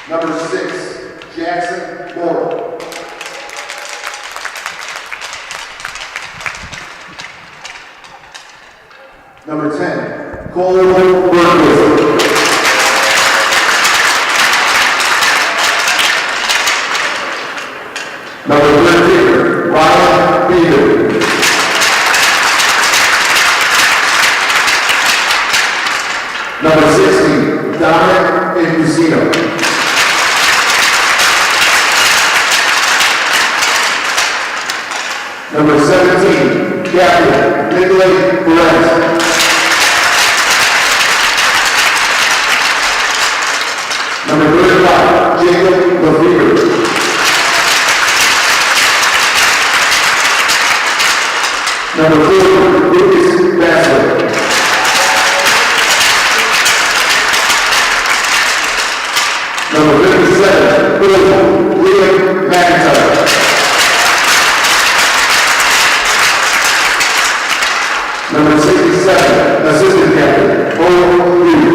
Number 6, Jackson Moore. Number 10, Cole Bergquist. Number 13, Ryan Beaver. Number 16, Darien Casino. Number 17, Captain Nicolay Perez. Number 35, Jacob Lefevre. Number 4, Lucas Bassler. Number 57, William McIntyre. Number 67, Assistant Captain, Owen Reed.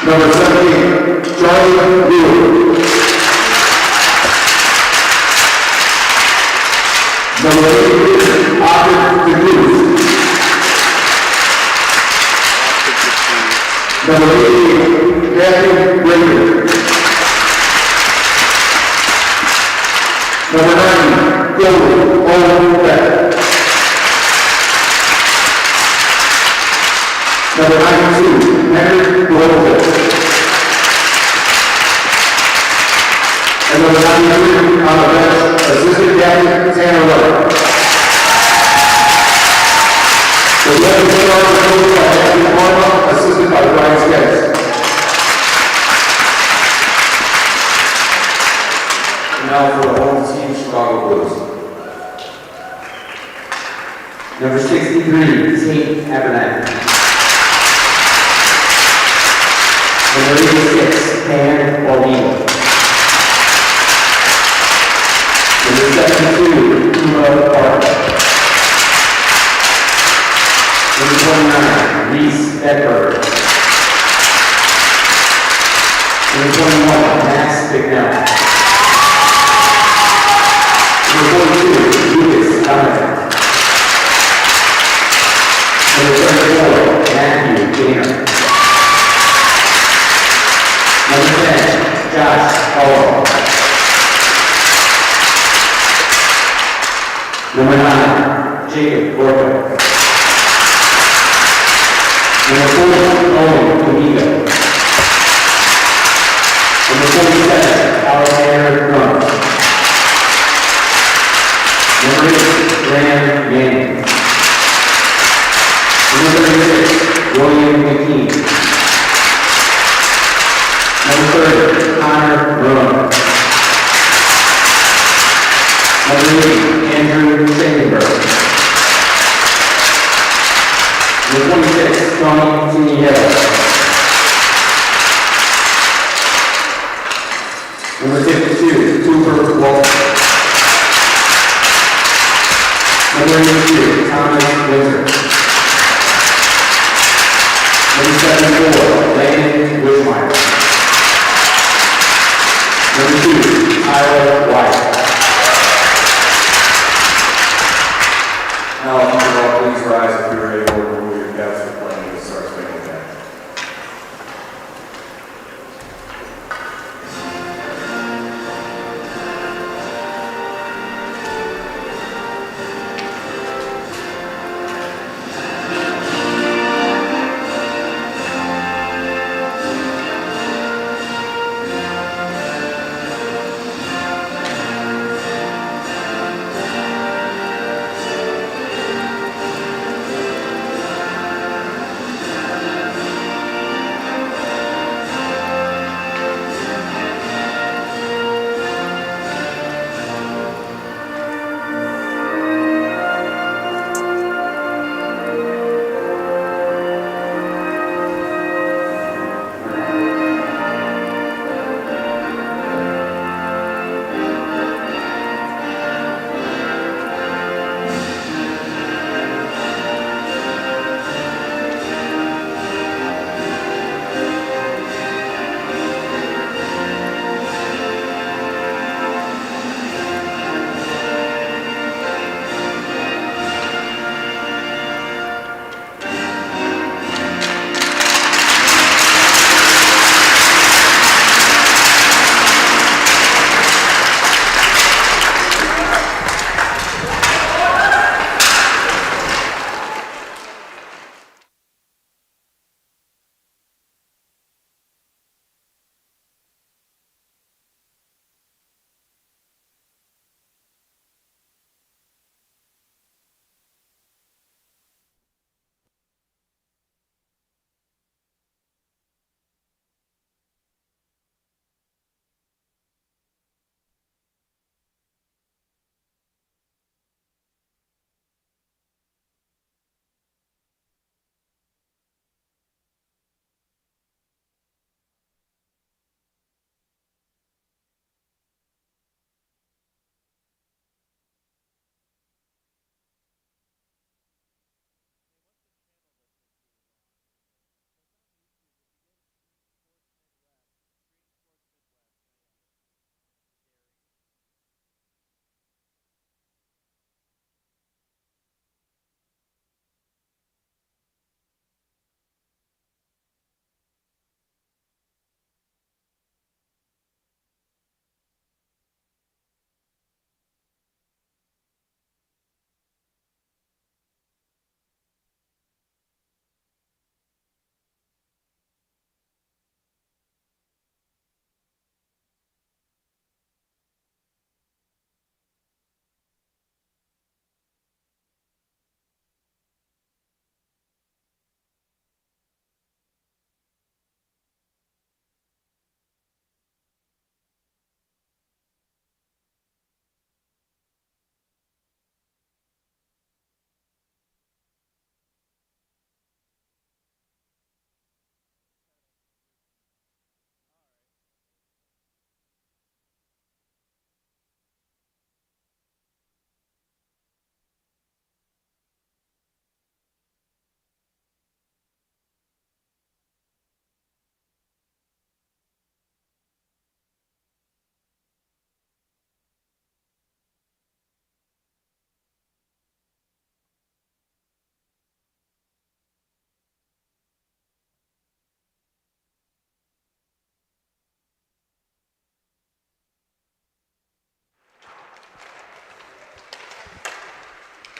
Number 17, Charlie Brewer. Number 18, Austin DeCruz. Number 18, Matthew Rader. Number 90, Golden Owen Beck. Number 92, Henry Global. And number 93, on the bench, Assistant Captain Tanner Love. The 11th star is coached by Anthony Parma, assisted by Brian Sketch. Now for the home team, Chicago Blues. Number 63, Tate Abernathy. Number 86, Pan Baldino. Number 72, Kuma Parker. Number 29, Reese Bedford. Number 21, Max Bignell. Number 42, Lucas Donovan. Number 34, Matthew Gaynor. Number 10, Josh Howell. Number 9, Jacob Gorka. Number 4, Owen Domingo. Number 47, Alexander Grunt. Number 8, Graham Yang. Number 36, William McKean. Number 30, Connor Rowan. Number 8, Andrew Schenkenberg. Number 26, Tony Tiniero. Number 52, Cooper Walker. Number 82, Thomas Winter. Number 74, Landon Wishmeyer. Number 2, Tyler White. Now, if you all please rise if you're able to remove your caps for playing the Star Spangled Banner.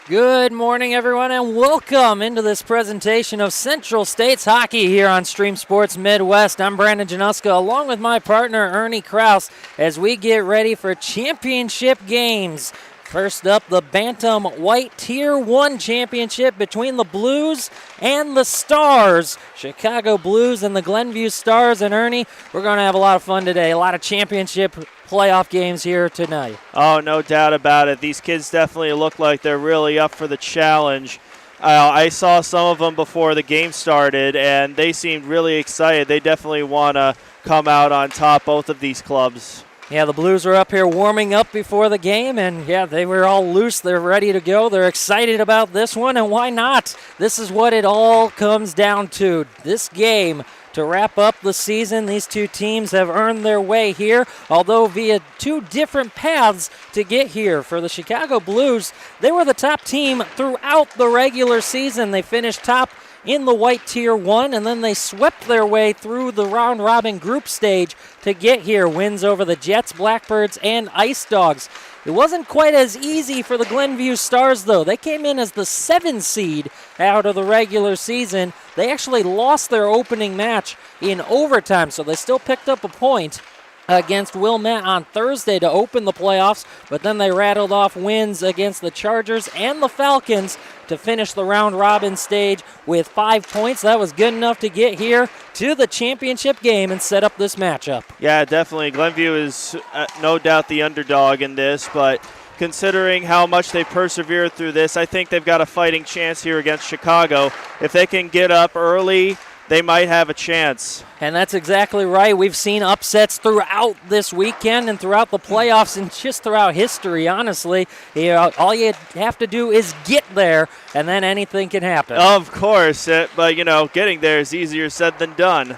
Good morning, everyone, and welcome into this presentation of Central States Hockey here on Stream Sports Midwest. I'm Brandon Januska, along with my partner, Ernie Kraus, as we get ready for championship games. First up, the Bantam White Tier 1 Championship between the Blues and the Stars. Chicago Blues and the Glenview Stars. And Ernie, we're going to have a lot of fun today. A lot of championship playoff games here tonight. Oh, no doubt about it. These kids definitely look like they're really up for the challenge. I saw some of them before the game started, and they seemed really excited. They definitely want to come out on top, both of these clubs. Yeah, the Blues were up here warming up before the game, and yeah, they were all loose. They're ready to go. They're excited about this one, and why not? This is what it all comes down to. This game to wrap up the season. These two teams have earned their way here, although via two different paths to get here. For the Chicago Blues, they were the top team throughout the regular season. They finished top in the White Tier 1, and then they swept their way through the round-robin group stage to get here. Wins over the Jets, Blackbirds, and Ice Dogs. It wasn't quite as easy for the Glenview Stars, though. They came in as the 7th seed out of the regular season. They actually lost their opening match in overtime, so they still picked up a point against Wilmette on Thursday to open the playoffs, but then they rattled off wins against the Chargers and the Falcons to finish the round-robin stage with 5 points. That was good enough to get here to the championship game and set up this matchup. Yeah, definitely. Glenview is no doubt the underdog in this, but considering how much they persevered through this, I think they've got a fighting chance here against Chicago. If they can get up early, they might have a chance. And that's exactly right. We've seen upsets throughout this weekend and throughout the playoffs and just throughout history, honestly. All you have to do is get there, and then anything can happen. Of course, but, getting there is easier said than done.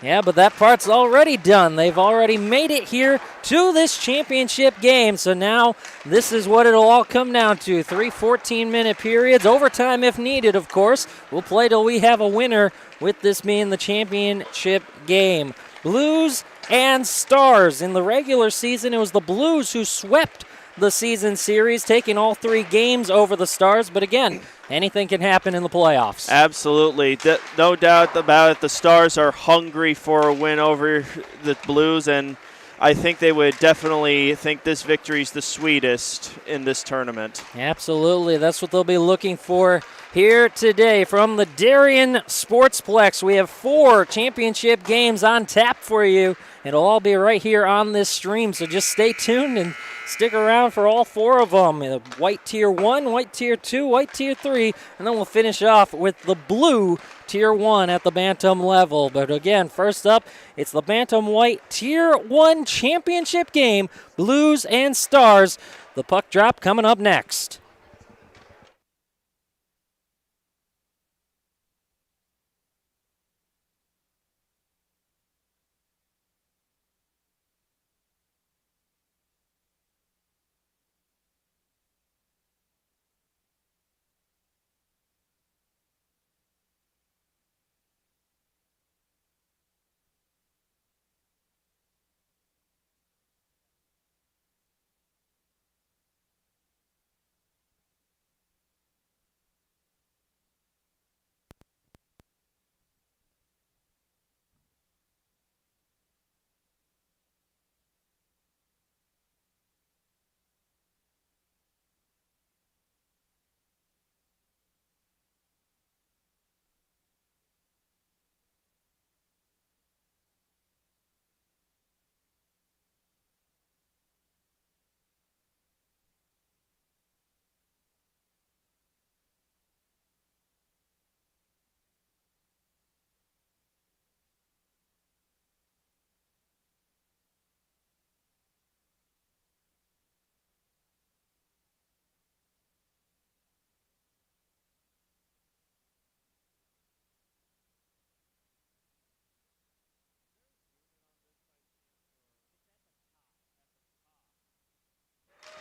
Yeah, but that part's already done. They've already made it here to this championship game. So now this is what it'll all come down to. 3 14-minute periods, overtime if needed, of course. We'll play till we have a winner, with this being the championship game. Blues and Stars. In the regular season, it was the Blues who swept the season series, taking all 3 games over the Stars. But again, anything can happen in the playoffs. Absolutely. No doubt about it. The Stars are hungry for a win over the Blues, and I think they would definitely think this victory is the sweetest in this tournament. Absolutely. That's what they'll be looking for here today. From the Darien Sportsplex, we have 4 championship games on tap for you. It'll all be right here on this stream, so just stay tuned and stick around for all 4 of them. White Tier 1, White Tier 2, White Tier 3, and then we'll finish off with the Blue Tier 1 at the Bantam level. But again, first up, it's the Bantam White Tier 1 championship game, Blues and Stars. The puck drop coming up next.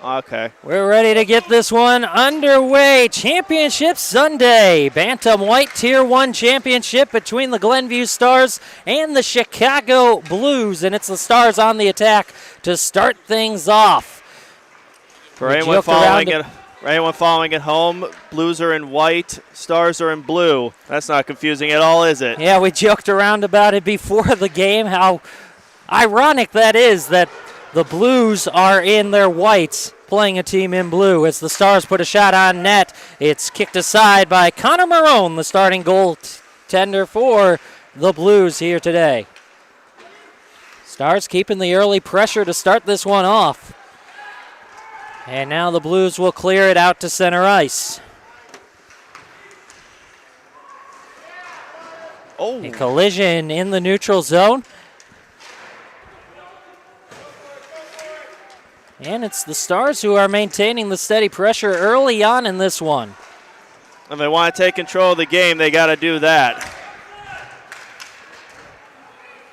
Okay. We're ready to get this one underway. Championship Sunday. Bantam White Tier 1 Championship between the Glenview Stars and the Chicago Blues. And it's the Stars on the attack to start things off. For anyone following For anyone following at home, Blues are in white, Stars are in blue. That's not confusing at all, is it? Yeah, we joked around about it before the game, how ironic that is that the Blues are in their whites playing a team in blue. As the Stars put a shot on net, it's kicked aside by Connor Marone, the starting goaltender for the Blues here today. Stars keeping the early pressure to start this one off. And now the Blues will clear it out to center ice. A collision in the neutral zone. And it's the Stars who are maintaining the steady pressure early on in this one. If they want to take control of the game, they got to do that.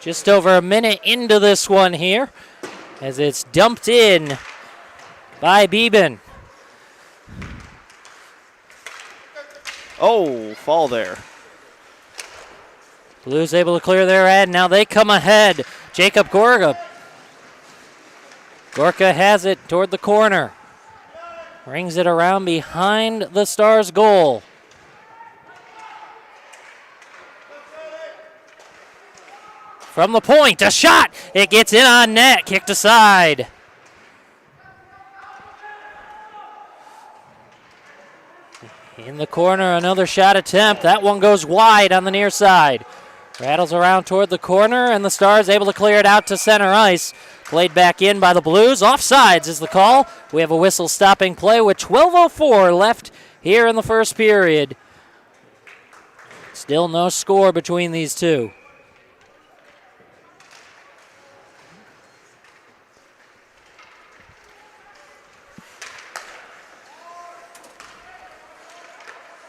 Just over a minute into this one here as it's dumped in by Beeben. Oh, fall there. Blues able to clear their end. Now they come ahead. Jacob Gorga. Gorka has it toward the corner. Rings it around behind the Stars' goal. From the point, a shot. It gets in on net, kicked aside. In the corner, another shot attempt. That one goes wide on the near side. Rattles around toward the corner, and the Stars able to clear it out to center ice. Played back in by the Blues. Offsides is the call. We have a whistle stopping play with 12:04 left here in the first period. Still no score between these two.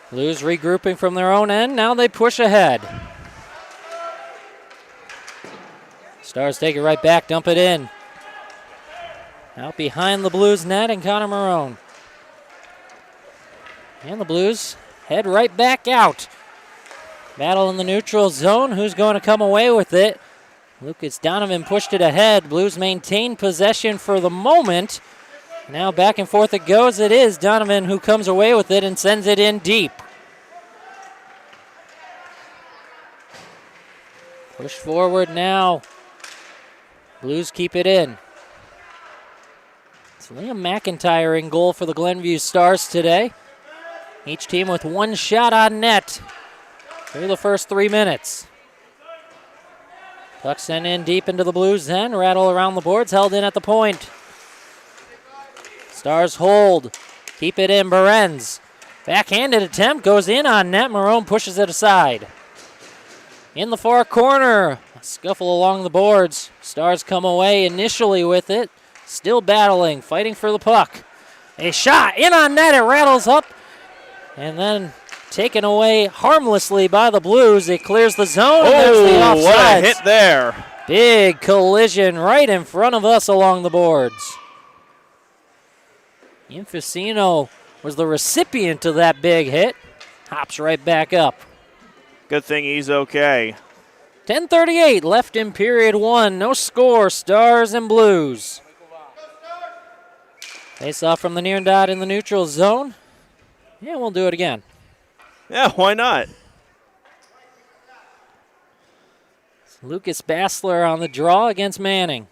Blues regrouping from their own end. Now they push ahead. Stars take it right back, dump it in. Out behind the Blues net and Connor Marone. And the Blues head right back out. Battle in the neutral zone. Who's going to come away with it? Lucas Donovan pushed it ahead. Blues maintain possession for the moment. Now back and forth it goes. It is Donovan who comes away with it and sends it in deep. Push forward now. Blues keep it in. It's Liam McIntyre in goal for the Glenview Stars today. Each team with one shot on net through the first 3 minutes. Puck sent in deep into the Blues end. Rattle around the boards, held in at the point. Stars hold. Keep it in. Behrens. Backhanded attempt goes in on net. Marone pushes it aside. In the far corner. A scuffle along the boards. Stars come away initially with it. Still battling. Fighting for the puck. A shot. In on net. It rattles up. And then taken away harmlessly by the Blues. It clears the zone. And there's the offsides. What a hit there. Big collision right in front of us along the boards. Infacino was the recipient of that big hit. Hops right back up. Good thing he's okay. 10:38 left in period one. No score, Stars and Blues. Face off from the near dot in the neutral zone. Yeah, we'll do it again. Yeah, why not? Lucas Bassler on the draw against Manning.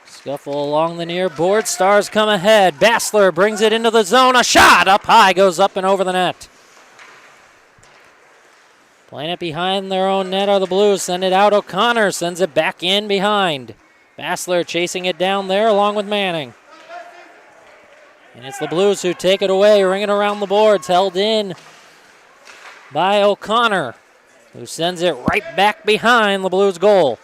Scuffle along the near board. Stars come ahead. Bassler brings it into the zone. A shot up high, goes up and over the net. Playing it behind their own net are the Blues. Send it out. O'Connor sends it back in behind. Bassler chasing it down there along with Manning. And it's the Blues who take it away, ringing around the boards, held in by O'Connor, who sends it right back behind the Blues goal.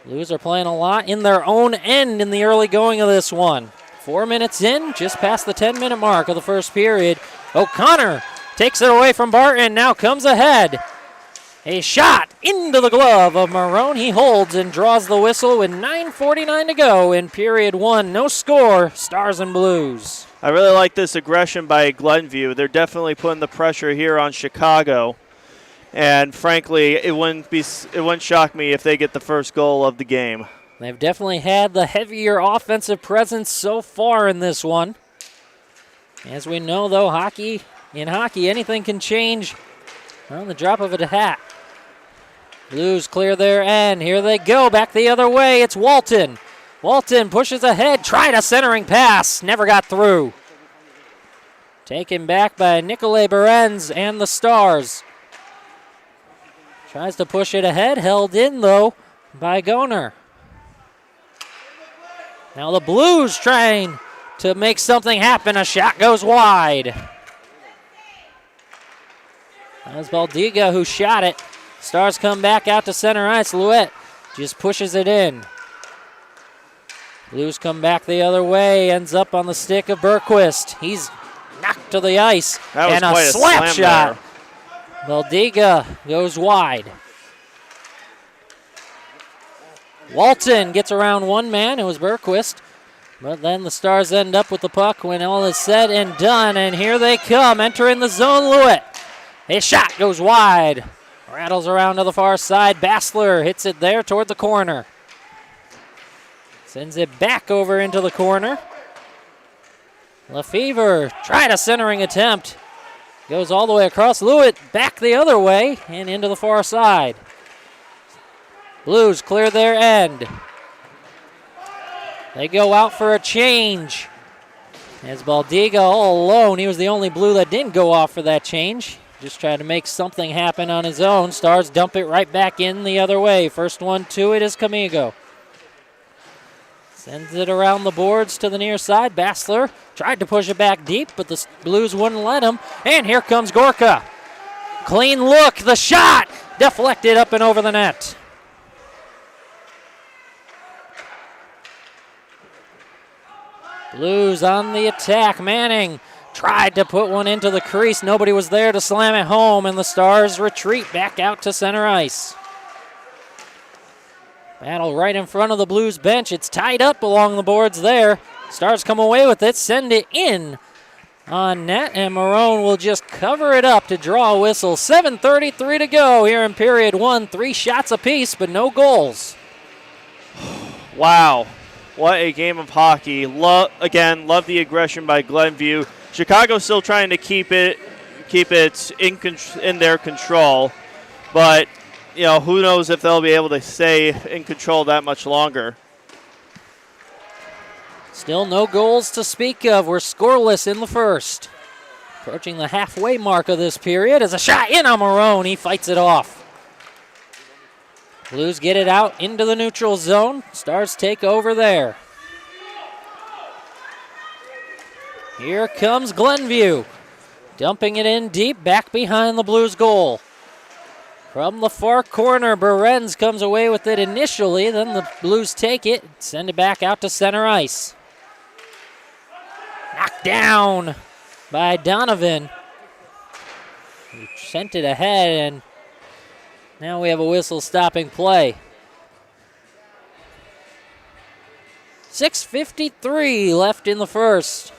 Blues are playing a lot in their own end in the early going of this one. 4 minutes in, just past the 10-minute mark of the first period. O'Connor takes it away from Barton, now comes ahead. A shot into the glove of Marone. He holds and draws the whistle with 9:49 to go in period one. No score, Stars and Blues. I really like this aggression by Glenview. They're definitely putting the pressure here on Chicago. And frankly, it wouldn't shock me if they get the first goal of the game. They've definitely had the heavier offensive presence so far in this one. As we know, though, in hockey, anything can change on the drop of a hat. Blues clear their end. Here they go. Back the other way. It's Walton. Walton pushes ahead. Tried a centering pass. Never got through. Taken back by Nicolai Berenz and the Stars. Tries to push it ahead. Held in, though, by Goner. Now the Blues trying to make something happen. A shot goes wide. That was Baldiga who shot it. Stars come back out to center ice. Louette just pushes it in. Blues come back the other way. Ends up on the stick of Bergquist. He's knocked to the ice. That was and quite a a slap slam shot. there. Baldiga goes wide. Walton gets around one man. It was Bergquist. But then the Stars end up with the puck when all is said and done. And here they come, entering the zone. Louette. A shot goes wide. Rattles around to the far side. Bassler hits it there toward the corner. Sends it back over into the corner. Lefevre tried a centering attempt. Goes all the way across. Louette back the other way and into the far side. Blues clear their end. They go out for a change. As Baldiga all alone, he was the only Blue that didn't go off for that change. Just trying to make something happen on his own. Stars dump it right back in the other way. First one to it is Camigo. Sends it around the boards to the near side. Bassler tried to push it back deep, but the Blues wouldn't let him. And here comes Gorka. Clean look. The shot deflected up and over the net. Blues on the attack. Manning tried to put one into the crease. Nobody was there to slam it home, and the Stars retreat back out to center ice. Battle right in front of the Blues bench. It's tied up along the boards there. Stars come away with it, send it in on net, and Marone will just cover it up to draw a whistle. 7:33 to go here in period one. 3 shots apiece, but no goals. Wow. What a game of hockey. Love the aggression by Glenview. Chicago still trying to keep it in their control, but who knows if they'll be able to stay in control that much longer. Still no goals to speak of. We're scoreless in the first. Approaching the halfway mark of this period as a shot in on Marone. He fights it off. Blues get it out into the neutral zone. Stars take over there. Here comes Glenview. Dumping it in deep, back behind the Blues goal. From the far corner, Berenz comes away with it initially. Then the Blues take it, send it back out to center ice. Knocked down by Donovan. He sent it ahead, and now we have a whistle stopping play. 6:53 left in the first.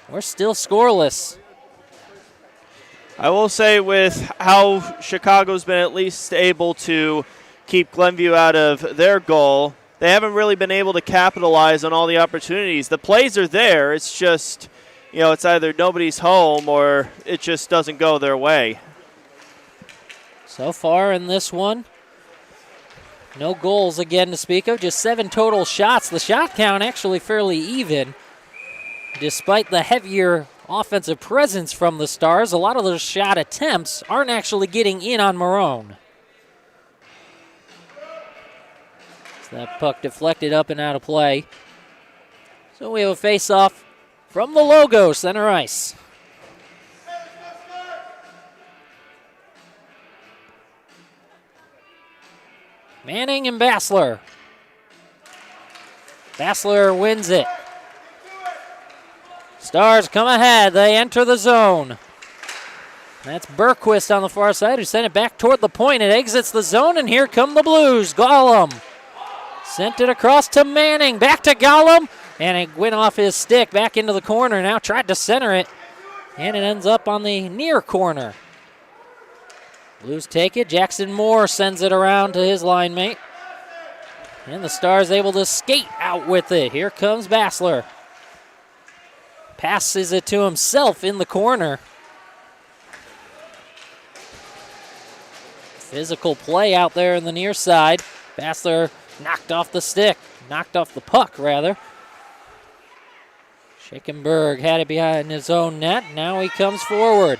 We're still scoreless. I will say with how Chicago's been at least able to keep Glenview out of their goal, they haven't really been able to capitalize on all the opportunities. The plays are there. It's just, it's either nobody's home or it just doesn't go their way. So far in this one, no goals again to speak of, just 7 total shots. The shot count actually fairly even. Despite the heavier offensive presence from the Stars, a lot of those shot attempts aren't actually getting in on Marone. So that puck deflected up and out of play. So we have a face-off from the logo, center ice. Manning and Bassler. Bassler wins it. Stars come ahead. They enter the zone. That's Bergquist on the far side who sent it back toward the point. It exits the zone, and here come the Blues. Gollum sent it across to Manning. Back to Gollum, and it went off his stick back into the corner. Now tried to center it, and it ends up on the near corner. Blues take it. Jackson Moore sends it around to his line mate. And the Stars able to skate out with it. Here comes Bassler. Passes it to himself in the corner. Physical play out there in the near side. Bassler knocked off the puck rather. Schickenberg had it behind his own net. Now he comes forward.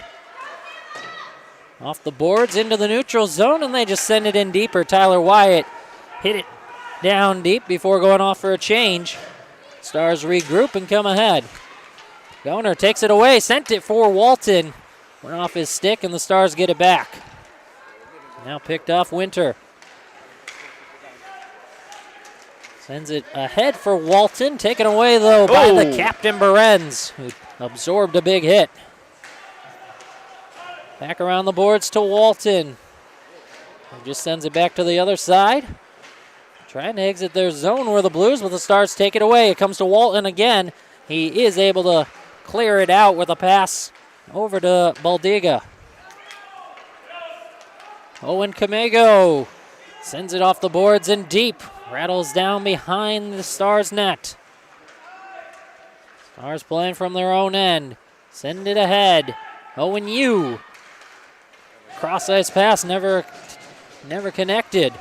Off the boards into the neutral zone, and they just send it in deeper. Tyler Wyatt hit it down deep before going off for a change. Stars regroup and come ahead. Goner takes it away, sent it for Walton. Went off his stick, and the Stars get it back. Now picked off Winter. Sends it ahead for Walton. Taken away, though, by the captain, Behrens, who absorbed a big hit. Back around the boards to Walton. He just sends it back to the other side. Trying to exit their zone where the Blues, but the Stars take it away. It comes to Walton again. He is able to clear it out with a pass over to Baldiga. Owen Camego sends it off the boards and deep. Rattles down behind the Stars net. Stars playing from their own end. Send it ahead. Owen Yu. Cross-ice pass never connected.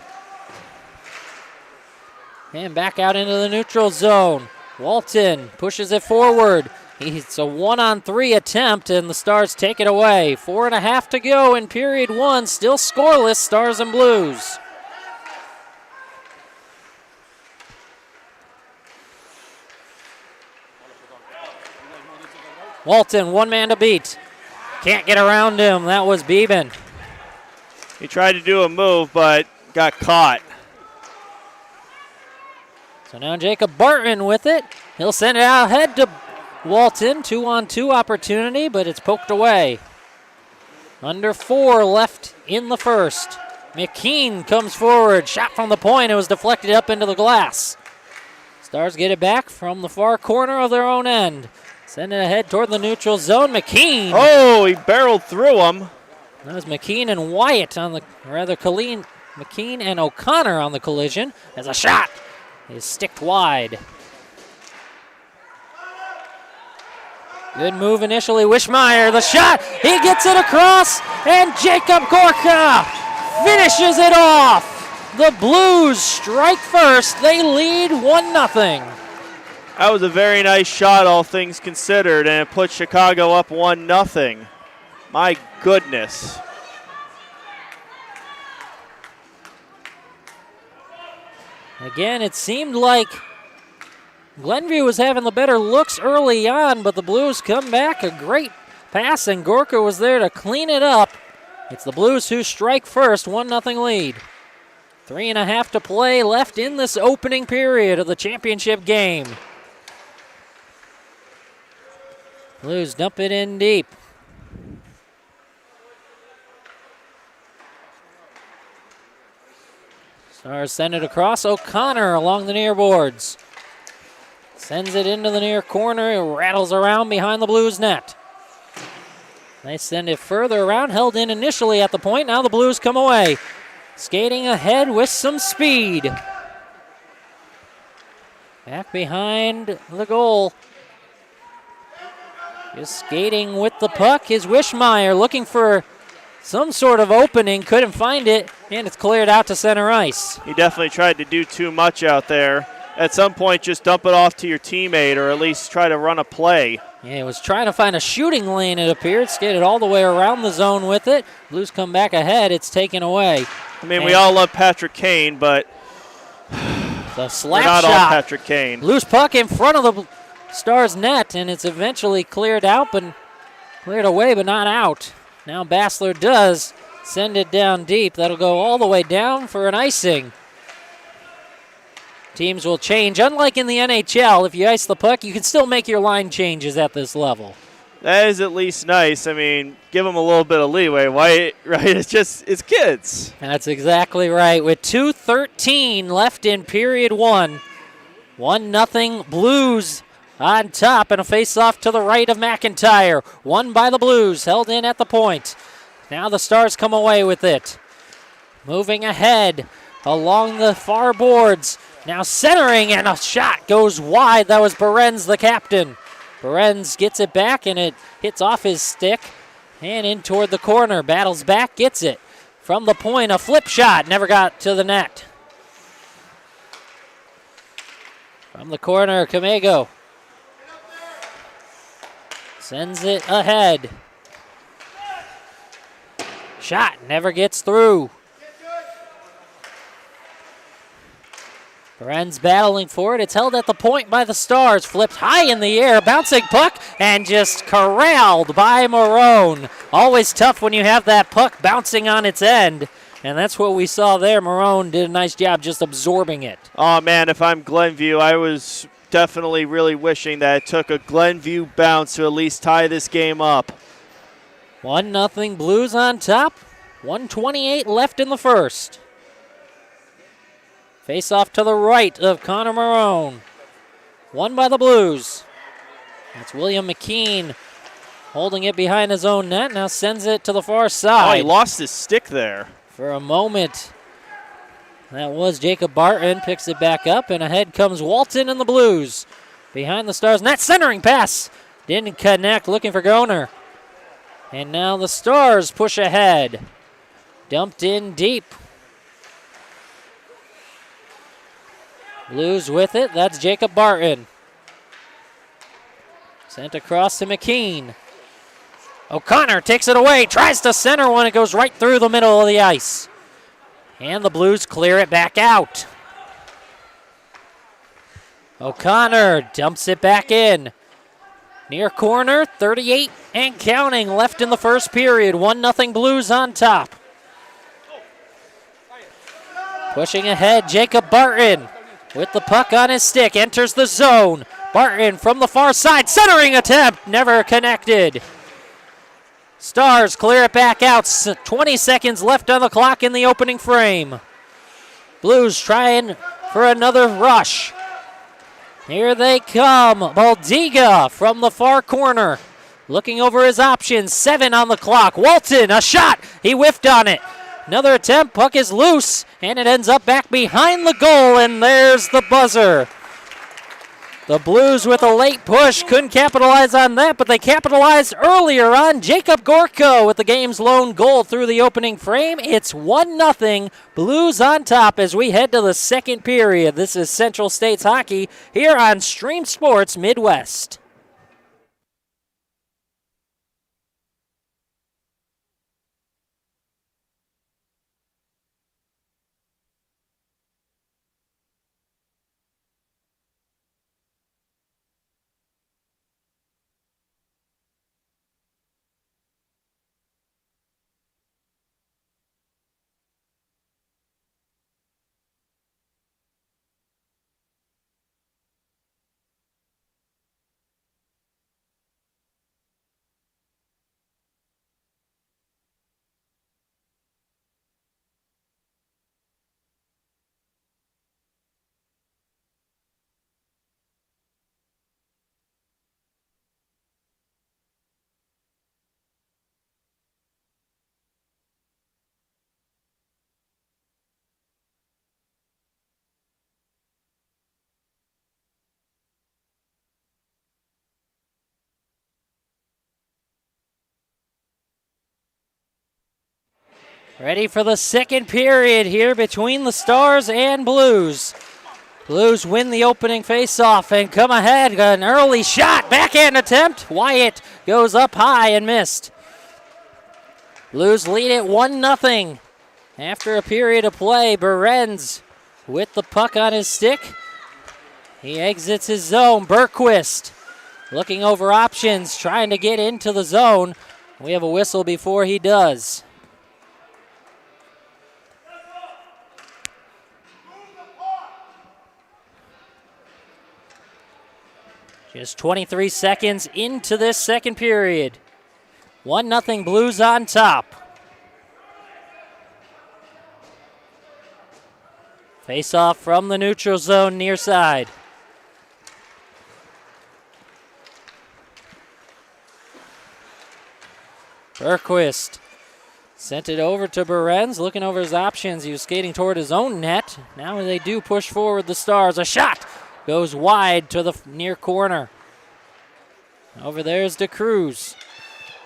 And back out into the neutral zone. Walton pushes it forward. It's a 1-on-3 attempt, and the Stars take it away. 4.5 to go in period one. Still scoreless, Stars and Blues. Walton, one man to beat. Can't get around him. That was Beeben. He tried to do a move, but got caught. So now Jacob Barton with it. He'll send it out ahead to Walton. 2-on-2 opportunity, but it's poked away. Under 4 left in the first. McKean comes forward. Shot from the point. It was deflected up into the glass. Stars get it back from the far corner of their own end. Send it ahead toward the neutral zone. McKean. Oh, he barreled through him. That was McKean and Wyatt on the, McKean and O'Connor on the collision. As a shot is sticked wide. Good move initially. Wishmeyer, the shot. He gets it across, and Jacob Gorka finishes it off. The Blues strike first. They lead 1-0. That was a very nice shot, all things considered, and it put Chicago up 1-0. My goodness. Again, it seemed like Glenview was having the better looks early on, but the Blues come back. A great pass, and Gorka was there to clean it up. It's the Blues who strike first, 1-0 lead. 3.5 to play left in this opening period of the championship game. Blues dump it in deep. Stars send it across. O'Connor along the near boards. Sends it into the near corner. It rattles around behind the Blues net. They send it further around. Held in initially at the point. Now the Blues come away. Skating ahead with some speed. Back behind the goal. Just skating with the puck is Wishmeyer, looking for some sort of opening. Couldn't find it, and it's cleared out to center ice. He definitely tried to do too much out there. At some point, just dump it off to your teammate or at least try to run a play. Yeah, he was trying to find a shooting lane, it appeared. Skated all the way around the zone with it. Blues come back ahead. It's taken away. I mean, we all love Patrick Kane, but the slap not shot. all Patrick Kane. Loose puck in front of the Stars net, and it's eventually cleared away, but not out. Now Bassler does send it down deep. That'll go all the way down for an icing. Teams will change. Unlike in the NHL, if you ice the puck, you can still make your line changes at this level. That is at least nice. I mean, give them a little bit of leeway. Why, right? It's kids. That's exactly right. With 2:13 left in period one, 1-0 Blues on top, and a face-off to the right of McIntyre. Won by the Blues, held in at the point. Now the Stars come away with it. Moving ahead along the far boards. Now centering, and a shot goes wide. That was Behrens, the captain. Behrens gets it back, and it hits off his stick and in toward the corner. Battles back, gets it. From the point, a flip shot. Never got to the net. From the corner, Kamego sends it ahead. Shot never gets through. Behrens battling for it. It's held at the point by the Stars. Flipped high in the air. Bouncing puck and just corralled by Marone. Always tough when you have that puck bouncing on its end. And that's what we saw there. Marone did a nice job just absorbing it. Oh, man, if I'm Glenview, I was definitely really wishing that it took a Glenview bounce to at least tie this game up. 1-0 Blues on top. 1:28 left in the first. Face off to the right of Connor Marone. Won by the Blues. That's William McKean holding it behind his own net. Now sends it to the far side. Oh, he lost his stick there. For a moment, that was Jacob Barton. Picks it back up, and ahead comes Walton and the Blues. Behind the Stars. Net centering pass. Didn't connect, looking for Goner. And now the Stars push ahead. Dumped in deep. Blues with it. That's Jacob Barton. Sent across to McKean. O'Connor takes it away. Tries to center one. It goes right through the middle of the ice. And the Blues clear it back out. O'Connor dumps it back in. Near corner, 38 and counting left in the first period. 1-0 Blues on top. Pushing ahead, Jacob Barton with the puck on his stick. Enters the zone. Barton from the far side. Centering attempt. Never connected. Stars clear it back out. 20 seconds left on the clock in the opening frame. Blues trying for another rush. Here they come. Baldiga from the far corner. Looking over his options. 7 on the clock. Walton, a shot. He whiffed on it. Another attempt. Puck is loose. And it ends up back behind the goal. And there's the buzzer. The Blues with a late push couldn't capitalize on that, but they capitalized earlier on Jacob Gorko with the game's lone goal through the opening frame. It's 1-0 Blues on top as we head to the second period. This is Central States Hockey here on Stream Sports Midwest. Ready for the second period here between the Stars and Blues. Blues win the opening faceoff and come ahead. An early shot, backhand attempt. Wyatt goes up high and missed. Blues lead it 1-0. After a period of play, Behrens with the puck on his stick. He exits his zone. Bergquist looking over options, trying to get into the zone. We have a whistle before he does. Just 23 seconds into this second period. 1-0 Blues on top. Face off from the neutral zone near side. Bergquist Sent it over to Behrens, looking over his options. He was skating toward his own net. Now they do push forward the Stars. A shot goes wide to the near corner. Over there's DeCruz,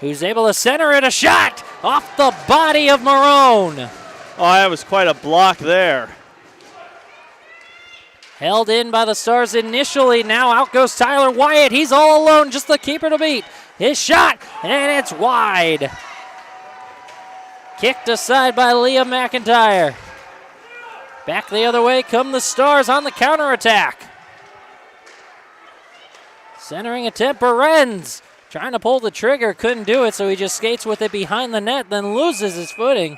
who's able to center it. A shot off the body of Marone. Oh, that was quite a block there. Held in by the Stars initially. Now out goes Tyler Wyatt. He's all alone, just the keeper to beat. His shot, and it's wide. Kicked aside by Liam McIntyre. Back the other way come the Stars on the counterattack. Centering attempt, Behrens trying to pull the trigger, couldn't do it, so he just skates with it behind the net, then loses his footing.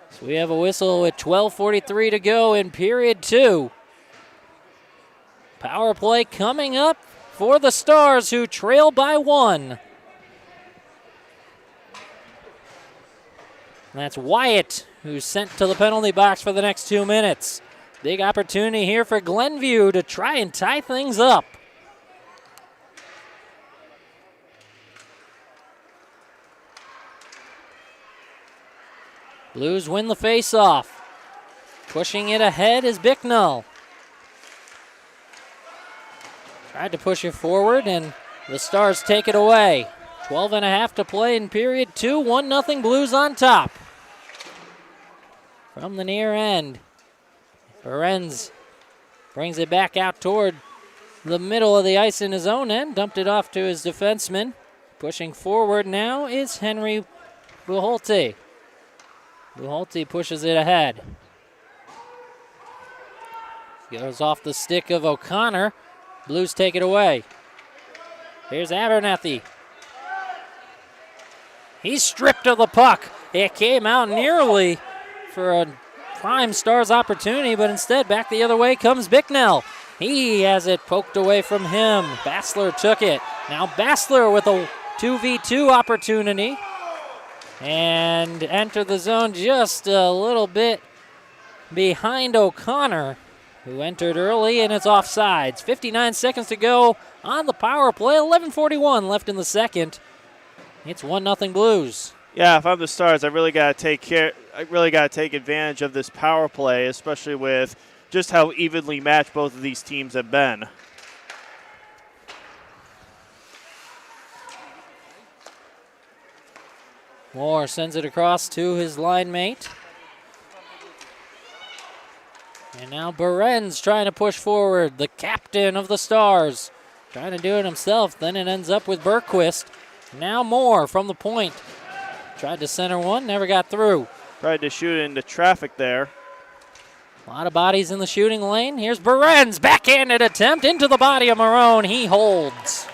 So we have a whistle with 12:43 to go in period 2. Power play coming up for the Stars, who trail by 1. That's Wyatt, who's sent to the penalty box for the next 2 minutes. Big opportunity here for Glenview to try and tie things up. Blues win the face-off. Pushing it ahead is Bicknell. Tried to push it forward, and the Stars take it away. 12.5 to play in period 2. 1-0 Blues on top. From the near end, Behrens brings it back out toward the middle of the ice in his own end. Dumped it off to his defenseman. Pushing forward now is Henry Buholte. Buholte pushes it ahead. Goes off the stick of O'Connor. Blues take it away. Here's Abernathy. He's stripped of the puck. It came out nearly for a prime Stars opportunity, but instead back the other way comes Bicknell. He has it poked away from him. Bassler took it. Now Bassler with a 2v2 opportunity. And enter the zone just a little bit behind O'Connor, who entered early, and it's offsides. 59 seconds to go on the power play. 11:41 left in the second. It's 1-0 Blues. Yeah, if I'm the Stars, I really got to take advantage of this power play, especially with just how evenly matched both of these teams have been. Moore sends it across to his line mate. And now Behrens trying to push forward, the captain of the Stars. Trying to do it himself, then it ends up with Bergquist. Now Moore from the point. Tried to center one, never got through. Tried to shoot into traffic there. A lot of bodies in the shooting lane. Here's Behrens, backhanded attempt into the body of Marone. He holds.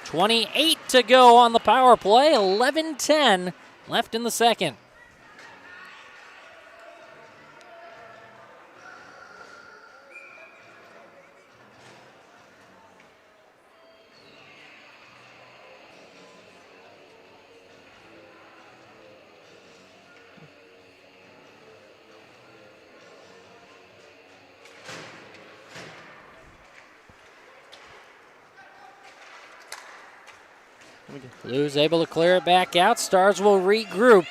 28 to go on the power play, 11:10 left in the second. Blues able to clear it back out. Stars will regroup.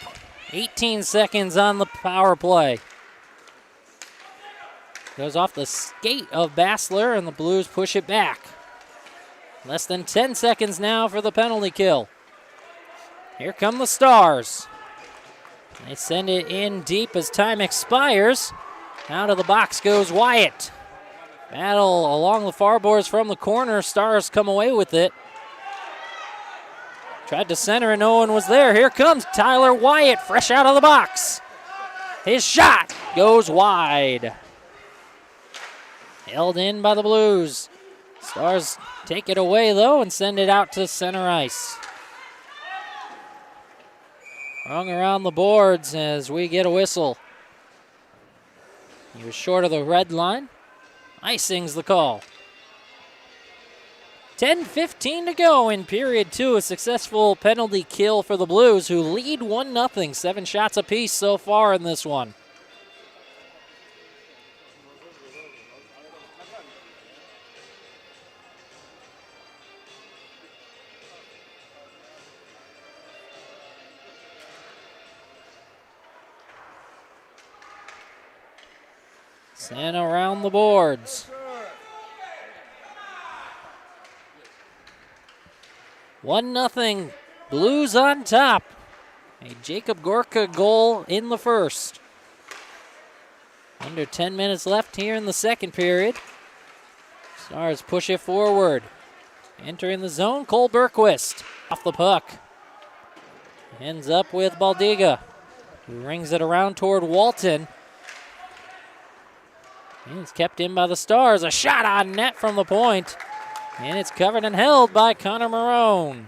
18 seconds on the power play. Goes off the skate of Bassler, and the Blues push it back. Less than 10 seconds now for the penalty kill. Here come the Stars. They send it in deep as time expires. Out of the box goes Wyatt. Battle along the far boards from the corner. Stars come away with it. Tried to center and no one was there. Here comes Tyler Wyatt, fresh out of the box. His shot goes wide. Held in by the Blues. Stars take it away though and send it out to center ice. Rung around the boards as we get a whistle. He was short of the red line. Icing's the call. 10:15 to go in period 2. A successful penalty kill for the Blues, who lead 1-0. 7 shots apiece so far in this one. Sent around the boards. 1-0, Blues on top. A Jacob Gorka goal in the first. Under 10 minutes left here in the second period. Stars push it forward. Entering the zone, Cole Berquist off the puck. Ends up with Baldiga, who rings it around toward Walton. It's kept in by the Stars. A shot on net from the point. And it's covered and held by Connor Marone.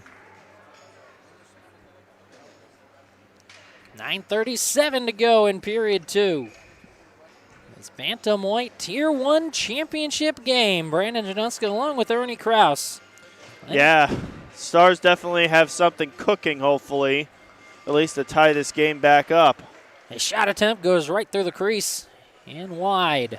9:37 to go in period 2. It's Bantam White Tier 1 championship game. Brandon Januska along with Ernie Kraus. Yeah, Stars definitely have something cooking, hopefully, at least to tie this game back up. A shot attempt goes right through the crease and wide.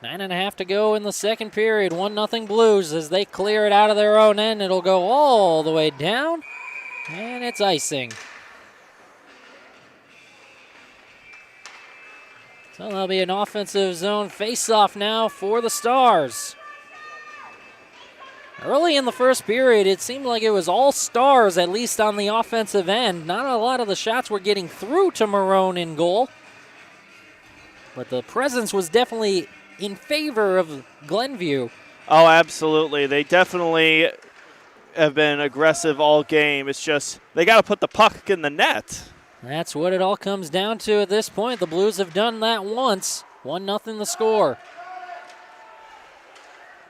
9.5 to go in the second period. 1-0 Blues as they clear it out of their own end. It'll go all the way down, and it's icing. So there'll be an offensive zone face-off now for the Stars. Early in the first period, it seemed like it was all Stars, at least on the offensive end. Not a lot of the shots were getting through to Marone in goal. But the presence was definitely in favor of Glenview. Oh, absolutely. They definitely have been aggressive all game. It's just they got to put the puck in the net. That's what it all comes down to at this point. The Blues have done that once. 1-0 the score.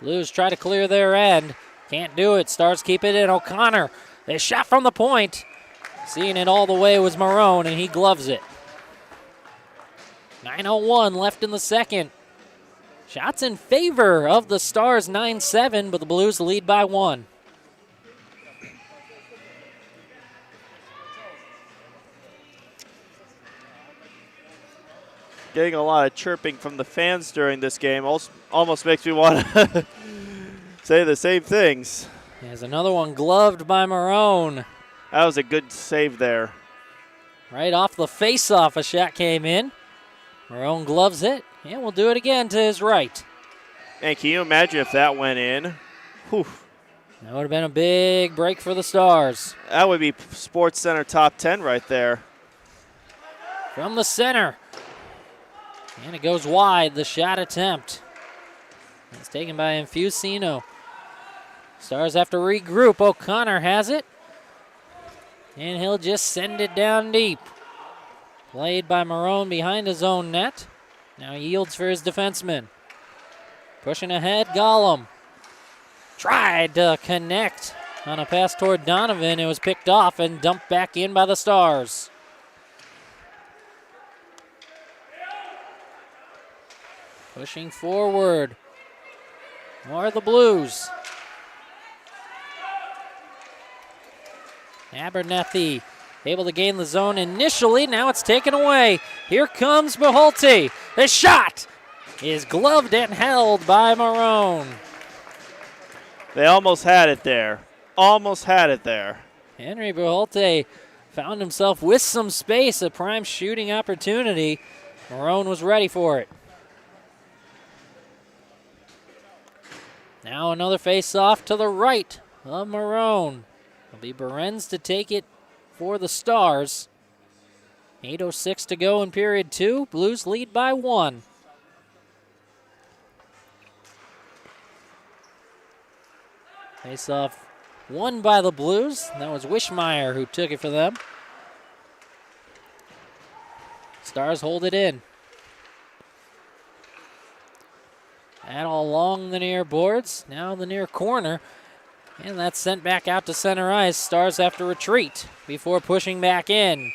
Blues try to clear their end. Can't do it. Stars keep it in. O'Connor, a shot from the point. Seeing it all the way was Marone, and he gloves it. 9:01 left in the second. Shots in favor of the Stars, 9-7, but the Blues lead by 1. Getting a lot of chirping from the fans during this game almost makes me want to say the same things. There's another one gloved by Marone. That was a good save there. Right off the face-off, a shot came in. Marone gloves it, and we'll do it again to his right. And can you imagine if that went in? Whew. That would have been a big break for the Stars. That would be Sports Center top 10 right there. From the center. And it goes wide, the shot attempt. It's taken by Infusino. Stars have to regroup. O'Connor has it. And he'll just send it down deep. Played by Marone behind his own net. Now yields for his defenseman. Pushing ahead, Gollum. Tried to connect on a pass toward Donovan. It was picked off and dumped back in by the Stars. Pushing forward. More the Blues. Abernethy able to gain the zone initially. Now it's taken away. Here comes Behulte. The shot is gloved and held by Marone. They almost had it there. Almost had it there. Henry Behulte found himself with some space, a prime shooting opportunity. Marone was ready for it. Now another face-off to the right of Marone. It'll be Berens to take it for the Stars. 8:06 to go in period 2. Blues lead by 1. Face-off won by the Blues. That was Wishmeyer who took it for them. Stars hold it in. And along the near boards, now the near corner. And that's sent back out to center ice. Stars have to retreat before pushing back in.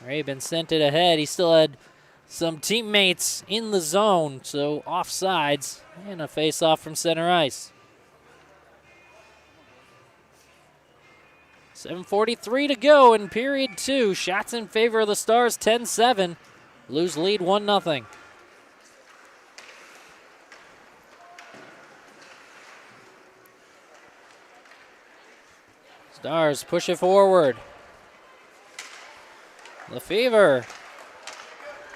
Rabin sent it ahead. He still had some teammates in the zone, so offsides and a face-off from center ice. 7:43 to go in period 2. Shots in favor of the Stars, 10-7. Blues lead 1-0. Stars push it forward. Lefevre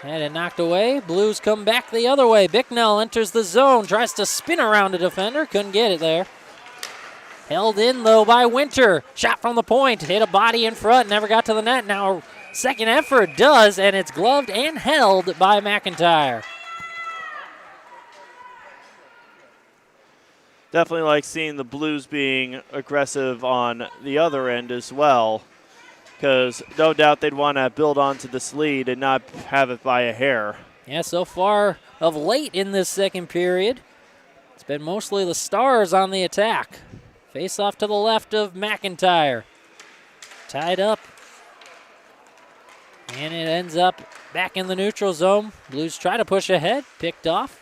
had it knocked away. Blues come back the other way. Bicknell enters the zone, tries to spin around a defender, couldn't get it there. Held in, though, by Winter. Shot from the point, hit a body in front, never got to the net. Now second effort does, and it's gloved and held by McIntyre. Definitely like seeing the Blues being aggressive on the other end as well, because no doubt they'd want to build onto this lead and not have it by a hair. Yeah, so far of late in this second period, it's been mostly the Stars on the attack. Face off to the left of McIntyre. Tied up. And it ends up back in the neutral zone. Blues try to push ahead, picked off.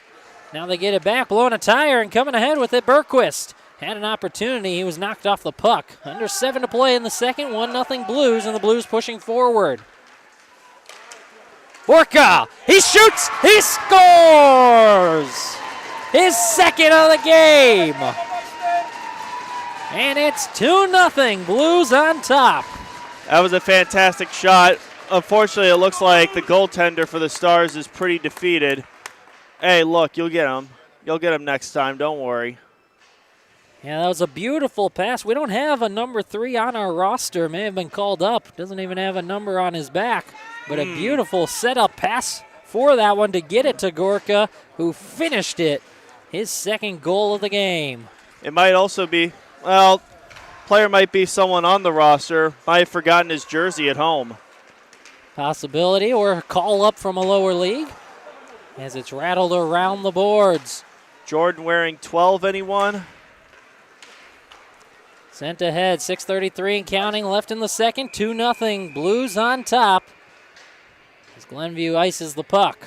Now they get it back, blowing a tire and coming ahead with it. Bergquist had an opportunity. He was knocked off the puck. Under 7 to play in the second, 1-0 Blues, and the Blues pushing forward. Orca, he shoots, he scores! His second of the game. And it's 2-0, Blues on top. That was a fantastic shot. Unfortunately, it looks like the goaltender for the Stars is pretty defeated. Hey, look, you'll get him. You'll get him next time, don't worry. Yeah, that was a beautiful pass. We don't have a number 3 on our roster. May have been called up. Doesn't even have a number on his back. But a beautiful setup pass for that one to get it to Gorka, who finished it. His second goal of the game. It might also be, well, player might be someone on the roster. Might have forgotten his jersey at home. Possibility, or a call up from a lower league as it's rattled around the boards. Jordan wearing 12, anyone? Sent ahead, 6:33 and counting left in the second, 2-0, Blues on top as Glenview ices the puck.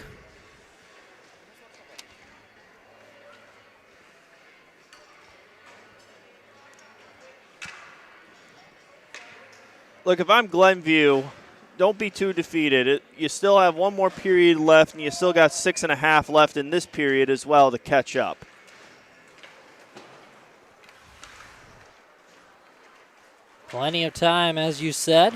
Look, if I'm Glenview, don't be too defeated. You still have one more period left, and you still got 6.5 left in this period as well to catch up. Plenty of time, as you said.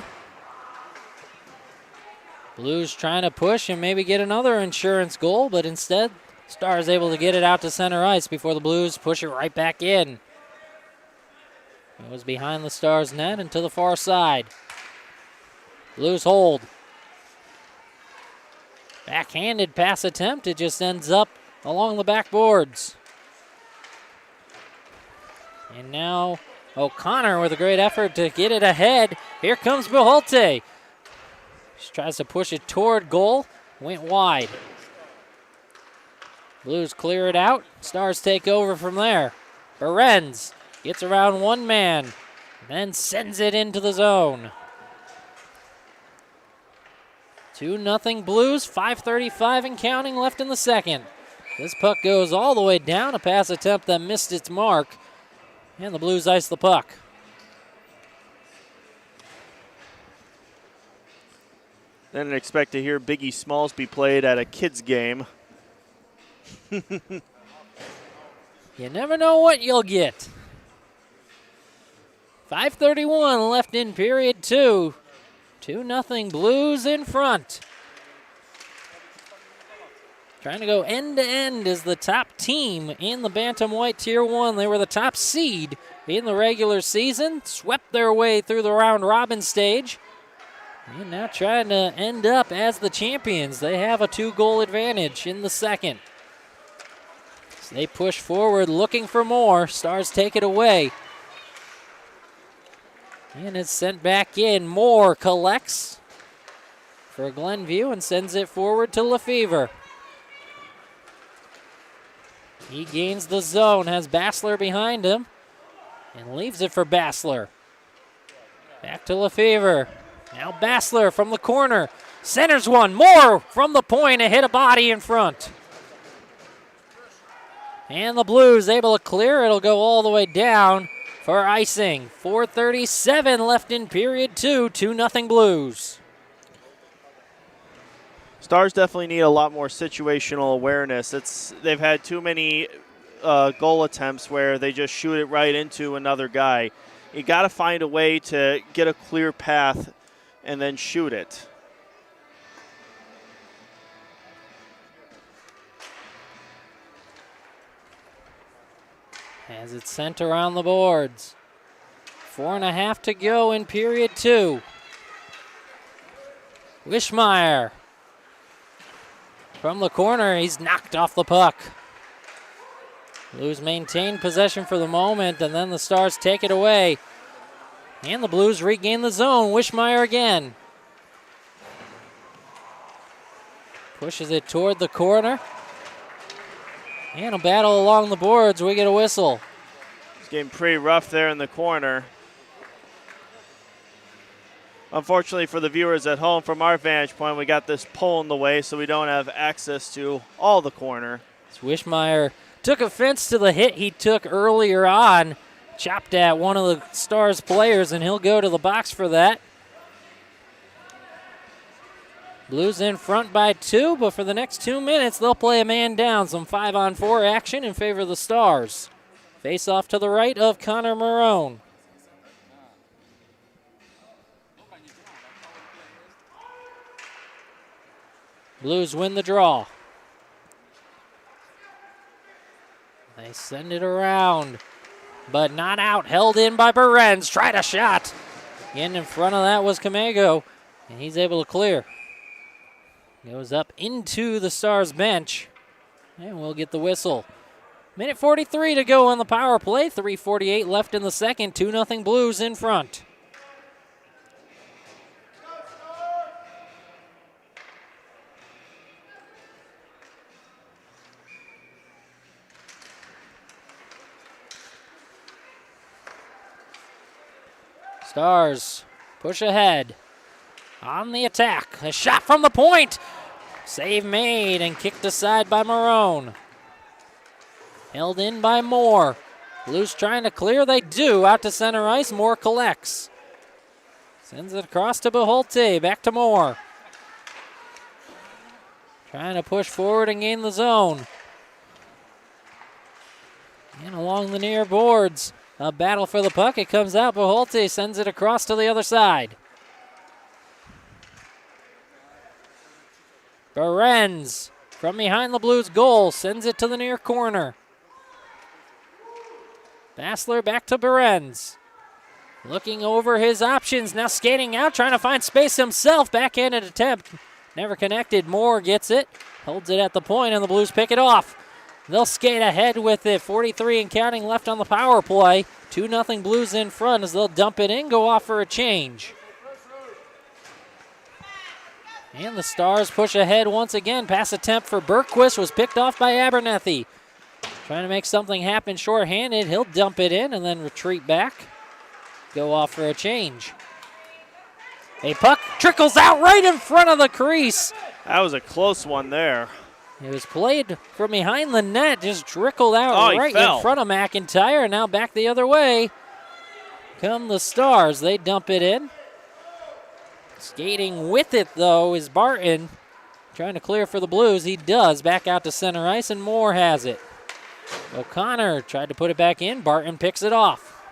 Blues trying to push and maybe get another insurance goal, but instead, Stars able to get it out to center ice before the Blues push it right back in. It was behind the Stars' net and to the far side. Blues hold. Backhanded pass attempt. It just ends up along the backboards. And now O'Connor with a great effort to get it ahead. Here comes Beholte. She tries to push it toward goal. Went wide. Blues clear it out. Stars take over from there. Behrens gets around one man, then sends it into the zone. 2-0 Blues, 5:35 and counting left in the second. This puck goes all the way down, a pass attempt that missed its mark, and the Blues ice the puck. Didn't expect to hear Biggie Smalls be played at a kids game. You never know what you'll get. 5:31 left in period 2. 2-0 Blues in front. Trying to go end to end as the top team in the Bantam White Tier 1. They were the top seed in the regular season, swept their way through the round robin stage, and now trying to end up as the champions. They have a 2-goal advantage in the second. So they push forward looking for more. Stars take it away. And it's sent back in. Moore collects for Glenview and sends it forward to Lefevre. He gains the zone, has Bassler behind him, and leaves it for Bassler. Back to Lefevre. Now Bassler from the corner. Centers one. Moore from the point and hit a body in front. And the Blues able to clear. It'll go all the way down for icing. 4:37 left in period 2. 2-0 Blues. Stars definitely need a lot more situational awareness. They've had too many goal attempts where they just shoot it right into another guy. You got to find a way to get a clear path and then shoot it. as it's sent around the boards. 4.5 to go in period 2. Wishmeyer from the corner, he's knocked off the puck. Blues maintain possession for the moment, and then the Stars take it away. And the Blues regain the zone. Wishmeyer again. Pushes it toward the corner. And a battle along the boards. We get a whistle. It's getting pretty rough there in the corner. Unfortunately for the viewers at home, from our vantage point, we got this pole in the way, so we don't have access to all the corner. Wishmeyer took offense to the hit he took earlier on. Chopped at one of the Stars players, and he'll go to the box for that. Blues in front by 2, but for the next 2 minutes, they'll play a man down. Some 5-on-4 action in favor of the Stars. Face off to the right of Connor Marone. Blues win the draw. They send it around, but not out. Held in by Berens. Tried a shot. In front of that was Camego, and he's able to clear. Goes up into the Stars bench, and we'll get the whistle. Minute 43 to go on the power play. 3:48 left in the second. 2-0 Blues in front. Stars push ahead on the attack. A shot from the point. Save made and kicked aside by Marone. Held in by Moore. Blues trying to clear. They do. Out to center ice. Moore collects. Sends it across to Beholte. Back to Moore. Trying to push forward and gain the zone. And along the near boards. A battle for the puck. It comes out. Beholte sends it across to the other side. Berens from behind the Blues goal sends it to the near corner. Bassler back to Berens. Looking over his options. Now skating out, trying to find space himself. Backhanded attempt. Never connected. Moore gets it. Holds it at the point, and the Blues pick it off. They'll skate ahead with it. 43 and counting left on the power play. 2-0 Blues in front as they'll dump it in, go off for a change. And the Stars push ahead once again. Pass attempt for Bergquist was picked off by Abernethy. Trying to make something happen shorthanded. He'll dump it in and then retreat back. Go off for a change. A puck trickles out right in front of the crease. That was a close one there. It was played from behind the net, just trickled out right in front of McIntyre, and now back the other way come the Stars. They dump it in. Skating with it, though, is Barton. Trying to clear for the Blues. He does. Back out to center ice, and Moore has it. O'Connor tried to put it back in. Barton picks it off.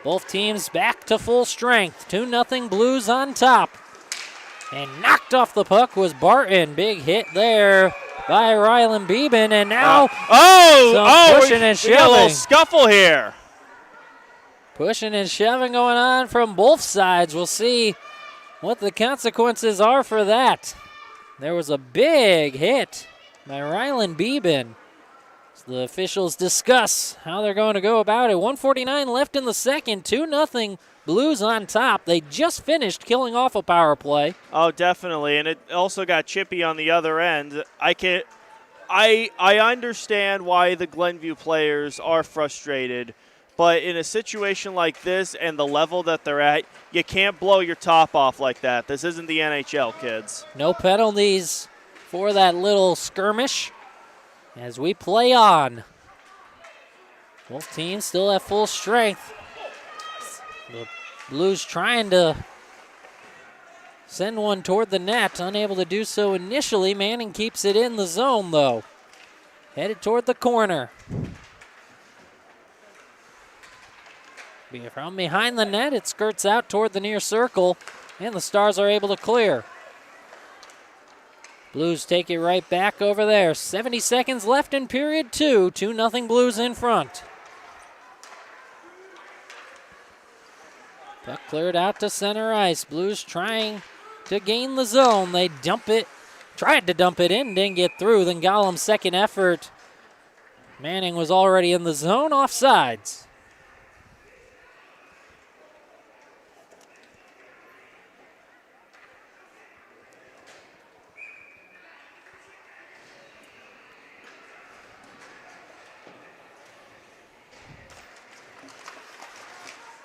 Both teams back to full strength. 2-0 Blues on top. And knocked off the puck was Barton. Big hit there by Rylan Beeben. And now pushing and shoving. A little scuffle here. Pushing and shoving going on from both sides. We'll see what the consequences are for that. There was a big hit by Rylan Beeben. So the officials discuss how they're going to go about it. 1:49 left in the second. 2-0 Blues on top. They just finished killing off a power play. Oh, definitely, and it also got chippy on the other end. I understand why the Glenview players are frustrated, but in a situation like this and the level that they're at, you can't blow your top off like that. This isn't the NHL, kids. No penalties for that little skirmish as we play on. Both teams still at full strength. The Blues trying to send one toward the net. Unable to do so initially. Manning keeps it in the zone, though. Headed toward the corner. From behind the net, it skirts out toward the near circle, and the Stars are able to clear. Blues take it right back over there. 70 seconds left in period 2. 2-0 Blues in front. Puck cleared out to center ice. Blues trying to gain the zone. They dump it. Tried to dump it in, didn't get through. Then Gollum's second effort. Manning was already in the zone, offsides.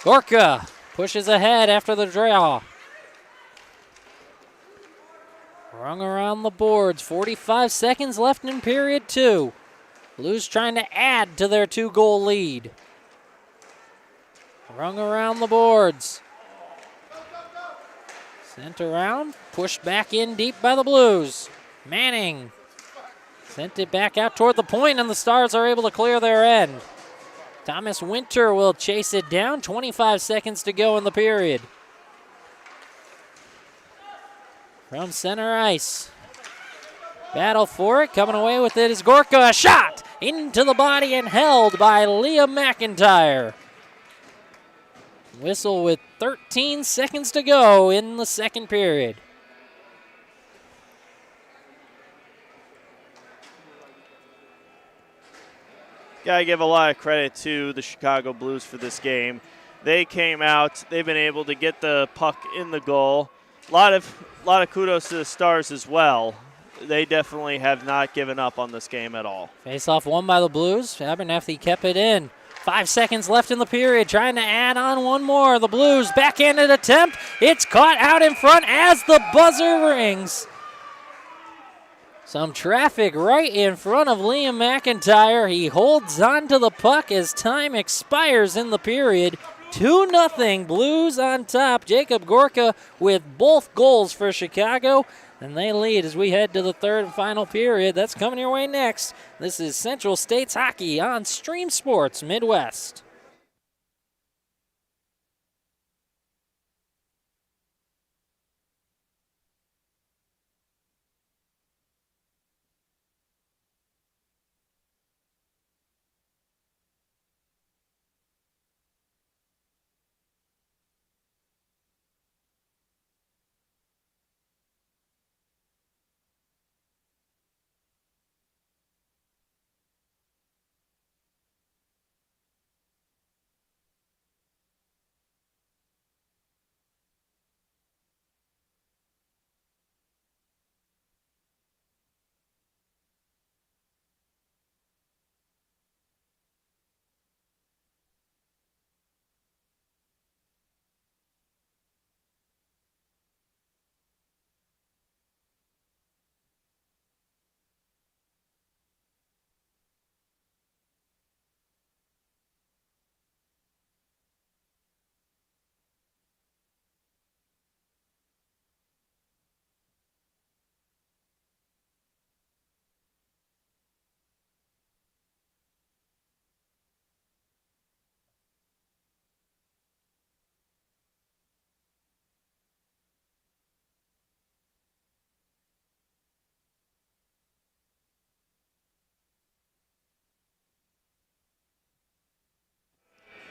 Gorka pushes ahead after the draw. Rung around the boards. 45 seconds left in period 2. Blues trying to add to their 2-goal lead. Rung around the boards. Sent around, pushed back in deep by the Blues. Manning sent it back out toward the point, and the Stars are able to clear their end. Thomas Winter will chase it down. 25 seconds to go in the period. From center ice. Battle for it. Coming away with it is Gorka. A shot into the body and held by Liam McIntyre. Whistle with 13 seconds to go in the second period. Gotta give a lot of credit to the Chicago Blues for this game. They came out, they've been able to get the puck in the goal. A lot of kudos to the Stars as well. They definitely have not given up on this game at all. Face-off won by the Blues. Abernathy kept it in. 5 seconds left in the period, trying to add on one more. The Blues backhanded attempt. It's caught out in front as the buzzer rings. Some traffic right in front of Liam McIntyre. He holds on to the puck as time expires in the period. 2-0 Blues on top. Jacob Gorka with both goals for Chicago. And they lead as we head to the third and final period. That's coming your way next. This is Central States Hockey on Stream Sports Midwest.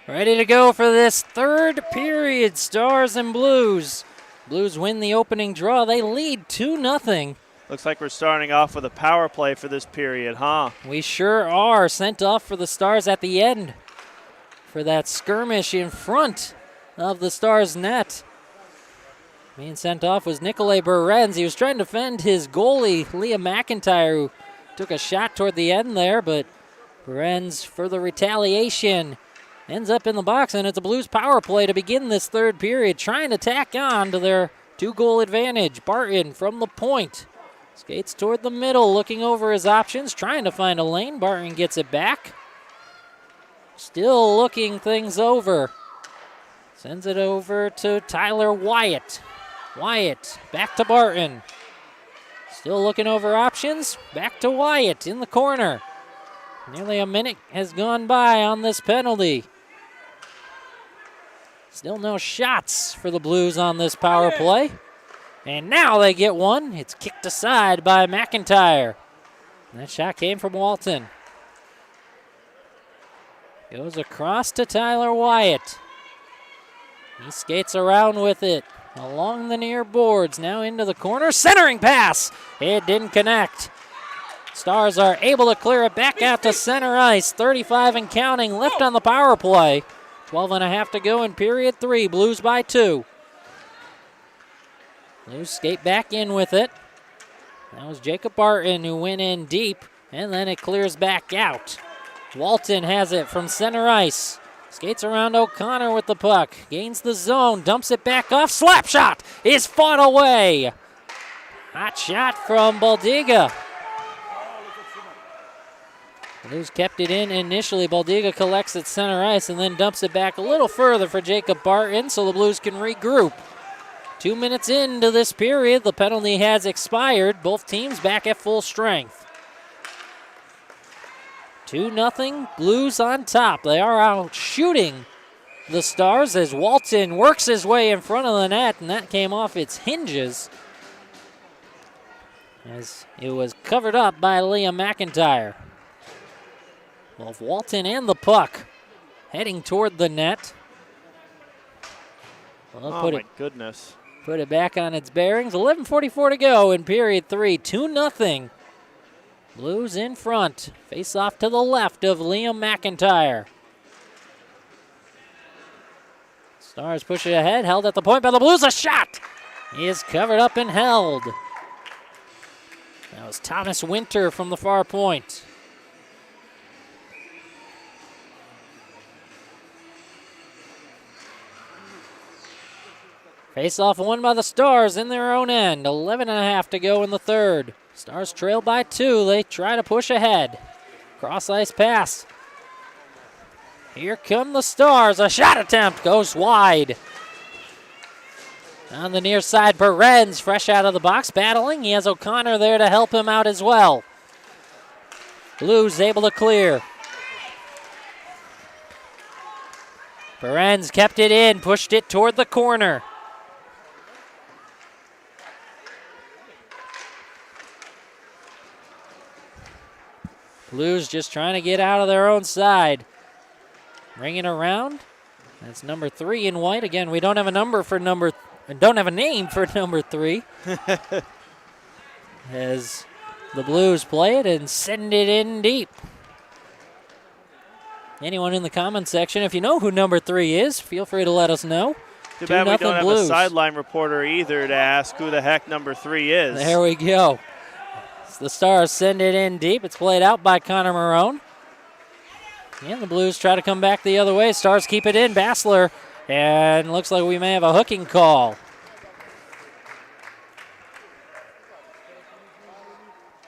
Ready to go for this third period, Stars and Blues. Blues win the opening draw. They lead 2-0. Looks like we're starting off with a power play for this period, huh? We sure are. Sent off for the Stars at the end for that skirmish in front of the Stars' net. Being sent off was Nikolay Berenz. He was trying to defend his goalie, Liam McIntyre, who took a shot toward the end there, but Berenz, for the retaliation, ends up in the box, and it's a Blues power play to begin this third period, trying to tack on to their 2-goal advantage. Barton from the point. Skates toward the middle, looking over his options, trying to find a lane. Barton gets it back. Still looking things over. Sends it over to Tyler Wyatt. Wyatt back to Barton. Still looking over options. Back to Wyatt in the corner. Nearly a minute has gone by on this penalty. Still no shots for the Blues on this power play. And now they get one. It's kicked aside by McIntyre. That shot came from Walton. Goes across to Tyler Wyatt. He skates around with it along the near boards. Now into the corner. Centering pass. It didn't connect. Stars are able to clear it back out to center ice. 35 and counting left on the power play. 12.5 to go in period 3. Blues by 2. Blues skate back in with it. That was Jacob Barton who went in deep, and then it clears back out. Walton has it from center ice. Skates around O'Connor with the puck. Gains the zone, dumps it back off. Slap shot is fought away. Hot shot from Baldiga. Blues kept it in initially. Baldiga collects at center ice and then dumps it back a little further for Jacob Barton so the Blues can regroup. 2 minutes into this period, the penalty has expired. Both teams back at full strength. 2-0, Blues on top. They are out shooting the Stars as Walton works his way in front of the net, and that came off its hinges as it was covered up by Liam McIntyre. Both Walton and the puck heading toward the net. Well, Oh, my goodness. Put it back on its bearings. 11:44 to go in period 3. 2-0. Blues in front. Face off to the left of Liam McIntyre. Stars push it ahead. Held at the point by the Blues. A shot is covered up and held. That was Thomas Winter from the far point. Face-off won by the Stars in their own end. 11.5 to go in the third. Stars trail by 2. They try to push ahead. Cross-ice pass. Here come the Stars. A shot attempt goes wide. On the near side, Berens fresh out of the box battling. He has O'Connor there to help him out as well. Blues able to clear. Berens kept it in, pushed it toward the corner. Blues just trying to get out of their own side. Bring it around. That's number 3 in white. Again, we don't have a number for don't have a name for number 3. As the Blues play it and send it in deep. Anyone in the comments section, if you know who number 3 is, feel free to let us know. Too bad we don't have Blues. a sideline reporter either to ask who the heck number 3 is. There we go. The Stars send it in deep. It's played out by Connor Marone. And the Blues try to come back the other way. Stars keep it in. Bassler. And looks like we may have a hooking call.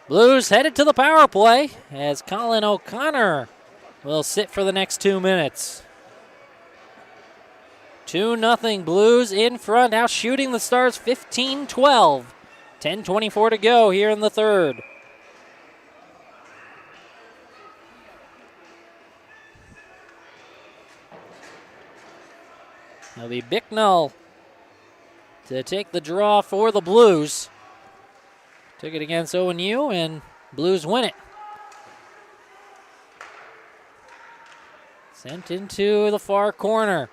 Blues headed to the power play as Colin O'Connor will sit for the next 2 minutes. 2-0 Blues in front, out shooting the Stars 15-12. 10:24 to go here in the third. It'll be Bicknell to take the draw for the Blues. Took it against ONU, and Blues win it. Sent into the far corner.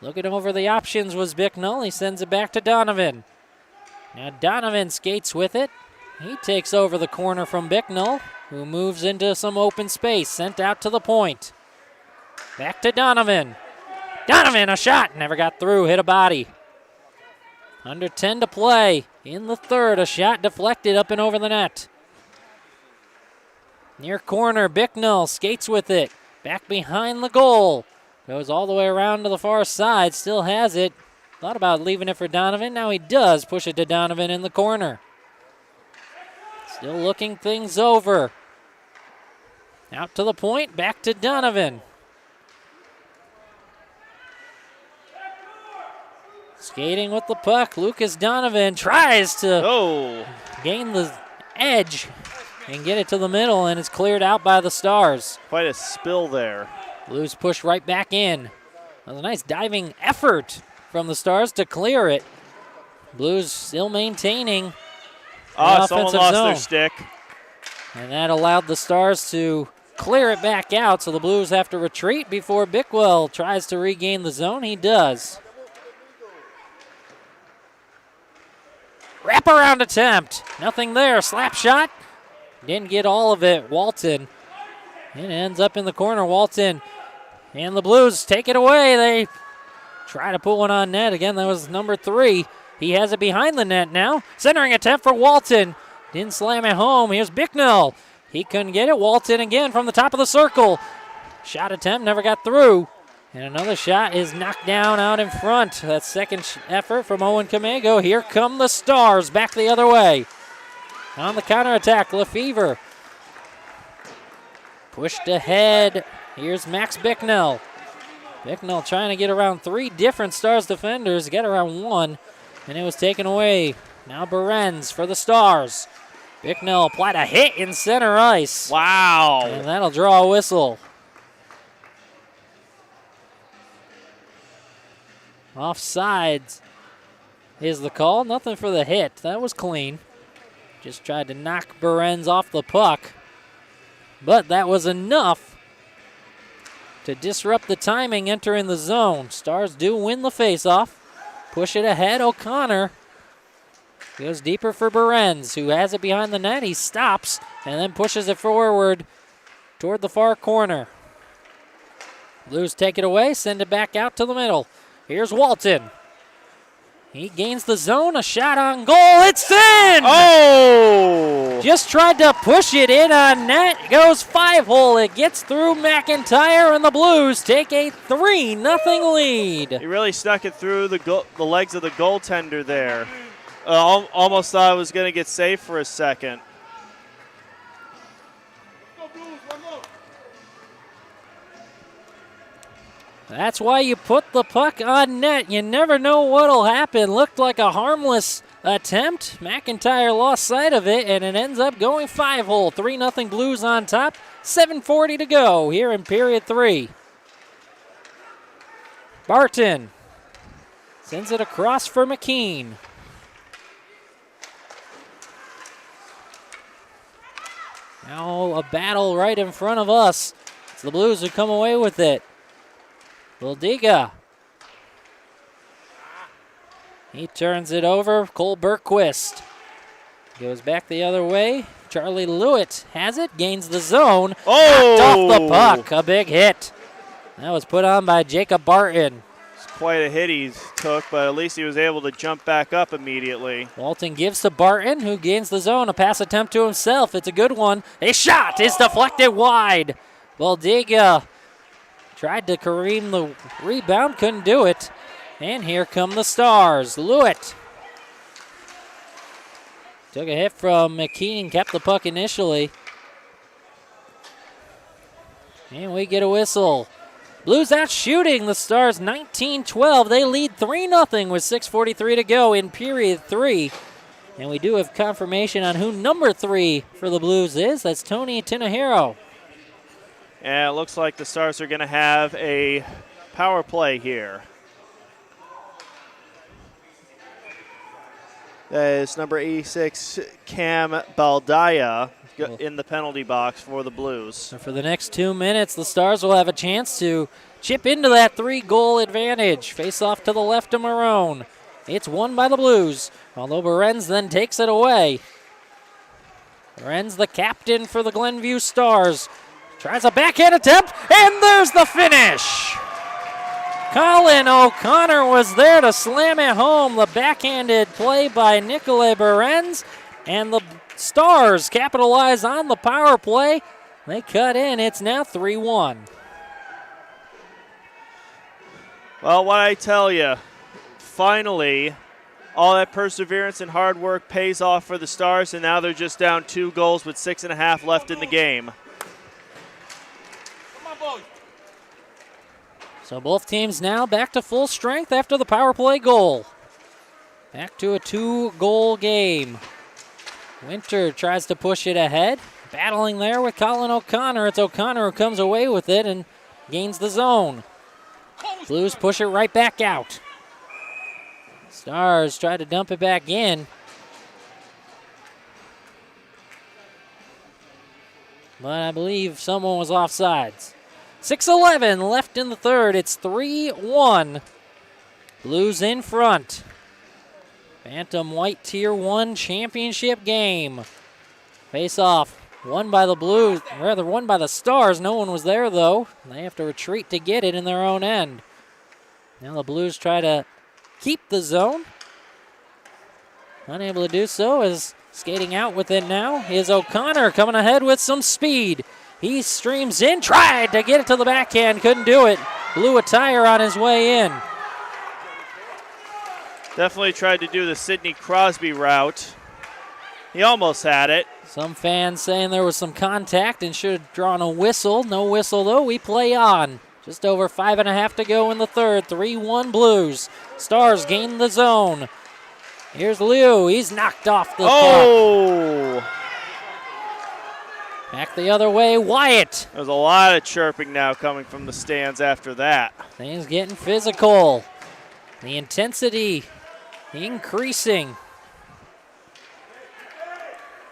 Looking over the options was Bicknell. He sends it back to Donovan. Now Donovan skates with it. He takes over the corner from Bicknell, who moves into some open space. Sent out to the point. Back to Donovan. Donovan, a shot. Never got through. Hit a body. Under 10 to play in the third. A shot deflected up and over the net. Near corner, Bicknell skates with it. Back behind the goal. Goes all the way around to the far side. Still has it. Thought about leaving it for Donovan. Now he does push it to Donovan in the corner. Still looking things over. Out to the point, back to Donovan. Skating with the puck, Lucas Donovan tries to gain the edge and get it to the middle, and it's cleared out by the Stars. Quite a spill there. Blues push right back in. That was a nice diving effort from the Stars to clear it. Blues still maintaining Oh, the someone offensive lost zone. their stick. And that allowed the Stars to clear it back out, so the Blues have to retreat before Bickwell tries to regain the zone. He does. Wraparound attempt. Nothing there. Slap shot. Didn't get all of it. Walton. It ends up in the corner. Walton and the Blues take it away. They try to put one on net. Again, that was number 3. He has it behind the net now. Centering attempt for Walton. Didn't slam it home. Here's Bicknell. He couldn't get it. Walton again from the top of the circle. Shot attempt never got through. And another shot is knocked down out in front. That second effort from Owen Camego. Here come the Stars back the other way. On the counterattack, Lefevre. Pushed ahead. Here's Max Bicknell. Bicknell trying to get around 3 different Stars defenders. Get around 1. And it was taken away. Now Behrens for the Stars. Bicknell applied a hit in center ice. Wow. And that'll draw a whistle. Offsides is the call. Nothing for the hit. That was clean. Just tried to knock Behrens off the puck. But that was enough to disrupt the timing entering the zone. Stars do win the faceoff. Push it ahead. O'Connor goes deeper for Behrens, who has it behind the net. He stops and then pushes it forward toward the far corner. Blues take it away, send it back out to the middle. Here's Walton. He gains the zone, a shot on goal. It's in! Oh! Just tried to push it in on net. Goes 5-hole. It gets through McIntyre, and the Blues take a 3-0 lead. He really stuck it through the legs of the goaltender there. Almost thought it was going to get saved for a second. That's why you put the puck on net. You never know what'll happen. Looked like a harmless attempt. McIntyre lost sight of it, and it ends up going 5-hole. 3-0 Blues on top. 7:40 to go here in period 3. Barton sends it across for McKean. Now a battle right in front of us. It's the Blues who come away with it. Wildiga. He turns it over. Cole Bergquist goes back the other way. Charlie Lewitt has it, gains the zone. Oh! Knocked off the puck. A big hit. That was put on by Jacob Barton. It's quite a hit he took, but at least he was able to jump back up immediately. Walton gives to Barton, who gains the zone. A pass attempt to himself. It's a good one. A shot is deflected wide. Wildiga tried to Kareem the rebound, couldn't do it. And here come the Stars. Lewitt took a hit from McKean, kept the puck initially. And we get a whistle. Blues out shooting the Stars 19-12. They lead 3-0 with 6:43 to go in period 3. And we do have confirmation on who number 3 for the Blues is. That's Tony Tinahero. And it looks like the Stars are going to have a power play here. That is number 86, Cam Baldaya, in the penalty box for the Blues. So for the next 2 minutes, the Stars will have a chance to chip into that 3-goal advantage. Face off to the left of Marone. It's won by the Blues, although Behrens then takes it away. Behrens, the captain for the Glenview Stars. Tries a backhand attempt, and there's the finish. Colin O'Connor was there to slam it home. The backhanded play by Nicolai Behrens, and the Stars capitalize on the power play. They cut in. It's now 3-1. Well, what I tell you, finally, all that perseverance and hard work pays off for the Stars, and now they're just down 2 goals with 6.5 left in the game. So both teams now back to full strength after the power play goal. Back to a 2-goal game. Winter tries to push it ahead. Battling there with Colin O'Connor. It's O'Connor who comes away with it and gains the zone. Blues push it right back out. Stars try to dump it back in. But I believe someone was offsides. 6:11 left in the third. It's 3-1. Blues in front. Bantam White Tier 1 championship game. Face off. Won by the Blues, rather won by the Stars. No one was there though. They have to retreat to get it in their own end. Now the Blues try to keep the zone. Unable to do so as skating out with it now is O'Connor coming ahead with some speed. He streams in, tried to get it to the backhand, couldn't do it. Blew a tire on his way in. Definitely tried to do the Sidney Crosby route. He almost had it. Some fans saying there was some contact and should have drawn a whistle. No whistle though, we play on. Just over 5.5 to go in the third. 3-1 Blues. Stars gain the zone. Here's Liu. He's knocked off the puck. Back the other way, Wyatt. There's a lot of chirping now coming from the stands after that. Things getting physical. The intensity increasing.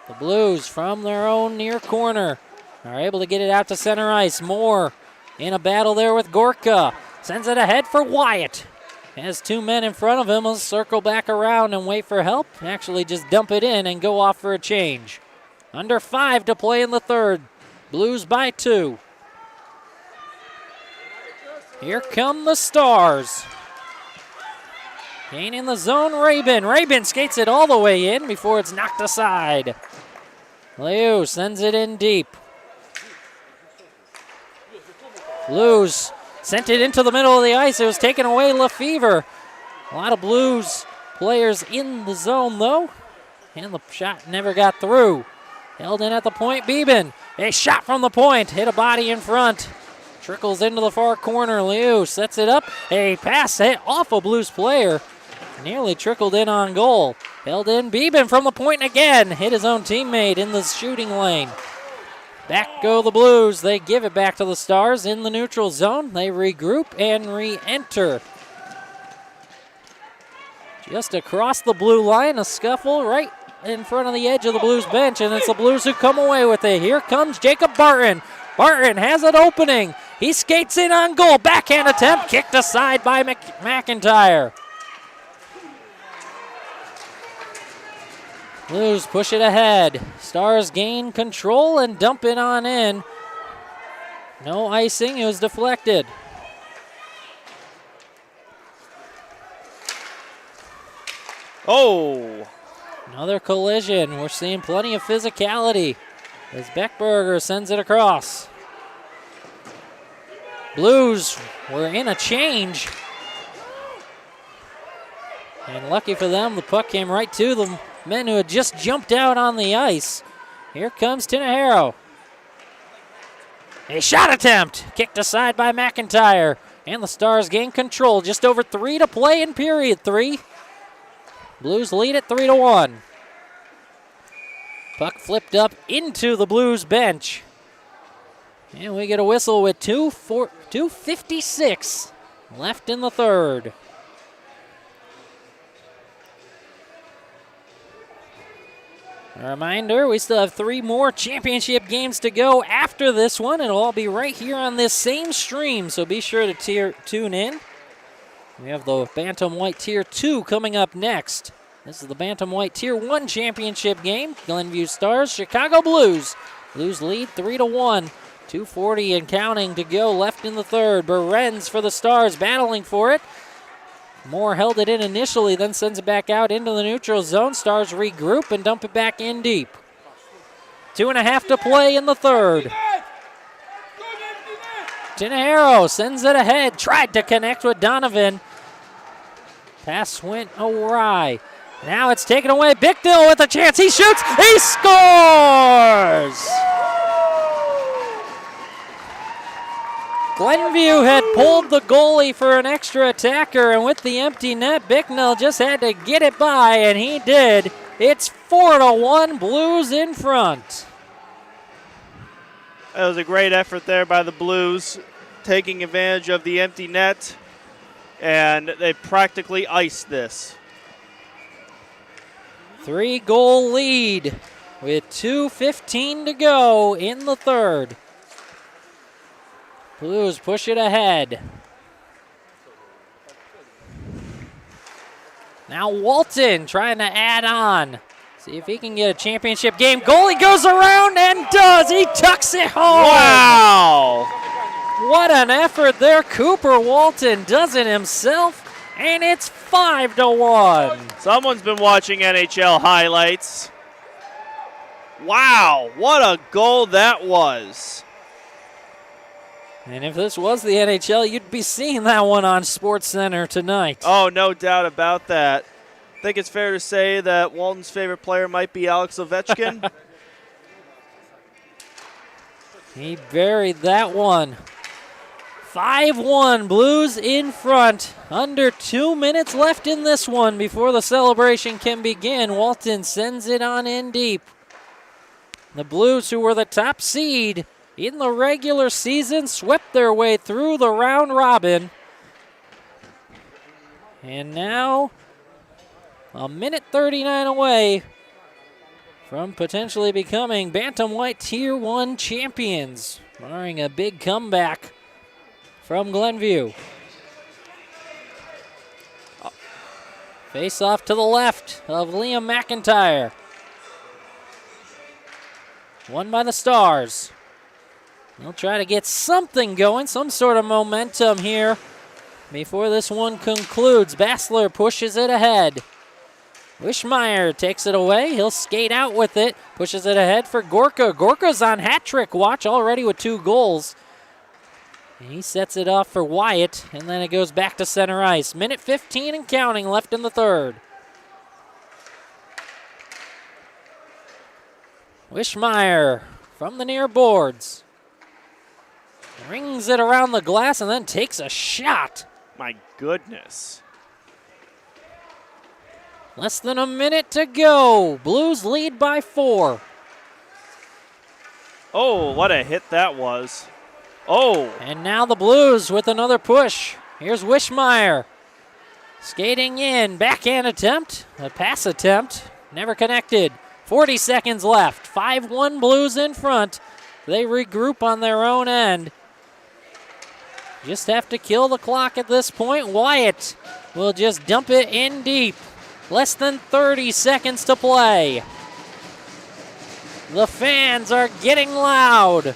The Blues from their own near corner are able to get it out to center ice. Moore in a battle there with Gorka. Sends it ahead for Wyatt. Has two men in front of him. He'll circle back around and wait for help. Actually just dump it in and go off for a change. Under 5 to play in the third. Blues by 2. Here come the Stars. Gaining the zone, Rabin. Rabin skates it all the way in before it's knocked aside. Liu sends it in deep. Blues sent it into the middle of the ice. It was taken away Lefevre. A lot of Blues players in the zone though. And the shot never got through. Held in at the point, Beeben. A shot from the point, hit a body in front. Trickles into the far corner, Liu sets it up. A pass hit off a Blues player. Nearly trickled in on goal. Held in, Beeben from the point again. Hit his own teammate in the shooting lane. Back go the Blues. They give it back to the Stars in the neutral zone. They regroup and re-enter. Just across the blue line, a scuffle right in front of the edge of the Blues bench, and it's the Blues who come away with it. Here comes Jacob Barton. Barton has an opening. He skates in on goal. Backhand attempt, kicked aside by McIntyre. Blues push it ahead. Stars gain control and dump it on in. No icing, it was deflected. Oh! Another collision. We're seeing plenty of physicality as Beckberger sends it across. Blues were in a change. And lucky for them, the puck came right to the men who had just jumped out on the ice. Here comes Tinajero. A shot attempt, kicked aside by McIntyre. And the Stars gain control. Just over 3 to play in period 3. Blues lead at 3-1. Puck flipped up into the Blues bench. And we get a whistle with 2:56 left in the third. A reminder, we still have 3 more championship games to go after this one. It'll all be right here on this same stream, so be sure to tune in. We have the Bantam White Tier 2 coming up next. This is the Bantam White Tier 1 championship game. Glenview Stars, Chicago Blues. Blues lead 3-1. 2:40 and counting to go left in the third. Berens for the Stars, battling for it. Moore held it in initially, then sends it back out into the neutral zone. Stars regroup and dump it back in deep. 2.5 to play in the third. Tinajero sends it ahead, tried to connect with Donovan. Pass went awry. Now it's taken away. Bicknell with a chance. He shoots. He scores! Glenview had pulled the goalie for an extra attacker, and with the empty net, Bicknell just had to get it by, and he did. It's 4-1, Blues in front. That was a great effort there by the Blues, taking advantage of the empty net, and they practically iced this. 3-goal lead with 2:15 to go in the third. Blues push it ahead. Now Walton trying to add on. See if he can get a championship game. Goalie goes around and does. He tucks it home. Wow! What an effort there. Cooper Walton does it himself, and it's 5-1. Someone's been watching NHL highlights. Wow, what a goal that was. And if this was the NHL, you'd be seeing that one on SportsCenter tonight. Oh, no doubt about that. I think it's fair to say that Walton's favorite player might be Alex Ovechkin. He buried that one. 5-1, Blues in front. Under 2 minutes left in this one before the celebration can begin. Walton sends it on in deep. The Blues, who were the top seed in the regular season, swept their way through the round robin. And now, a minute 39 away from potentially becoming Bantamweight Tier 1 champions, barring a big comeback from Glenview. Face off to the left of Liam McIntyre. Won by the Stars. They'll try to get something going, some sort of momentum here before this one concludes. Bassler pushes it ahead. Wishmeyer takes it away. He'll skate out with it. Pushes it ahead for Gorka. Gorka's on hat trick watch already with 2 goals. And he sets it off for Wyatt, and then it goes back to center ice. Minute 15 and counting left in the third. Wishmeyer from the near boards. Rings it around the glass and then takes a shot. My goodness. Less than a minute to go. Blues lead by 4. Oh, what a hit that was. Oh. And now the Blues with another push. Here's Wishmeyer. Skating in. Backhand attempt. A pass attempt. Never connected. 40 seconds left. 5-1 Blues in front. They regroup on their own end. Just have to kill the clock at this point. Wyatt will just dump it in deep. Less than 30 seconds to play. The fans are getting loud.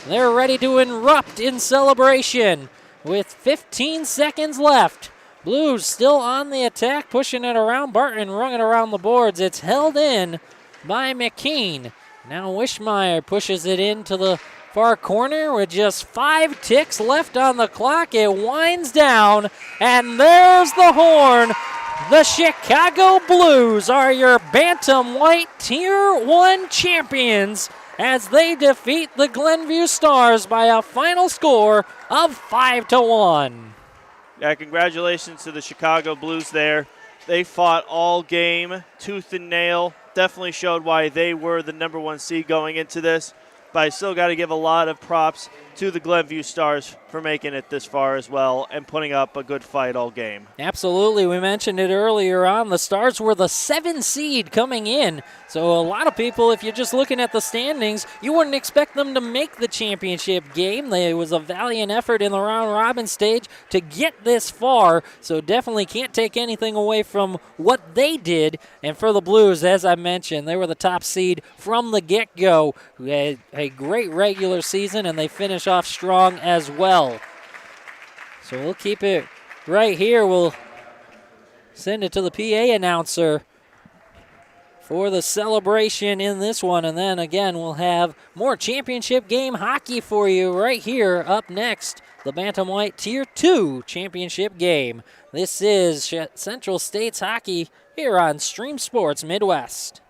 They're ready to erupt in celebration with 15 seconds left. Blues still on the attack, pushing it around. Barton rung it around the boards. It's held in by McKean. Now Wishmeyer pushes it into the far corner with just 5 ticks left on the clock. It winds down, and there's the horn. The Chicago Blues are your Bantamweight Tier 1 champions as they defeat the Glenview Stars by a final score of 5-1. Yeah, congratulations to the Chicago Blues there. They fought all game, tooth and nail. Definitely showed why they were the number 1 seed going into this. But I still got to give a lot of props to the Glenview Stars for making it this far as well and putting up a good fight all game. Absolutely. We mentioned it earlier on. The Stars were the 7 seed coming in. So a lot of people, if you're just looking at the standings, you wouldn't expect them to make the championship game. It was a valiant effort in the round-robin stage to get this far. So definitely can't take anything away from what they did. And for the Blues, as I mentioned, they were the top seed from the get-go. Who had a great regular season, and they finish off strong as well. So we'll keep it right here. We'll send it to the PA announcer for the celebration in this one. And then again, we'll have more championship game hockey for you right here up next. The Bantamweight Tier 2 championship game. This is Central States Hockey here on Stream Sports Midwest.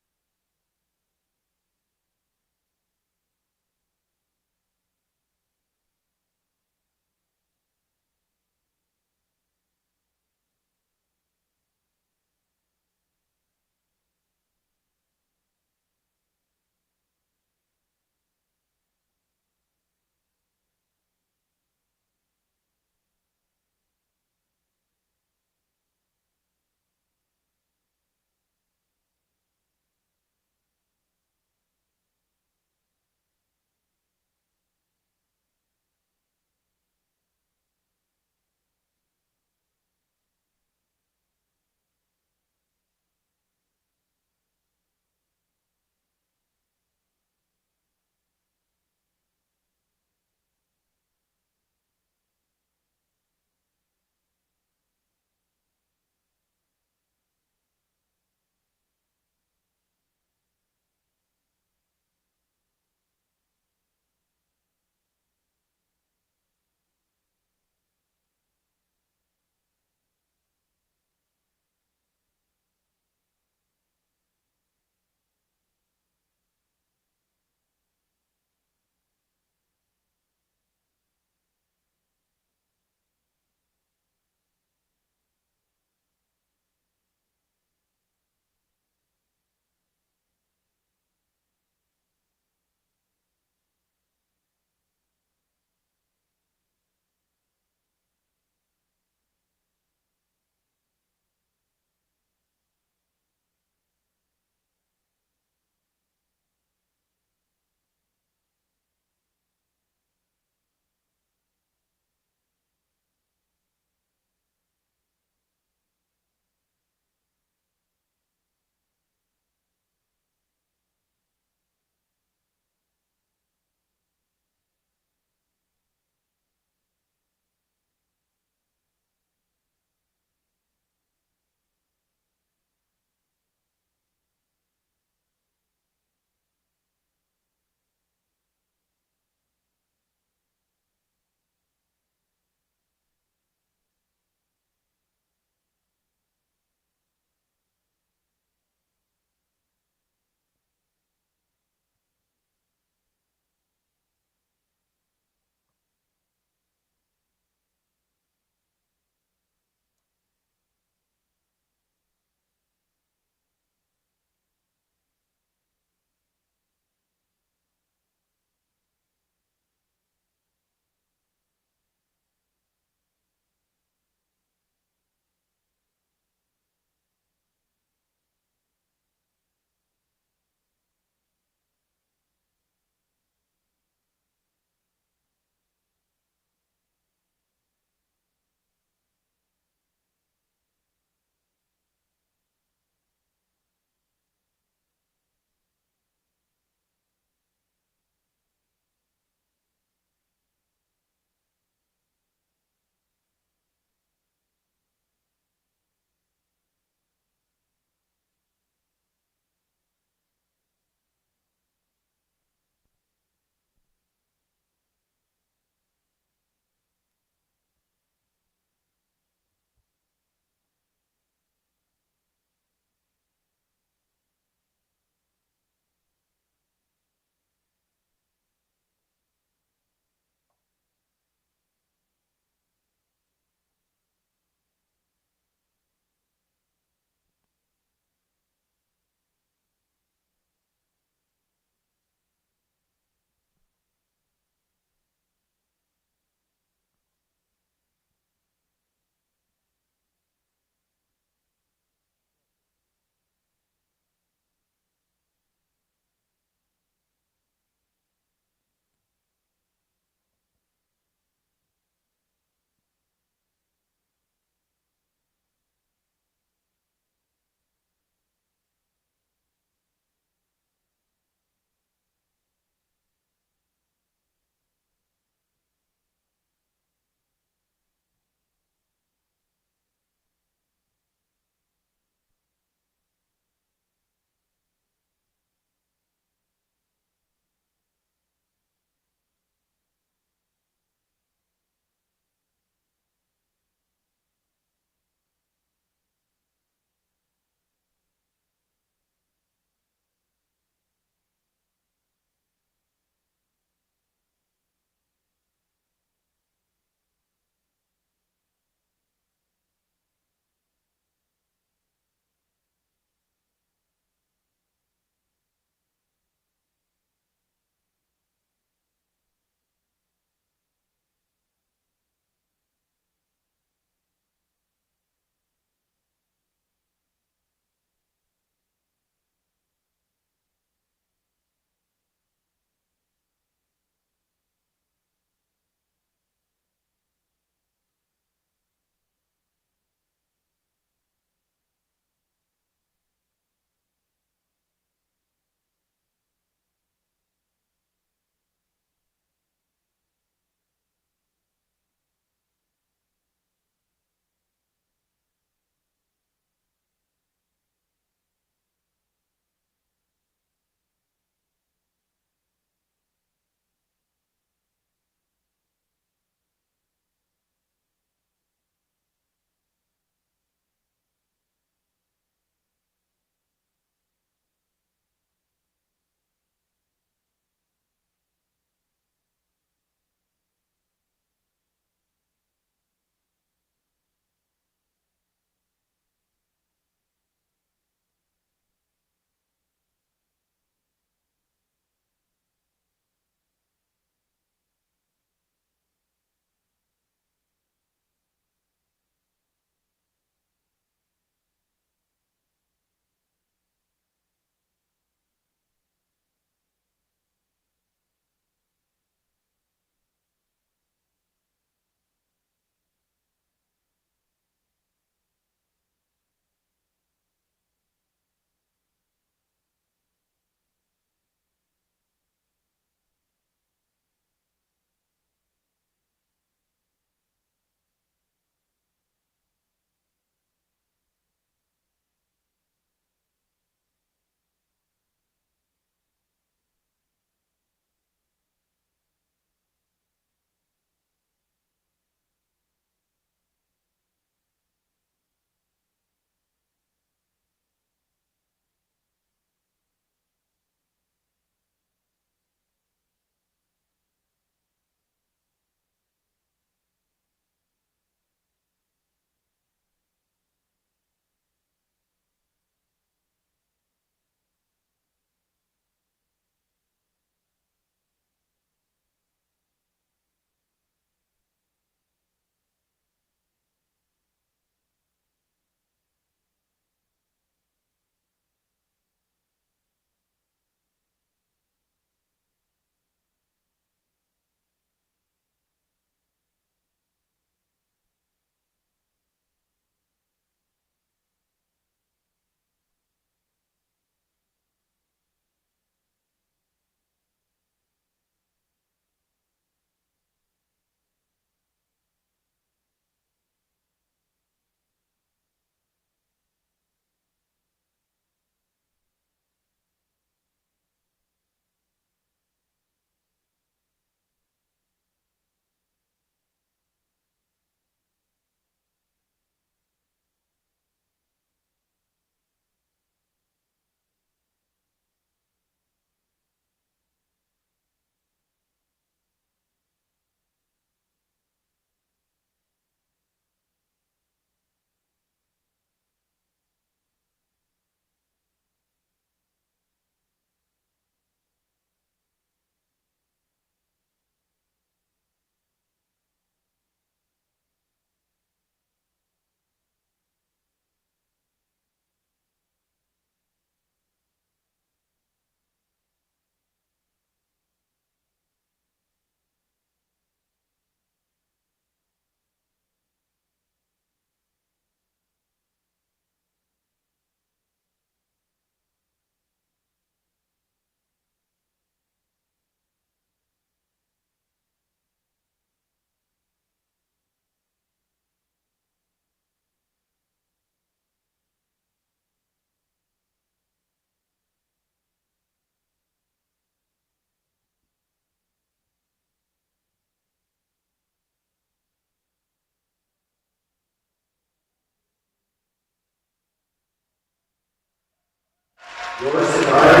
Assistant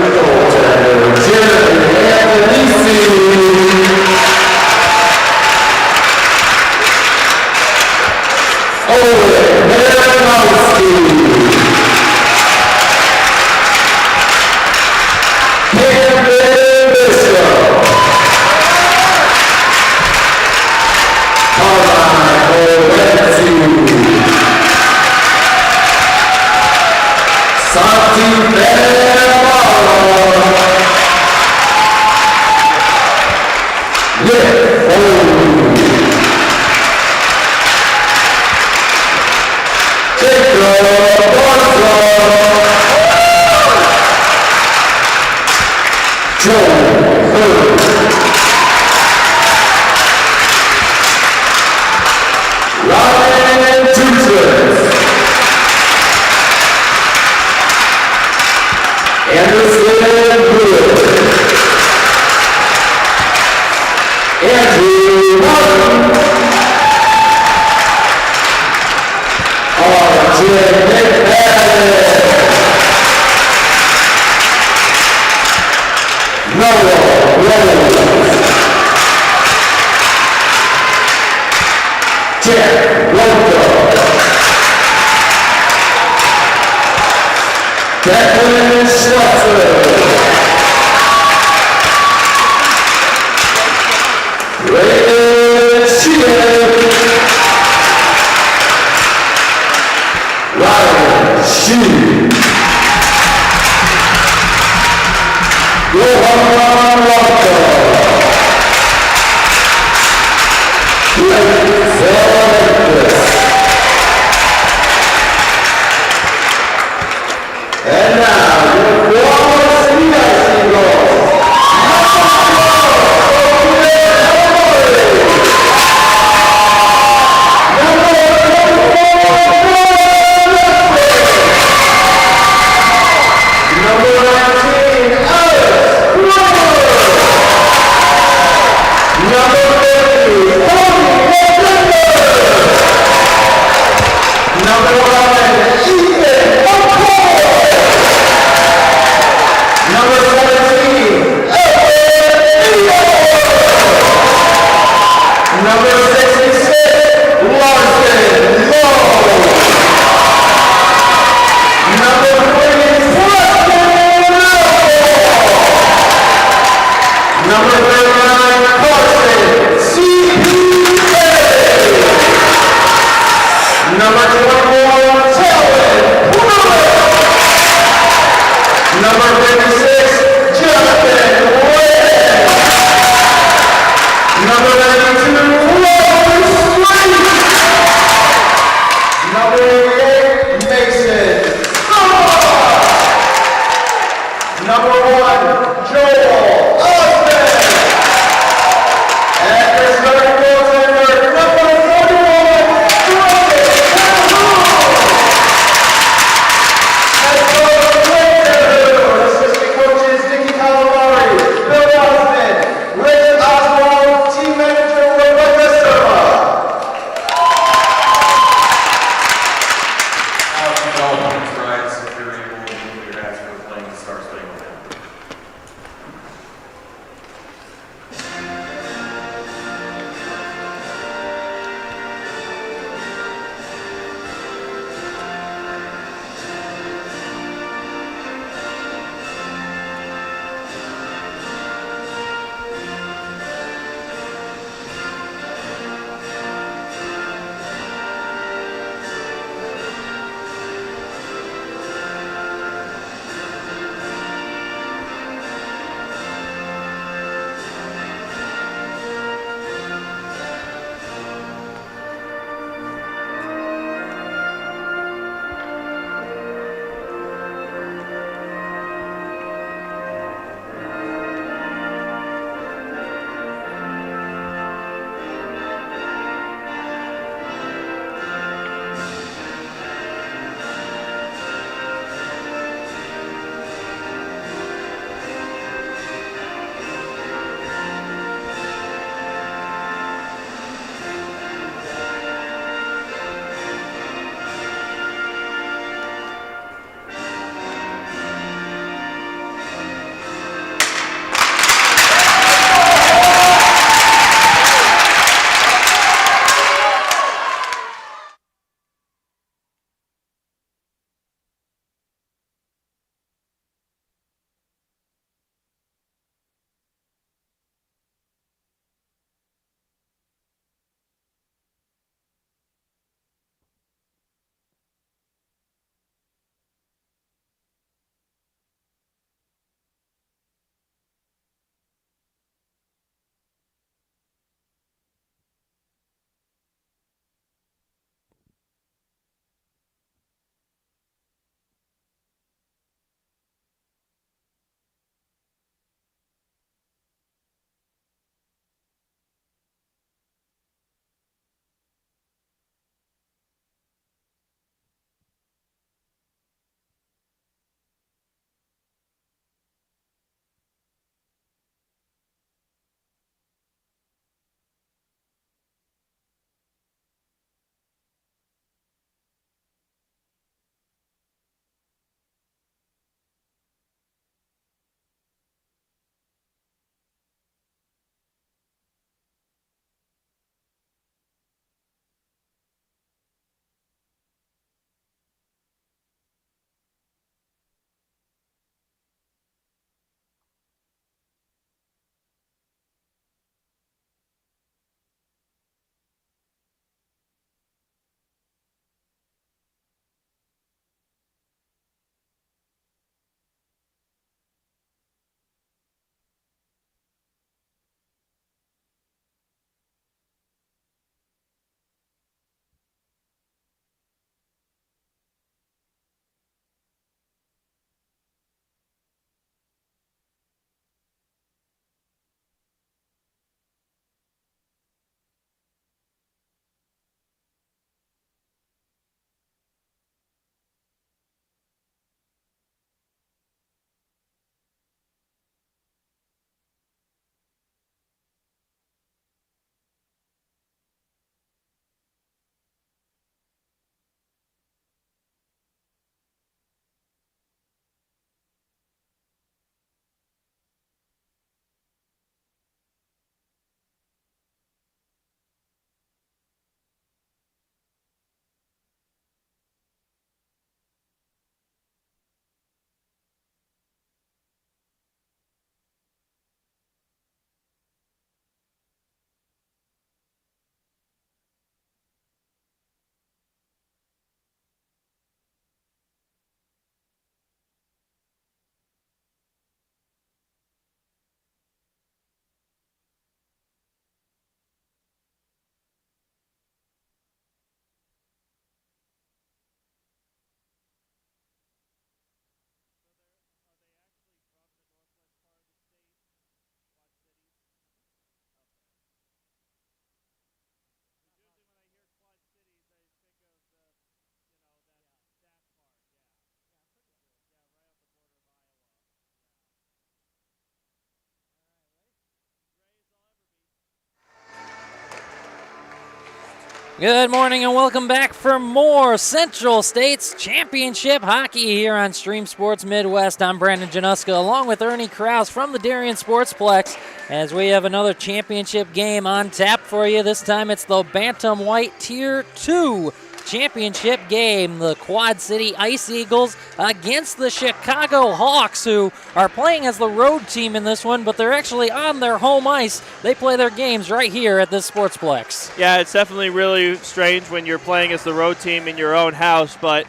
Good morning and welcome back for more Central States Championship hockey here on Stream Sports Midwest. I'm Brandon Januska along with Ernie Krause from the Darien Sportsplex as we have another championship game on tap for you. This time it's the Bantam White Tier 2 championship game. The Quad City Ice Eagles against the Chicago Hawks, who are playing as the road team in this one, but they're actually on their home ice. They play their games right here at this Sportsplex. Yeah, it's definitely really strange when you're playing as the road team in your own house, but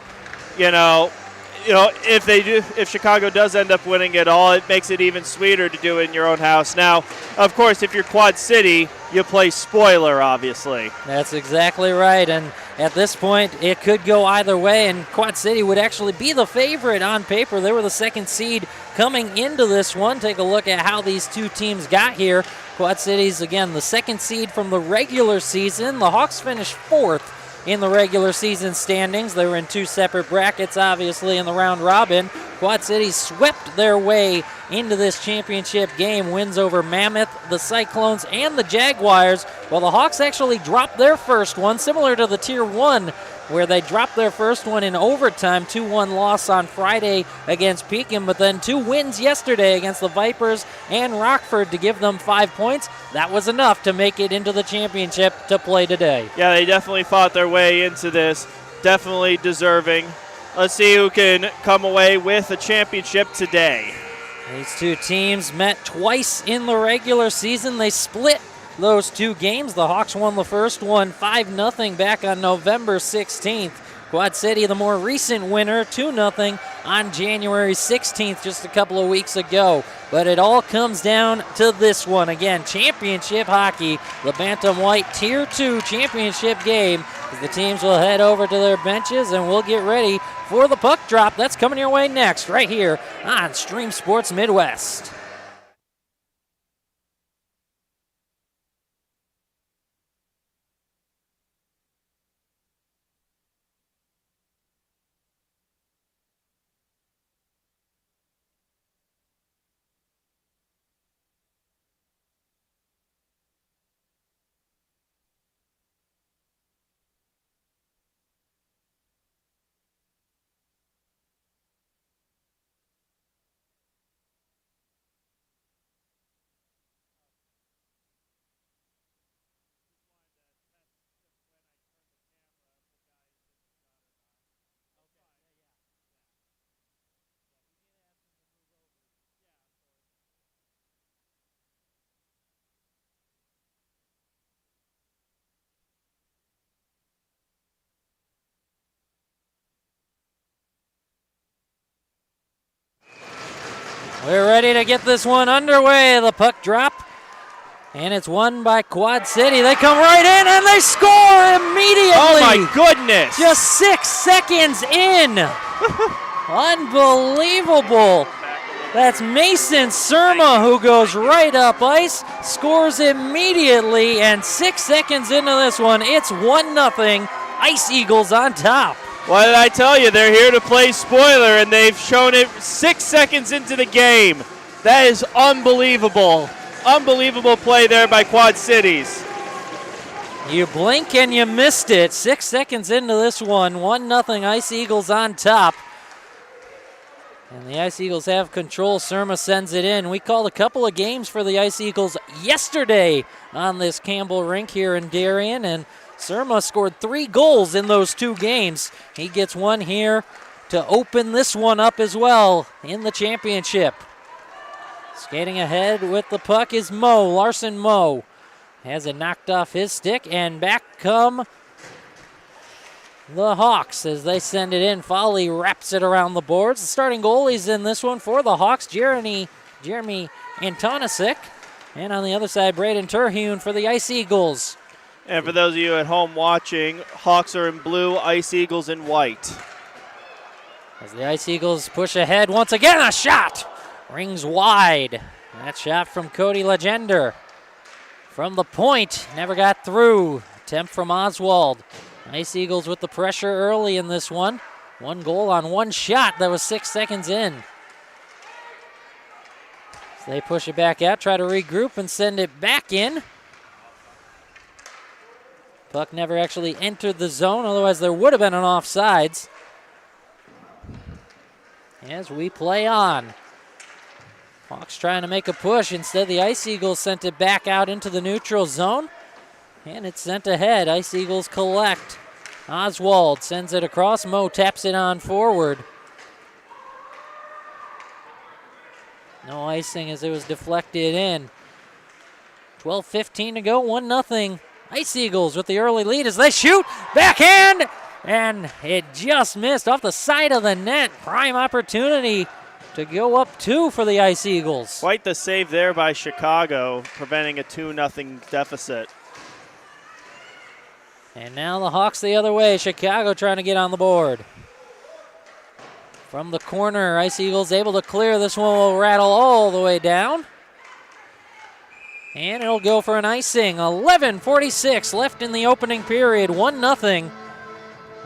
if Chicago does end up winning it all, it makes it even sweeter to do it in your own house. Now, of course, if you're Quad City, you play spoiler, obviously. That's exactly right, and at this point, it could go either way, and Quad City would actually be the favorite on paper. They were the second seed coming into this one. Take a look at how these two teams got here. Quad City's, again, the second seed from the regular season. The Hawks finished fourth in the regular season standings. They were in two separate brackets, obviously, in the round robin. Quad City swept their way into this championship game. Wins over Mammoth, the Cyclones, and the Jaguars. Well, the Hawks actually dropped their first one, similar to the Tier 1, where they dropped their first one in overtime. 2-1 loss on Friday against Pekin, but then 2 wins yesterday against the Vipers and Rockford to give them 5 points. That was enough to make it into the championship to play today. Yeah, they definitely fought their way into this. Definitely deserving. Let's see who can come away with a championship today. These two teams met twice in the regular season. They split those two games. The Hawks won the first one 5-0 back on November 16th. Quad City, the more recent winner, 2-0 on January 16th, just a couple of weeks ago. But it all comes down to this one. Again, championship hockey, the Bantam White Tier 2 championship game, as the teams will head over to their benches and we'll get ready for the puck drop. That's coming your way next, right here on Stream Sports Midwest. We're ready to get this one underway. The puck drop, and it's won by Quad City. They come right in, and they score immediately. Oh, my goodness. Just 6 seconds in. Unbelievable. That's Mason Surma who goes right up ice, scores immediately, and 6 seconds into this one, it's 1-0. Ice Eagles on top. What did I tell you? They're here to play spoiler, and they've shown it 6 seconds into the game. That is unbelievable. Unbelievable play there by Quad Cities. You blink and you missed it. 6 seconds into this one, 1-0 Ice Eagles on top. And the Ice Eagles have control. Surma sends it in. We called a couple of games for the Ice Eagles yesterday on this Campbell rink here in Darien, and Surma scored 3 goals in those 2 games. He gets one here to open this one up as well in the championship. Skating ahead with the puck is Larson Moe. Has it knocked off his stick, and back come the Hawks as they send it in. Foley wraps it around the boards. The starting goalies in this one for the Hawks, Jeremy Antonisic. And on the other side, Braden Terhune for the Ice Eagles. And for those of you at home watching, Hawks are in blue, Ice Eagles in white. As the Ice Eagles push ahead once again, a shot rings wide. That shot from Cody Legender from the point never got through. Attempt from Oswald. Ice Eagles with the pressure early in this one. 1 goal on 1 shot. That was 6 seconds in. So they push it back out, try to regroup and send it back in. Puck never actually entered the zone, otherwise there would have been an offsides. As we play on. Hawks trying to make a push. Instead, the Ice Eagles sent it back out into the neutral zone. And it's sent ahead. Ice Eagles collect. Oswald sends it across. Mo taps it on forward. No icing as it was deflected in. 12:15 to go, 1-0. Ice Eagles with the early lead as they shoot. Backhand! And it just missed off the side of the net. Prime opportunity to go up 2 for the Ice Eagles. Quite the save there by Chicago, preventing a 2-0 deficit. And now the Hawks the other way. Chicago trying to get on the board. From the corner, Ice Eagles able to clear. This one will rattle all the way down. And it'll go for an icing. 11:46 left in the opening period. 1-0.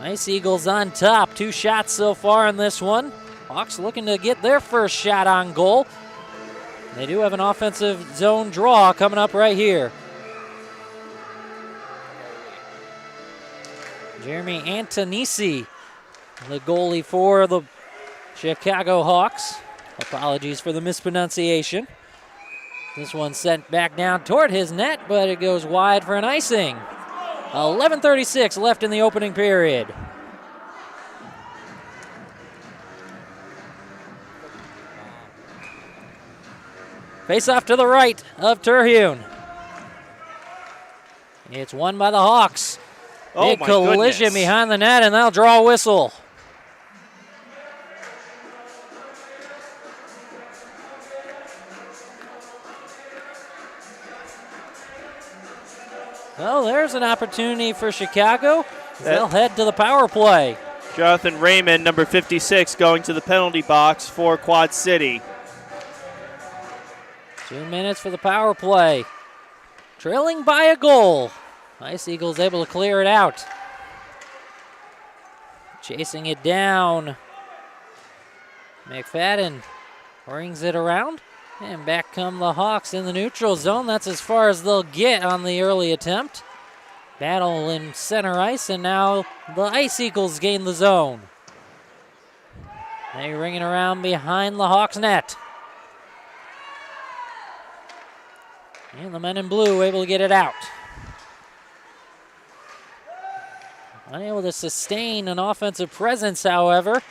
Ice Eagles on top. 2 shots so far in this one. Hawks looking to get their first shot on goal. They do have an offensive zone draw coming up right here. Jeremy Antonisi, the goalie for the Chicago Hawks. Apologies for the mispronunciation. This one sent back down toward his net, but it goes wide for an icing. 11:36 left in the opening period. Face off to the right of Terhune. It's won by the Hawks. Oh, Big my collision goodness. behind the net, and they'll draw a whistle. Well, there's an opportunity for Chicago. They'll head to the power play. Jonathan Raymond, number 56, going to the penalty box for Quad City. 2 minutes for the power play. Trailing by a goal. Ice Eagles able to clear it out. Chasing it down. McFadden brings it around. And back come the Hawks in the neutral zone. That's as far as they'll get on the early attempt. Battle in center ice, and now the Ice Eagles gain the zone. They ring it around behind the Hawks net. And the men in blue able to get it out. Unable to sustain an offensive presence, however.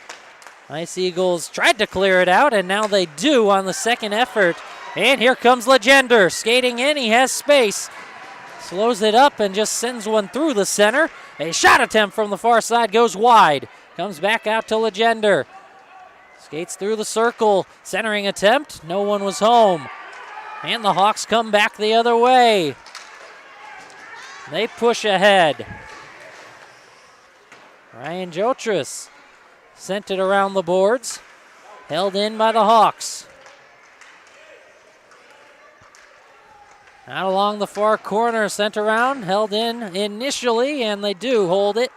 Ice Eagles tried to clear it out, and now they do on the second effort. And here comes Legender skating in. He has space. Slows it up and just sends one through the center. A shot attempt from the far side goes wide. Comes back out to Legender. Skates through the circle. Centering attempt. No one was home. And the Hawks come back the other way. They push ahead. Ryan Jotras sent it around the boards. Held in by the Hawks. Out along the far corner, sent around, held in initially, and they do hold it.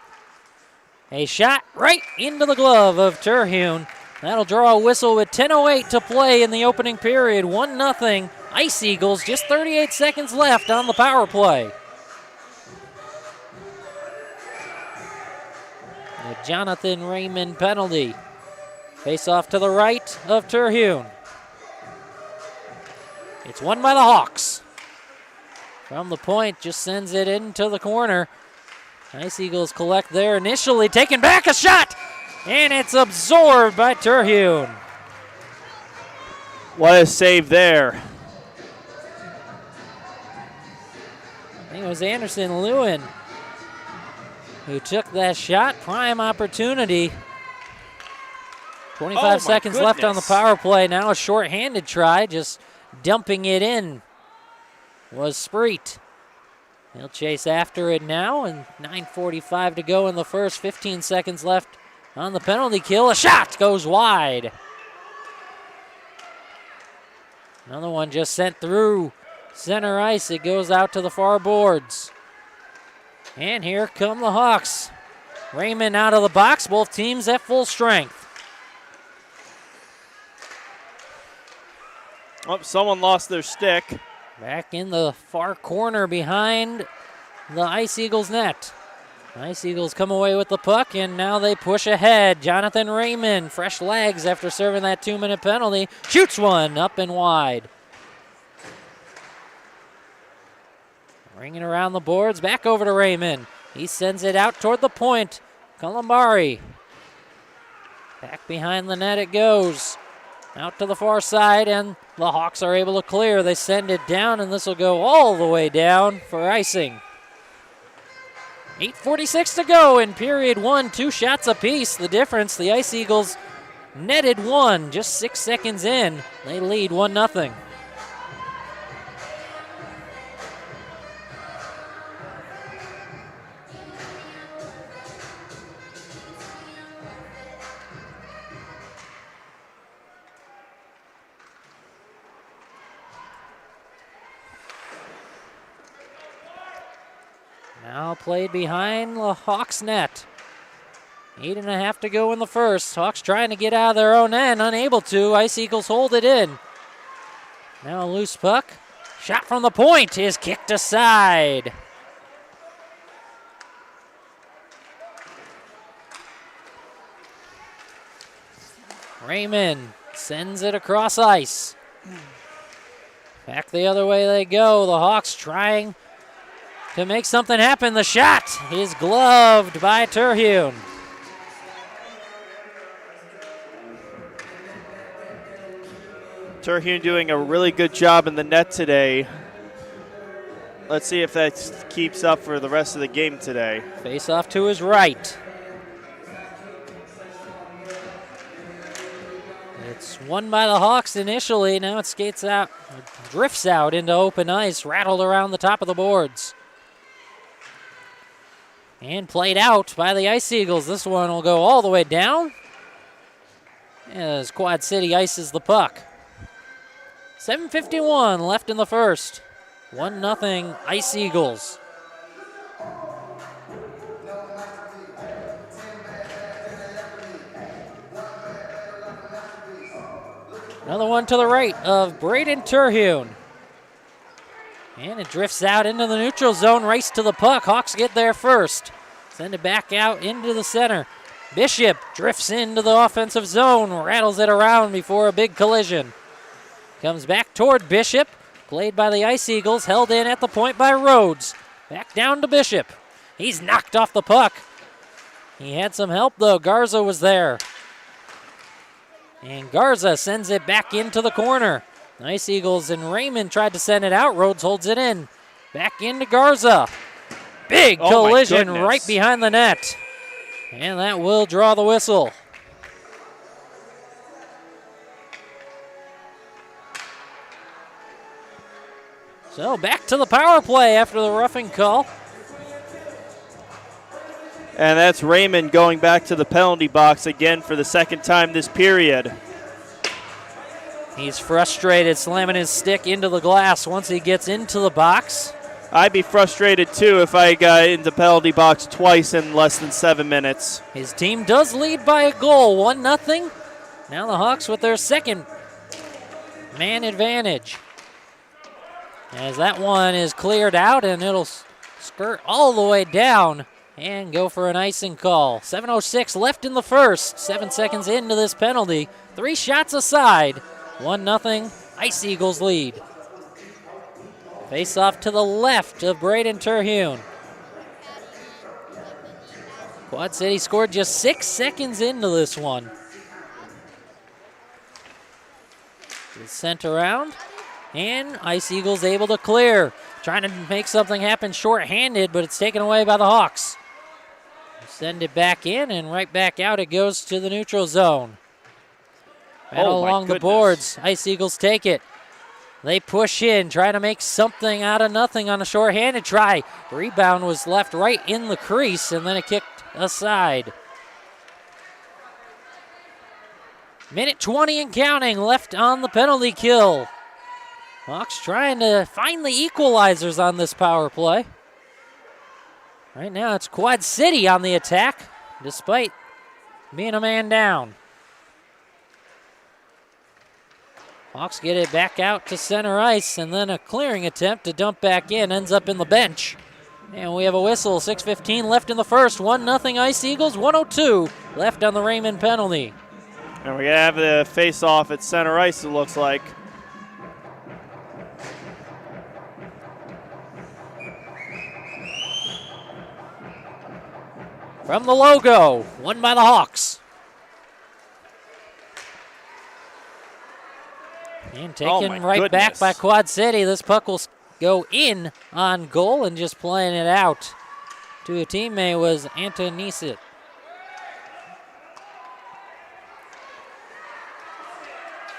A shot right into the glove of Terhune. That'll draw a whistle with 10:08 to play in the opening period. 1-0 Ice Eagles, just 38 seconds left on the power play. The Jonathan Raymond penalty. Face off to the right of Terhune. It's won by the Hawks. From the point, just sends it into the corner. Ice Eagles collect there initially, taking back a shot, and it's absorbed by Terhune. What a save there. I think it was Anderson Lewin who took that shot. Prime opportunity. 25 seconds left on the power play. Now a short-handed try, just dumping it in was Spreet. He'll chase after it now, and 9:45 to go in the first. 15 seconds left on the penalty kill. A shot goes wide. Another one just sent through center ice. It goes out to the far boards. And here come the Hawks. Raymond out of the box. Both teams at full strength. Oh, someone lost their stick. Back in the far corner behind the Ice Eagles net. Ice Eagles come away with the puck, and now they push ahead. Jonathan Raymond, fresh legs after serving that 2-minute penalty, shoots one up and wide. Ringing around the boards, back over to Raymond. He sends it out toward the point. Columbari. Back behind the net it goes. Out to the far side, and the Hawks are able to clear. They send it down, and this will go all the way down for icing. 8:46 to go in period one, 2 shots apiece. The difference, the Ice Eagles netted one just 6 seconds in. They lead 1-0. Now played behind the Hawks net. 8.5 to go in the first. Hawks trying to get out of their own end, unable to. Ice Eagles hold it in. Now a loose puck. Shot from the point is kicked aside. Raymond sends it across ice. Back the other way they go. The Hawks trying to make something happen. The shot is gloved by Terhune. Terhune doing a really good job in the net today. Let's see if that keeps up for the rest of the game today. Face off to his right. It's won by the Hawks initially. Now it skates out, drifts out into open ice, rattled around the top of the boards. And played out by the Ice Eagles. This one will go all the way down as Quad City ices the puck. 7:51 left in the first. 1-0 Ice Eagles. Another one to the right of Braden Terhune. And it drifts out into the neutral zone, race to the puck. Hawks get there first. Send it back out into the center. Bishop drifts into the offensive zone, rattles it around before a big collision. Comes back toward Bishop, played by the Ice Eagles, held in at the point by Rhodes. Back down to Bishop. He's knocked off the puck. He had some help though, Garza was there. And Garza sends it back into the corner. Ice Eagles and Raymond tried to send it out. Rhodes holds it in. Back into Garza. Big collision right behind the net. And that will draw the whistle. So back to the power play after the roughing call. And that's Raymond going back to the penalty box again for the second time this period. He's frustrated, slamming his stick into the glass once he gets into the box. I'd be frustrated too if I got into penalty box twice in less than 7 minutes. His team does lead by a goal, 1-0. Now the Hawks with their second man advantage. As that one is cleared out, and it'll skirt all the way down and go for an icing call. 7:06 left in the first, 7 seconds into this penalty. 3 shots aside, 1-0 Ice Eagles lead. Face off to the left of Braden Terhune. Quad City scored just 6 seconds into this one. It's sent around, and Ice Eagles able to clear. Trying to make something happen short-handed, but it's taken away by the Hawks. Send it back in, and right back out it goes to the neutral zone. Battle along the boards. Ice Eagles take it. They push in, trying to make something out of nothing on a short-handed try. Rebound was left right in the crease, and then it kicked aside. Minute 20 and counting left on the penalty kill. Hawks trying to find the equalizers on this power play. Right now it's Quad City on the attack, despite being a man down. Hawks get it back out to center ice, and then a clearing attempt to dump back in ends up in the bench. And we have a whistle. 6:15 left in the first. 1-0 Ice Eagles. 1:02 left on the Raymond penalty. And we're going to have the face-off at center ice, it looks like. From the logo, won by the Hawks. And taken right back by Quad City. This puck will go in on goal, and just playing it out to a teammate was Antonisit.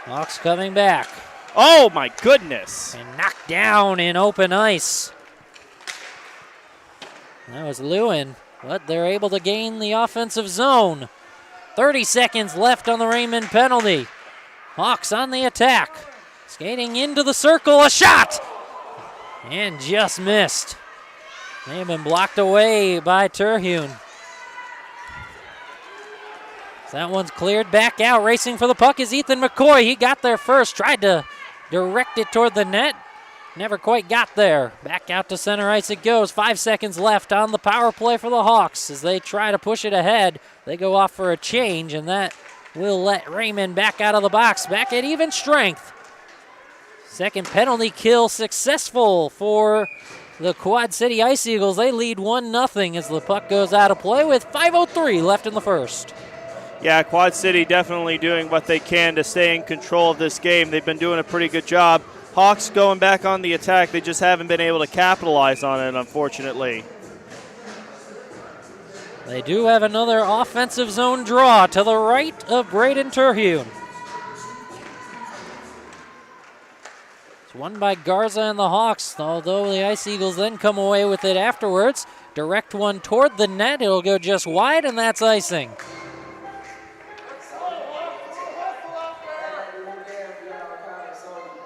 Hawks coming back. Oh my goodness. And knocked down in open ice. That was Lewin, but they're able to gain the offensive zone. 30 seconds left on the Raymond penalty. Hawks on the attack. Skating into the circle, a shot! And just missed. They've been blocked away by Terhune. That one's cleared back out. Racing for the puck is Ethan McCoy. He got there first, tried to direct it toward the net. Never quite got there. Back out to center ice it goes. 5 seconds left on the power play for the Hawks as they try to push it ahead. They go off for a change, and that will let Raymond back out of the box, back at even strength. Second penalty kill successful for the Quad City Ice Eagles. They lead 1-0 as the puck goes out of play with 5:03 left in the first. Yeah, Quad City definitely doing what they can to stay in control of this game. They've been doing a pretty good job. Hawks going back on the attack. They just haven't been able to capitalize on it, unfortunately. They do have another offensive zone draw to the right of Braden Terhune. It's won by Garza and the Hawks, although the Ice Eagles then come away with it afterwards. Direct one toward the net. It'll go just wide, and that's icing.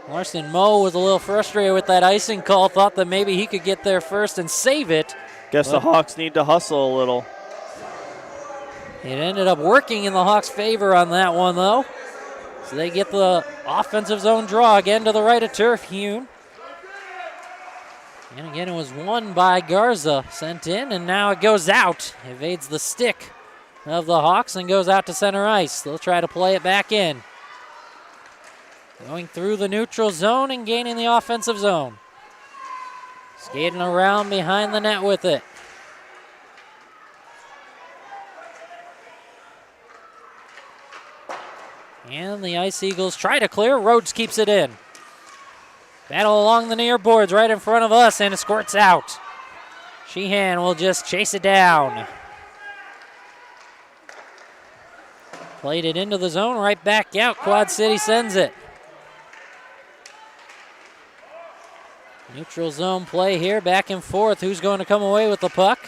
Larson Moe was a little frustrated with that icing call, thought that maybe he could get there first and save it. Guess the Hawks need to hustle a little. It ended up working in the Hawks' favor on that one, though. So they get the offensive zone draw again to the right of Terhune. And again, it was won by Garza, sent in, and now it goes out. Evades the stick of the Hawks and goes out to center ice. They'll try to play it back in. Going through the neutral zone and gaining the offensive zone. Skating around behind the net with it. And the Ice Eagles try to clear. Rhodes keeps it in. Battle along the near boards right in front of us, and it squirts out. Sheehan will just chase it down. Played it into the zone, right back out. Quad City sends it. Neutral zone play here, back and forth. Who's going to come away with the puck?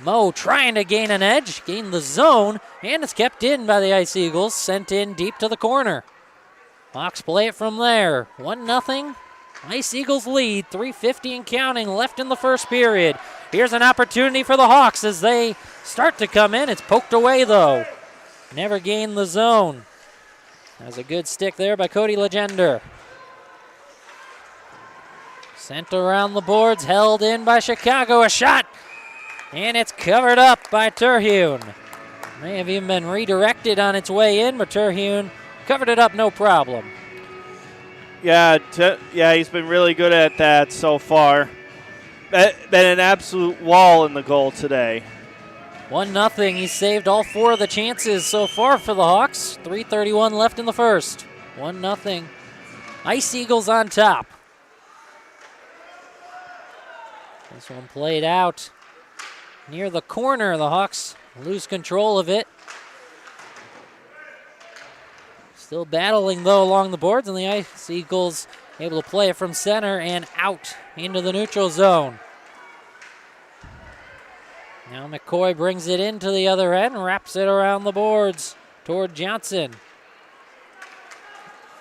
Moe trying to gain an edge, gain the zone, and it's kept in by the Ice Eagles, sent in deep to the corner. Hawks play it from there. 1-0. Ice Eagles lead, 3:50 and counting left in the first period. Here's an opportunity for the Hawks as they start to come in. It's poked away, though. Never gained the zone. That was a good stick there by Cody Legender. Sent around the boards, held in by Chicago. A shot, and it's covered up by Terhune. May have even been redirected on its way in, but Terhune covered it up no problem. Yeah, he's been really good at that so far. Been an absolute wall in the goal today. 1-0. He saved all four of the chances so far for the Hawks. 3:31 left in the first. 1-0. Ice Eagles on top. This one played out near the corner. The Hawks lose control of it. Still battling, though, along the boards, and the Ice Eagles able to play it from center and out into the neutral zone. Now McCoy brings it into the other end, wraps it around the boards toward Johnson.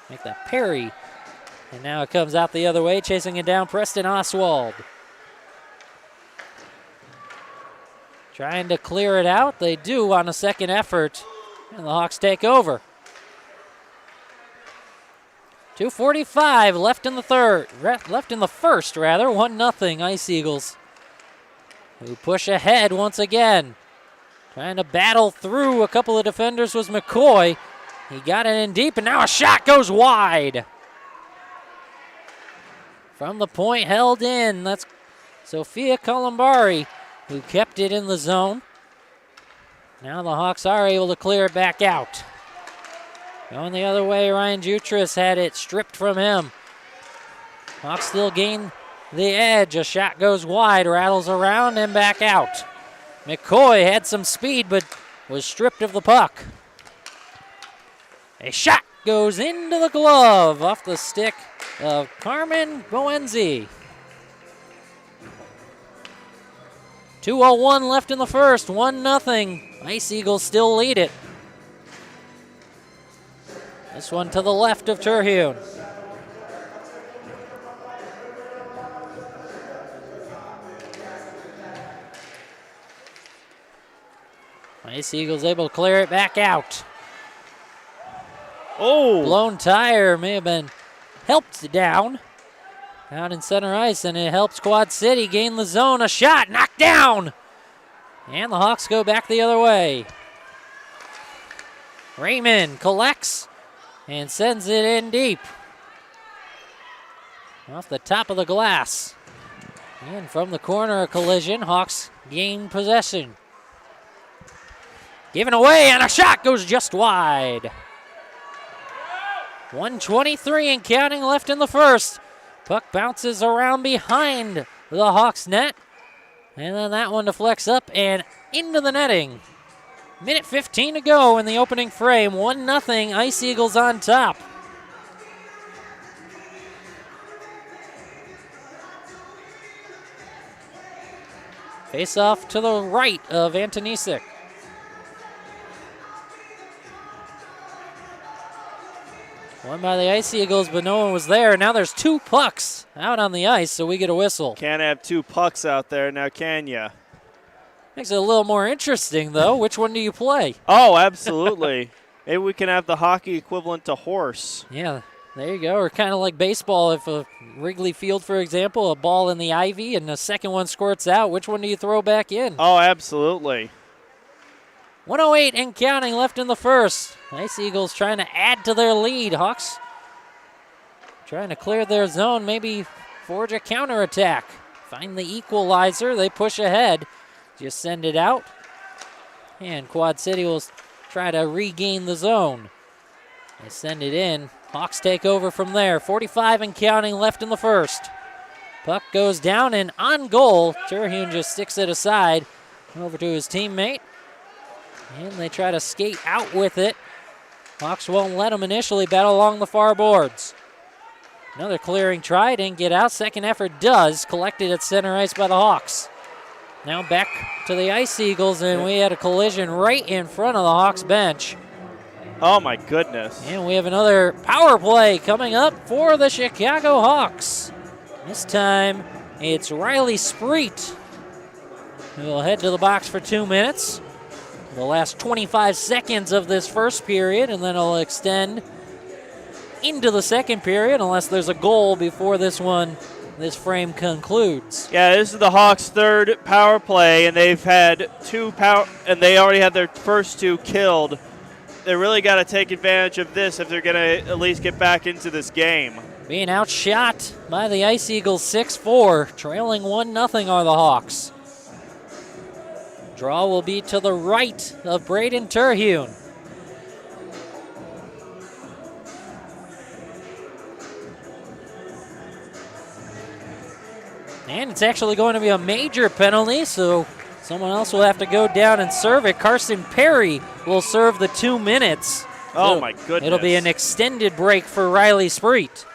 Make that parry. And now it comes out the other way, chasing it down, Preston Oswald. Trying to clear it out. They do on a second effort, and the Hawks take over. 2:45 left in the first, rather. 1-0 Ice Eagles. who push ahead once again. Trying to battle through a couple of defenders was McCoy. He got it in deep, and now a shot goes wide. From the point held in, that's Sophia Columbari, who kept it in the zone. Now the Hawks are able to clear it back out. Going the other way, Ryan Jutras had it stripped from him. Hawks still gain the edge. A shot goes wide, rattles around and back out. McCoy had some speed but was stripped of the puck. A shot goes into the glove off the stick of Carmen Boenzi. 2:01 left in the first, 1-0. Ice Eagles still lead it. This one to the left of Terhune. Ice Eagles able to clear it back out. Oh! Blown tire may have been helped down out in center ice, and it helps Quad City gain the zone. A shot knocked down, and the Hawks go back the other way. Raymond collects and sends it in deep. Off the top of the glass. And from the corner, a collision. Hawks gain possession. Given away, and a shot goes just wide. 1:23 and counting left in the first. Puck bounces around behind the Hawks net. And then that one deflects up and into the netting. Minute 15 to go in the opening frame. 1-0, Ice Eagles on top. Face off to the right of Antonisic. Won by the Ice Eagles, but no one was there. Now there's 2 pucks out on the ice, so we get a whistle. Can't have 2 pucks out there now, can ya? Makes it a little more interesting, though. Which one do you play? Oh, absolutely. Maybe we can have the hockey equivalent to horse. Yeah, there you go. Or kind of like baseball. If a Wrigley Field, for example, a ball in the ivy and the second one squirts out, which one do you throw back in? Oh, absolutely. 1:08 and counting left in the first. Ice Eagles trying to add to their lead. Hawks trying to clear their zone, maybe forge a counterattack. Find the equalizer. They push ahead. Just send it out. And Quad City will try to regain the zone. They send it in. Hawks take over from there. 45 and counting left in the first. Puck goes down and on goal. Terhune just sticks it aside. Over to his teammate. And they try to skate out with it. Hawks won't let them initially battle along the far boards. Another clearing try, didn't get out. Second effort does. Collected at center ice by the Hawks. Now back to the Ice Eagles, and we had a collision right in front of the Hawks bench. Oh, my goodness. And we have another power play coming up for the Chicago Hawks. This time, it's Riley Spreet who will head to the box for 2 minutes. The last 25 seconds of this first period, and then it'll extend into the second period unless there's a goal before this frame concludes. Yeah, this is the Hawks' third power play, and they've had 2 and they already had their first 2 killed. They really got to take advantage of this if they're going to at least get back into this game. Being outshot by the Ice Eagles 6-4, trailing 1-0 are the Hawks. Draw will be to the right of Braden Terhune. And it's actually going to be a major penalty, so someone else will have to go down and serve it. Carson Perry will serve the 2 minutes. Oh, my goodness. It'll be an extended break for Riley Spreet.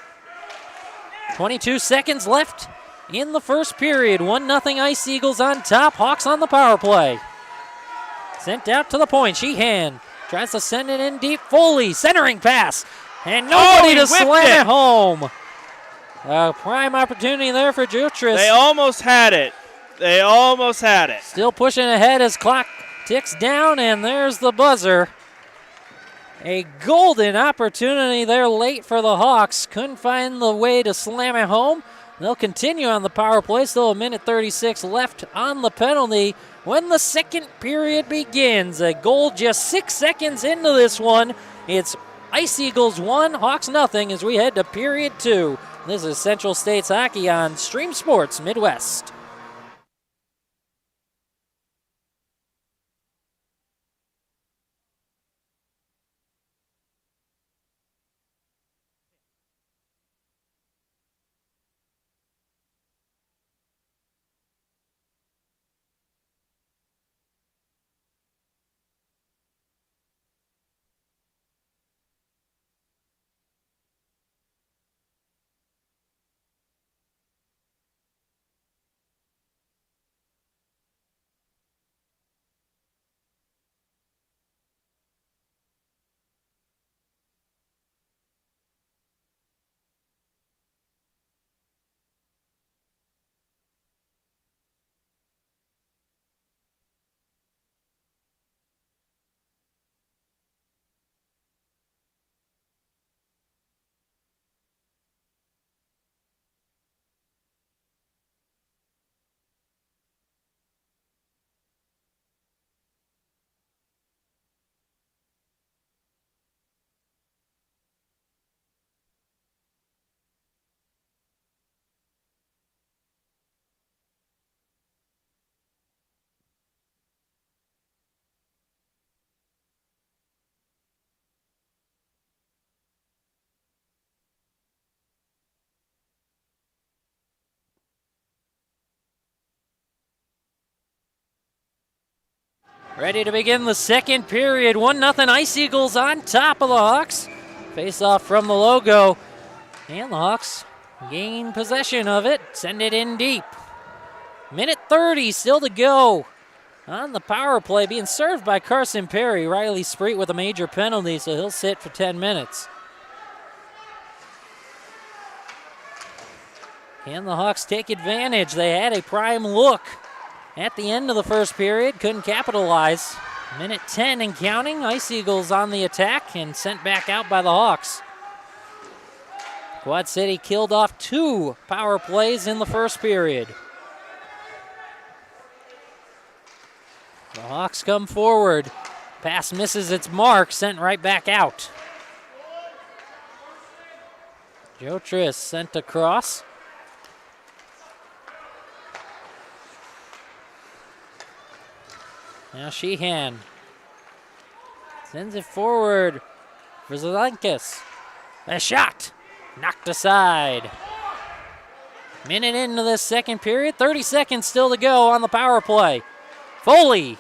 22 seconds left in the first period. 1-0 Ice Eagles on top. Hawks on the power play. Sent out to the point. Sheehan tries to send it in deep. Foley, centering pass. And nobody to slam it home. A prime opportunity there for Jutras. They almost had it. They almost had it. Still pushing ahead as clock ticks down, and there's the buzzer. A golden opportunity there late for the Hawks. Couldn't find the way to slam it home, They'll continue on the power play. Still a minute 36 left on the penalty when the second period begins. A goal just 6 seconds into this one. It's Ice Eagles 1, Hawks nothing as we head to period 2. This is Central States Hockey on Stream Sports Midwest. Ready to begin the second period. 1-0 Ice Eagles on top of the Hawks. Face off from the logo. And the Hawks gain possession of it. Send it in deep. Minute 30 still to go on the power play. Being served by Carson Perry. Riley Spreet with a major penalty, so he'll sit for 10 minutes. Can the Hawks take advantage? They had a prime look at the end of the first period, couldn't capitalize. Minute 10 and counting. Ice Eagles on the attack and sent back out by the Hawks. Quad City killed off 2 power plays in the first period. The Hawks come forward. Pass misses its mark, sent right back out. Joe Triss sent across. Now Sheehan sends it forward for Zelenkis. A shot knocked aside. Minute into this second period, 30 seconds still to go on the power play. Foley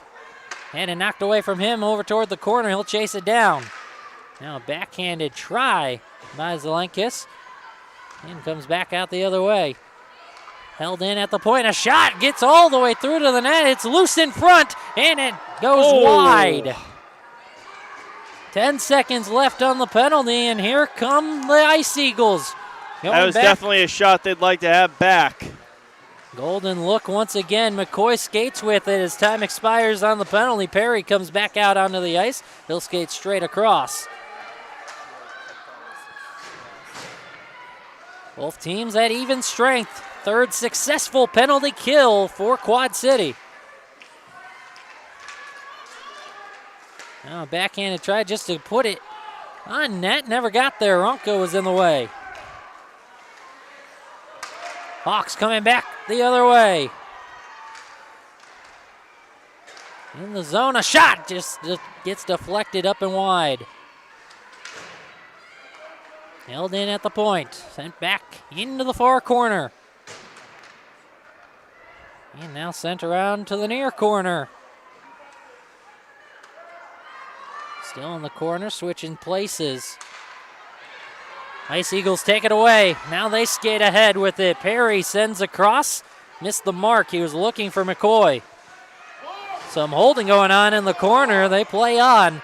had it knocked away from him over toward the corner. He'll chase it down. Now a backhanded try by Zelenkis. And comes back out the other way. Held in at the point, a shot gets all the way through to the net. It's loose in front, and it goes wide. 10 seconds left on the penalty, and here come the Ice Eagles. That was definitely a shot they'd like to have back. Golden look once again. McCoy skates with it as time expires on the penalty. Perry comes back out onto the ice. He'll skate straight across. Both teams at even strength. Third successful penalty kill for Quad City. Now a backhanded try just to put it on net. Never got there. Ronco was in the way. Hawks coming back the other way. In the zone, a shot just gets deflected up and wide. Held in at the point. Sent back into the far corner. And now sent around to the near corner. Still in the corner, switching places. Ice Eagles take it away. Now they skate ahead with it. Perry sends across. Missed the mark. He was looking for McCoy. Some holding going on in the corner. They play on.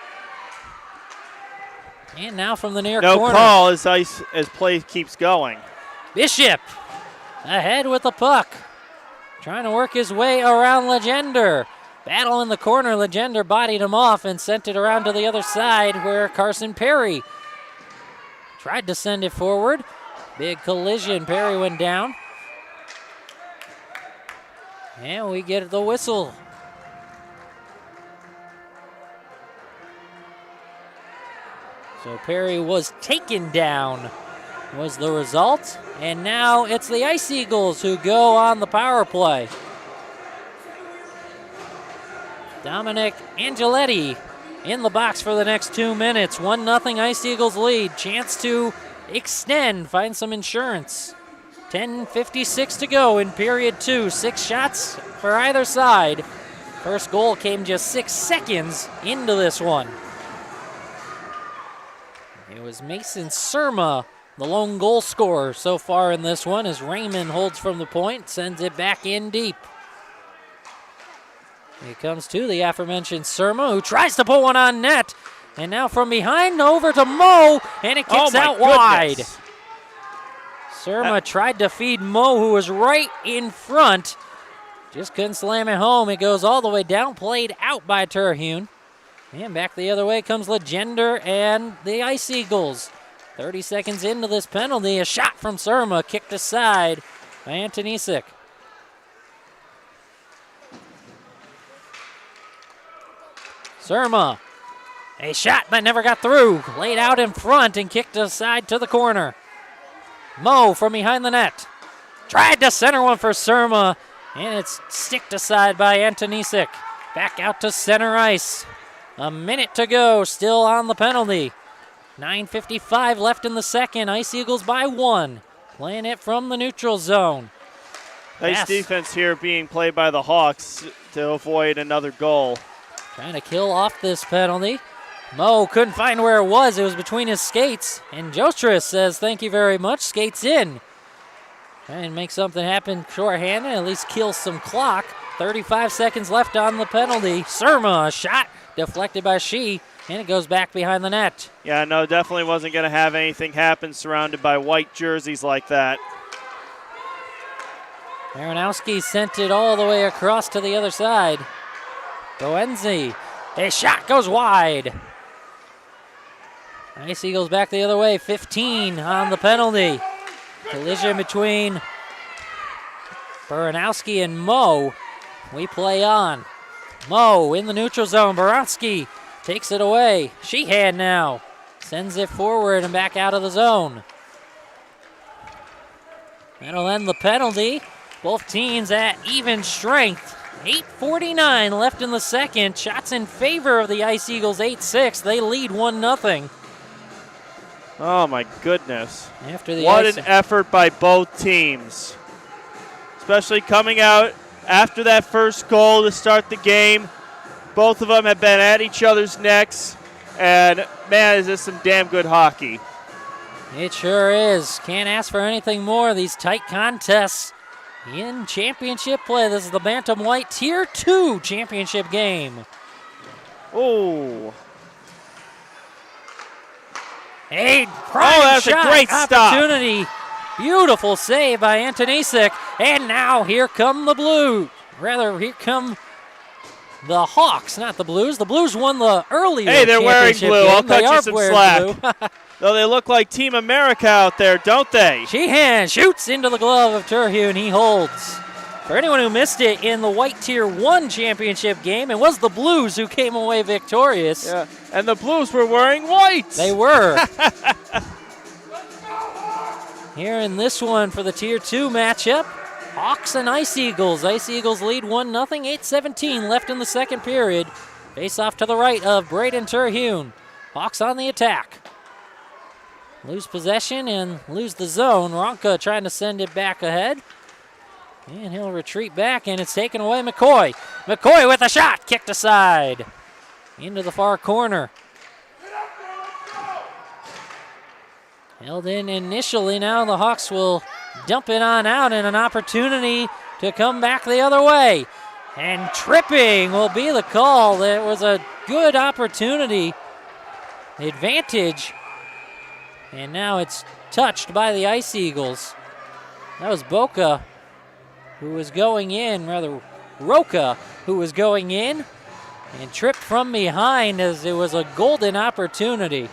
And now from the near corner. No call as play keeps going. Bishop ahead with the puck. Trying to work his way around Legender. Battle in the corner. Legender bodied him off and sent it around to the other side where Carson Perry tried to send it forward. Big collision. Perry went down. And we get the whistle. So Perry was taken down, was the result. And now it's the Ice Eagles who go on the power play. Dominic Angeletti in the box for the next 2 minutes. 1-0 Ice Eagles lead. Chance to extend, find some insurance. 10:56 to go in period 2. 6 shots for either side. First goal came just 6 seconds into this one. It was Mason Surma, the lone goal scorer so far in this one, as Raymond holds from the point, sends it back in deep. It comes to the aforementioned Surma, who tries to put one on net. And now from behind over to Mo, and it kicks out wide. Surma tried to feed Mo, who was right in front. Just couldn't slam it home. It goes all the way down, played out by Terhune. And back the other way comes Legender and the Ice Eagles. 30 seconds into this penalty, a shot from Surma, kicked aside by Antonisic. Surma, a shot that never got through, laid out in front and kicked aside to the corner. Mo from behind the net, tried to center one for Surma, and it's sticked aside by Antonisic. Back out to center ice. A minute to go, still on the penalty. 9:55 left in the second. Ice Eagles by 1. Playing it from the neutral zone. Nice defense here being played by the Hawks to avoid another goal. Trying to kill off this penalty. Mo couldn't find where it was. It was between his skates. And Jostris says, thank you very much. Skates in. Trying to make something happen shorthanded, at least kill some clock. 35 seconds left on the penalty. Surma, a shot deflected by Shee, and it goes back behind the net. Yeah, no, definitely wasn't going to have anything happen surrounded by white jerseys like that. Marinowski sent it all the way across to the other side. Goenzi, a shot goes wide. Ice Eagles back the other way, 15 on the penalty. Collision between Baranowski and Mo. We play on. Mo in the neutral zone. Baranowski takes it away. Sheehan now sends it forward and back out of the zone. That'll end the penalty. Both teams at even strength. 8:49 left in the second. Shots in favor of the Ice Eagles, 8-6. They lead 1-0. Oh, my goodness. After the what an effort by both teams. Especially coming out after that first goal to start the game. Both of them have been at each other's necks. And, man, is this some damn good hockey. It sure is. Can't ask for anything more. These tight contests in championship play. This is the Bantam Light Tier 2 championship game. Oh. A prime that's shot a great stop. opportunity. Beautiful save by Antonisic. And now here come the Blues. Rather, here come the Hawks, not the Blues. The Blues won the earlier Hey, they're wearing championship blue. game. I'll cut They you are some wearing slack. blue. Though they look like Team America out there, don't they? Sheehan shoots into the glove of Terhune. He holds. For anyone who missed it in the White Tier 1 championship game, it was the Blues who came away victorious. Yeah, and the Blues were wearing white. They were. Here in this one for the Tier 2 matchup, Hawks and Ice Eagles. Ice Eagles lead 1-0, 8:17 left in the second period. Face off to the right of Braden Terhune. Hawks on the attack. Lose possession and lose the zone. Ronka trying to send it back ahead. And he'll retreat back, and it's taken away McCoy. McCoy with a shot, kicked aside. Into the far corner. Held in initially. Now the Hawks will dump it on out, and an opportunity to come back the other way. And tripping will be the call. It was a good opportunity. Advantage. And now it's touched by the Ice Eagles. That was Boca who was going in, rather Roca who was going in and tripped from behind as it was a golden opportunity.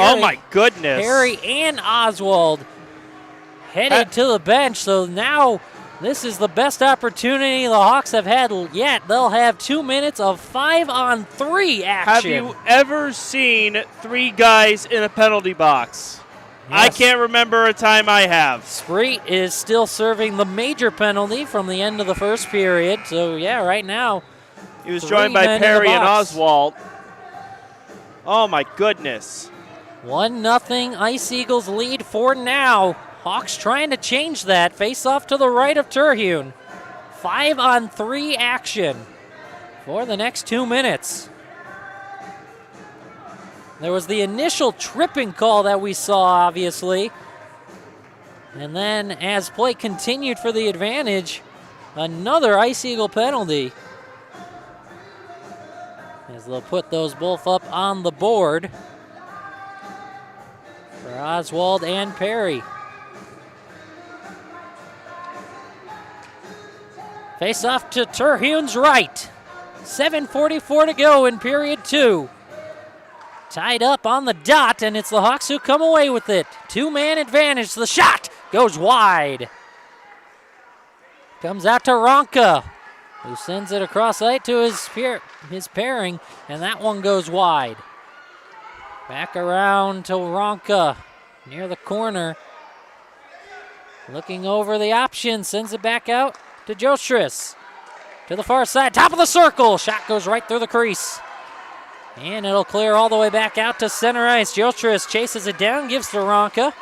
Oh, my goodness. Perry and Oswald headed to the bench, so now this is the best opportunity the Hawks have had yet. They'll have 2 minutes of 5-on-3 action. Have you ever seen 3 guys in a penalty box? Yes. I can't remember a time I have. Spreet is still serving the major penalty from the end of the first period. So, yeah, right now, He was 3 joined by men in the Perry and box. Oswald. Oh, my goodness. 1-0 Ice Eagles lead for now. Hawks trying to change that. Face off to the right of Terhune. 5-on-3 action for the next 2 minutes. There was the initial tripping call that we saw, obviously. And then as play continued for the advantage, another Ice Eagle penalty. As they'll put those both up on the board for Oswald and Perry. Face off to Terhune's right. 7:44 to go in period 2. Tied up on the dot, and it's the Hawks who come away with it. 2-man advantage. The shot goes wide. Comes out to Ronka, who sends it across right to his pairing, and that one goes wide. Back around to Ronka near the corner. Looking over the option, sends it back out to Jostris. To the far side, top of the circle. Shot goes right through the crease. And it'll clear all the way back out to center ice. Jostris chases it down, gives to Ronka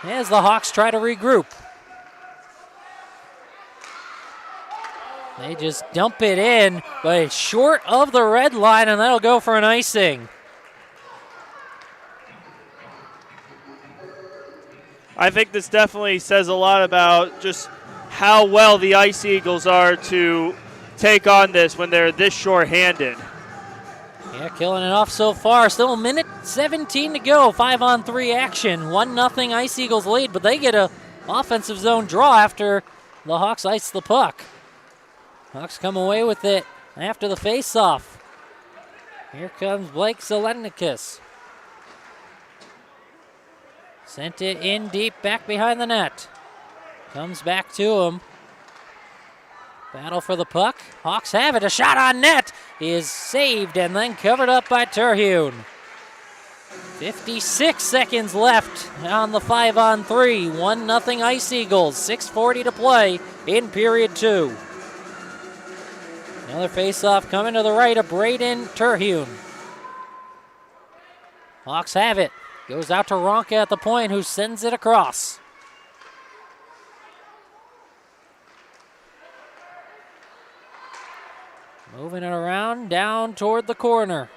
as the Hawks try to regroup. They just dump it in, but it's short of the red line, and that'll go for an icing. I think this definitely says a lot about just how well the Ice Eagles are to take on this when they're this short-handed. Yeah, killing it off so far. Still a minute 17 to go. 5-on-3 action. 1-0 Ice Eagles lead, but they get a offensive zone draw after the Hawks ice the puck. Hawks come away with it after the face-off. Here comes Blake Zelennikis. Sent it in deep back behind the net. Comes back to him. Battle for the puck. Hawks have it. A shot on net is saved and then covered up by Terhune. 56 seconds left on the 5-on-3. 1-0 Ice Eagles. 6:40 to play in period 2. Another face-off coming to the right of Braden Terhune. Hawks have it. Goes out to Ronka at the point, who sends it across. Moving it around, down toward the corner.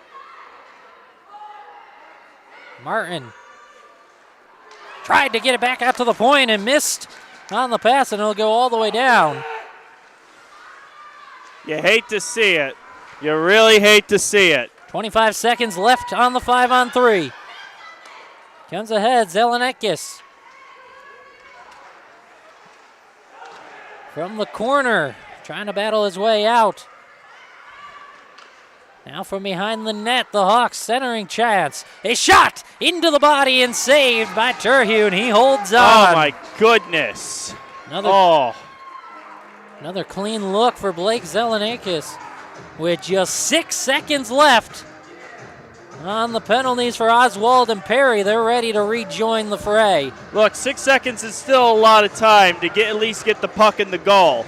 Martin tried to get it back out to the point and missed on the pass, and it'll go all the way down. You hate to see it. You really hate to see it. 25 seconds left on the 5-on-3. Comes ahead, Zelenekis. From the corner, trying to battle his way out. Now from behind the net, the Hawks centering chance. A shot into the body and saved by Terhune. He holds on. Oh, my goodness. Another clean look for Blake Zelenakis with just 6 seconds left on the penalties for Oswald and Perry. They're ready to rejoin the fray. Look, 6 seconds is still a lot of time to at least get the puck in the goal.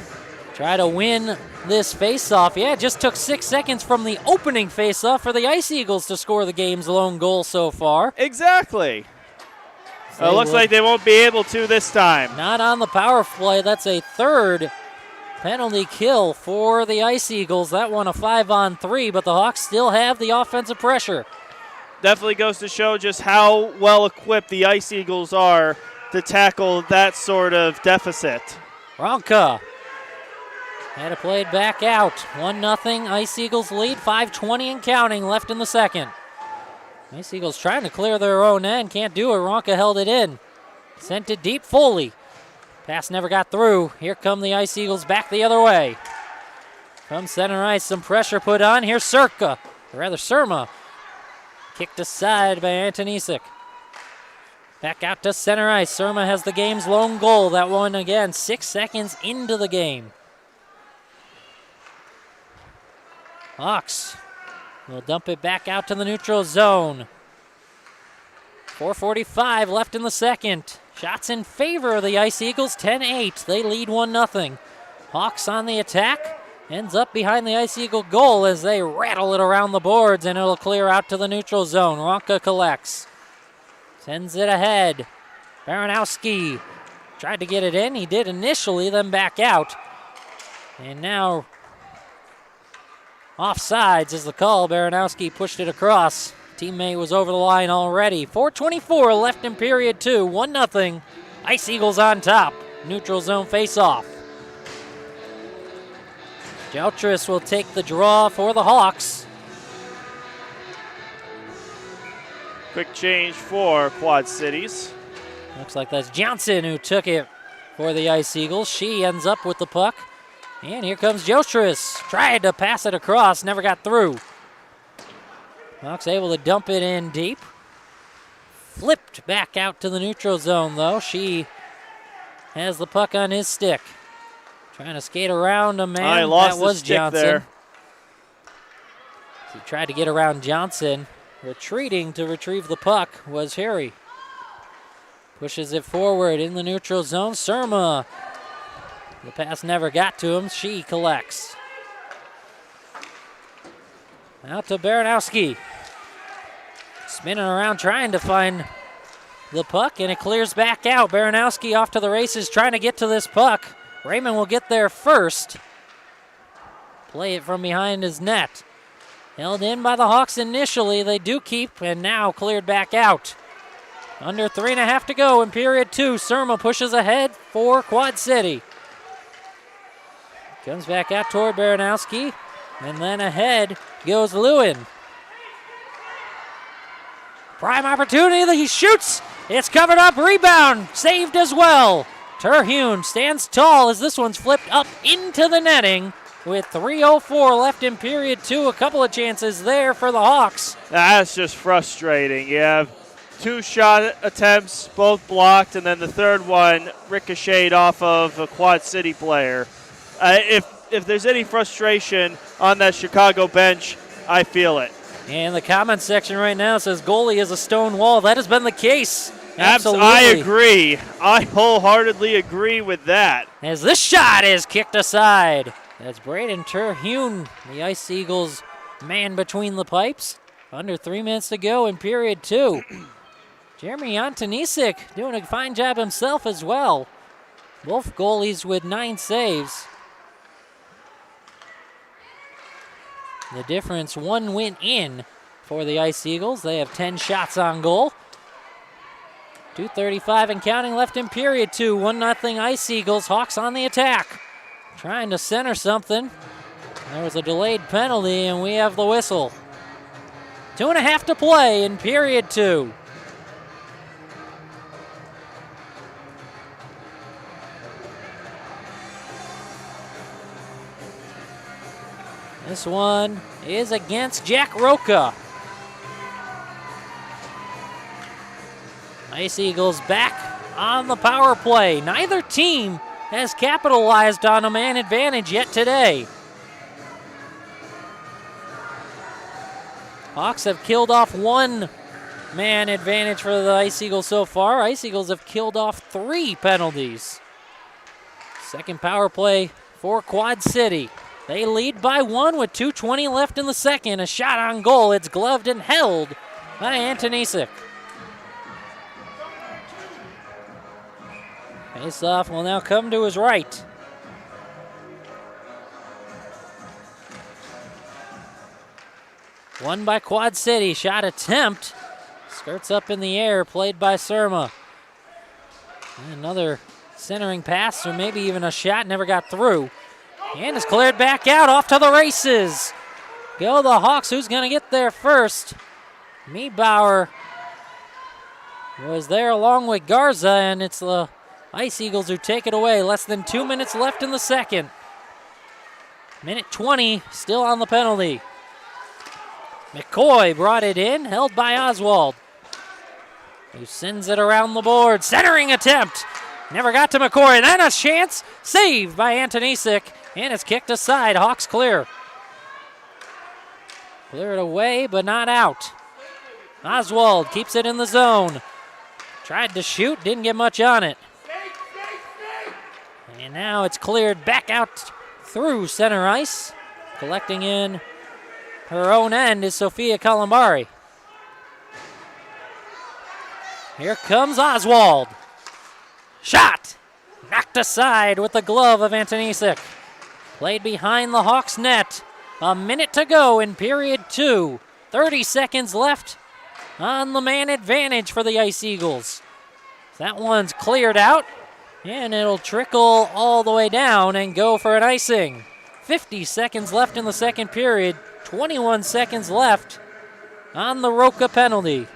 Try to win this faceoff. Yeah, it just took 6 seconds from the opening faceoff for the Ice Eagles to score the game's lone goal so far. Exactly. Looks like they won't be able to this time. Not on the power play. That's a third penalty kill for the Ice Eagles. That one a 5-on-3, but the Hawks still have the offensive pressure. Definitely goes to show just how well equipped the Ice Eagles are to tackle that sort of deficit. Ronka had it played back out. 1-0 Ice Eagles lead. 5:20 and counting left in the second. Ice Eagles trying to clear their own end. Can't do it. Ronka held it in. Sent it deep. Foley. Pass never got through. Here come the Ice Eagles back the other way. From center ice, some pressure put on. Here's Surma. Kicked aside by Antonisik. Back out to center ice. Surma has the game's lone goal. That one again, 6 seconds into the game. Hawks will dump it back out to the neutral zone. 4:45 left in the second. Shots in favor of the Ice Eagles, 10-8. They lead 1-0. Hawks on the attack. Ends up behind the Ice Eagle goal as they rattle it around the boards, and it'll clear out to the neutral zone. Ronka collects. Sends it ahead. Baranowski tried to get it in. He did initially, then back out. And now offsides is the call. Baranowski pushed it across. Teammate was over the line already. 4:24 left in period 2. 1-0. Ice Eagles on top. Neutral zone face-off. Jeltris will take the draw for the Hawks. Quick change for Quad Cities. Looks like that's Johnson who took it for the Ice Eagles. She ends up with the puck. And here comes Jeltris. Tried to pass it across, never got through. Hawks able to dump it in deep. Flipped back out to the neutral zone, though. She has the puck on his stick. Trying to skate around a man. I lost that was the stick Johnson. there. He tried to get around Johnson. Retreating to retrieve the puck was Harry. Pushes it forward in the neutral zone. Surma. The pass never got to him. She collects. Out to Baranowski. Spinning around trying to find the puck, and it clears back out. Baranowski off to the races trying to get to this puck. Raymond will get there first. Play it from behind his net. Held in by the Hawks initially. They do keep, and now cleared back out. Under 3.5 to go in period 2. Surma pushes ahead for Quad City. Comes back out toward Baranowski, and then ahead goes Lewin. Prime opportunity, he shoots. It's covered up, rebound, saved as well. Terhune stands tall as this one's flipped up into the netting with 3:04 left in period 2. A couple of chances there for the Hawks. That's just frustrating. You have 2 shot attempts, both blocked, and then the third one ricocheted off of a Quad City player. If there's any frustration on that Chicago bench, I feel it. And the comment section right now says goalie is a stone wall. That has been the case. Absolutely. I agree. I wholeheartedly agree with that. As this shot is kicked aside. That's Braden Terhune, the Ice Eagles man between the pipes. Under 3 minutes to go in period 2. Jeremy Antonisik doing a fine job himself as well. Both goalies with 9 saves. The difference, 1 went in for the Ice Eagles. They have 10 shots on goal. 2:35 and counting left in period 2. 1-0 Ice Eagles. Hawks on the attack. Trying to center something. There was a delayed penalty, and we have the whistle. 2.5 to play in period 2. This one is against Jack Roca. Ice Eagles back on the power play. Neither team has capitalized on a man advantage yet today. Hawks have killed off 1 man advantage for the Ice Eagles so far. Ice Eagles have killed off 3 penalties. Second power play for Quad City. They lead by 1 with 2:20 left in the second. A shot on goal. It's gloved and held by Antonisik. Face-off will now come to his right. Won by Quad City. Shot attempt. Skirts up in the air. Played by Surma. And another centering pass, or maybe even a shot. Never got through. And it's cleared back out, off to the races. Go the Hawks, who's going to get there first? Miebauer was there along with Garza, and it's the Ice Eagles who take it away. Less than 2 minutes left in the second. Minute 20, still on the penalty. McCoy brought it in, held by Oswald, who sends it around the board. Centering attempt. Never got to McCoy. And then a chance. Saved by Antonisic. And it's kicked aside. Hawks clear. Clear it away, but not out. Oswald keeps it in the zone. Tried to shoot, didn't get much on it. And now it's cleared back out through center ice. Collecting in her own end is Sophia Columbari. Here comes Oswald. Shot! Knocked aside with the glove of Antonisic. Played behind the Hawks net. A minute to go in period 2. 30 seconds left on the man advantage for the Ice Eagles. That one's cleared out, and it'll trickle all the way down and go for an icing. 50 seconds left in the second period. 21 seconds left on the Roca penalty.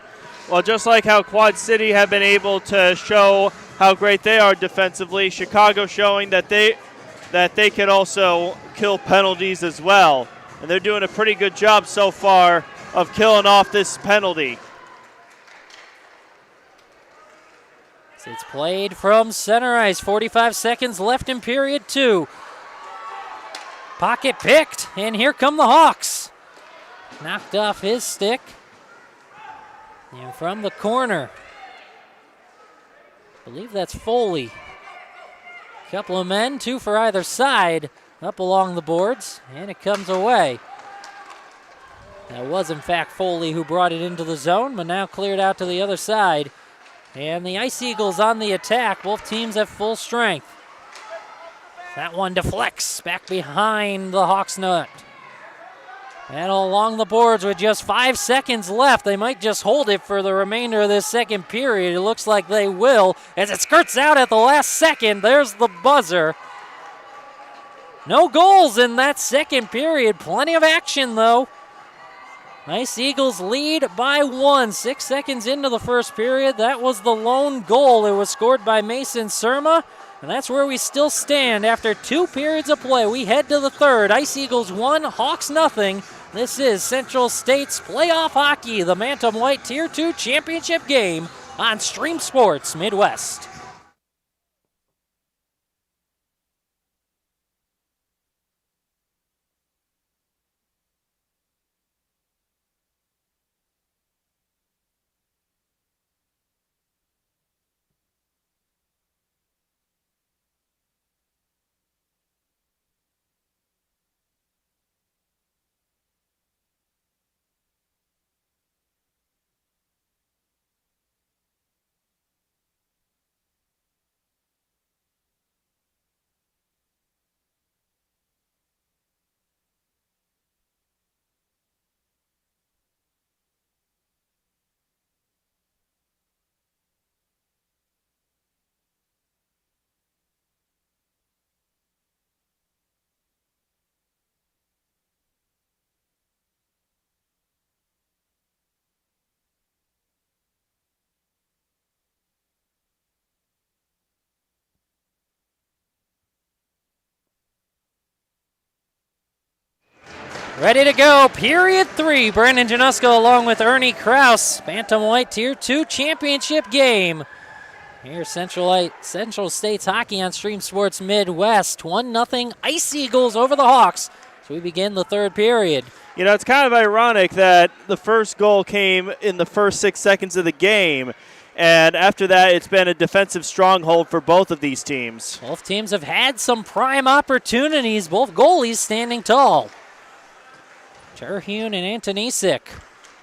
Well, just like how Quad City have been able to show how great they are defensively, Chicago showing that they can also kill penalties as well. And they're doing a pretty good job so far of killing off this penalty. It's played from center ice. 45 seconds left in period 2. Pocket picked, and here come the Hawks. Knocked off his stick. And from the corner, I believe that's Foley. Couple of men, 2 for either side, up along the boards, and it comes away. That was, in fact, Foley who brought it into the zone, but now cleared out to the other side. And the Ice Eagles on the attack. Both teams at full strength. That one deflects back behind the Hawks net. And along the boards with just 5 seconds left. They might just hold it for the remainder of this second period. It looks like they will as it skirts out at the last second. There's the buzzer. No goals in that second period. Plenty of action, though. Ice Eagles lead by 1. 6 seconds into the first period. That was the lone goal. It was scored by Mason Surma. And that's where we still stand after 2 periods of play. We head to the third. Ice Eagles 1, Hawks nothing. This is Central State's playoff hockey, the Bantam White Tier 2 championship game on Stream Sports Midwest. Ready to go, period 3. Brandon Janusko along with Ernie Kraus. Bantam White Tier 2 championship game. Here's Central State's hockey on Stream Sports Midwest. 1-0 Ice Eagles over the Hawks. So we begin the third period. You know, it's kind of ironic that the first goal came in the first 6 seconds of the game. And after that, it's been a defensive stronghold for both of these teams. Both teams have had some prime opportunities. Both goalies standing tall. Terhune and Antonisic.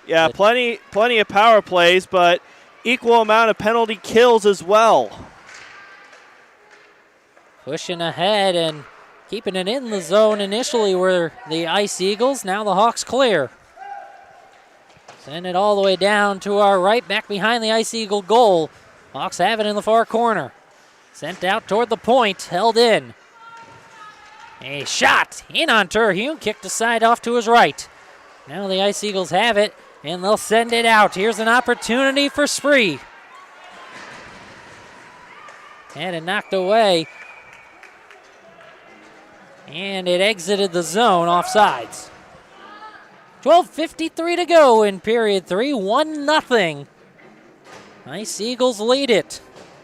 Yeah, plenty of power plays, but equal amount of penalty kills as well. Pushing ahead and keeping it in the zone initially were the Ice Eagles. Now the Hawks clear. Send it all the way down to our right, back behind the Ice Eagle goal. Hawks have it in the far corner. Sent out toward the point, held in. A shot in on Terhune, kicked aside off to his right. Now the Ice Eagles have it, and they'll send it out. Here's an opportunity for Spree. And it knocked away. And it exited the zone offsides. 12:53 to go in period 3, 1-0. Ice Eagles lead it.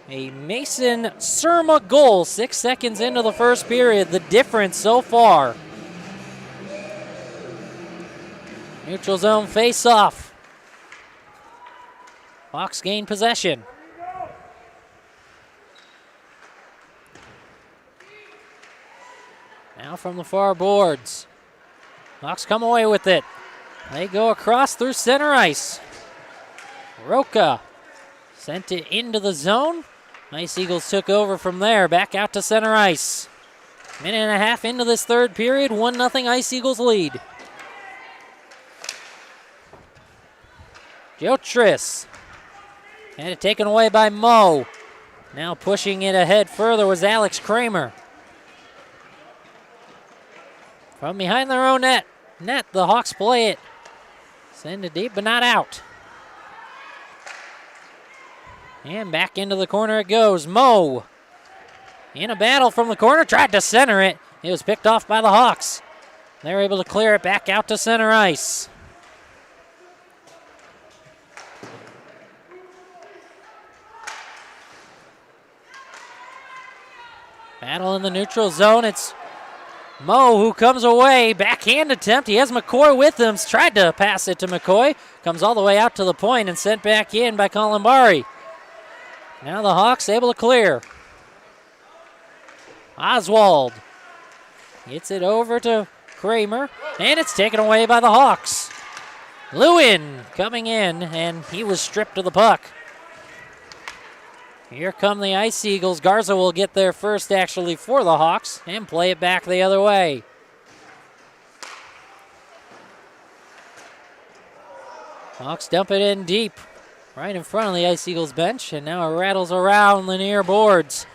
A Mason Surma goal 6 seconds into the first period, the difference so far. Neutral zone face-off. Hawks gain possession. Now from the far boards. Hawks come away with it. They go across through center ice. Roca sent it into the zone. Ice Eagles took over from there. Back out to center ice. Minute and a half into this third period. 1-0 Ice Eagles lead. Jotris had it taken away by Mo. Now pushing it ahead further was Alex Kramer. From behind their own net, the Hawks play it. Send it deep, but not out. And back into the corner it goes. Mo in a battle from the corner, tried to center it. It was picked off by the Hawks. They're able to clear it back out to center ice. Battle in the neutral zone. It's Mo who comes away. Backhand attempt. He has McCoy with him. Tried to pass it to McCoy. Comes all the way out to the point and sent back in by Columbari. Now the Hawks able to clear. Oswald gets it over to Kramer, and it's taken away by the Hawks. Lewin coming in, and he was stripped of the puck. Here come the Ice Eagles. Garza will get there first, actually, for the Hawks, and play it back the other way. Hawks dump it in deep, right in front of the Ice Eagles bench, and now it rattles around the near boards.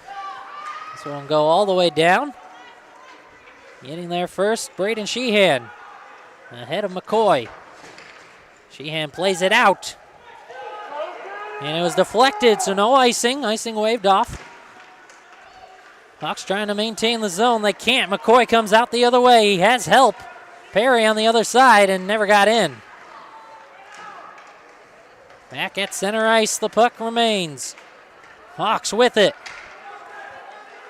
This one will go all the way down. Getting there first, Braden Sheehan, ahead of McCoy. Sheehan plays it out. And it was deflected, so no icing. Icing waved off. Hawks trying to maintain the zone. They can't. McCoy comes out the other way. He has help. Perry on the other side and never got in. Back at center ice, the puck remains. Hawks with it.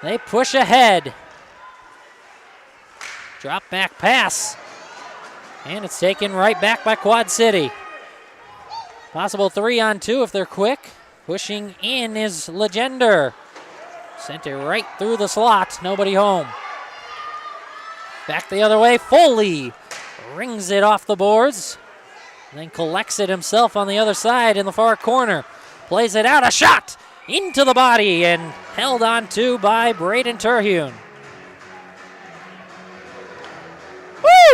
They push ahead. Drop back pass. And it's taken right back by Quad City. Possible 3-on-2 if they're quick. Pushing in is Legender. Sent it right through the slot. Nobody home. Back the other way. Foley rings it off the boards. Then collects it himself on the other side in the far corner. Plays it out. A shot into the body and held on to by Braden Terhune.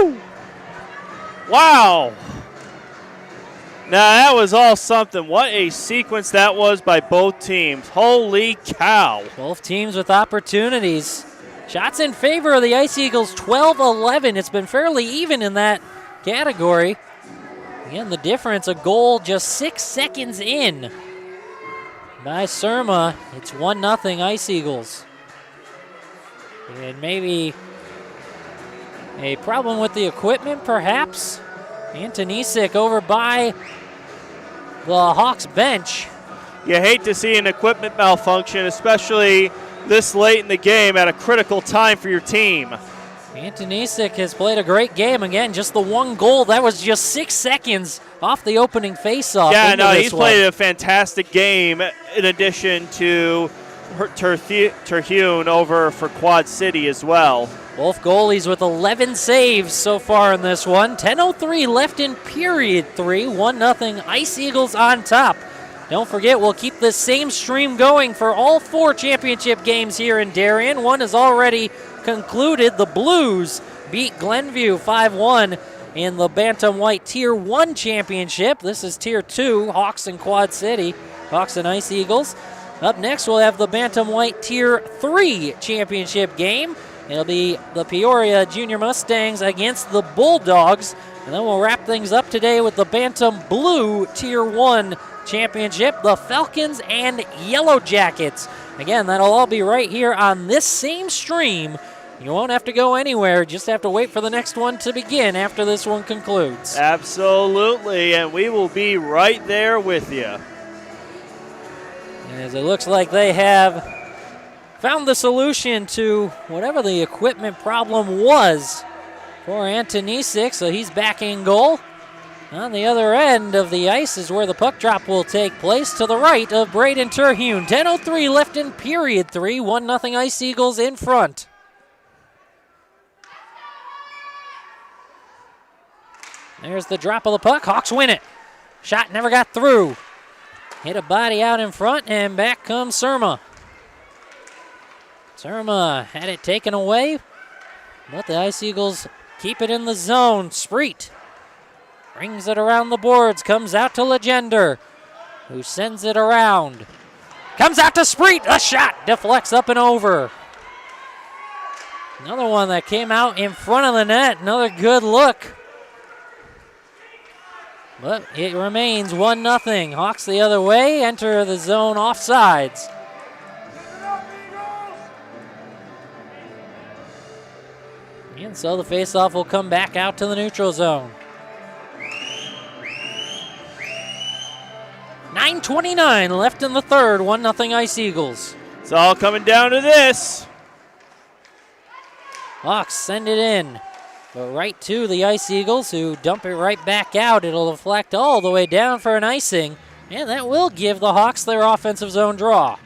Woo! Wow. Now that was all something. What a sequence that was by both teams. Holy cow. Both teams with opportunities. Shots in favor of the Ice Eagles, 12-11. It's been fairly even in that category. Again, the difference, a goal just 6 seconds in by Surma. It's 1-0 Ice Eagles. And maybe a problem with the equipment, perhaps. Antonisic over by the Hawks bench. You hate to see an equipment malfunction, especially this late in the game at a critical time for your team. Antonisic has played a great game. Again, just the one goal. That was just 6 seconds off the opening faceoff. Yeah, no, he's played a fantastic game in addition to Terhune over for Quad City as well. Both goalies with 11 saves so far in this one. 10:03 left in period 3. 1-0 Ice Eagles on top. Don't forget, we'll keep this same stream going for all 4 championship games here in Darien. One is already concluded. The Blues beat Glenview 5-1 in the Bantam White Tier 1 championship. This is Tier 2, Hawks and Quad City, Hawks and Ice Eagles. Up next, we'll have the Bantam White Tier 3 championship game. It'll be the Peoria Junior Mustangs against the Bulldogs. And then we'll wrap things up today with the Bantam Blue Tier 1 championship, the Falcons and Yellow Jackets. Again, that'll all be right here on this same stream You won't have to go anywhere. Just have to wait for the next one to begin after this one concludes. Absolutely, and we will be right there with you. As it looks like they have found the solution to whatever the equipment problem was for Antonisic, so he's back in goal. On the other end of the ice is where the puck drop will take place, to the right of Braden Terhune. 10:03 left in period 3. 1-0 Ice Eagles in front. There's the drop of the puck. Hawks win it. Shot never got through. Hit a body out in front, and back comes Surma. Surma had it taken away, but the Ice Eagles keep it in the zone. Spreet brings it around the boards, comes out to Legender, who sends it around. Comes out to Spreet, a shot, deflects up and over. Another one that came out in front of the net, another good look. But it remains 1-0. Hawks the other way, enter the zone offsides. And so the faceoff will come back out to the neutral zone. 9:29 left in the third, 1-0 Ice Eagles. It's all coming down to this. Hawks send it in, but right to the Ice Eagles, who dump it right back out. It'll deflect all the way down for an icing, and that will give the Hawks their offensive zone draw.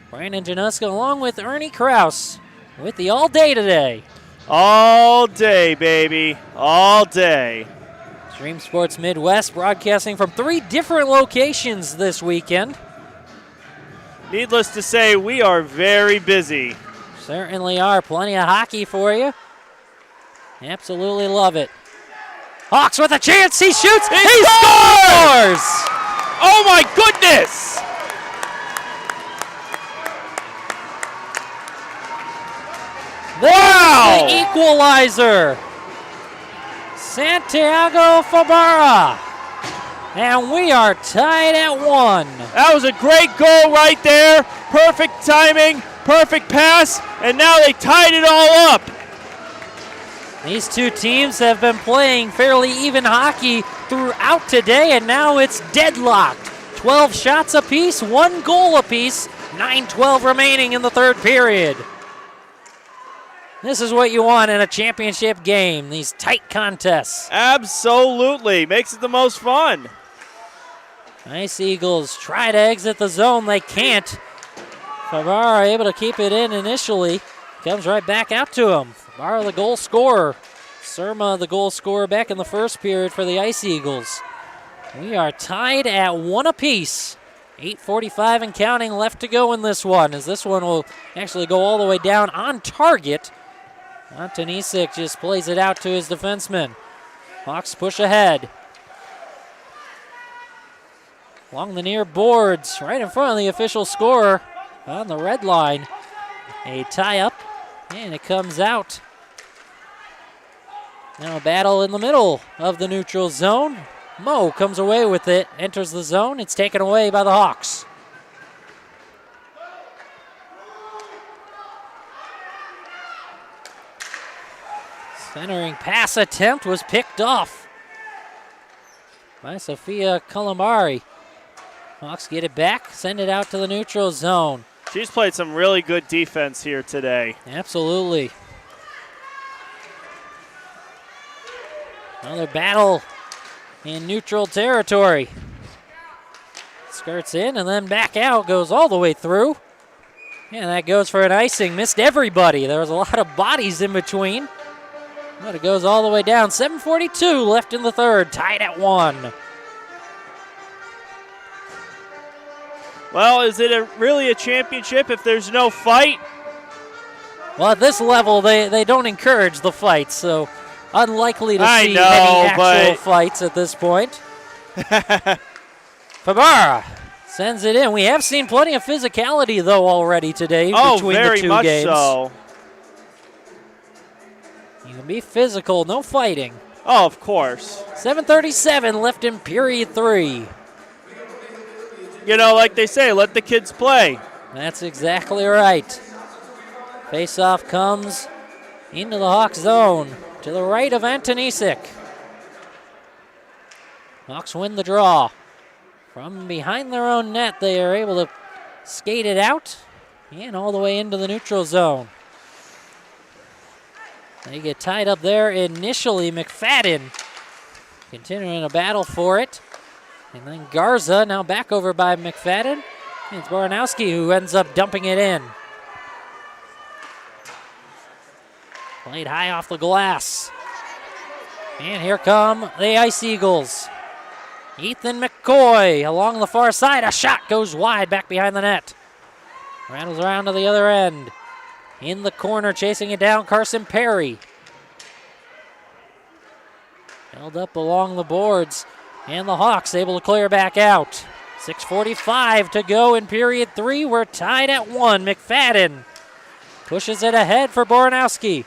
Brandon Januska along with Ernie Kraus with the all day today. All day, baby. All day. Stream Sports Midwest broadcasting from 3 different locations this weekend. Needless to say, we are very busy. Certainly are. Plenty of hockey for you. Absolutely love it. Hawks with a chance. He shoots. He scores! Oh, my goodness! There's the equalizer. Santiago Fabara. And we are tied at 1. That was a great goal right there. Perfect timing, perfect pass, and now they tied it all up. These two teams have been playing fairly even hockey throughout today, and now it's deadlocked. 12 shots apiece, 1 goal apiece, 9:12 remaining in the third period. This is what you want in a championship game, these tight contests. Absolutely, makes it the most fun. Ice Eagles try to exit the zone, they can't. Favara able to keep it in initially, comes right back out to him. Favara the goal scorer. Surma the goal scorer back in the first period for the Ice Eagles. We are tied at 1 apiece. 8:45 and counting left to go in this one, as this one will actually go all the way down on target. Antonisic just plays it out to his defenseman. Hawks push ahead. Along the near boards, right in front of the official scorer on the red line. A tie-up, and it comes out. Now a battle in the middle of the neutral zone. Mo comes away with it, enters the zone. It's taken away by the Hawks. Centering pass attempt was picked off by Sophia Calamari. Hawks get it back, send it out to the neutral zone. She's played some really good defense here today. Absolutely. Another battle in neutral territory. Skirts in and then back out, goes all the way through. And that goes for an icing. Missed everybody. There was a lot of bodies in between. But it goes all the way down. 7:42 left in the third, tied at 1. Well, is it really a championship if there's no fight? Well, at this level, they don't encourage the fights, so unlikely to see any actual fights at this point. Fabara sends it in. We have seen plenty of physicality, though, already today between the two games. So. You can be physical, no fighting. Oh, of course. 7:37 left in period 3. You know, like they say, let the kids play. That's exactly right. Face-off comes into the Hawks zone to the right of Antonisic. Hawks win the draw. From behind their own net, they are able to skate it out and all the way into the neutral zone. They get tied up there initially. McFadden continuing a battle for it. And then Garza now back over by McFadden. It's Baranowski who ends up dumping it in. Played high off the glass. And here come the Ice Eagles. Ethan McCoy along the far side. A shot goes wide back behind the net. Rattles around to the other end. In the corner, chasing it down, Carson Perry. Held up along the boards. And the Hawks able to clear back out. 6:45 to go in period 3. We're tied at 1. McFadden pushes it ahead for Baranowski.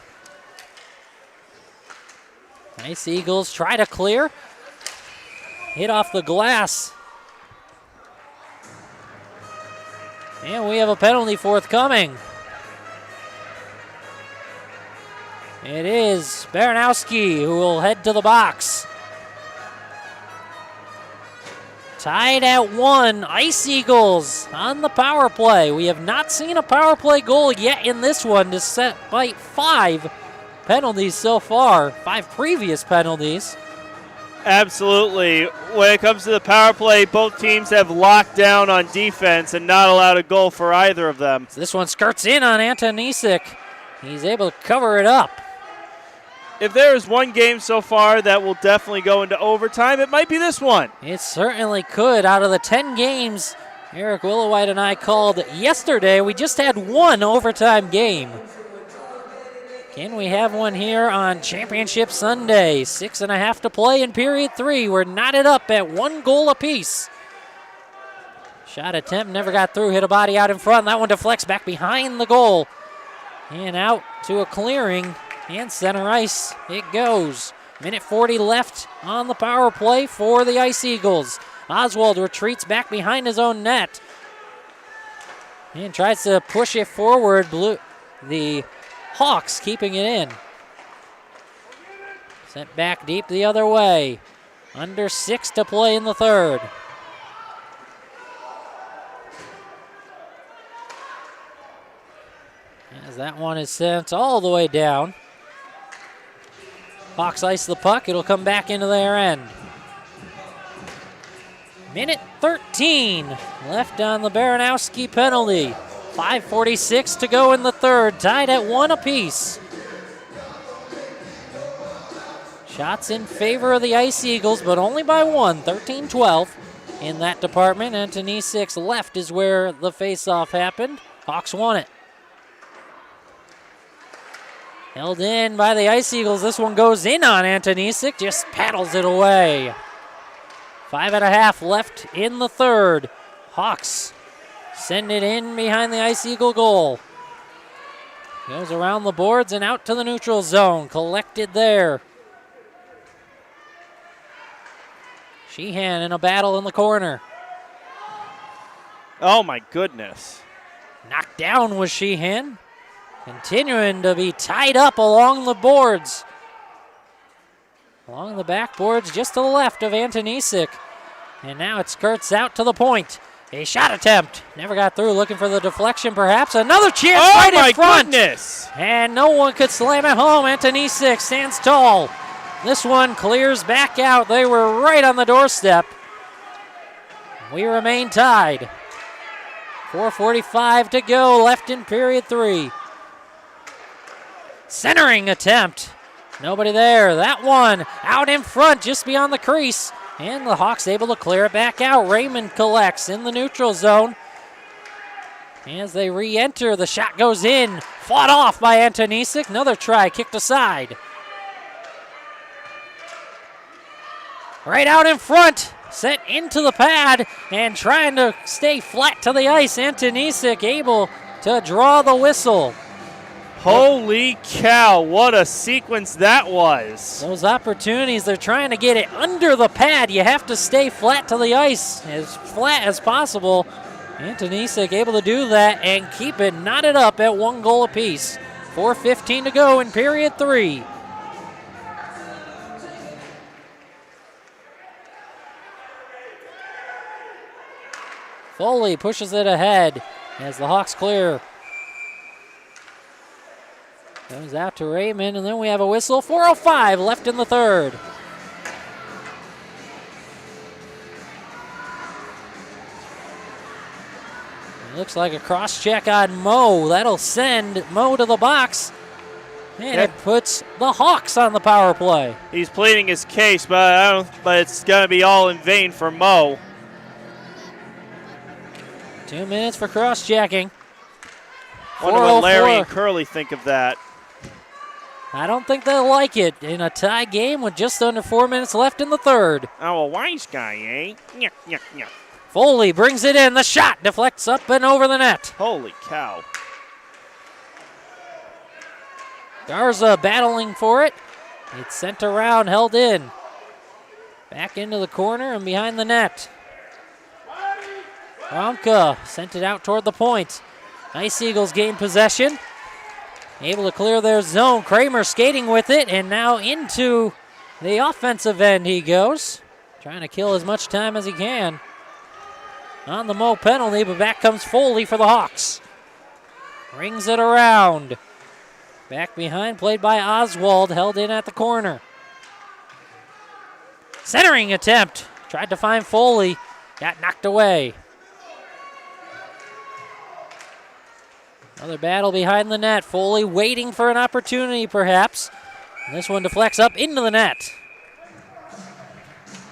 Nice Eagles try to clear. Hit off the glass. And we have a penalty forthcoming. It is Baranowski who will head to the box. Tied at 1, Ice Eagles on the power play. We have not seen a power play goal yet in this one, despite 5 penalties so far, 5 previous penalties. Absolutely. When it comes to the power play, both teams have locked down on defense and not allowed a goal for either of them. So this one skirts in on Antonisic. He's able to cover it up. If there is one game so far that will definitely go into overtime, it might be this one. It certainly could. Out of the 10 games Eric Willowhite and I called yesterday, we just had 1 overtime game. Can we have one here on Championship Sunday? 6.5 to play in period 3. We're knotted up at 1 goal apiece. Shot attempt never got through, hit a body out in front. That one deflects back behind the goal. And out to a clearing. And center ice it goes. Minute 40 left on the power play for the Ice Eagles. Oswald retreats back behind his own net. And tries to push it forward. The Hawks keeping it in. Sent back deep the other way. Under 6 to play in the third. As that one is sent all the way down. Hawks ice the puck. It'll come back into their end. Minute 13 left on the Baranowski penalty. 5:46 to go in the third. Tied at 1 apiece. Shots in favor of the Ice Eagles, but only by 1. 13-12 in that department. Antonisic's left is where the faceoff happened. Hawks won it. Held in by the Ice Eagles. This one goes in on Antonisic, just paddles it away. 5.5 left in the third. Hawks send it in behind the Ice Eagle goal. Goes around the boards and out to the neutral zone. Collected there. Sheehan in a battle in the corner. Oh my goodness. Knocked down was Sheehan. Continuing to be tied up along the boards. Along the backboards just to the left of Antonisic. And now it skirts out to the point. A shot attempt. Never got through, looking for the deflection perhaps. Another chance right in front. Oh my goodness. And no one could slam it home. Antonisic stands tall. This one clears back out. They were right on the doorstep. We remain tied. 4:45 to go left in period 3. Centering attempt. Nobody there. That one out in front just beyond the crease. And the Hawks able to clear it back out. Raymond collects in the neutral zone. As they re-enter, the shot goes in. Fought off by Antonisic. Another try kicked aside. Right out in front. Set into the pad and trying to stay flat to the ice. Antonisic able to draw the whistle. Holy cow, what a sequence that was. Those opportunities, they're trying to get it under the pad. You have to stay flat to the ice, as flat as possible. Antonisic able to do that and keep it knotted up at 1 goal apiece. 4:15 to go in period 3. Foley pushes it ahead as the Hawks clear. Goes out to Raymond, and then we have a whistle. 4:05 left in the third. It looks like a cross check on Mo. That'll send Mo to the box. And it puts the Hawks on the power play. He's pleading his case, but it's going to be all in vain for Mo. 2 minutes for cross-checking. Wonder what Larry 4:04. and Curley think of that. I don't think they'll like it in a tie game with just under 4 minutes left in the third. Oh, a wise guy, eh? Nyah, nyah, nyah. Foley brings it in. The shot deflects up and over the net. Holy cow. Garza battling for it. It's sent around, held in. Back into the corner and behind the net. Ronka sent it out toward the point. Ice Eagles gain possession. Able to clear their zone. Kramer skating with it, and now into the offensive end he goes. Trying to kill as much time as he can on the Mo penalty, but back comes Foley for the Hawks. Rings it around. Back behind, played by Oswald, held in at the corner. Centering attempt. Tried to find Foley. Got knocked away. Another battle behind the net. Foley waiting for an opportunity, perhaps. And this one deflects up into the net.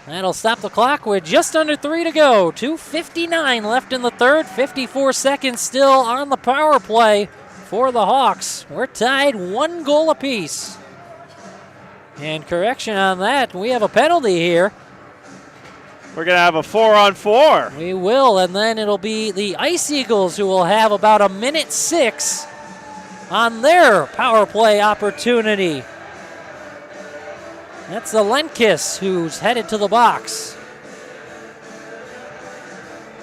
That'll stop the clock with just under 3 to go. 2:59 left in the third. 54 seconds still on the power play for the Hawks. We're tied 1 goal apiece. And correction on that, we have a penalty here. We're going to have a 4-on-4. We will, and then it'll be the Ice Eagles who will have about 1:06 on their power play opportunity. That's the Lenkis who's headed to the box.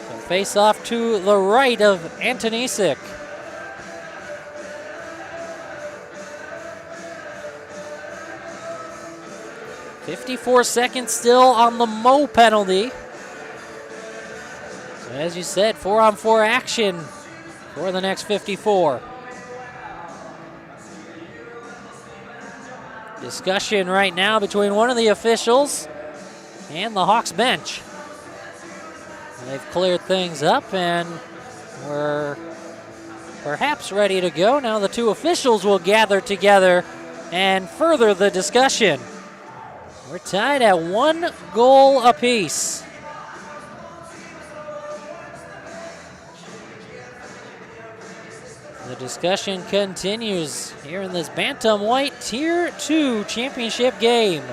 So face off to the right of Antonisic. .54 seconds still on the Mo penalty. So as you said, 4-on-4 action for the next 54. Discussion right now between one of the officials and the Hawks bench. They've cleared things up and we're perhaps ready to go. Now the two officials will gather together and further the discussion. We're tied at 1 goal apiece. The discussion continues here in this Bantam White Tier 2 championship game.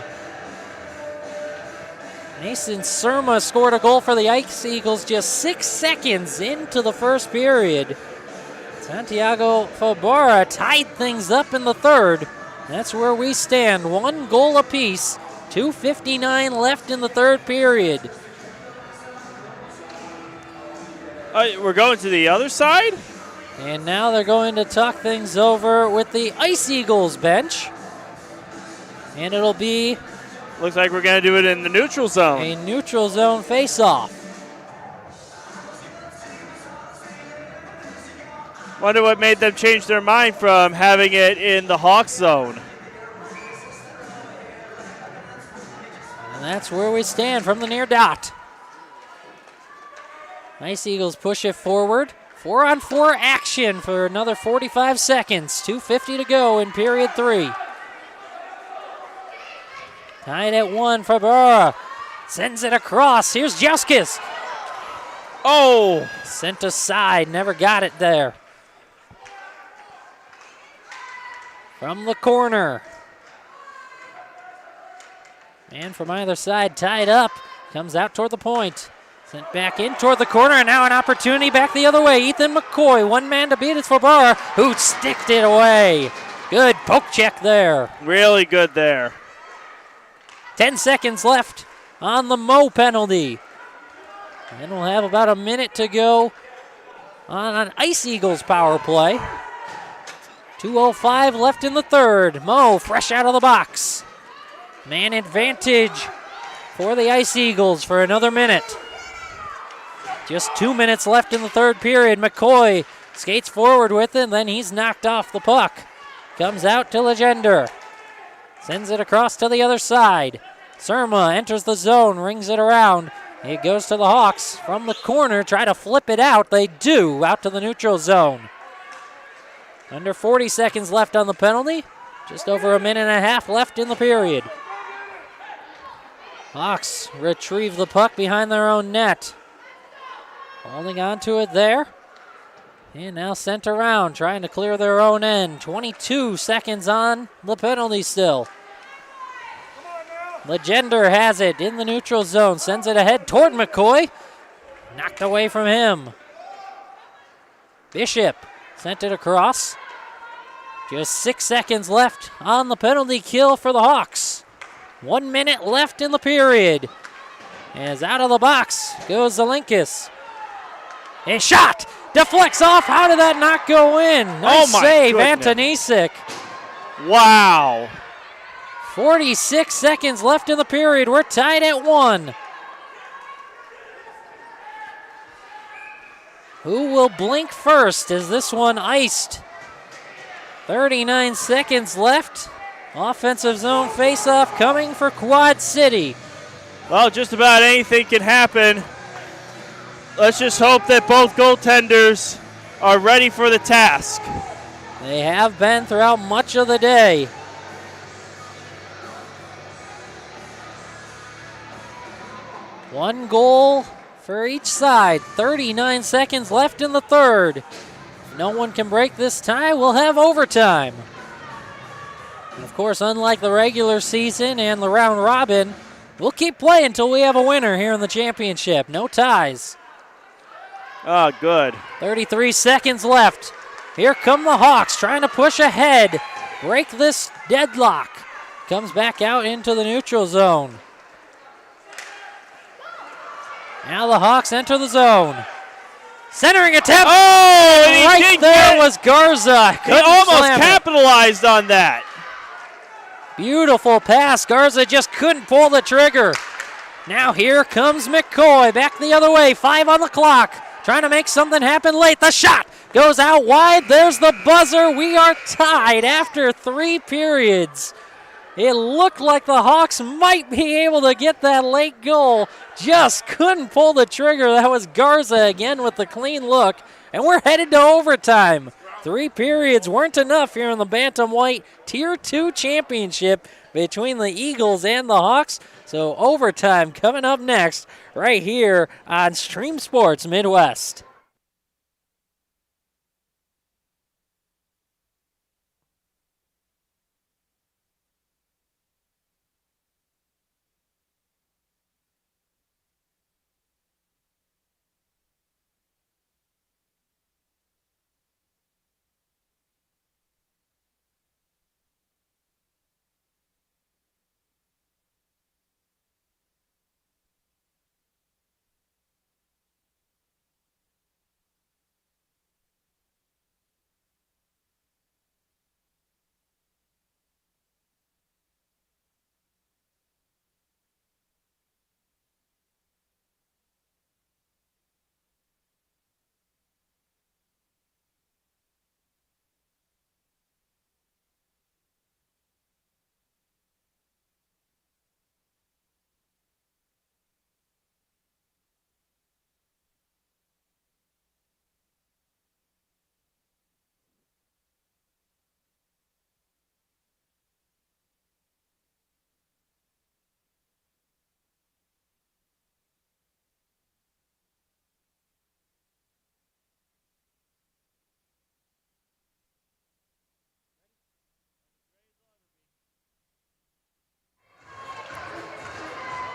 Nason Surma scored a goal for the Ice Eagles just 6 seconds into the first period. Santiago Fabara tied things up in the third. That's where we stand, 1 goal apiece. 2:59 left in the third period. We're going to the other side? And now they're going to talk things over with the Ice Eagles bench. And it'll be Looks like we're going to do it in the neutral zone. a neutral zone face-off. Wonder what made them change their mind from having it in the Hawks zone. And that's where we stand from the near dot. Ice Eagles push it forward. 4-on-4 action for another 45 seconds. 2:50 to go in period 3. Tied at 1, Fabara sends it across. Here's Jouskis. Oh! Sent aside, never got it there. From the corner. And from either side, tied up. Comes out toward the point. Sent back in toward the corner, and now an opportunity back the other way. Ethan McCoy, one man to beat. It's Fabara, who sticked it away. Good poke check there. Really good there. 10 seconds left on the Mo penalty. And we'll have about a minute to go on an Ice Eagles power play. 2:05 left in the third. Mo fresh out of the box. Man advantage for the Ice Eagles for another minute. Just 2 minutes left in the third period. McCoy skates forward with it, and then he's knocked off the puck. Comes out to Legender. Sends it across to the other side. Surma enters the zone, rings it around. It goes to the Hawks from the corner. Try to flip it out. They do, out to the neutral zone. Under 40 seconds left on the penalty. Just over a minute and a half left in the period. Hawks retrieve the puck behind their own net. Holding on to it there. And now sent around, trying to clear their own end. 22 seconds on the penalty still. Legender has it in the neutral zone. Sends it ahead toward McCoy. Knocked away from him. Bishop sent it across. Just 6 seconds left on the penalty kill for the Hawks. 1 minute left in the period. As out of the box goes Zelenkus. A shot! Deflects off. How did that not go in? Nice save, Antonisic. Wow. 46 seconds left in the period. We're tied at 1. Who will blink first? Is this one iced? 39 seconds left. Offensive zone faceoff coming for Quad City. Well, just about anything can happen. Let's just hope that both goaltenders are ready for the task. They have been throughout much of the day. One goal for each side. 39 seconds left in the third. If no one can break this tie, we'll have overtime. And of course, unlike the regular season and the round robin, we'll keep playing until we have a winner here in the championship. No ties. Oh, good. 33 seconds left. Here come the Hawks trying to push ahead. Break this deadlock. Comes back out into the neutral zone. Now the Hawks enter the zone. Centering attempt. Oh, and he right did there get, was Garza. he almost Slam it. capitalized on that. Beautiful pass. Garza just couldn't pull the trigger. Now here comes McCoy. Back the other way. 5 on the clock. Trying to make something happen late. The shot goes out wide. There's the buzzer. We are tied after 3 periods. It looked like the Hawks might be able to get that late goal. Just couldn't pull the trigger. That was Garza again with the clean look. And we're headed to overtime. 3 periods weren't enough here in the Bantamweight Tier 2 Championship between the Eagles and the Hawks. So overtime coming up next right here on Stream Sports Midwest.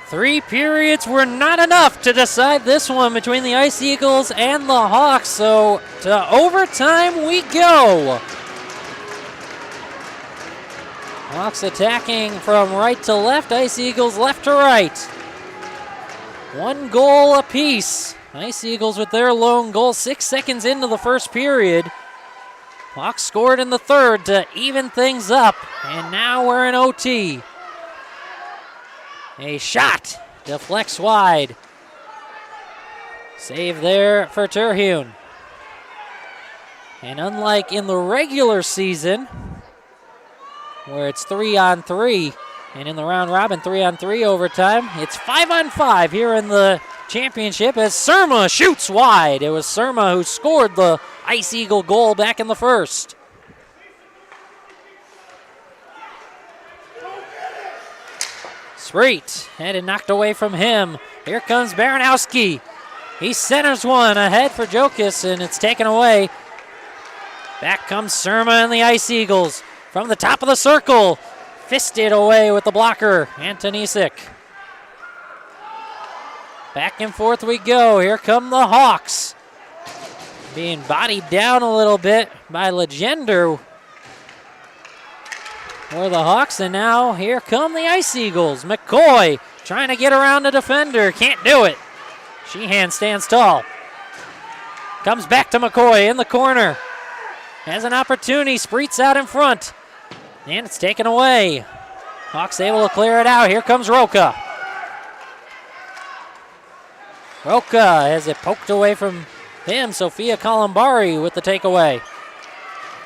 Three periods were not enough to decide this one between the Ice Eagles and the Hawks, so to overtime we go. Hawks attacking from right to left, Ice Eagles left to right. 1 goal apiece Ice Eagles with their lone goal 6 seconds into the first period. Hawks scored in the third to even things up, and now we're in OT. A shot deflects wide. Save there for Terhune. And unlike in the regular season, where it's 3-on-3, and in the round robin 3-on-3 overtime, it's 5-on-5 here in the championship as Surma shoots wide. It was Surma who scored the Ice Eagle goal back in the first. Spreet had it knocked away from him. Here comes Baranowski. He centers one ahead for Jokas, and it's taken away. Back comes Surma and the Ice Eagles from the top of the circle. Fisted away with the blocker, Antonisic. Back and forth we go. Here come the Hawks. Being bodied down a little bit by Legender for the Hawks, and now here come the Ice Eagles. McCoy trying to get around the defender. Can't do it. Sheehan stands tall. Comes back to McCoy in the corner. Has an opportunity. Spreet's out in front. And it's taken away. Hawks able to clear it out. Here comes Roca. Roca has it poked away from him. Sophia Columbari with the takeaway.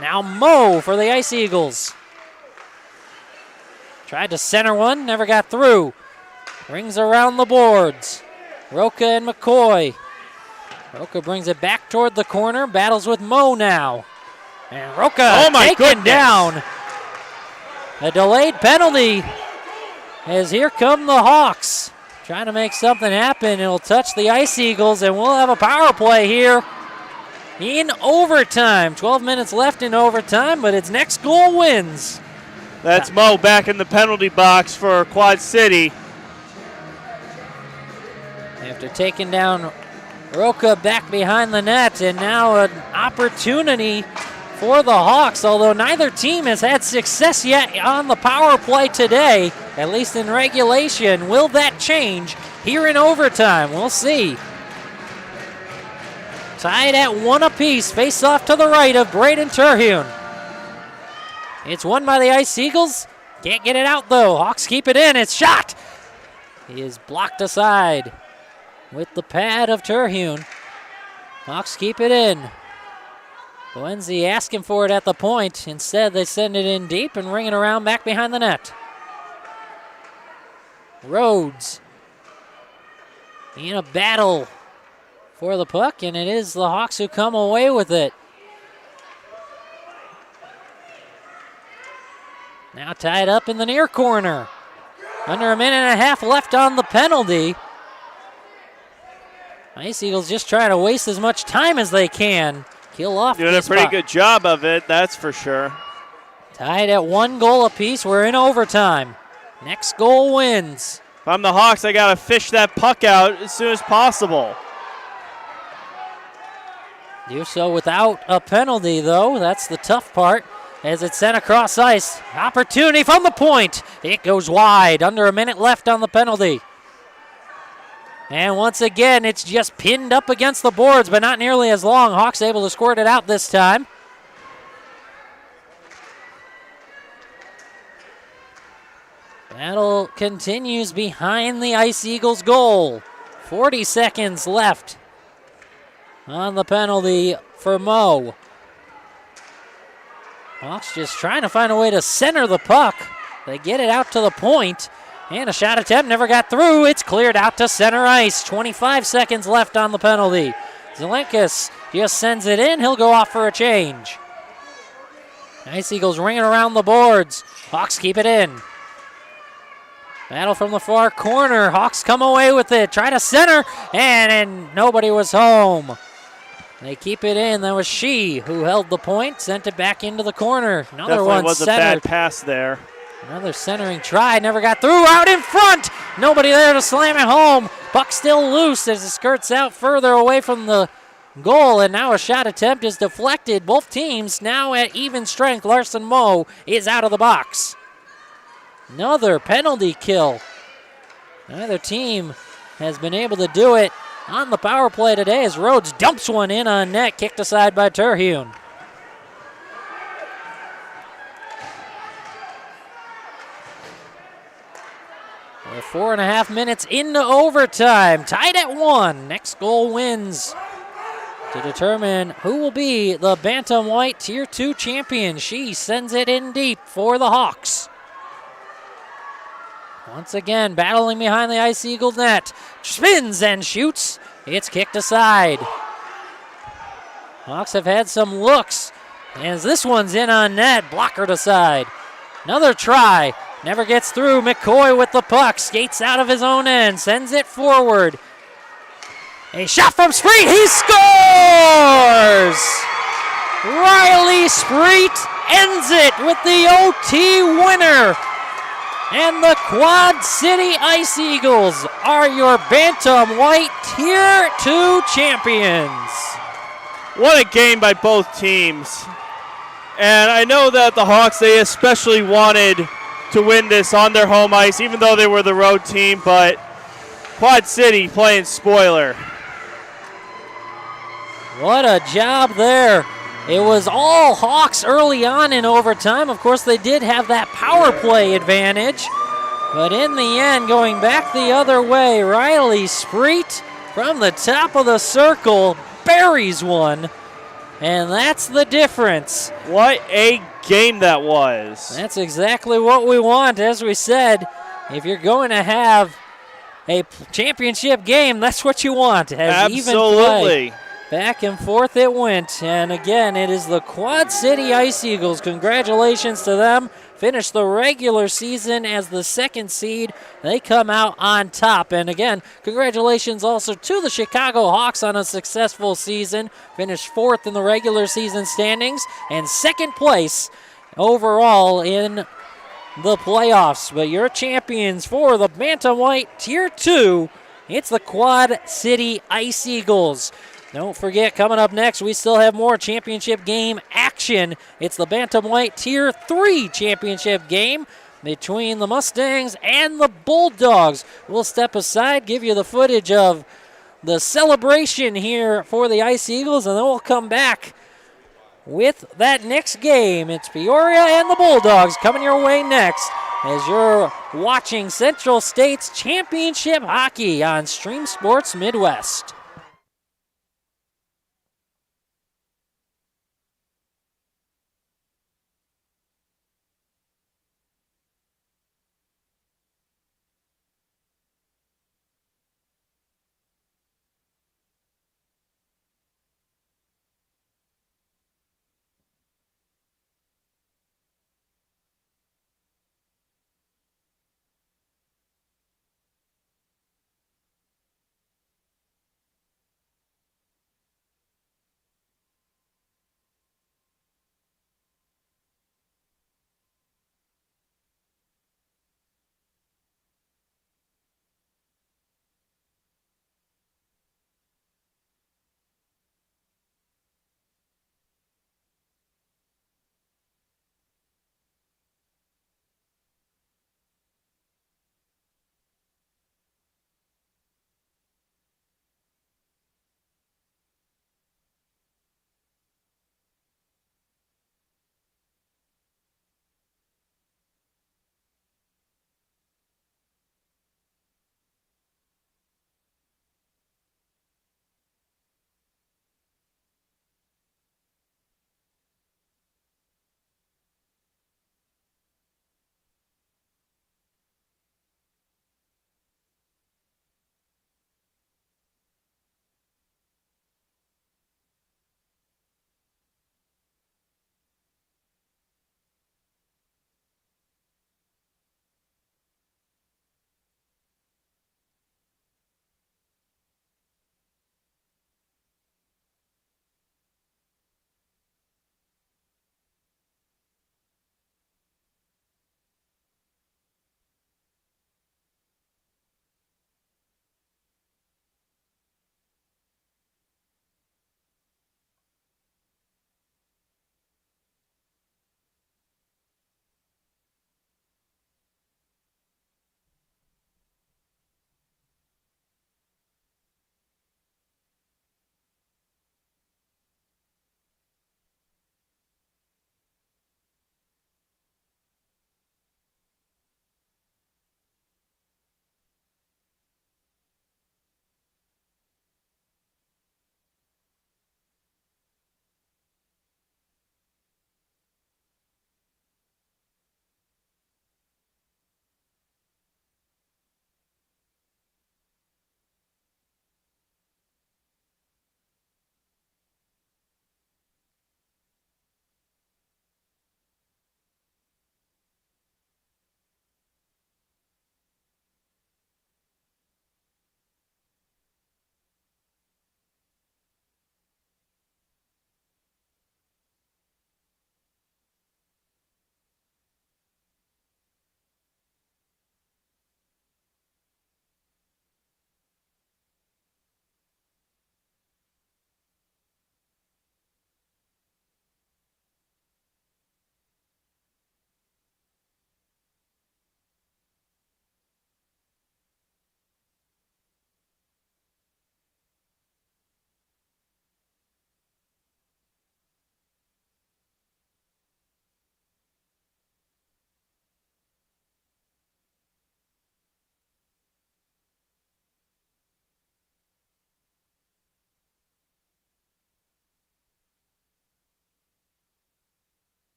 Now Moe for the Ice Eagles. Tried to center one, never got through. Rings around the boards. Roca and McCoy. Roca brings it back toward the corner. Battles with Moe now. And Roca taken down. A delayed penalty as here come the Hawks. Trying to make something happen. It'll touch the Ice Eagles, and we'll have a power play here in overtime. 12 minutes left in overtime, but its next goal wins. That's Moe back in the penalty box for Quad City. After taking down Roca back behind the net, and now an opportunity for the Hawks, although neither team has had success yet on the power play today, at least in regulation. Will that change here in overtime? We'll see. Tied at 1 apiece, face off to the right of Braden Terhune. It's won by the Ice Eagles. Can't get it out though. Hawks keep it in. It's shot. He is blocked aside with the pad of Terhune. Hawks keep it in. Boenzi asking for it at the point. Instead, they send it in deep and ring it around back behind the net. Rhodes in a battle for the puck, and it is the Hawks who come away with it. Now tied up in the near corner. Under a minute and a half left on the penalty. Ice Eagles just trying to waste as much time as they can. Kill off. Doing a pretty good job of it, that's for sure. Tied at 1 goal apiece. We're in overtime. Next goal wins. If I'm the Hawks, I got to fish that puck out as soon as possible. Do so without a penalty, though. That's the tough part as it's sent across ice. Opportunity from the point. It goes wide. Under a minute left on the penalty. And once again, it's just pinned up against the boards, but not nearly as long. Hawks able to squirt it out this time. Battle continues behind the Ice Eagles goal. 40 seconds left on the penalty for Moe. Hawks just trying to find a way to center the puck. They get it out to the point. And a shot attempt never got through. It's cleared out to center ice. 25 seconds left on the penalty. Zelenkus just sends it in. He'll go off for a change. Ice Eagles ringing around the boards. Hawks keep it in. Battle from the far corner. Hawks come away with it. Try to center, and nobody was home. They keep it in. That was She who held the point. Sent it back into the corner. Another Definitely one was centered. a bad pass there. Another centering try, never got through, out in front. Nobody there to slam it home. Puck still loose as it skirts out further away from the goal, and now a shot attempt is deflected. Both teams now at even strength. Larson Moe is out of the box. Another penalty kill. Neither team has been able to do it on the power play today as Rhodes dumps one in on net, kicked aside by Terhune. We're 4.5 minutes into overtime, tied at 1. Next goal wins to determine who will be the Bantamweight Tier 2 champion. She sends it in deep for the Hawks. Once again, battling behind the Ice Eagle net. Spins and shoots. It's kicked aside. Hawks have had some looks. As this one's in on net, blockered aside. Another try. Never gets through. McCoy with the puck. Skates out of his own end. Sends it forward. A shot from Spreet. He scores! Riley Spreet ends it with the OT winner. And the Quad City Ice Eagles are your Bantamweight Tier 2 champions. What a game by both teams. And I know that the Hawks, they especially wanted to win this on their home ice, even though they were the road team, but Quad City playing spoiler. What a job there. It was all Hawks early on in overtime. Of course, they did have that power play advantage. But in the end, going back the other way, Riley Spreet from the top of the circle buries one. And that's the difference. What a game that was. That's exactly what we want. As we said, if you're going to have a championship game, that's what you want. As even play. Absolutely. Back and forth it went. And again, it is the Quad City Ice Eagles. Congratulations to them. Finished the regular season as the second seed. They come out on top. And again, congratulations also to the Chicago Hawks on a successful season. Finished fourth in the regular season standings and second place overall in the playoffs. But your champions for the Bantamweight Tier 2, it's the Quad City Ice Eagles. Don't forget, coming up next, we still have more championship game action. It's the Bantamweight Tier 3 championship game between the Mustangs and the Bulldogs. We'll step aside, give you the footage of the celebration here for the Ice Eagles, and then we'll come back with that next game. It's Peoria and the Bulldogs coming your way next as you're watching Central State's Championship Hockey on Stream Sports Midwest.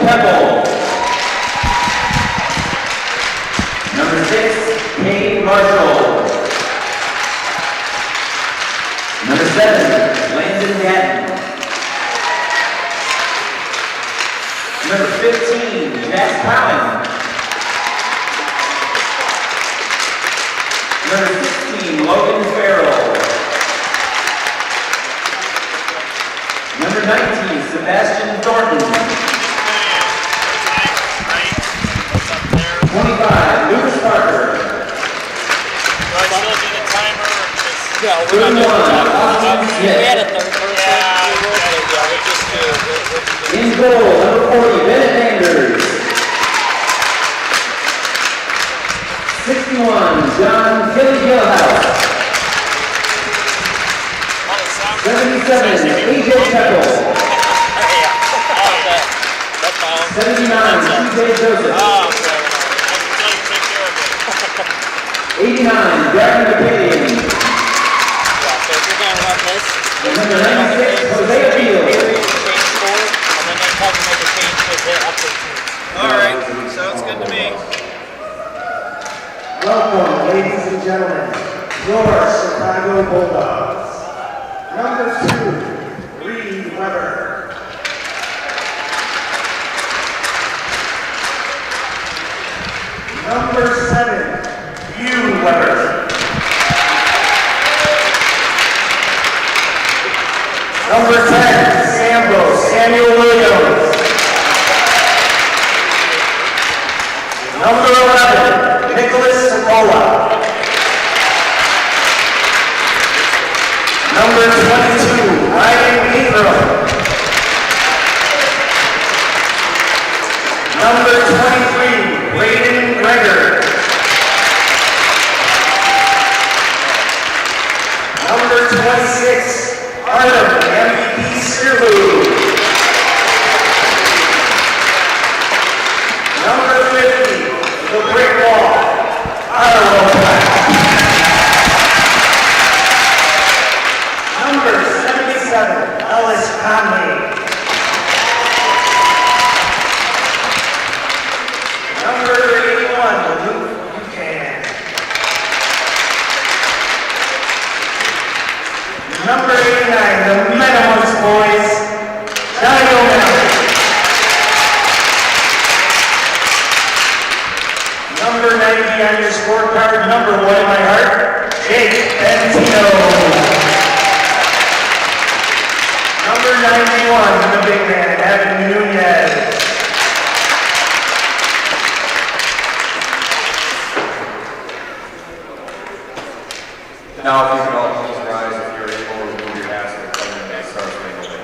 Keppel. Number 6, Kane Marshall. Number 7, Landon Gatton. Number 15, Jack Cowan. Number 16, Logan Farrell. Number 19, Sebastian Thornton. 25, Lucas Parker. Yeah, we're not going to talk. We had a third person. In goal, number 40, Bennett Anders. 61, John Gillhouse. 77, AJ Keppel. 79, TJ Joseph. 89, Gavin McKinney. So if you're going to run this, And number 96, Hosea Fields. change 4, and then they have to make a change to hit up to 2. All right, sounds good to me. Welcome, ladies and gentlemen, your Chicago Bulldogs. Number 2, Reed Weber. Number 7, Hugh Weber. Number 10, Samuel Williams. Number 11, Nicholas Sapola. Number 22, Ryan Ingram. Number 23, Braden Greger. Number 26, Artem MVP Sirlu. Number 50, the Brick Wall, Ottawa Black. Number 77, Ellis Conley. Number 81, Luke Buchanan. Number 89, the Meadows boys, Johnny O'Malley. Number 90 on your scorecard, number 1 in my heart, Jake Bentino. Number 91, the big man, Evan Nunez. Now, if you can all please rise if you're able to remove your mask and come in and start spangled in.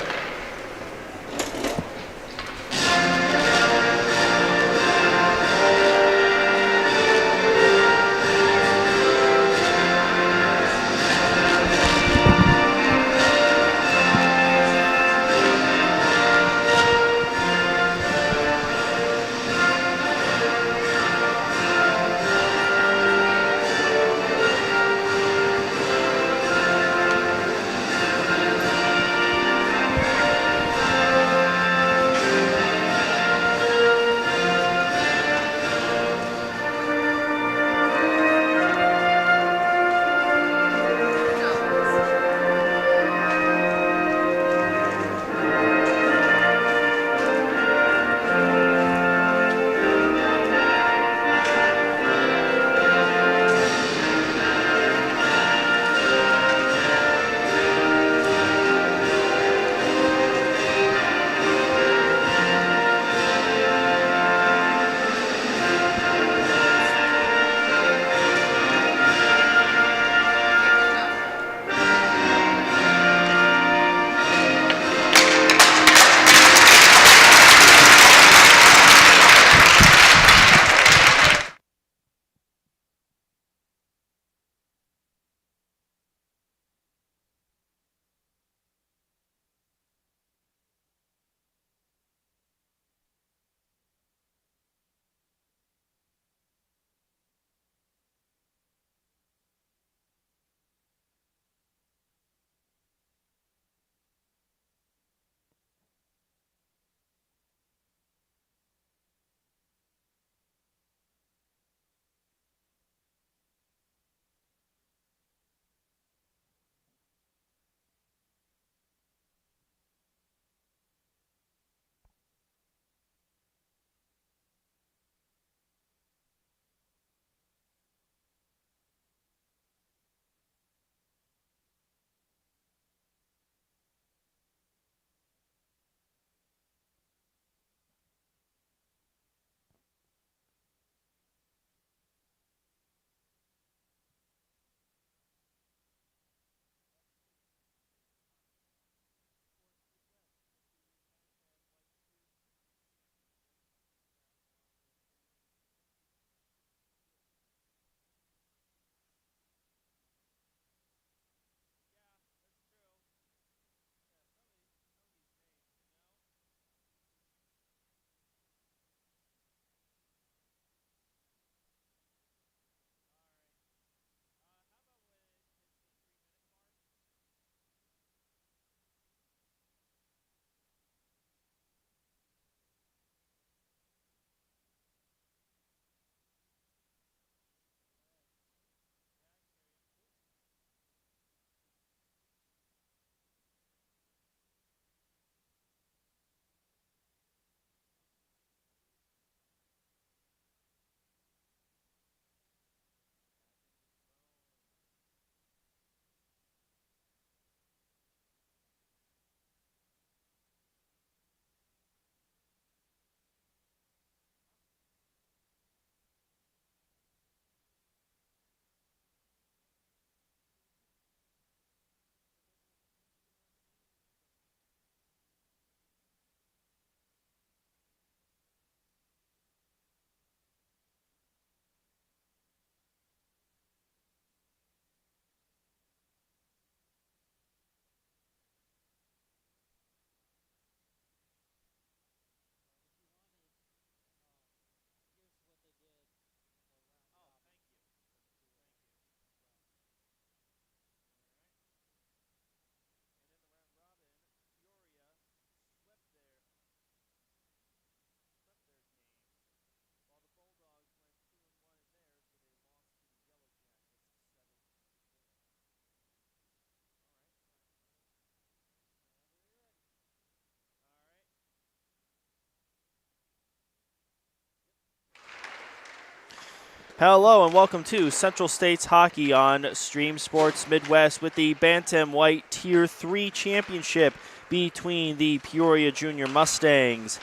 Hello and welcome to Central States Hockey on Stream Sports Midwest with the Bantam White Tier 3 Championship between the Peoria Junior Mustangs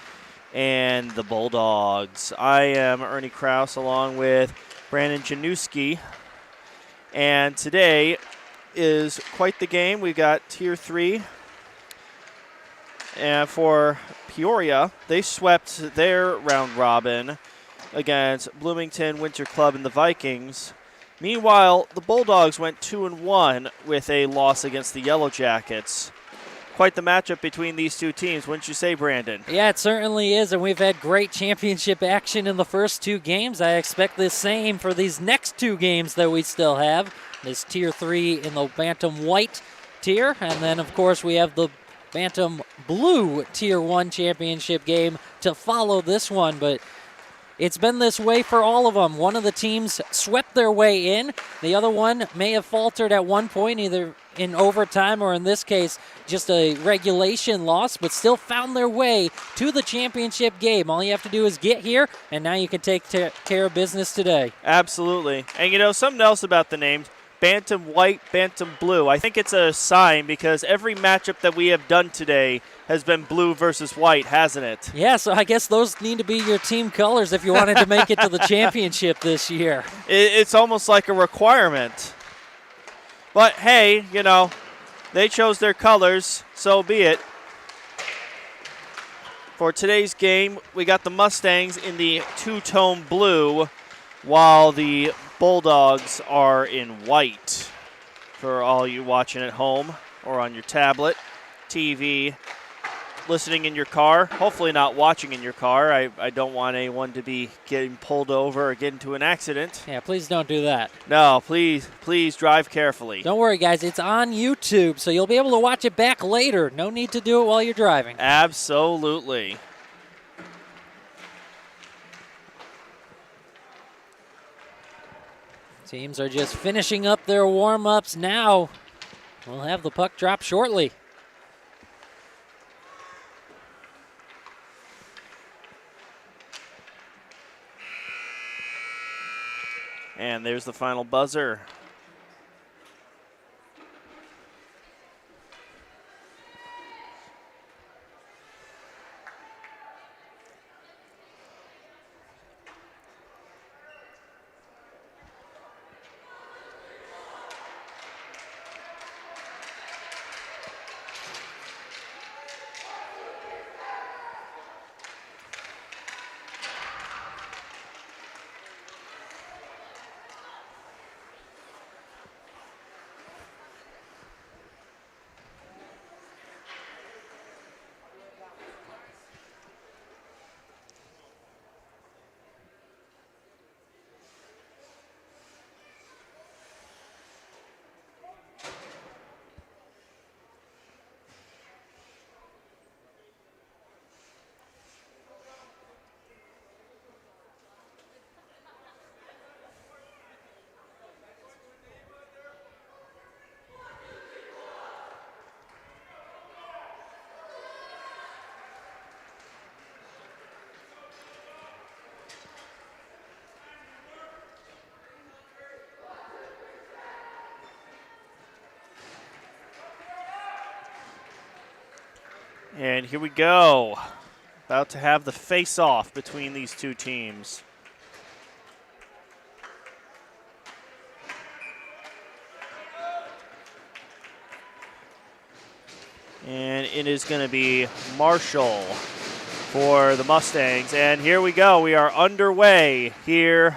and the Bulldogs. I am Ernie Kraus along with Brandon Januski, and today is quite the game. We've got Tier 3, and for Peoria, they swept their round robin against Bloomington, Winter Club, and the Vikings. Meanwhile, the Bulldogs went 2-1 with a loss against the Yellow Jackets. Quite the matchup between these two teams, wouldn't you say, Brandon? Yeah, it certainly is, and we've had great championship action in the first two games. I expect the same for these next two games that we still have. This Tier 3 in the Bantam White tier, and then, of course, we have the Bantam Blue Tier 1 championship game to follow this one, but it's been this way for all of them. One of the teams swept their way in. The other one may have faltered at one point, either in overtime or in this case, just a regulation loss, but still found their way to the championship game. All you have to do is get here, and now you can take care of business today. Absolutely. And you know, something else about the names, Bantam White, Bantam Blue. I think it's a sign because every matchup that we have done today has been blue versus white, hasn't it? Yeah, so I guess those need to be your team colors if you wanted to make it to the championship this year. It's almost like a requirement. But hey, you know, they chose their colors, so be it. For today's game, we got the Mustangs in the two-tone blue, while the Bulldogs are in white. For all you watching at home or on your tablet, TV, listening in your car, hopefully not watching in your car. I don't want anyone to be getting pulled over or get into an accident. Yeah, please don't do that. No, please drive carefully. Don't worry, guys. It's on YouTube, so you'll be able to watch it back later. No need to do it while you're driving. Absolutely. Teams are just finishing up their warm-ups now. We'll have the puck drop shortly. And there's the final buzzer. And here we go. About to have the face-off between these two teams. And it is going to be Marshall for the Mustangs. And here we go. We are underway here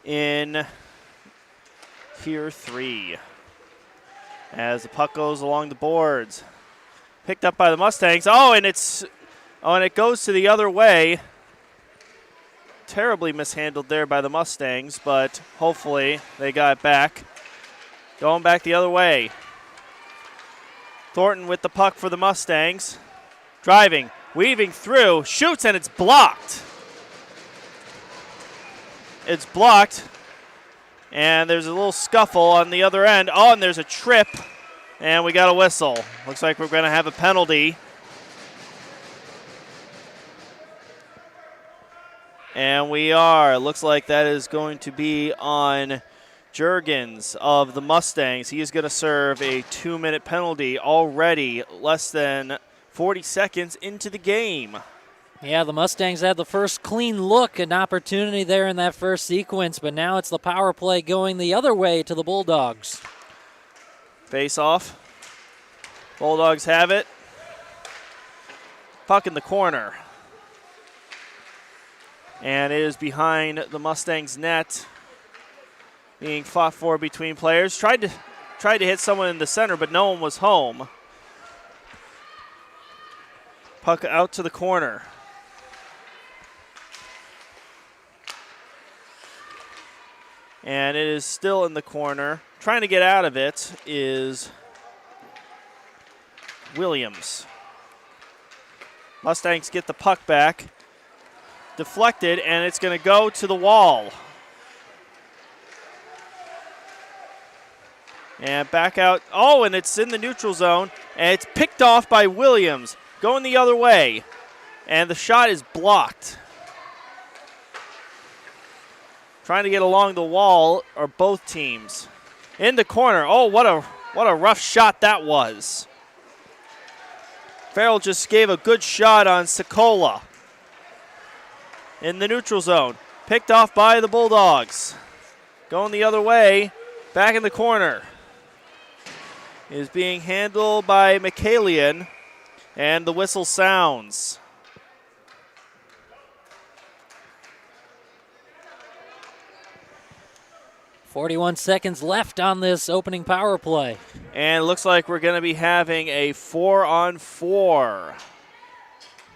in Tier 3. As the puck goes along the boards. Picked up by the Mustangs. And it goes to the other way. Terribly mishandled there by the Mustangs, but hopefully they got it back. Going back the other way. Thornton with the puck for the Mustangs. Driving, weaving through, shoots, and it's blocked. It's blocked. And there's a little scuffle on the other end. And there's a trip. And we got a whistle. Looks like we're going to have a penalty. And we are. Looks like that is going to be on Juergens of the Mustangs. He is going to serve a 2-minute penalty already, less than 40 seconds into the game. Yeah, the Mustangs had the first clean look, an opportunity there in that first sequence, but now it's the power play going the other way to the Bulldogs. Face off. Bulldogs have it. Puck in the corner. And it is behind the Mustangs' net, being fought for between players. Tried to hit someone in the center, but no one was home. Puck out to the corner. And it is still in the corner. Trying to get out of it is Williams. Mustangs get the puck back. Deflected, and it's going to go to the wall. And back out. Oh, and it's in the neutral zone. And it's picked off by Williams. Going the other way. And the shot is blocked. Trying to get along the wall are both teams. In the corner. Oh, what a rough shot that was. Farrell just gave a good shot on Sikola. In the neutral zone. Picked off by the Bulldogs. Going the other way. Back in the corner. Is being handled by Michaelian. And the whistle sounds. 41 seconds left on this opening power play. And it looks like we're going to be having a 4-on-4.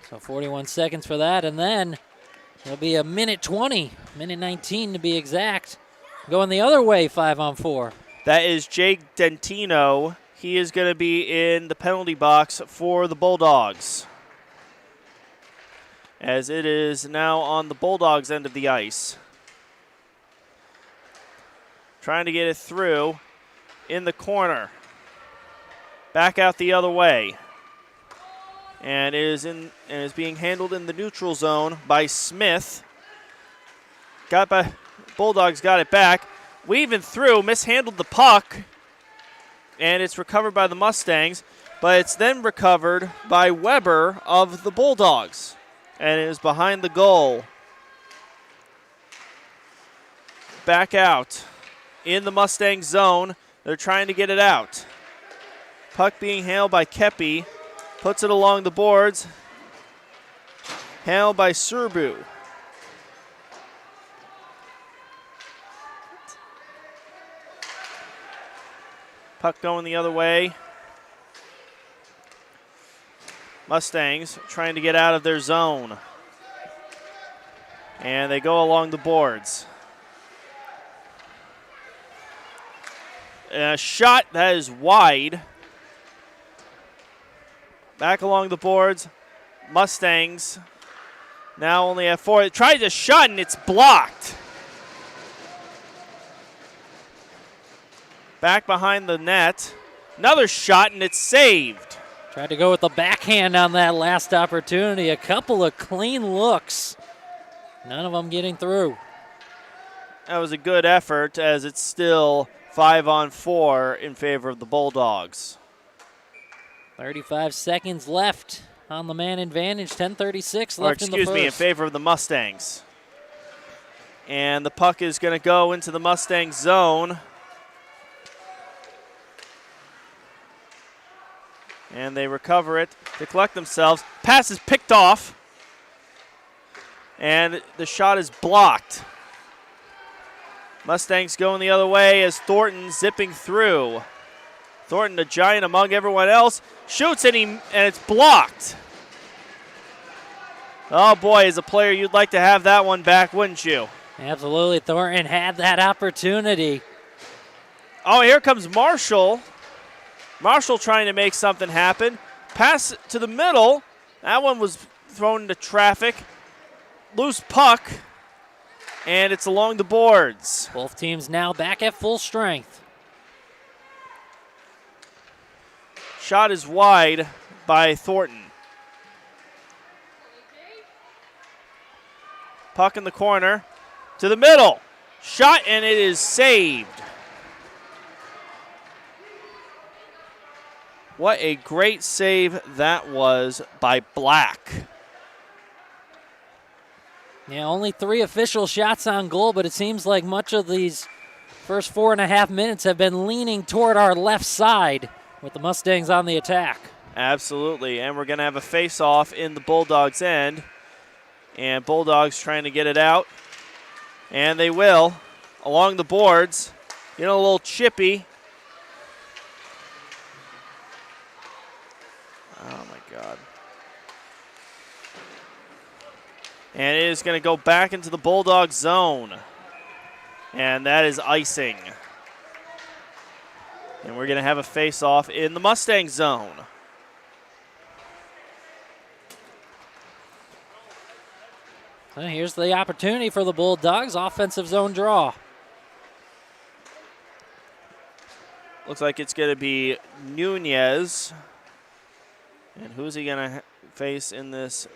So 41 seconds for that, and then it'll be a minute 20, minute 19 to be exact. Going the other way, 5-on-4. That is Jake Dentino. He is going to be in the penalty box for the Bulldogs, as it is now on the Bulldogs' end of the ice. Trying to get it through in the corner. Back out the other way. And it is being handled in the neutral zone by Smith. Bulldogs got it back. Weaving through, mishandled the puck. And it's recovered by the Mustangs. But it's then recovered by Weber of the Bulldogs. And it is behind the goal. Back out. In the Mustang zone, they're trying to get it out. Puck being handled by Kepi, puts it along the boards. Handled by Serbu. Puck going the other way. Mustangs trying to get out of their zone. And they go along the boards. A shot that is wide. Back along the boards. Mustangs now only have 4. It tries a shot and it's blocked. Back behind the net. Another shot and it's saved. Tried to go with the backhand on that last opportunity. A couple of clean looks. None of them getting through. That was a good effort, as it's still 5-on-4 in favor of the Bulldogs. 35 seconds left on the man advantage. 10:36 left in the first. Excuse me, in favor of the Mustangs. And the puck is going to go into the Mustang zone. And they recover it to collect themselves. Pass is picked off. And the shot is blocked. Mustangs going the other way as Thornton zipping through. Thornton, a giant among everyone else, shoots and it's blocked. Oh boy, as a player, you'd like to have that one back, wouldn't you? Absolutely, Thornton had that opportunity. Oh, here comes Marshall. Marshall trying to make something happen. Pass to the middle. That one was thrown into traffic. Loose puck. And it's along the boards. Both teams now back at full strength. Shot is wide by Thornton. Puck in the corner. To the middle. Shot, and it is saved. What a great save that was by Black. Yeah, only 3 official shots on goal, but it seems like much of these first 4.5 minutes have been leaning toward our left side with the Mustangs on the attack. Absolutely, and we're going to have a face-off in the Bulldogs' end. And Bulldogs trying to get it out. And they will. Along the boards. Getting a little chippy. Oh, my God. And it is going to go back into the Bulldog zone. And that is icing. And we're going to have a face-off in the Mustang zone. So here's the opportunity for the Bulldogs. Offensive zone draw. Looks like it's going to be Nunez. And who's he going to face in this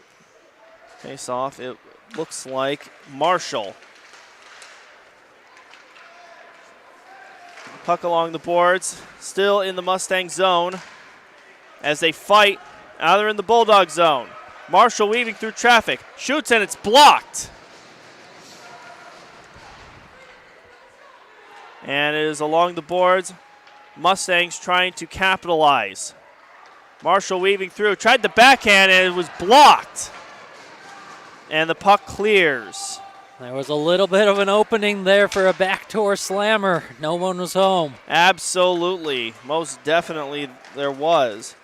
face-off? It looks like Marshall. Puck along the boards. Still in the Mustang zone as they fight. Now they're in the Bulldog zone. Marshall weaving through traffic. Shoots, and it's blocked. And it is along the boards. Mustangs trying to capitalize. Marshall weaving through. Tried the backhand, and it was blocked. And the puck clears. There was a little bit of an opening there for a backdoor slammer. No one was home. Absolutely. Most definitely there was.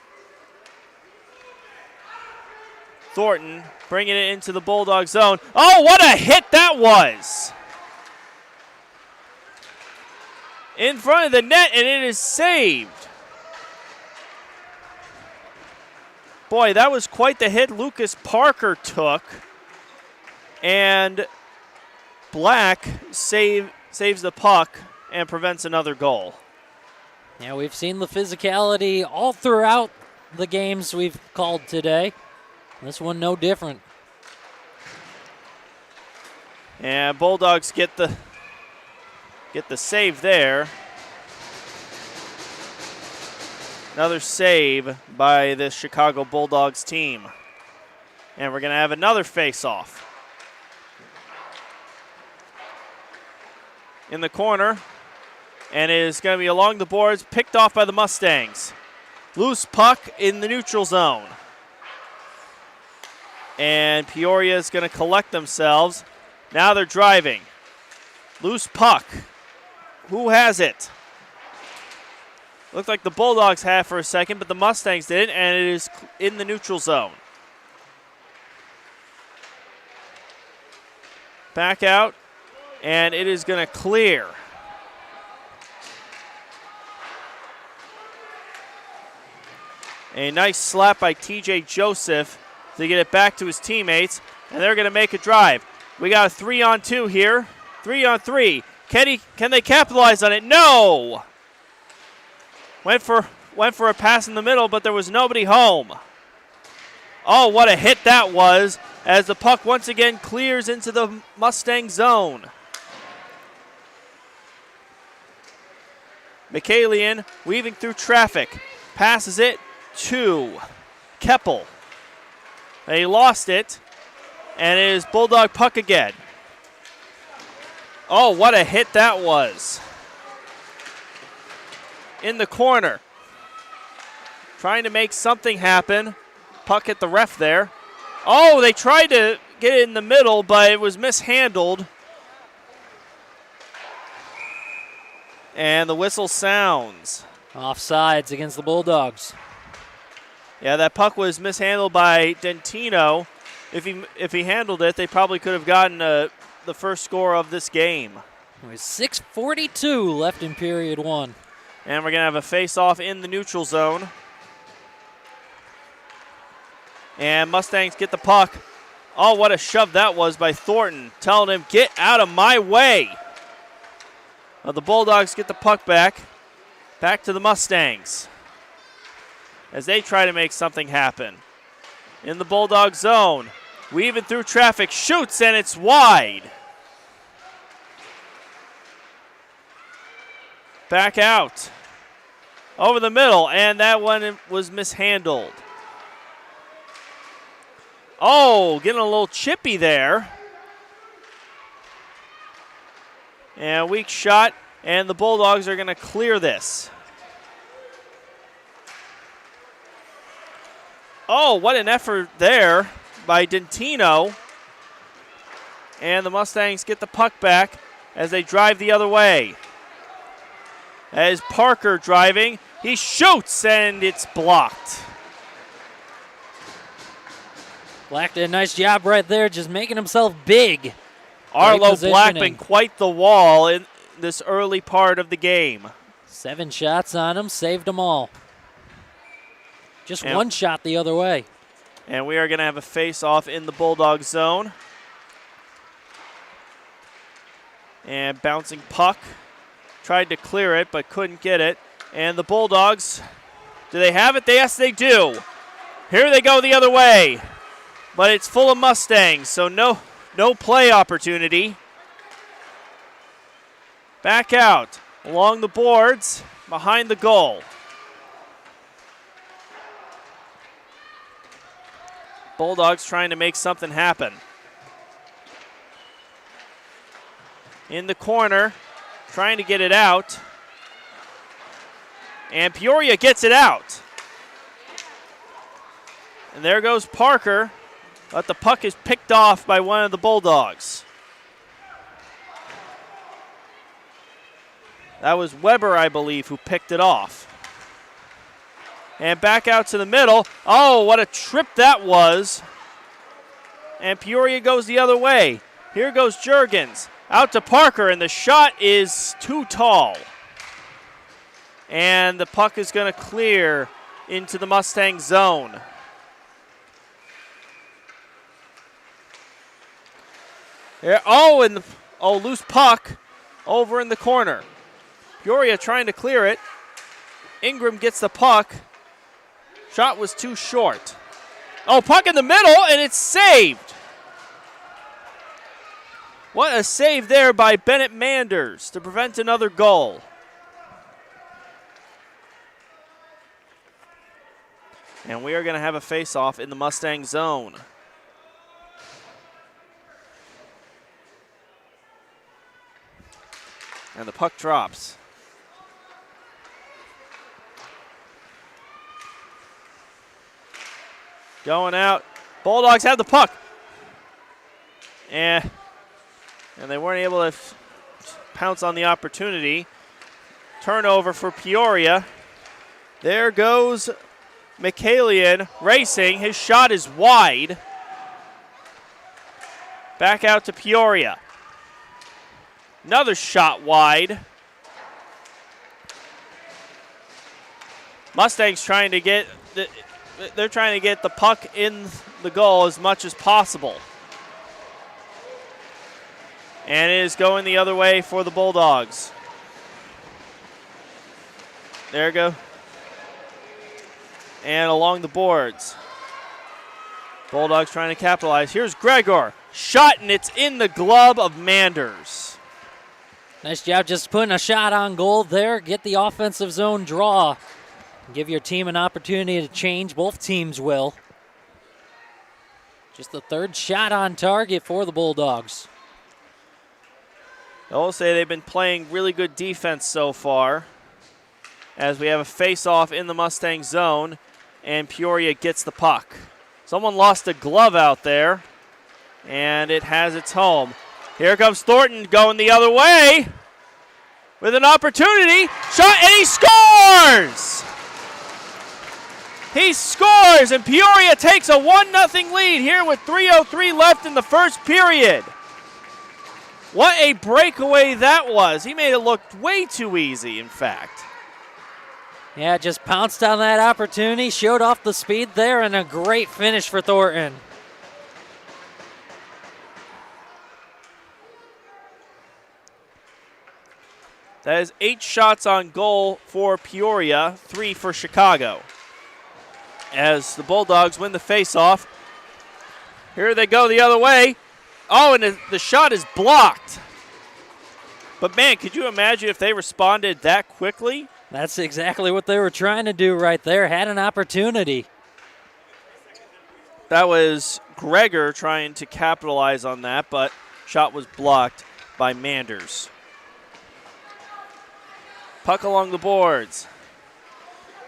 Thornton bringing it into the Bulldog zone. Oh, what a hit that was! In front of the net, and it is saved. Boy, that was quite the hit Lucas Parker took. And Black saves the puck and prevents another goal. Yeah, we've seen the physicality all throughout the games we've called today. This one no different. And Bulldogs get the save there. Another save by this Chicago Bulldogs team. And we're going to have another face-off. In the corner. And it is going to be along the boards, picked off by the Mustangs. Loose puck in the neutral zone. And Peoria is going to collect themselves. Now they're driving. Loose puck. Who has it? Looked like the Bulldogs had for a second, but the Mustangs didn't, and it is in the neutral zone. Back out, and it is going to clear. A nice slap by TJ Joseph to get it back to his teammates, and they're going to make a drive. We got a 3-on-2 here. 3-on-3. Can they capitalize on it? No! Went for a pass in the middle, but there was nobody home. Oh, what a hit that was as the puck once again clears into the Mustang zone. Michaelian weaving through traffic. Passes it to Keppel. They lost it, and it is Bulldog puck again. Oh, what a hit that was. In the corner. Trying to make something happen. Puck hit the ref there. Oh, they tried to get it in the middle, but it was mishandled. And the whistle sounds. Offsides against the Bulldogs. Yeah, that puck was mishandled by Dentino. If he handled it, they probably could have gotten the first score of this game. It was 6:42 left in period one. And we're going to have a face-off in the neutral zone. And Mustangs get the puck. Oh, what a shove that was by Thornton, telling him, get out of my way. Well, the Bulldogs get the puck back to the Mustangs as they try to make something happen. In the Bulldog zone, weaving through traffic, shoots, and it's wide. Back out. Over the middle, and that one was mishandled. Oh, getting a little chippy there. And weak shot, and the Bulldogs are going to clear this. Oh, what an effort there by Dentino. And the Mustangs get the puck back as they drive the other way. As Parker driving, he shoots, and it's blocked. Black did a nice job right there, just making himself big. Arlo Blackman quite the wall in this early part of the game. 7 shots on him, saved them all. Just one shot the other way. And we are going to have a face-off in the Bulldog zone. And bouncing puck. Tried to clear it, but couldn't get it. And the Bulldogs, do they have it? Yes, they do. Here they go the other way. But it's full of Mustangs, so no play opportunity. Back out along the boards behind the goal. Bulldogs trying to make something happen. In the corner, trying to get it out. And Peoria gets it out. And there goes Parker, but the puck is picked off by one of the Bulldogs. That was Weber, I believe, who picked it off. And back out to the middle. Oh, what a trip that was. And Peoria goes the other way. Here goes Juergens. Out to Parker, and the shot is too tall. And the puck is going to clear into the Mustang zone. There, loose puck over in the corner. Peoria trying to clear it. Ingram gets the puck. Shot was too short. Oh, puck in the middle, and it's saved. What a save there by Bennett Manders to prevent another goal. And we are going to have a face-off in the Mustang zone. And the puck drops. Going out. Bulldogs have the puck. And they weren't able to pounce on the opportunity. Turnover for Peoria. There goes Michaelian racing. His shot is wide. Back out to Peoria. Another shot wide. Mustangs trying to get the puck in the goal as much as possible. And it is going the other way for the Bulldogs. There we go. And along the boards. Bulldogs trying to capitalize. Here's Gregor. Shot, and it's in the glove of Manders. Nice job just putting a shot on goal there. Get the offensive zone draw. Give your team an opportunity to change. Both teams will. Just the third shot on target for the Bulldogs. I will say they've been playing really good defense so far, as we have a face-off in the Mustang zone, and Peoria gets the puck. Someone lost a glove out there, and it has its home. Here comes Thornton going the other way with an opportunity. Shot, and he scores! He scores, and Peoria takes a 1-0 lead here with 3:03 left in the first period. What a breakaway that was. He made it look way too easy, in fact. Yeah, just pounced on that opportunity, showed off the speed there, and a great finish for Thornton. That is 8 shots on goal for Peoria, 3 for Chicago. As the Bulldogs win the faceoff, Here they go the other way. Oh, and the shot is blocked. But, man, could you imagine if they responded that quickly? That's exactly what they were trying to do right there. Had an opportunity. That was Gregor trying to capitalize on that, but shot was blocked by Manders. Puck along the boards.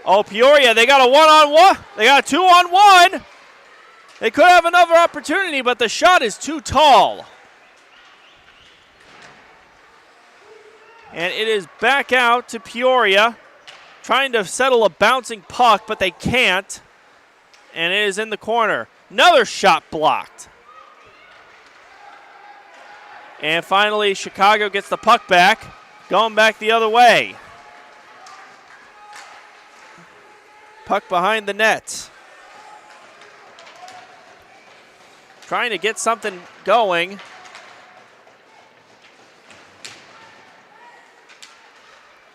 Oh, Peoria, they got a one-on-one. They got a two-on-one. They could have another opportunity, but the shot is too tall. And it is back out to Peoria, trying to settle a bouncing puck, but they can't. And it is in the corner. Another shot blocked. And finally, Chicago gets the puck back, going back the other way. Puck behind the net. Trying to get something going.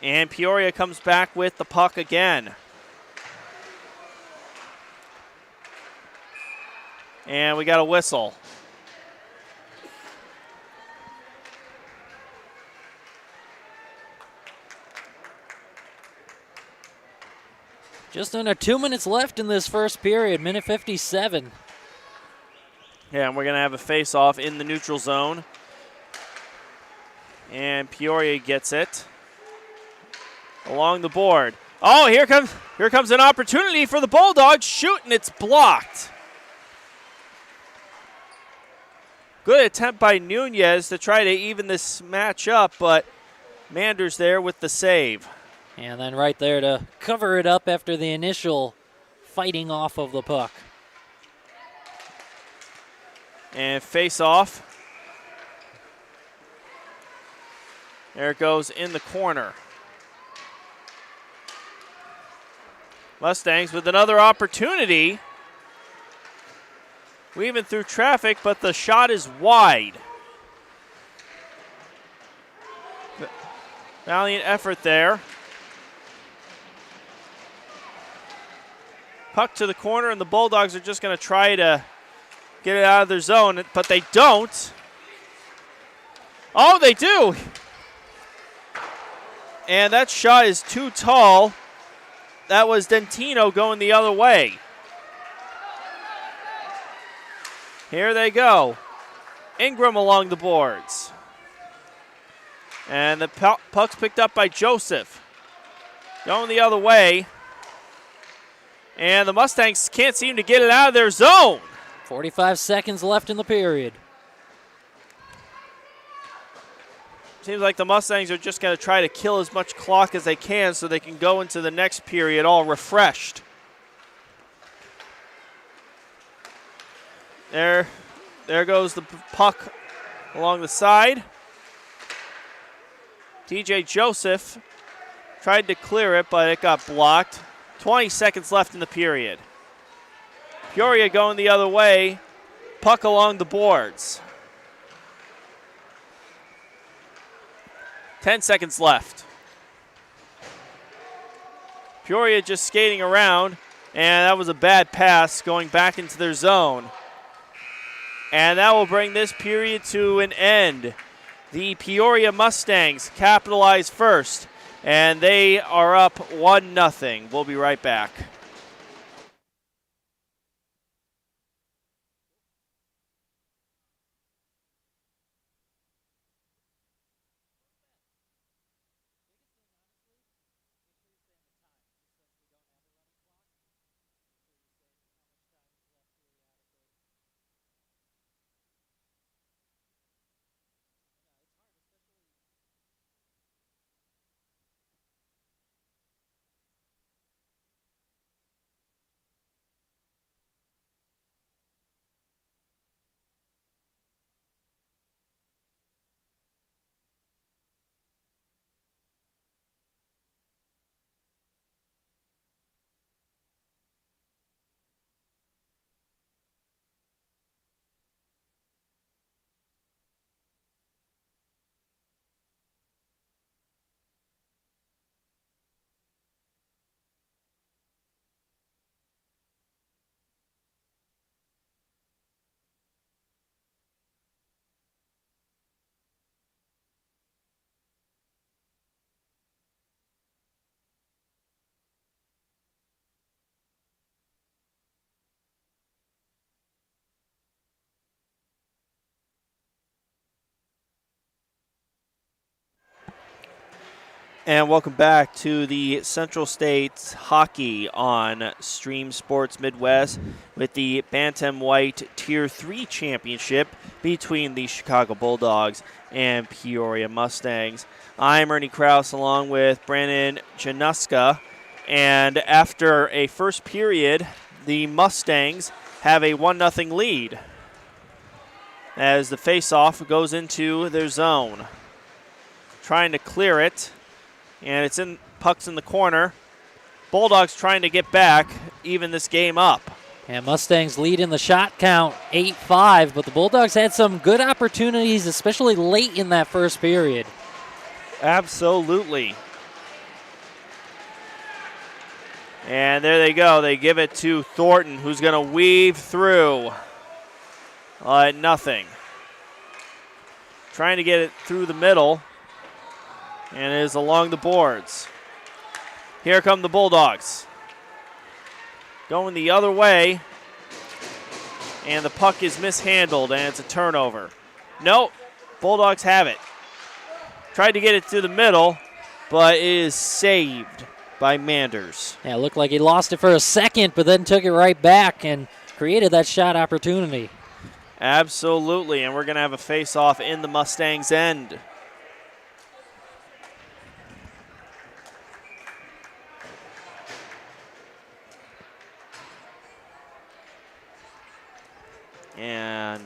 And Peoria comes back with the puck again. And we got a whistle. Just under 2 minutes left in this first period, minute 57. Yeah, and we're going to have a face-off in the neutral zone. And Peoria gets it. Along the board. Oh, here comes an opportunity for the Bulldogs. Shoot, and it's blocked. Good attempt by Nunez to try to even this match up, but Manders there with the save. And then right there to cover it up after the initial fighting off of the puck. And face off. There it goes in the corner. Mustangs with another opportunity. Weaving through traffic, but the shot is wide. Valiant effort there. Puck to the corner, and the Bulldogs are just going to try to get it out of their zone, but they don't. Oh, they do. And that shot is too tall. That was Dentino going the other way. Here they go. Ingram along the boards. And the puck's picked up by Joseph. Going the other way. And the Mustangs can't seem to get it out of their zone. 45 seconds left in the period. Seems like the Mustangs are just going to try to kill as much clock as they can so they can go into the next period all refreshed. There goes the puck along the side. TJ Joseph tried to clear it, but it got blocked. 20 seconds left in the period. Peoria going the other way. Puck along the boards. 10 seconds left. Peoria just skating around, and that was a bad pass going back into their zone. And that will bring this period to an end. The Peoria Mustangs capitalize first, and they are up 1-0. We'll be right back. And welcome back to the Central States Hockey on Stream Sports Midwest with the Bantam White Tier 3 Championship between the Chicago Bulldogs and Peoria Mustangs. I'm Ernie Krause along with Brandon Januska. And after a first period, the Mustangs have a 1-0 lead as the faceoff goes into their zone. Trying to clear it. And it's in, puck's in the corner. Bulldogs trying to get back, even this game up. And Mustangs lead in the shot count 8-5, but the Bulldogs had some good opportunities, especially late in that first period. Absolutely. And there they go. They give it to Thornton, who's going to weave through. Nothing. Trying to get it through the middle. And it is along the boards. Here come the Bulldogs. Going the other way. And the puck is mishandled, and it's a turnover. No, Bulldogs have it. Tried to get it through the middle, but it is saved by Manders. Yeah, it looked like he lost it for a second, but then took it right back and created that shot opportunity. Absolutely, and we're going to have a face-off in the Mustangs' end. And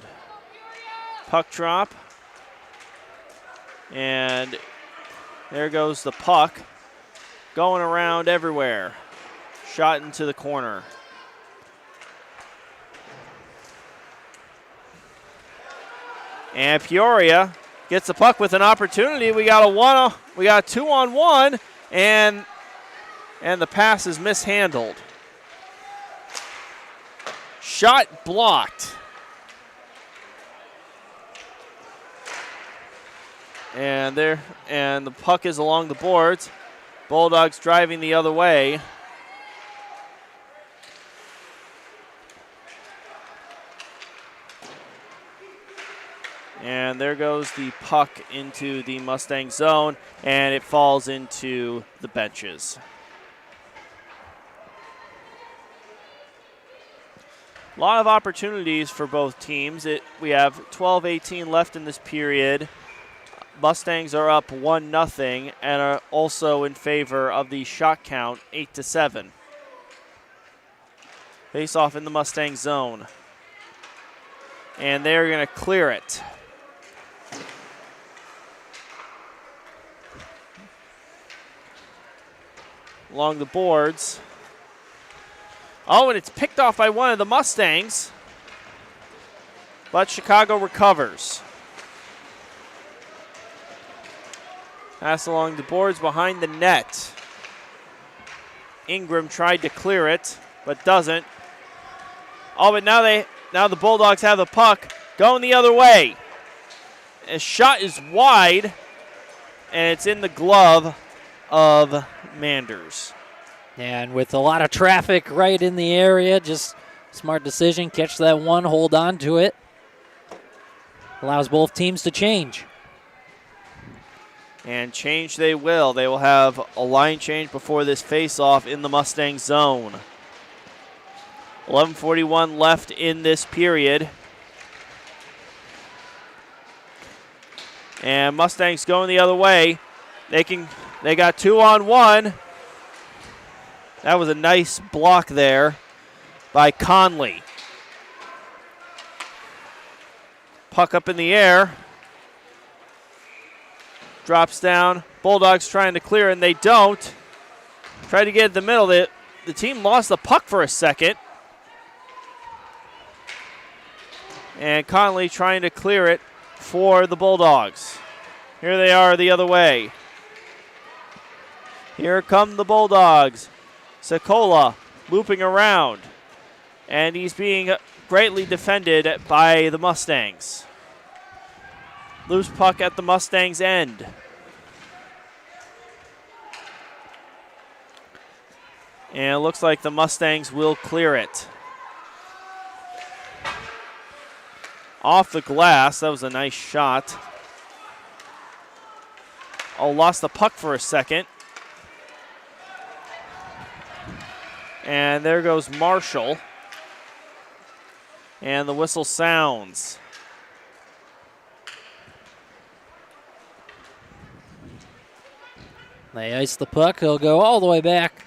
puck drop. And there goes the puck. Going around everywhere. Shot into the corner. And Peoria gets the puck with an opportunity. We got a 2-on-1, and the pass is mishandled. Shot blocked. And the puck is along the boards. Bulldogs driving the other way. And there goes the puck into the Mustang zone, and it falls into the benches. A lot of opportunities for both teams. We have 12-18 left in this period. Mustangs are up 1-0 and are also in favor of the shot count 8-7. Face off in the Mustang zone. And they're going to clear it. Along the boards. Oh, and it's picked off by one of the Mustangs. But Chicago recovers. Pass along the boards behind the net. Ingram tried to clear it, but doesn't. Oh, but now the Bulldogs have the puck going the other way. A shot is wide, and it's in the glove of Manders. And with a lot of traffic right in the area, just smart decision, catch that one, hold on to it. Allows both teams to change. And change they will. They will have a line change before this face-off in the Mustang zone. 11:41 left in this period. And Mustangs going the other way. They got 2-on-1. That was a nice block there by Conley. Puck up in the air. Drops down. Bulldogs trying to clear, and they don't. Try to get it in the middle. The team lost the puck for a second. And Conley trying to clear it for the Bulldogs. Here they are the other way. Here come the Bulldogs. Sekola looping around. And he's being greatly defended by the Mustangs. Loose puck at the Mustangs' end. And it looks like the Mustangs will clear it. Off the glass. That was a nice shot. Oh, lost the puck for a second. And there goes Marshall. And the whistle sounds. They ice the puck. He'll go all the way back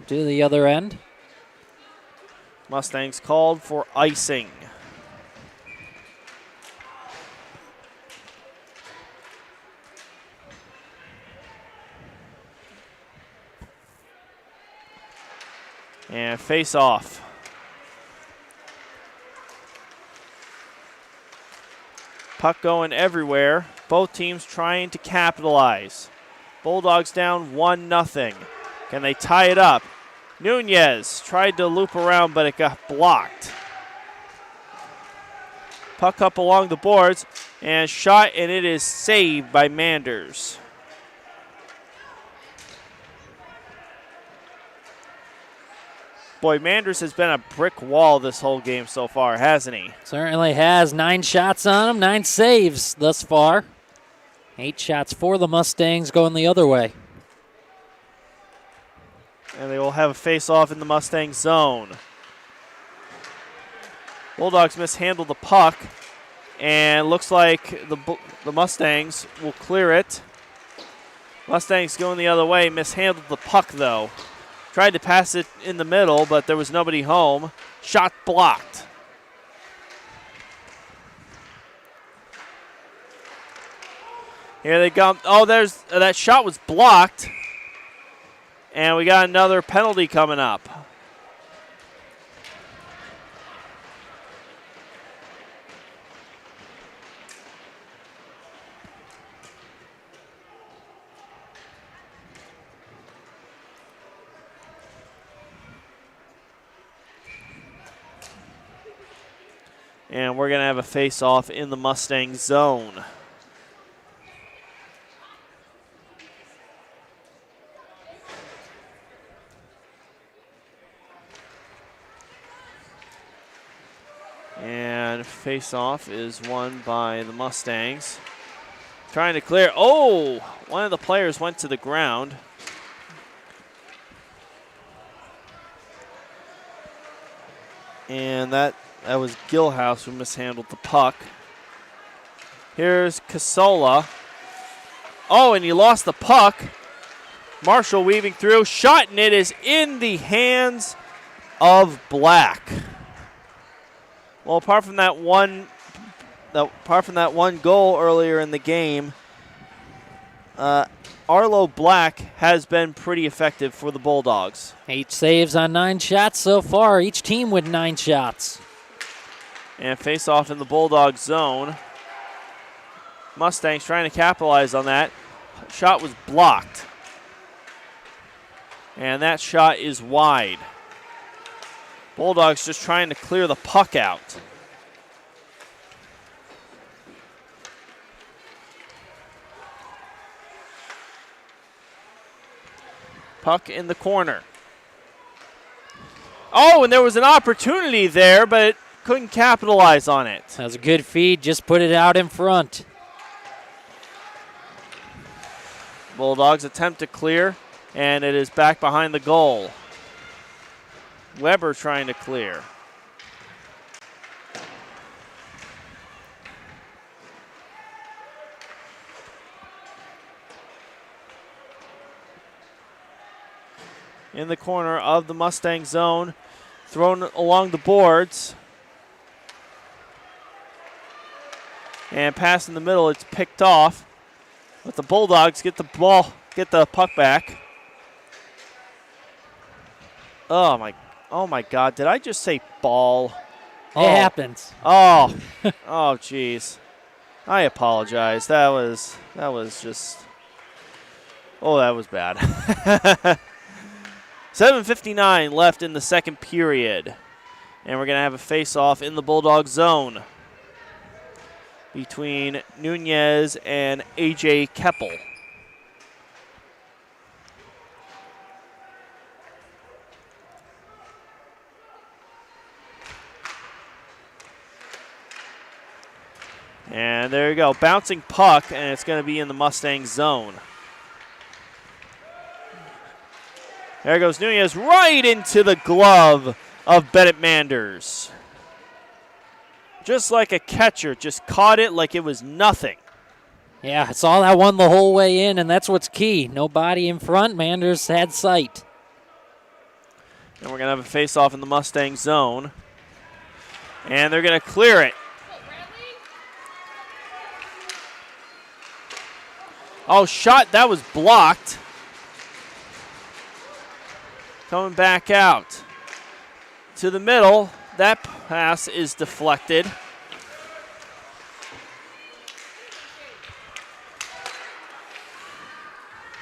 to the other end. Mustangs called for icing. And face off. Puck going everywhere. Both teams trying to capitalize. Bulldogs down 1-0. Can they tie it up? Nunez tried to loop around, but it got blocked. Puck up along the boards and shot, and it is saved by Manders. Boy, Manders has been a brick wall this whole game so far, hasn't he? Certainly has. 9 shots on him, 9 saves thus far. 8 shots for the Mustangs going the other way. And they will have a face-off in the Mustang zone. Bulldogs mishandled the puck, and looks like the Mustangs will clear it. Mustangs going the other way, mishandled the puck though. Tried to pass it in the middle, but there was nobody home. Shot blocked. Here they come. Oh, that shot was blocked. And we got another penalty coming up. And we're going to have a face-off in the Mustang zone. And face-off is won by the Mustangs. Trying to clear. Oh, one of the players went to the ground. And that was Gilhouse who mishandled the puck. Here's Casola. Oh, and he lost the puck. Marshall weaving through. Shot, and it is in the hands of Black. Well, apart from that one goal earlier in the game, Arlo Black has been pretty effective for the Bulldogs. 8 saves on 9 shots so far. Each team with 9 shots. And face off in the Bulldog zone. Mustangs trying to capitalize on that. Shot was blocked. And that shot is wide. Bulldogs just trying to clear the puck out. Puck in the corner. Oh, and there was an opportunity there, but it couldn't capitalize on it. That was a good feed. Just put it out in front. Bulldogs attempt to clear, and it is back behind the goal. Weber trying to clear. In the corner of the Mustang zone, thrown along the boards. And pass in the middle, it's picked off. But the Bulldogs get the puck back. Oh my God, did I just say ball? It happens. Oh, oh jeez. I apologize. That was just, oh, that was bad. 7:59 left in the second period. And we're going to have a face-off in the Bulldog zone between Nunez and A.J. Keppel. And there you go, bouncing puck, and it's going to be in the Mustang zone. There goes Nunez right into the glove of Bennett Manders. Just like a catcher, just caught it like it was nothing. Yeah, saw that one the whole way in, and that's what's key. No body in front. Manders had sight. And we're going to have a face-off in the Mustang zone. And they're going to clear it. Oh, shot, that was blocked. Coming back out to the middle. That pass is deflected.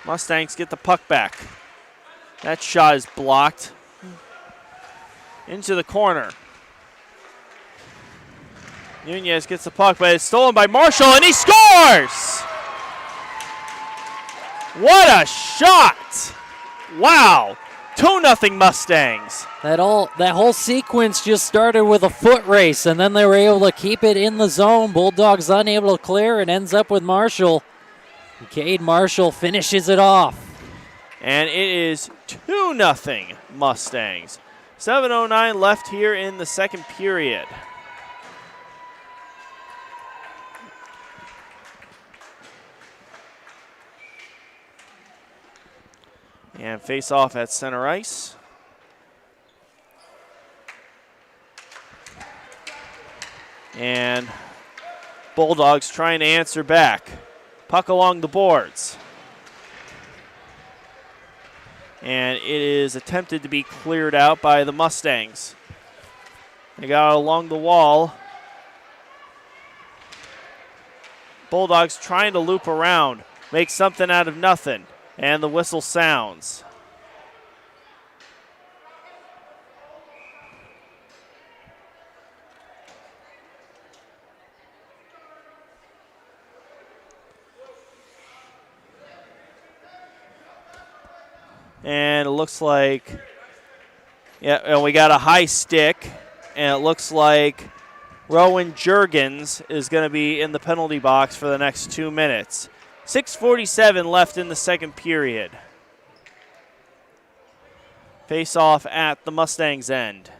Mustangs get the puck back. That shot is blocked. Into the corner. Nunez gets the puck, but it's stolen by Marshall, and he scores! What a shot! Wow. 2-0 Mustangs. That whole sequence just started with a foot race, and then they were able to keep it in the zone. Bulldogs unable to clear, and ends up with Marshall. Cade Marshall finishes it off. And it is 2-0 Mustangs. 7:09 left here in the second period. And face off at center ice. And Bulldogs trying to answer back. Puck along the boards. And it is attempted to be cleared out by the Mustangs. They got it along the wall. Bulldogs trying to loop around, make something out of nothing, and the whistle sounds. And it looks like, yeah, and we got a high stick, and it looks like Rowan Jurgens is going to be in the penalty box for the next 2 minutes. 6:47 left in the second period. Face off at the Mustangs' end.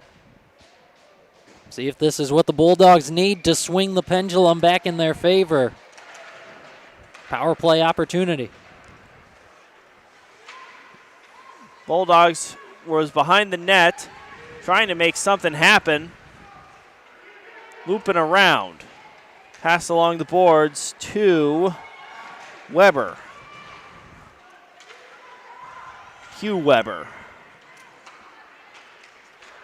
See if this is what the Bulldogs need to swing the pendulum back in their favor. Power play opportunity. Bulldogs was behind the net, trying to make something happen. Looping around. Pass along the boards to Weber. Hugh Weber.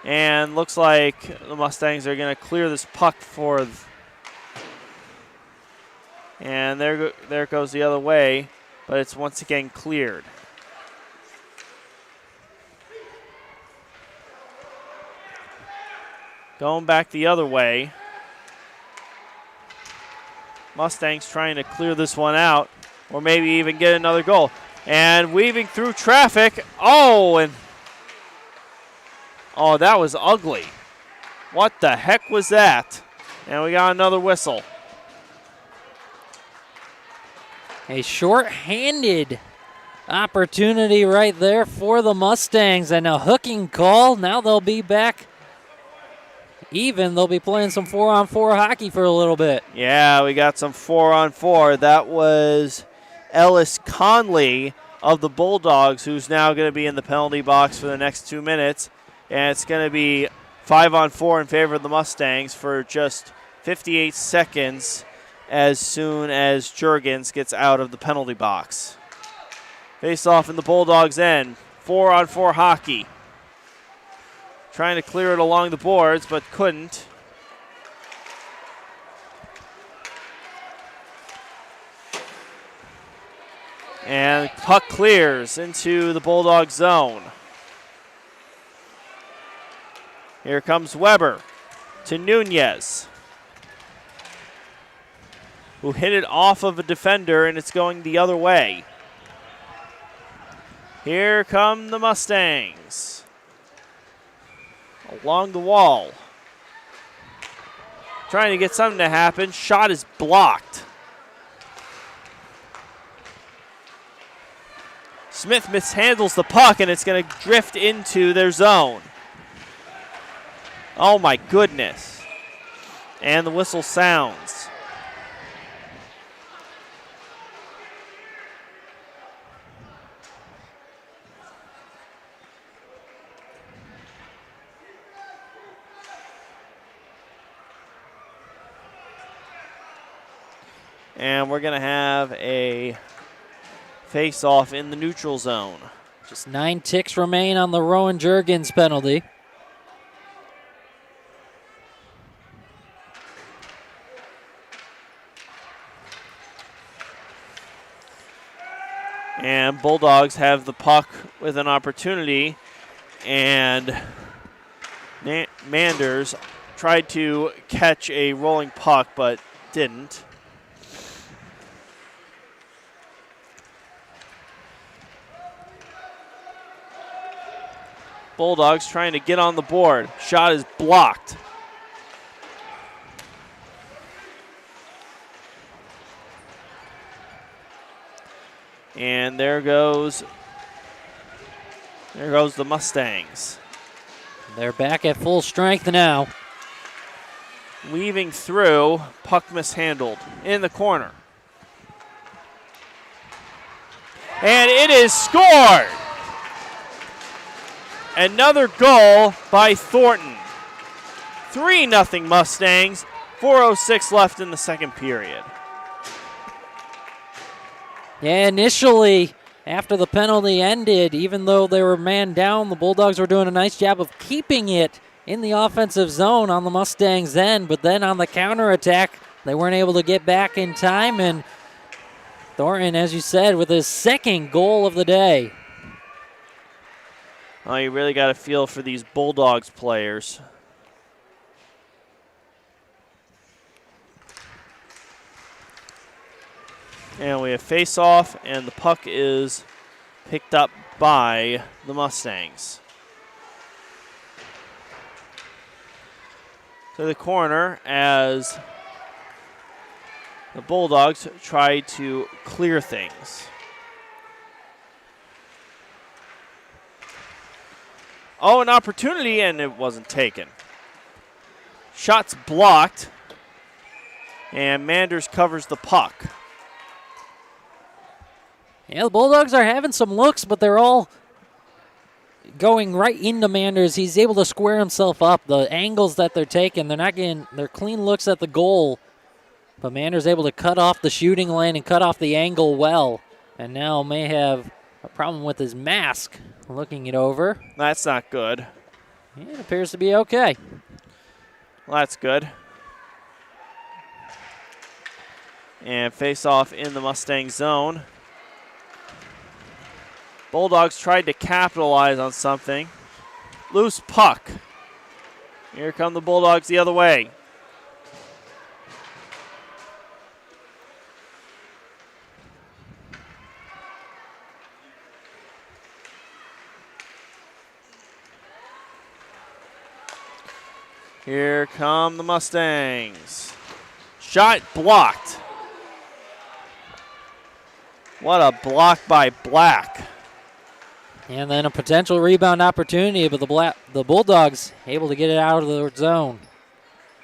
And looks like the Mustangs are going to clear this puck for. And there it goes the other way, but it's once again cleared. Going back the other way. Mustangs trying to clear this one out, or maybe even get another goal. And weaving through traffic. Oh, that was ugly. What the heck was that? And we got another whistle. A short-handed opportunity right there for the Mustangs, and a hooking call. Now they'll be back even. They'll be playing some 4-on-4 hockey for a little bit. Yeah, we got some 4-on-4. That was Ellis Conley of the Bulldogs, who's now going to be in the penalty box for the next 2 minutes. And it's going to be 5-on-4 in favor of the Mustangs for just 58 seconds as soon as Jurgens gets out of the penalty box. Face off in the Bulldogs' end. 4-on-4 hockey. Trying to clear it along the boards, but couldn't. And puck clears into the Bulldog zone. Here comes Weber to Nunez, who hit it off of a defender, and it's going the other way. Here come the Mustangs. Along the wall. Trying to get something to happen. Shot is blocked. Smith mishandles the puck, and it's going to drift into their zone. Oh, my goodness. And the whistle sounds. And we're going to have a face-off in the neutral zone. Just 9 ticks remain on the Rowan Jurgens penalty. And Bulldogs have the puck with an opportunity, and Manders tried to catch a rolling puck but didn't. Bulldogs trying to get on the board. Shot is blocked. And there goes the Mustangs. They're back at full strength now. Weaving through, puck mishandled in the corner. And it is scored! Another goal by Thornton. 3-0 Mustangs, 4:06 left in the second period. Yeah, initially, after the penalty ended, even though they were man down, the Bulldogs were doing a nice job of keeping it in the offensive zone on the Mustangs' end, but then on the counterattack, they weren't able to get back in time, and Thornton, as you said, with his second goal of the day. Oh, you really got to feel for these Bulldogs players. And we have face-off, and the puck is picked up by the Mustangs. To the corner as the Bulldogs try to clear things. Oh, an opportunity, and it wasn't taken. Shot's blocked, and Manders covers the puck. Yeah, the Bulldogs are having some looks, but they're all going right into Manders. He's able to square himself up. The angles that they're taking, they're not getting their clean looks at the goal, but Manders able to cut off the shooting lane and cut off the angle well, and now may have a problem with his mask. Looking it over. That's not good. It appears to be okay. Well, that's good. And face off in the Mustang zone. Bulldogs tried to capitalize on something. Loose puck. Here come the Bulldogs the other way. Here come the Mustangs. Shot blocked. What a block by Black. And then a potential rebound opportunity, but the Bulldogs able to get it out of their zone.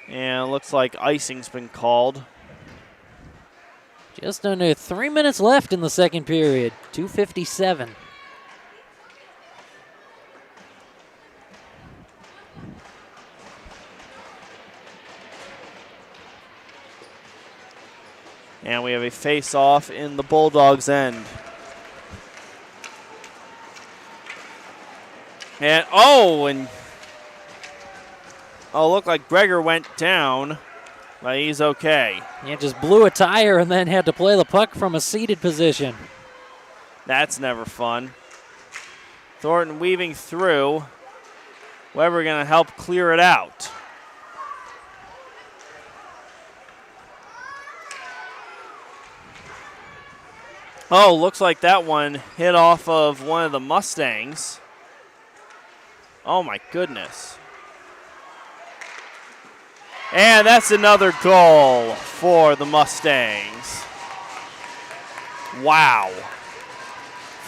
And it looks like icing's been called. Just under 3 minutes left in the second period. 2:57. And we have a face-off in the Bulldogs' end. And looked like Gregor went down, but he's okay. Yeah, just blew a tire and then had to play the puck from a seated position. That's never fun. Thornton weaving through. Weber going to help clear it out. Oh, looks like that one hit off of one of the Mustangs. Oh, my goodness. And that's another goal for the Mustangs. Wow.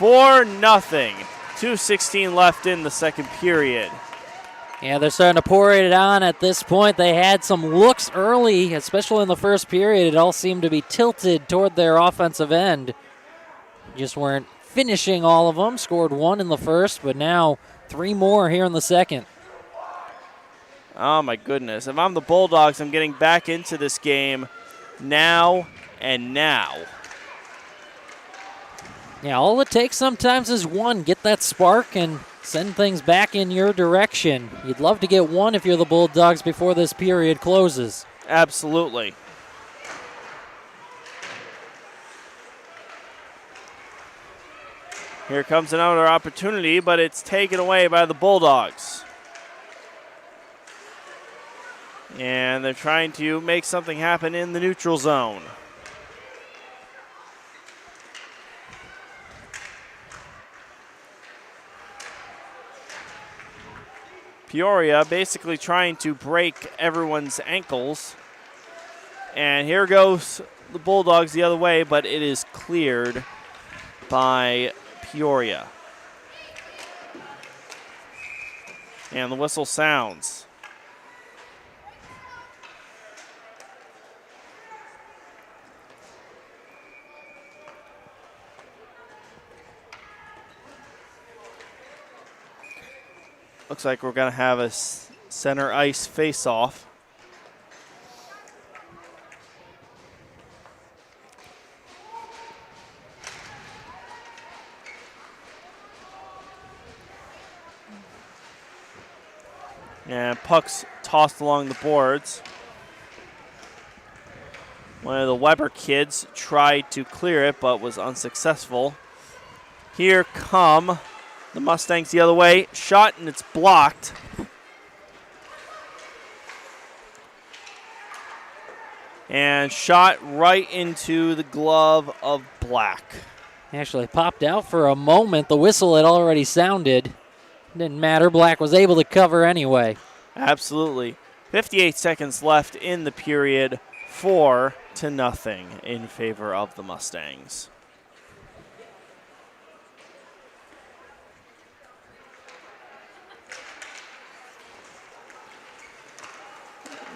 4-0. 2:16 left in the second period. Yeah, they're starting to pour it on at this point. They had some looks early, especially in the first period. It all seemed to be tilted toward their offensive end. Just weren't finishing all of them. Scored 1 in the first, but now 3 more here in the second. Oh, my goodness. If I'm the Bulldogs, I'm getting back into this game now and now. Yeah, all it takes sometimes is one. Get that spark and send things back in your direction. You'd love to get one if you're the Bulldogs before this period closes. Absolutely. Here comes another opportunity, but it's taken away by the Bulldogs. And they're trying to make something happen in the neutral zone. Peoria basically trying to break everyone's ankles. And here goes the Bulldogs the other way, but it is cleared by Peoria. And the whistle sounds. Looks like we're going to have a center ice face-off. And pucks tossed along the boards. One of the Weber kids tried to clear it but was unsuccessful. Here come the Mustangs the other way. Shot and it's blocked. And shot right into the glove of Black. Actually popped out for a moment. The whistle had already sounded. Didn't matter. Black was able to cover anyway. Absolutely. 58 seconds left in the period. 4-0 in favor of the Mustangs.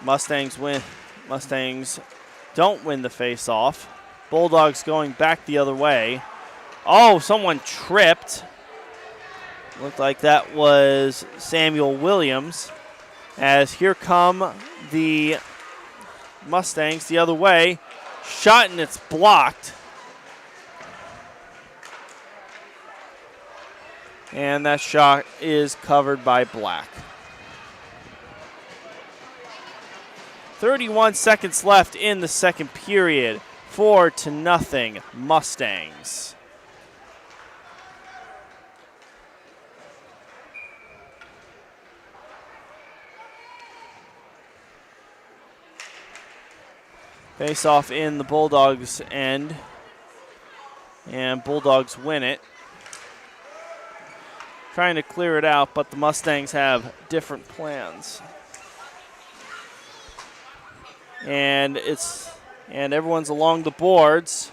Mustangs win. Mustangs don't win the face-off. Bulldogs going back the other way. Oh, someone tripped. Looked like that was Samuel Williams. As here come the Mustangs the other way. Shot and it's blocked. And that shot is covered by Black. 31 seconds left in the second period. 4-0 Mustangs. Face off in the Bulldogs' end. And Bulldogs win it. Trying to clear it out, but the Mustangs have different plans. And everyone's along the boards.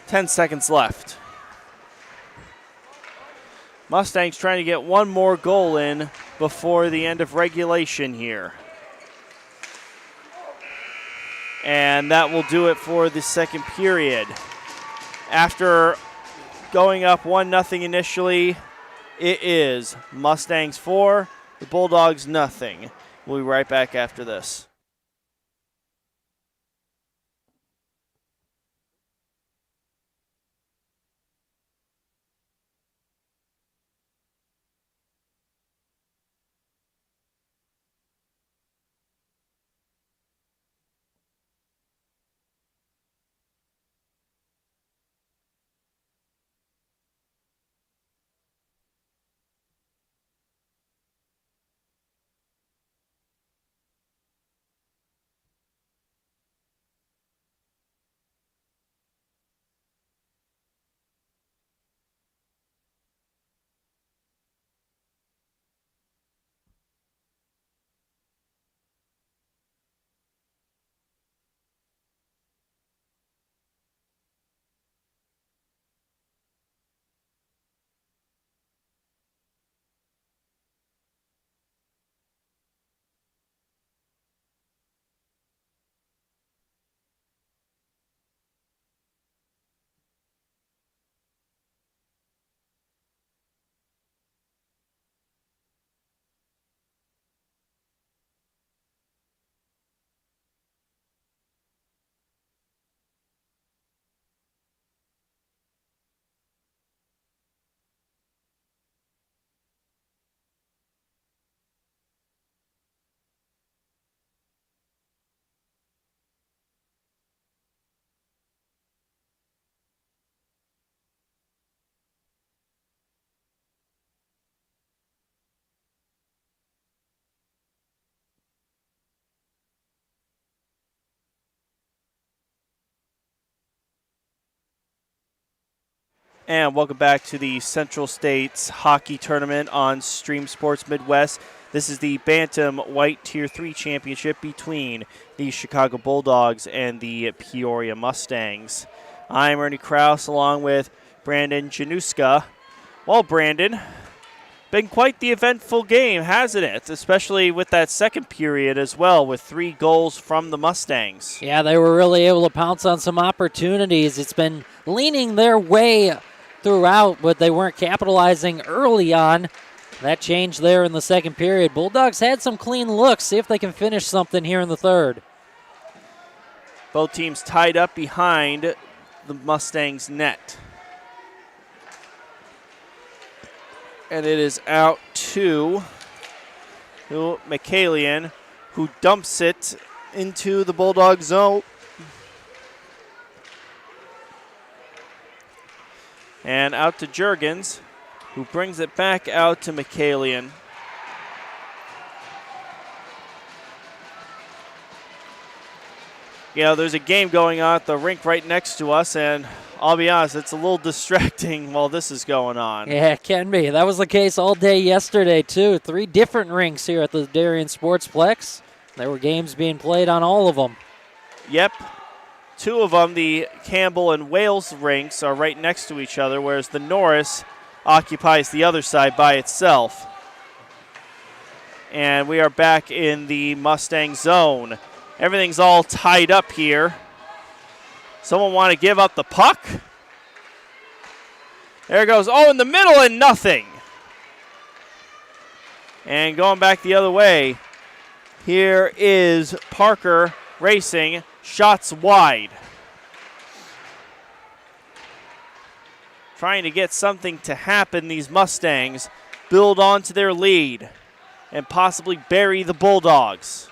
10 seconds left. Mustangs trying to get one more goal in before the end of regulation here. And that will do it for the second period. After going up 1-0 initially, it is Mustangs 4, the Bulldogs nothing. We'll be right back after this. And welcome back to the Central States Hockey Tournament on Stream Sports Midwest. This is the Bantam White Tier 3 Championship between the Chicago Bulldogs and the Peoria Mustangs. I'm Ernie Krause along with Brandon Januska. Well, Brandon, been quite the eventful game, hasn't it? Especially with that second period as well, with 3 goals from the Mustangs. Yeah, they were really able to pounce on some opportunities. It's been leaning their way throughout, but they weren't capitalizing early on. That changed there in the second period. Bulldogs had some clean looks. See if they can finish something here in the third. Both teams tied up behind the Mustangs' net. And it is out to Michaelian, who dumps it into the Bulldog zone. And out to Juergens, who brings it back out to Michaelian. Yeah, there's a game going on at the rink right next to us, and I'll be honest, it's a little distracting while this is going on. Yeah, it can be. That was the case all day yesterday, too. 3 different rinks here at the Darien Sportsplex. There were games being played on all of them. Yep. 2 of them, the Campbell and Wales rinks, are right next to each other, whereas the Norris occupies the other side by itself. And we are back in the Mustang zone. Everything's all tied up here. Someone want to give up the puck? There it goes. Oh, in the middle and nothing. And going back the other way, here is Parker racing. Shots wide. Trying to get something to happen, these Mustangs build onto their lead and possibly bury the Bulldogs.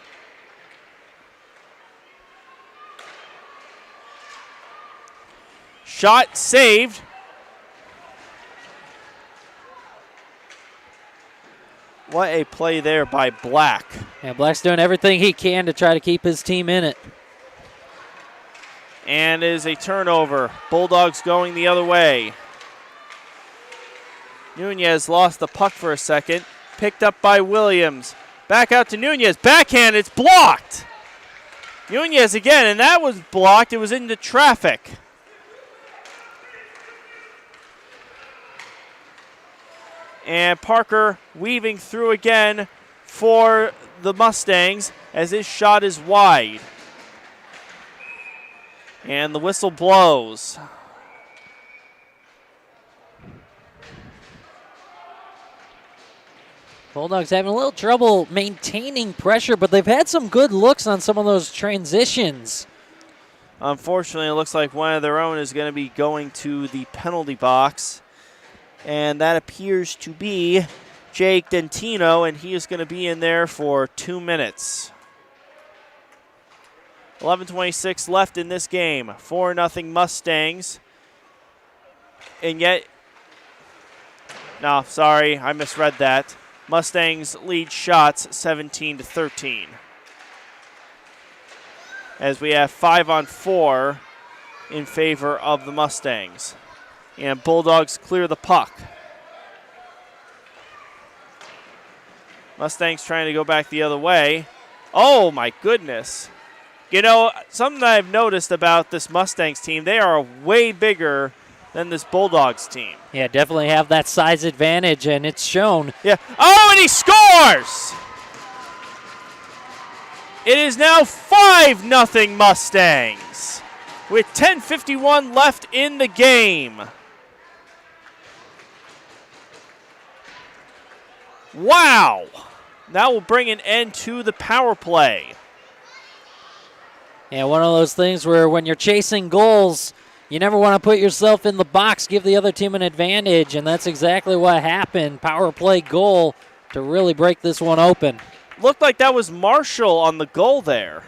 Shot saved. What a play there by Black. Yeah, Black's doing everything he can to try to keep his team in it. And is a turnover. Bulldogs going the other way. Nunez lost the puck for a second. Picked up by Williams. Back out to Nunez. Backhand, it's blocked. Nunez again, and that was blocked. It was into traffic. And Parker weaving through again for the Mustangs as his shot is wide. And the whistle blows. Bulldogs having a little trouble maintaining pressure, but they've had some good looks on some of those transitions. Unfortunately, it looks like one of their own is going to be going to the penalty box. And that appears to be Jake Dentino, and he is going to be in there for 2 minutes. 11:26 left in this game. 4-0 Mustangs. And yet, no, sorry, I misread that. Mustangs lead shots 17-13. As we have 5-on-4 in favor of the Mustangs. And Bulldogs clear the puck. Mustangs trying to go back the other way. Oh, my goodness. You know, something that I've noticed about this Mustangs team, they are way bigger than this Bulldogs team. Yeah, definitely have that size advantage, and it's shown. Yeah. Oh, and he scores! It is now 5-0 Mustangs with 10:51 left in the game. Wow. That will bring an end to the power play. Yeah, one of those things where when you're chasing goals, you never want to put yourself in the box, give the other team an advantage, and that's exactly what happened. Power play goal to really break this one open. Looked like that was Marshall on the goal there.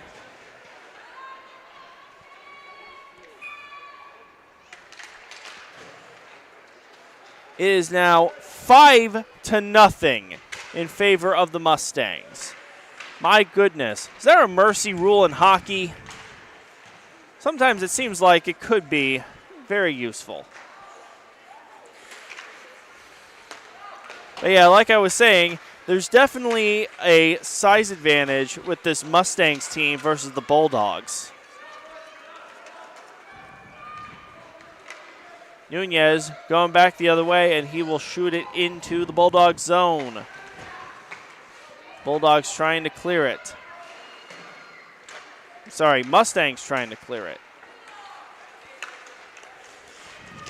It is now 5-0 in favor of the Mustangs. My goodness. Is there a mercy rule in hockey? Sometimes it seems like it could be very useful. But yeah, like I was saying, there's definitely a size advantage with this Mustangs team versus the Bulldogs. Nunez going back the other way, and he will shoot it into the Bulldogs zone. Bulldogs trying to clear it. Sorry, Mustangs trying to clear it.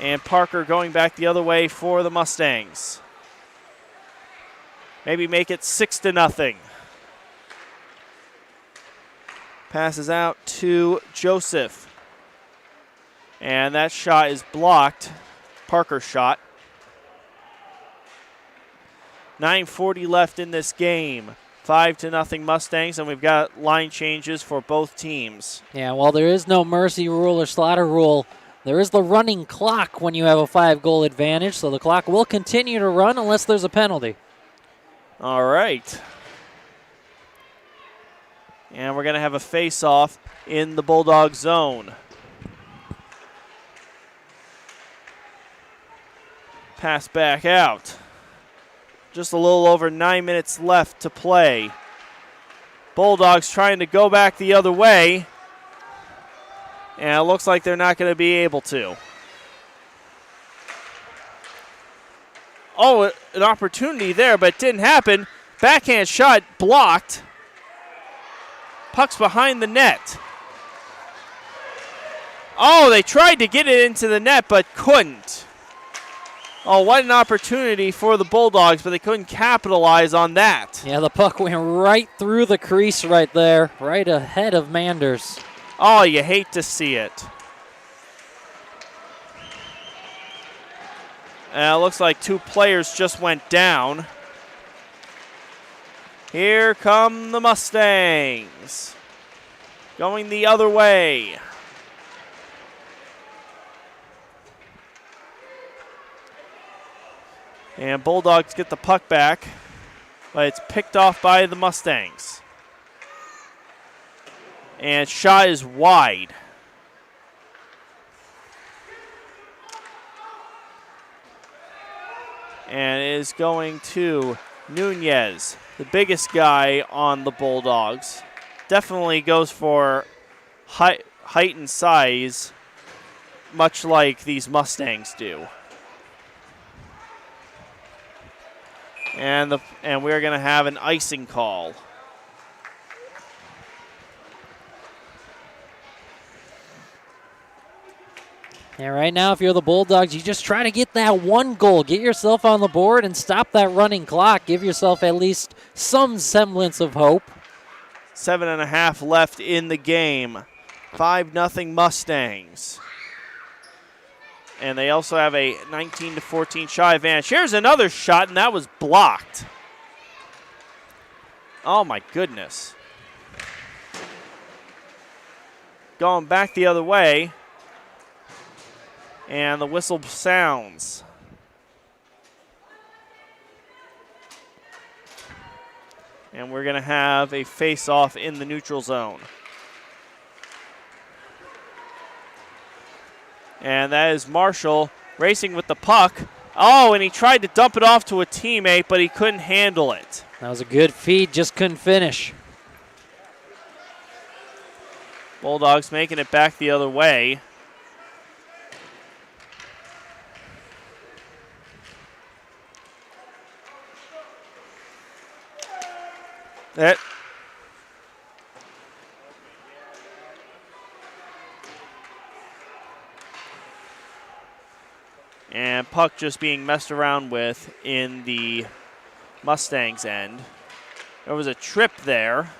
And Parker going back the other way for the Mustangs. Maybe make it 6-0. Passes out to Joseph. And that shot is blocked. Parker's shot. 9:40 left in this game. 5-0 Mustangs, and we've got line changes for both teams. Yeah, well, there is no mercy rule or slaughter rule. There is the running clock when you have a 5-goal advantage, so the clock will continue to run unless there's a penalty. All right. And we're going to have a face-off in the Bulldog zone. Pass back out. Just a little over 9 minutes left to play. Bulldogs trying to go back the other way. And it looks like they're not going to be able to. Oh, an opportunity there, but it didn't happen. Backhand shot blocked. Puck's behind the net. Oh, they tried to get it into the net, but couldn't. Oh, what an opportunity for the Bulldogs, but they couldn't capitalize on that. Yeah, the puck went right through the crease right there, right ahead of Manders. Oh, you hate to see it. It looks like 2 players just went down. Here come the Mustangs. Going the other way. And Bulldogs get the puck back, but it's picked off by the Mustangs. And shot is wide. And it is going to Nunez, the biggest guy on the Bulldogs. Definitely goes for height and size, much like these Mustangs do. And we're going to have an icing call. Yeah, right now, if you're the Bulldogs, you just try to get that 1 goal. Get yourself on the board and stop that running clock. Give yourself at least some semblance of hope. 7.5 left in the game. 5-0 Mustangs. And they also have a 19-14 shot advantage. Here's another shot, and that was blocked. Oh, my goodness. Going back the other way. And the whistle sounds. And we're going to have a face-off in the neutral zone. And that is Marshall racing with the puck. Oh, and he tried to dump it off to a teammate, but he couldn't handle it. That was a good feed, just couldn't finish. Bulldogs making it back the other way. That. And puck just being messed around with in the Mustangs end. There was a trip there.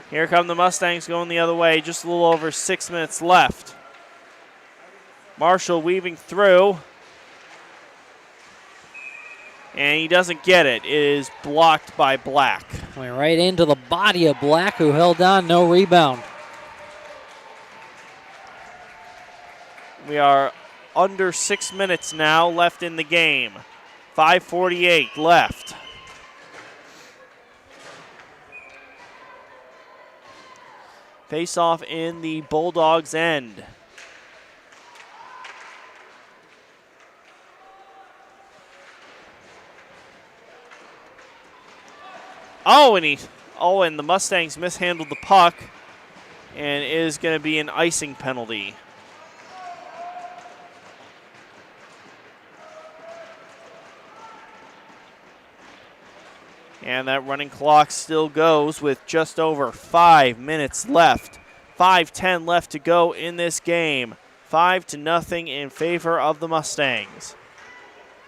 Here come the Mustangs going the other way. Just a little over 6 minutes left. Marshall weaving through. And he doesn't get it. It is blocked by Black. Went right into the body of Black, who held on, no rebound. We are under 6 minutes now left in the game. 5:48 left. Face off in the Bulldogs' end. And the Mustangs mishandled the puck, and it is going to be an icing penalty. And that running clock still goes with just over 5 minutes left. 5:10 left to go in this game. 5-0 in favor of the Mustangs.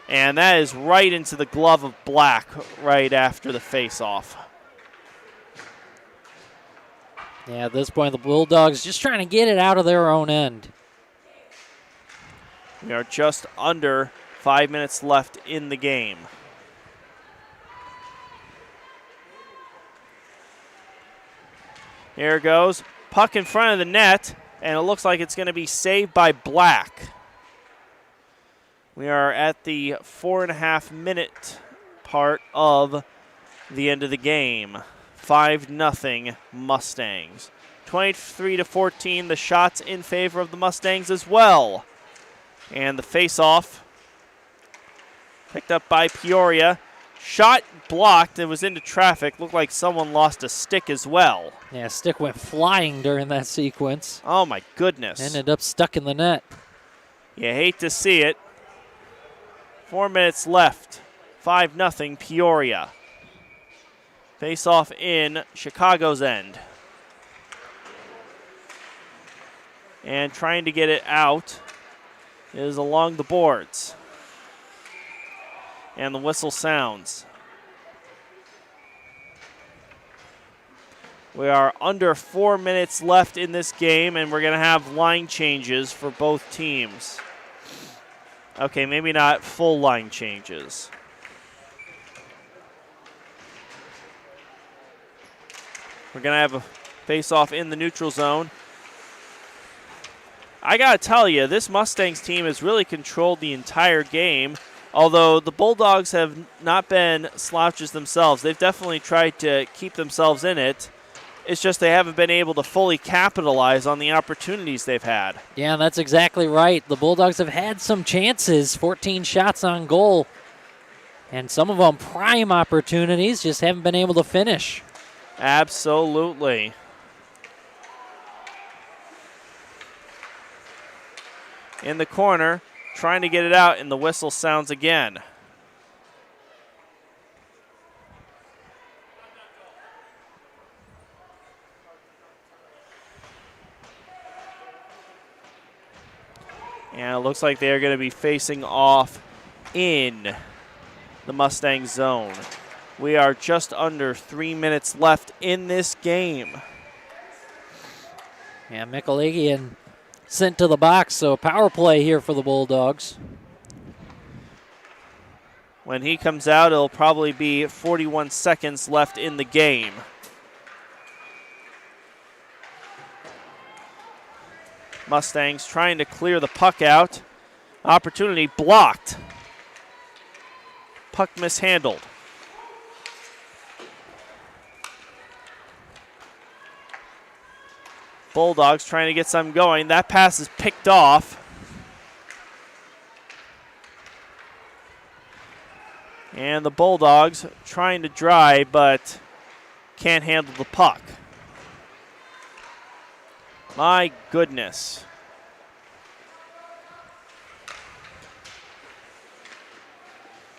And that is right into the glove of Black right after the face-off. Yeah, at this point, the Bulldogs just trying to get it out of their own end. We are just under 5 minutes left in the game. Here it goes. Puck in front of the net, and it looks like it's going to be saved by Black. We are at the 4.5-minute part of the end of the game. 5-0 Mustangs. 23-14, the shots in favor of the Mustangs as well. And the face-off picked up by Peoria. Shot blocked. It was into traffic. Looked like someone lost a stick as well. Yeah, stick went flying during that sequence. Oh, my goodness. Ended up stuck in the net. You hate to see it. 4 minutes left. 5-0 Peoria. Face-off in Chicago's end. And trying to get it out is along the boards. And the whistle sounds. We are under 4 minutes left in this game, and we're going to have line changes for both teams. Okay, maybe not full line changes. We're going to have a face-off in the neutral zone. I got to tell you, this Mustangs team has really controlled the entire game. Although the Bulldogs have not been slouches themselves. They've definitely tried to keep themselves in it. It's just they haven't been able to fully capitalize on the opportunities they've had. Yeah, that's exactly right. The Bulldogs have had some chances, 14 shots on goal, and some of them prime opportunities, just haven't been able to finish. Absolutely. In the corner, trying to get it out, and the whistle sounds again. And it looks like they're going to be facing off in the Mustang zone. We are just under 3 minutes left in this game. Yeah, Micheligian sent to the box, so power play here for the Bulldogs. When he comes out, it'll probably be 41 seconds left in the game. Mustangs trying to clear the puck out. Opportunity blocked. Puck mishandled. Bulldogs trying to get something going. That pass is picked off. And the Bulldogs trying to drive, but can't handle the puck. My goodness.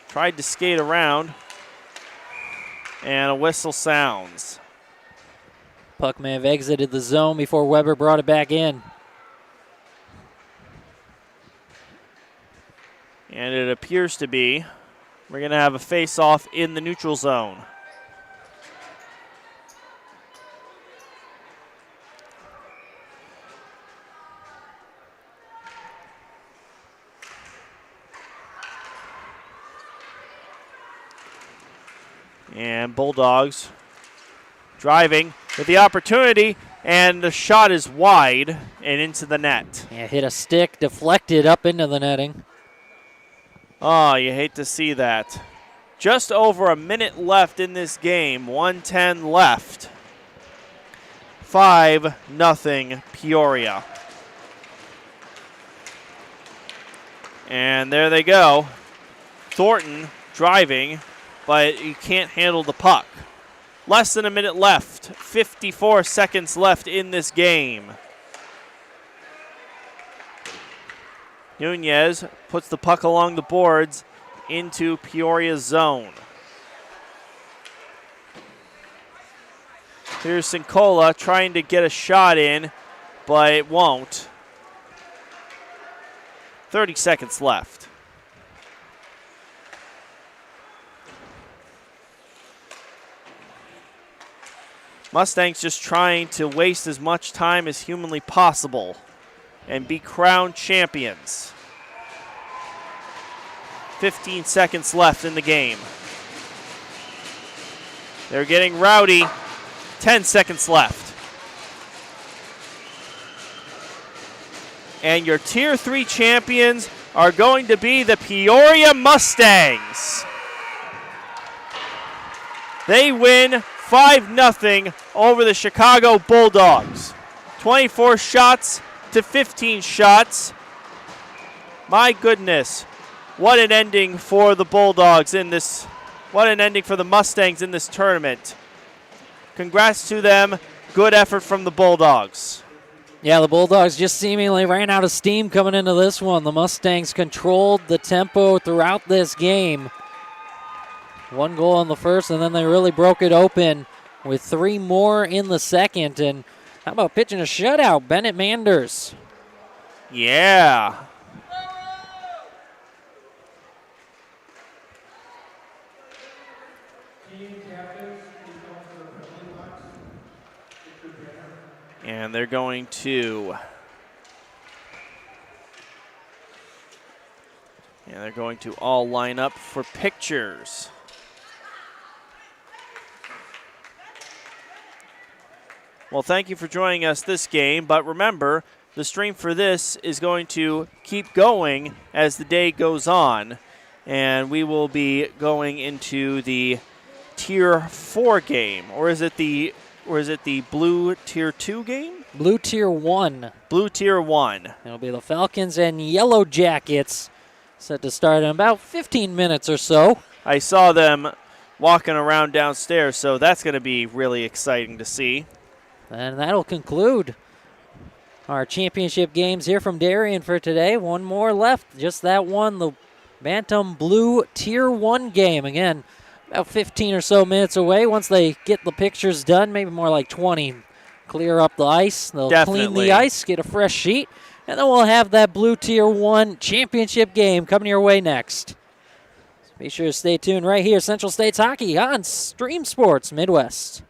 Tried to skate around, and a whistle sounds. Puck may have exited the zone before Weber brought it back in. And it appears to be. We're going to have a face-off in the neutral zone. And Bulldogs driving with the opportunity, and the shot is wide and into the net. Yeah, hit a stick, deflected up into the netting. Oh, you hate to see that. Just over a minute left in this game, 1:10 left. 5-0 Peoria. And there they go. Thornton driving, but he can't handle the puck. Less than a minute left. 54 seconds left in this game. Nunez puts the puck along the boards into Peoria's zone. Here's Sincola trying to get a shot in, but it won't. 30 seconds left. Mustangs just trying to waste as much time as humanly possible and be crowned champions. 15 seconds left in the game. They're getting rowdy. 10 seconds left. And your Tier 3 champions are going to be the Peoria Mustangs. They win 5-0 over the Chicago Bulldogs. 24 shots to 15 shots. My goodness, what an ending for the Bulldogs in this, what an ending for the Mustangs in this tournament. Congrats to them. Good effort from the Bulldogs. Yeah, the Bulldogs just seemingly ran out of steam coming into this one. The Mustangs controlled the tempo throughout this game. 1 goal in the first, and then they really broke it open with 3 more in the second. And how about pitching a shutout, Bennett Manders? Yeah. And they're going to all line up for pictures. Well, thank you for joining us this game, but remember, the stream for this is going to keep going as the day goes on, and we will be going into the Tier 4 game, or is it the Blue Tier 2 game? Blue Tier 1. Blue Tier 1. It'll be the Falcons and Yellow Jackets, set to start in about 15 minutes or so. I saw them walking around downstairs, so that's going to be really exciting to see. And that'll conclude our championship games here from Darien for today. 1 more left, just that one, the Bantam Blue Tier 1 game. Again, about 15 or so minutes away. Once they get the pictures done, maybe more like 20, clear up the ice. They'll clean the ice, get a fresh sheet, and then we'll have that Blue Tier 1 championship game coming your way next. So be sure to stay tuned right here, Central States Hockey on Stream Sports Midwest.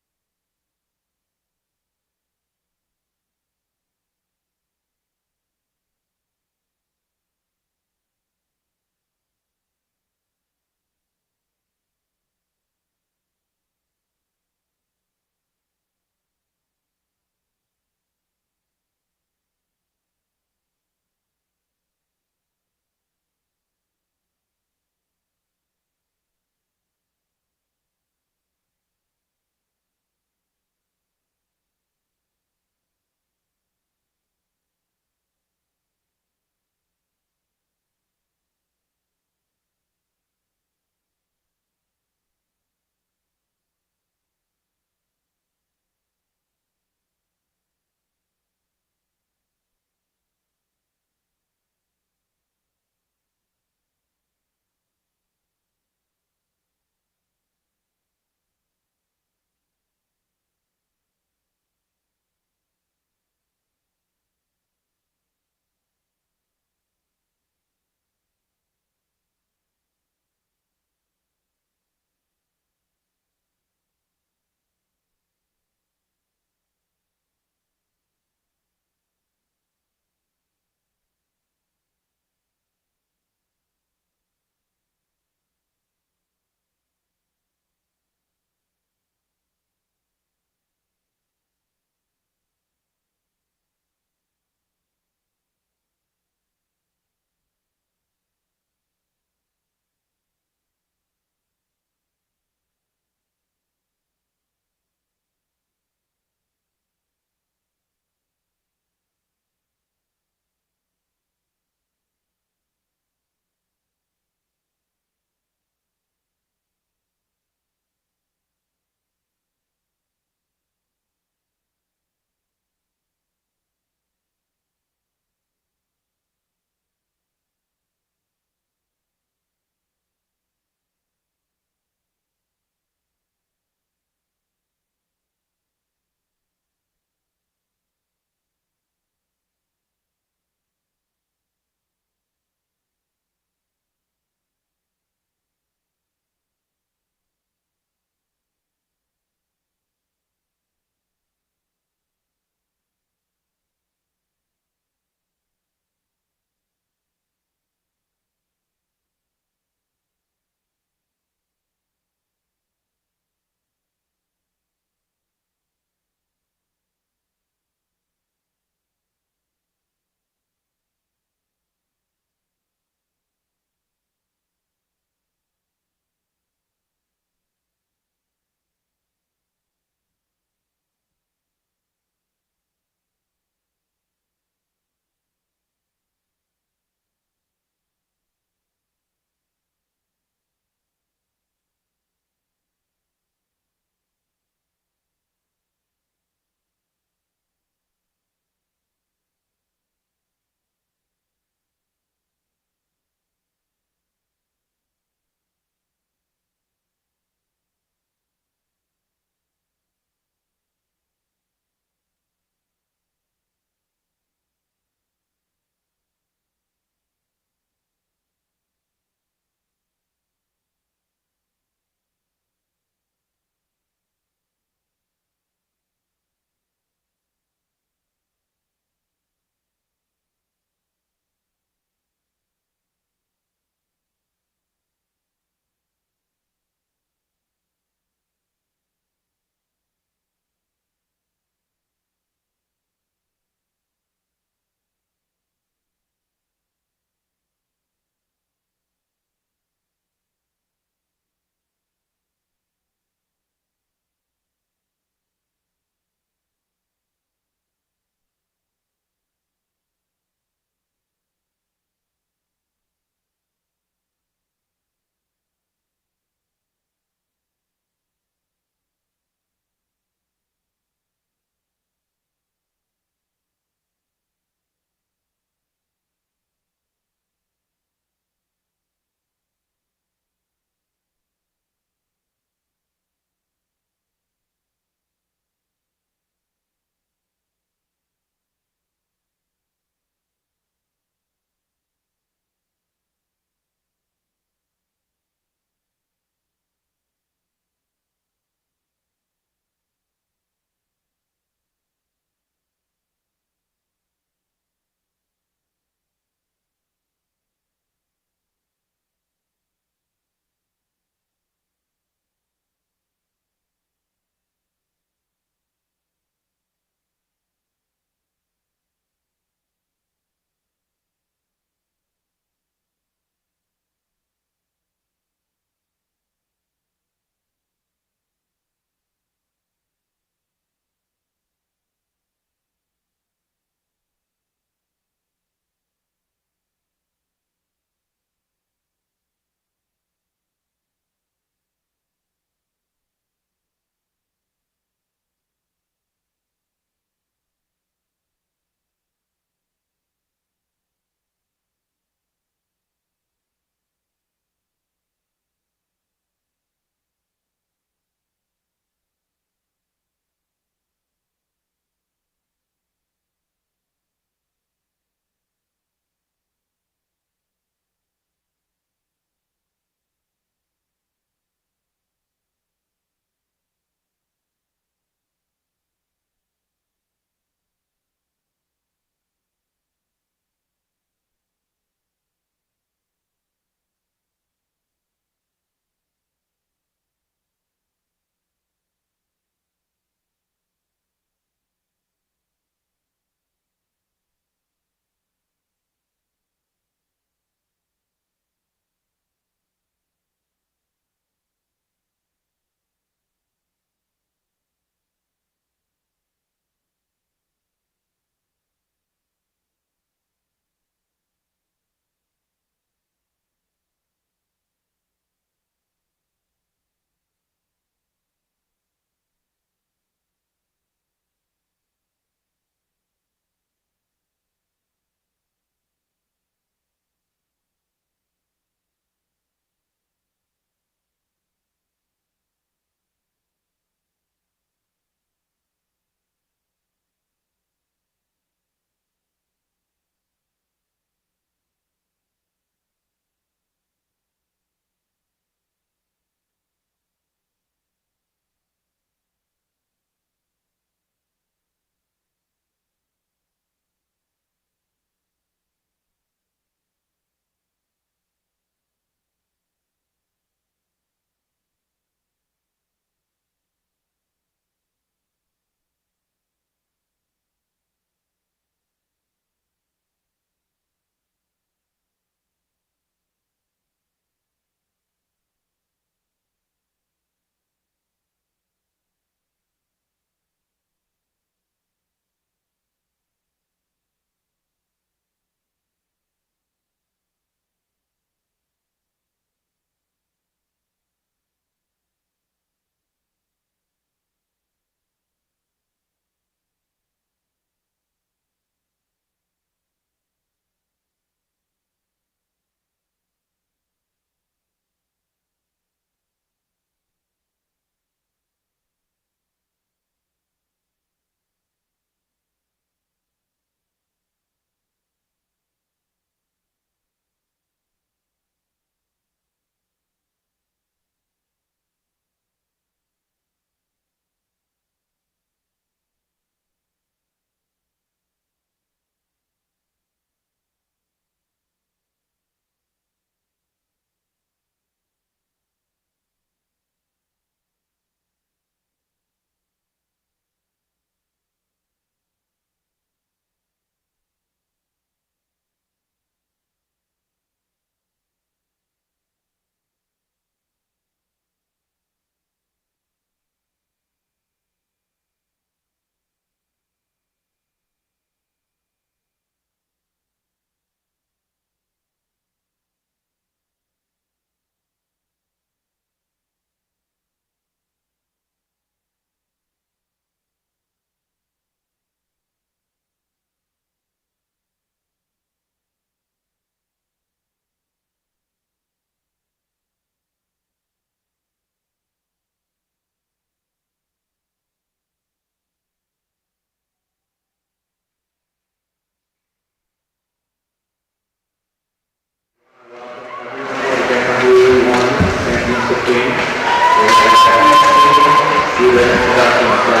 the introduction from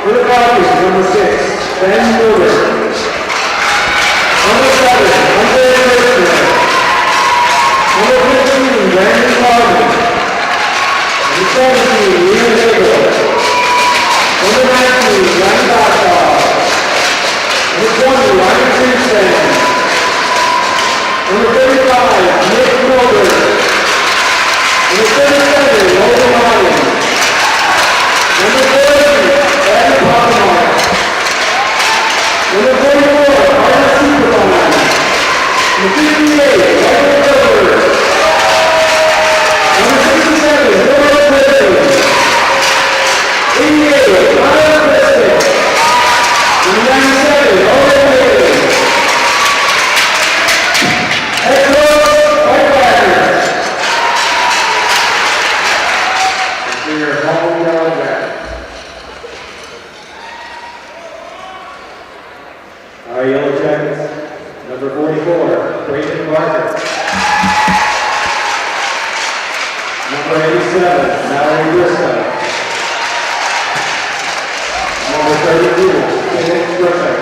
For the Falcons, number 6, Ben Miller. Number 7, Andre Richmond. Number 15, Brandon Carvin. Number 17, Ian Hagel. Number 19, Ryan Gottschall. Number 20, Ryan Kingston. Number 35, Nick Wilbur. Number 37, Logan Ryan. Number 40, Adam Poppemar. Number 44, Arthur Superman. Number 58, Michael Wilbur. Number 67, Noah Quigley. 88, Ryan Preston. Number 97, Owen Haley. Head coach, Mike Wagner. Senior Paul Jack. Our Yellow Jackets, number 44, Brayden Barker. Number 87, Mallory Briscoe. Number 32, Kenneth Griffin.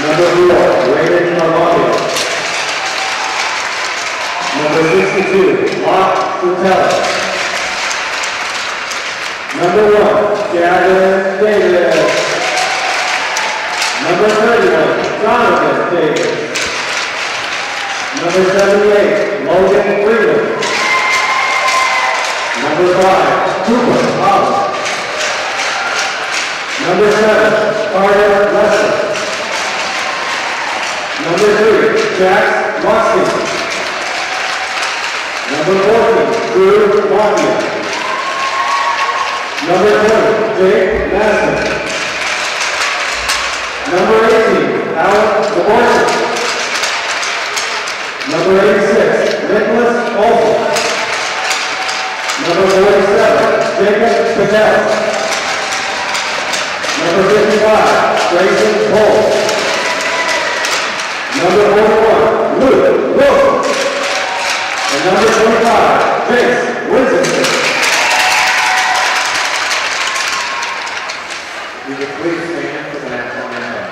Number 4, Raymond Carvalho. Number 62, Locke Sutella. Number 1, Jared Davis. Number 31, Jonathan Davis. Number 78, Logan Freeman. Number 5, Cooper Holland. Number 7, Carter Leslie. Number 3, Jack Mossy. Number 14, Drew Wanya. Number 20, Jake Madison. Number 18, Alex Laborsi. Number 86, Nicholas Olson. Number 47, Jacob Patel. Number 55, Grayson Cole. Number 41, Luke Wilson. And number 25, Jace Winston. You can please stand for the national anthem.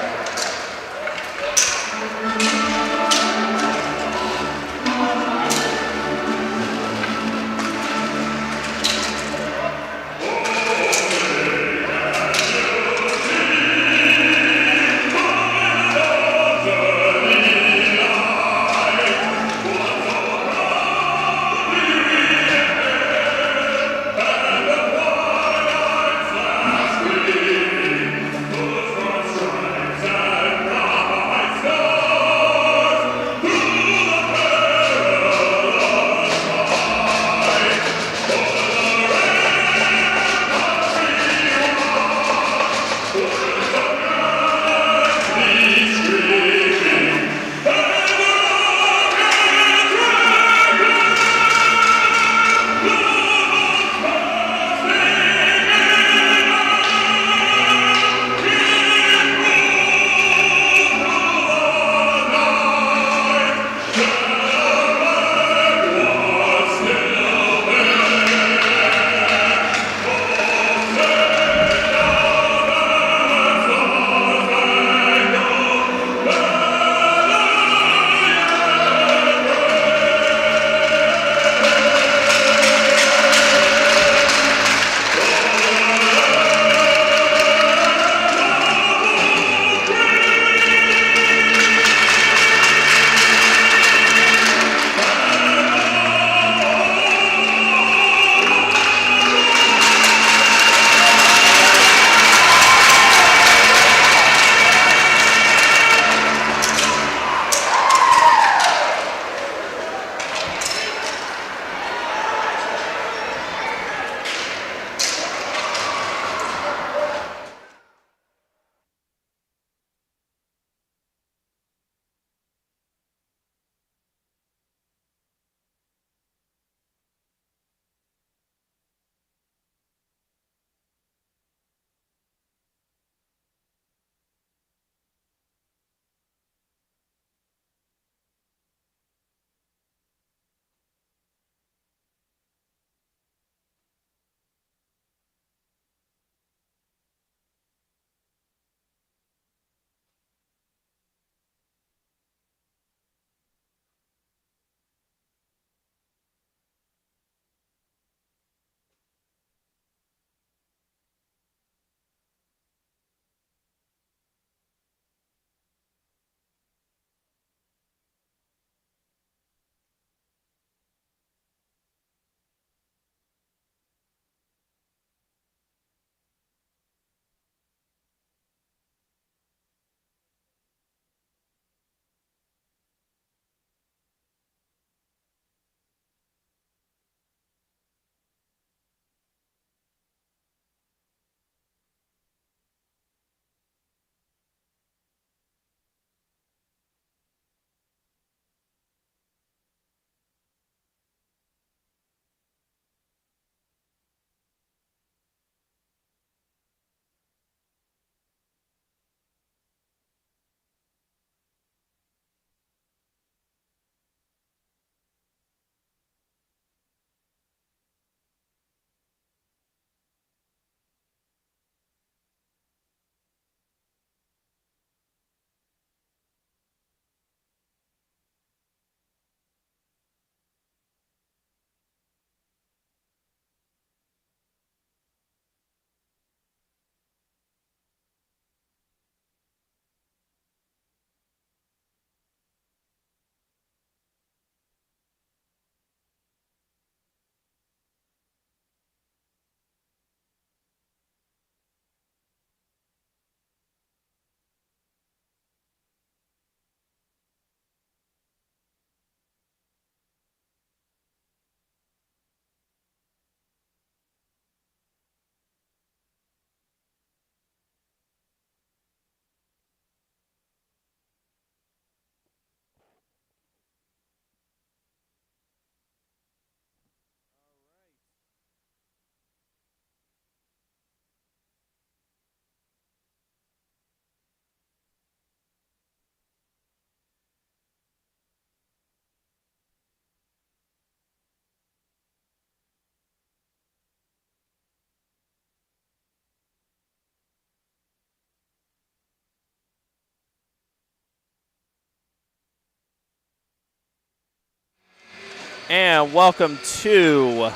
And welcome to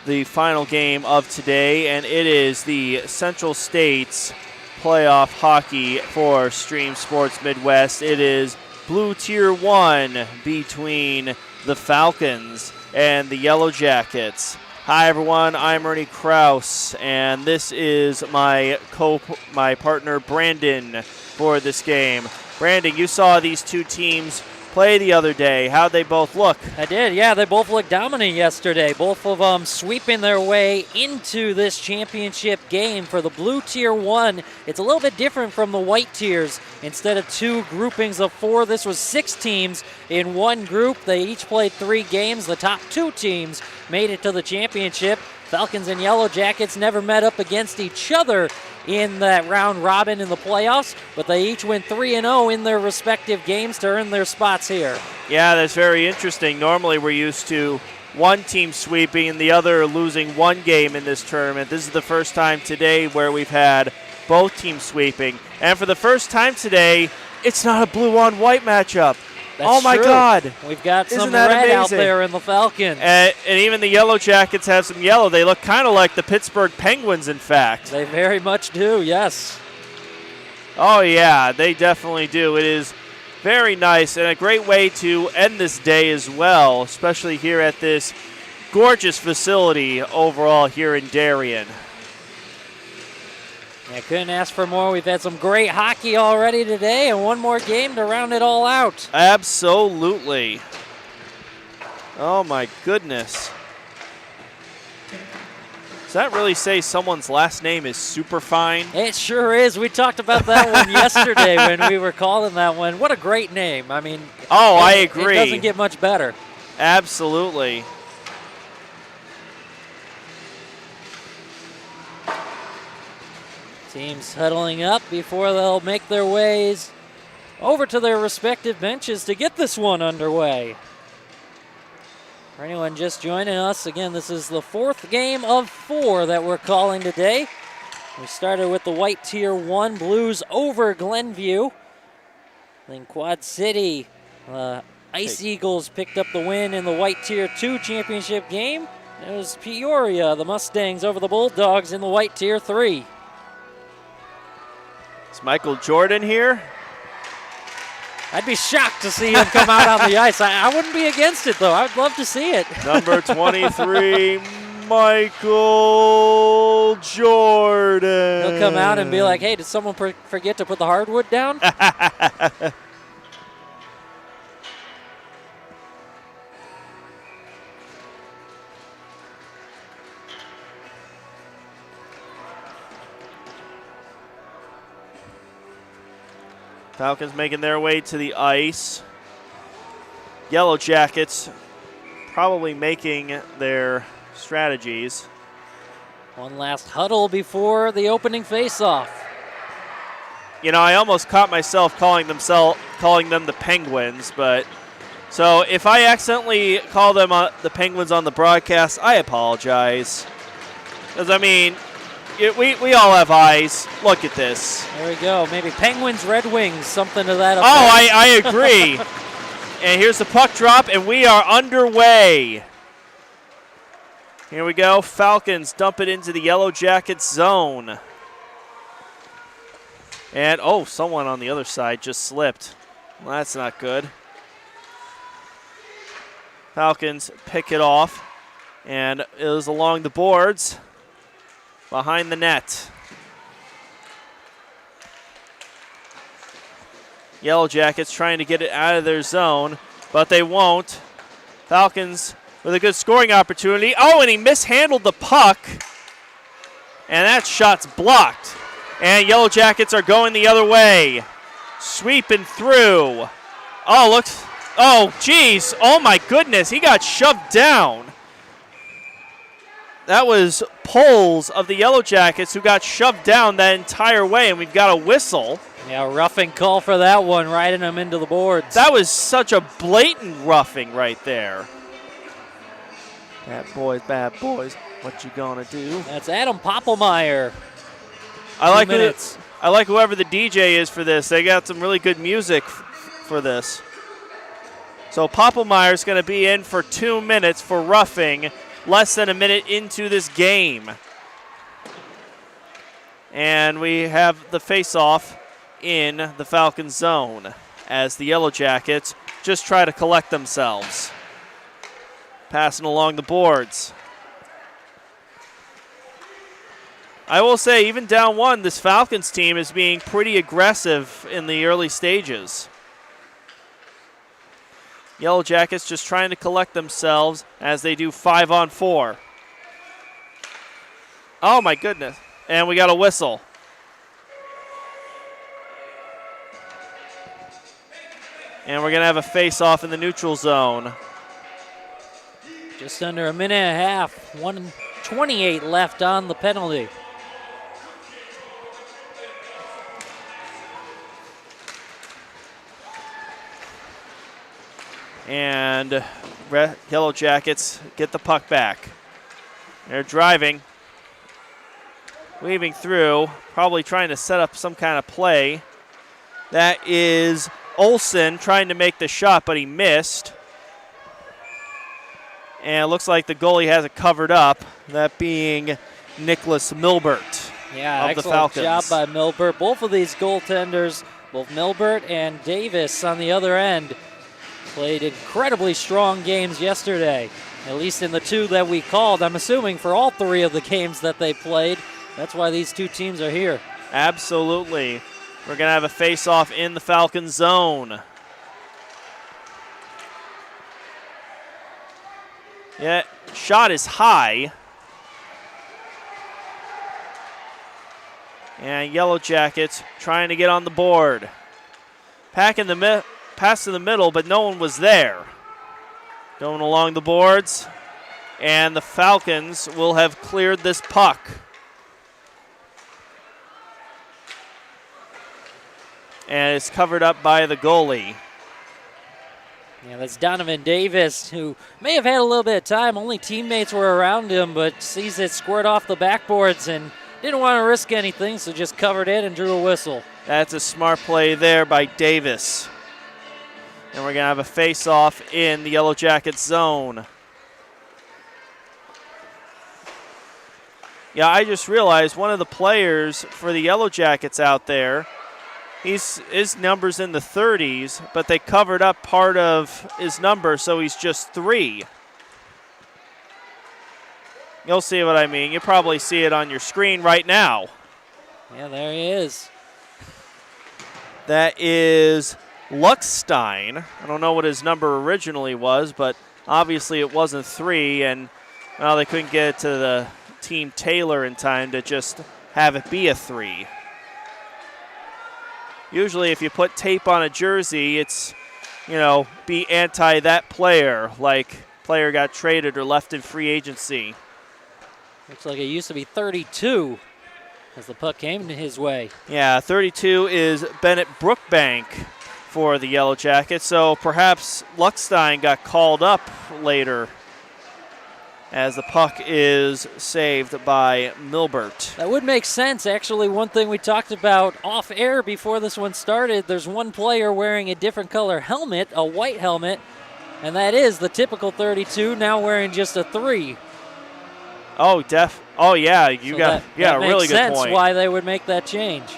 the final game of today, and it is the Central States playoff hockey for Stream Sports Midwest. It is Blue Tier 1 between the Falcons and the Yellow Jackets. Hi everyone, I'm Ernie Kraus, and this is my partner Brandon for this game. Brandon, you saw these two teams play the other day. How'd they both look? I did, yeah. They both looked dominant yesterday. Both of them sweeping their way into this championship game. For the Blue Tier 1, it's a little bit different from the White Tiers. Instead of 2 groupings of 4, this was 6 teams in one group. They each played 3 games. The top 2 teams made it to the championship. Falcons and Yellow Jackets never met up against each other in that round robin in the playoffs, but they each went 3-0 in their respective games to earn their spots here. Yeah, that's very interesting. Normally we're used to one team sweeping and the other losing one game in this tournament. This is the first time today where we've had both teams sweeping. And for the first time today, it's not a blue-on-white matchup. That's my true. God. We've got Isn't some that red out amazing? there in the Falcons. And even the Yellow Jackets have some yellow. They look kind of like the Pittsburgh Penguins, in fact. They very much do, yes. Oh, yeah, they definitely do. It is very nice and a great way to end this day as well, especially here at this gorgeous facility overall here in Darien. I couldn't ask for more. We've had some great hockey already today and one more game to round it all out. Absolutely. Oh, my goodness. Does that really say someone's last name is Superfine? It sure is. We talked about that one yesterday when we were calling that one. What a great name. I mean, I agree. It doesn't get much better. Absolutely. Teams huddling up before they'll make their ways over to their respective benches to get this one underway. For anyone just joining us, again, this is the 4th game of 4 that we're calling today. We started with the White Tier 1 Blues over Glenview. Then Quad City, Ice Eagles picked up the win in the White Tier 2 championship game. It was Peoria, the Mustangs, over the Bulldogs in the White Tier 3. Is Michael Jordan here? I'd be shocked to see him come out on the ice. I wouldn't be against it, though. I'd love to see it. Number 23, Michael Jordan. He'll come out and be like, hey, did someone forget to put the hardwood down? Falcons making their way to the ice. Yellow Jackets probably making their strategies. One last huddle before the opening faceoff. You know, I almost caught myself calling them the Penguins, but so if I accidentally call them the Penguins on the broadcast, I apologize. Because, I mean, we all have eyes. Look at this. There we go. Maybe Penguins, Red Wings, something to that effect. Oh, I agree. And here's the puck drop, and we are underway. Here we go. Falcons dump it into the Yellow Jackets zone. And, someone on the other side just slipped. Well, that's not good. Falcons pick it off, and it is along the boards behind the net. Yellow Jackets trying to get it out of their zone, but they won't. Falcons with a good scoring opportunity. Oh, and he mishandled the puck, and that shot's blocked. And Yellow Jackets are going the other way. Sweeping through. Geez. Oh, my goodness. He got shoved down. That was Poles of the Yellow Jackets who got shoved down that entire way, and we've got a whistle. Yeah, roughing call for that one, riding him into the boards. That was such a blatant roughing right there. Bad boys, what you gonna do? That's Adam Poppelmeyer. I like whoever the DJ is for this. They got some really good music for this. So Poppelmeyer's going to be in for 2 minutes for roughing, less than a minute into this game. And we have the face-off in the Falcon zone as the Yellow Jackets just try to collect themselves. Passing along the boards. I will say, even down 1, this Falcons team is being pretty aggressive in the early stages. Yellow Jackets just trying to collect themselves as they do 5-on-4. Oh my goodness. And we got a whistle. And we're going to have a face-off in the neutral zone. Just under a minute and a half. 1:28 left on the penalty. And Yellow Jackets get the puck back. They're driving. Weaving through, probably trying to set up some kind of play. That is Olsen trying to make the shot, but he missed. And it looks like the goalie has it covered up, that being Nicholas Milbert Yeah, of the excellent Falcons. job by Milbert. Both of these goaltenders, both Milbert and Davis on the other end, played incredibly strong games yesterday, at least in the 2 that we called. I'm assuming for all 3 of the games that they played. That's why these 2 teams are here. Absolutely. We're going to have a face-off in the Falcon zone. Yeah, shot is high. And Yellow Jackets trying to get on the board. Pass to the middle, but no one was there. Going along the boards. And the Falcons will have cleared this puck. And it's covered up by the goalie. Yeah, that's Donovan Davis, who may have had a little bit of time. Only teammates were around him, but sees it squirt off the backboards and didn't want to risk anything, so just covered it and drew a whistle. That's a smart play there by Davis. And we're going to have a face-off in the Yellow Jackets zone. Yeah, I just realized one of the players for the Yellow Jackets out there, his number's in the 30s, but they covered up part of his number, so he's just 3. You'll see what I mean. You probably see it on your screen right now. Yeah, there he is. That is Luckstein. I don't know what his number originally was, but obviously it wasn't 3, and well, they couldn't get it to the team Taylor in time to just have it be a 3. Usually if you put tape on a jersey, it's, be anti that player, like player got traded or left in free agency. Looks like it used to be 32 as the puck came his way. Yeah, 32 is Bennett Brookbank for the Yellow Jackets, so perhaps Luckstein got called up later as the puck is saved by Milbert. That would make sense. Actually, one thing we talked about off air before this one started, there's one player wearing a different color helmet, a white helmet, and that is the typical 32, now wearing just a 3. Oh, yeah, you So got that a really makes good sense point. why they would make that change.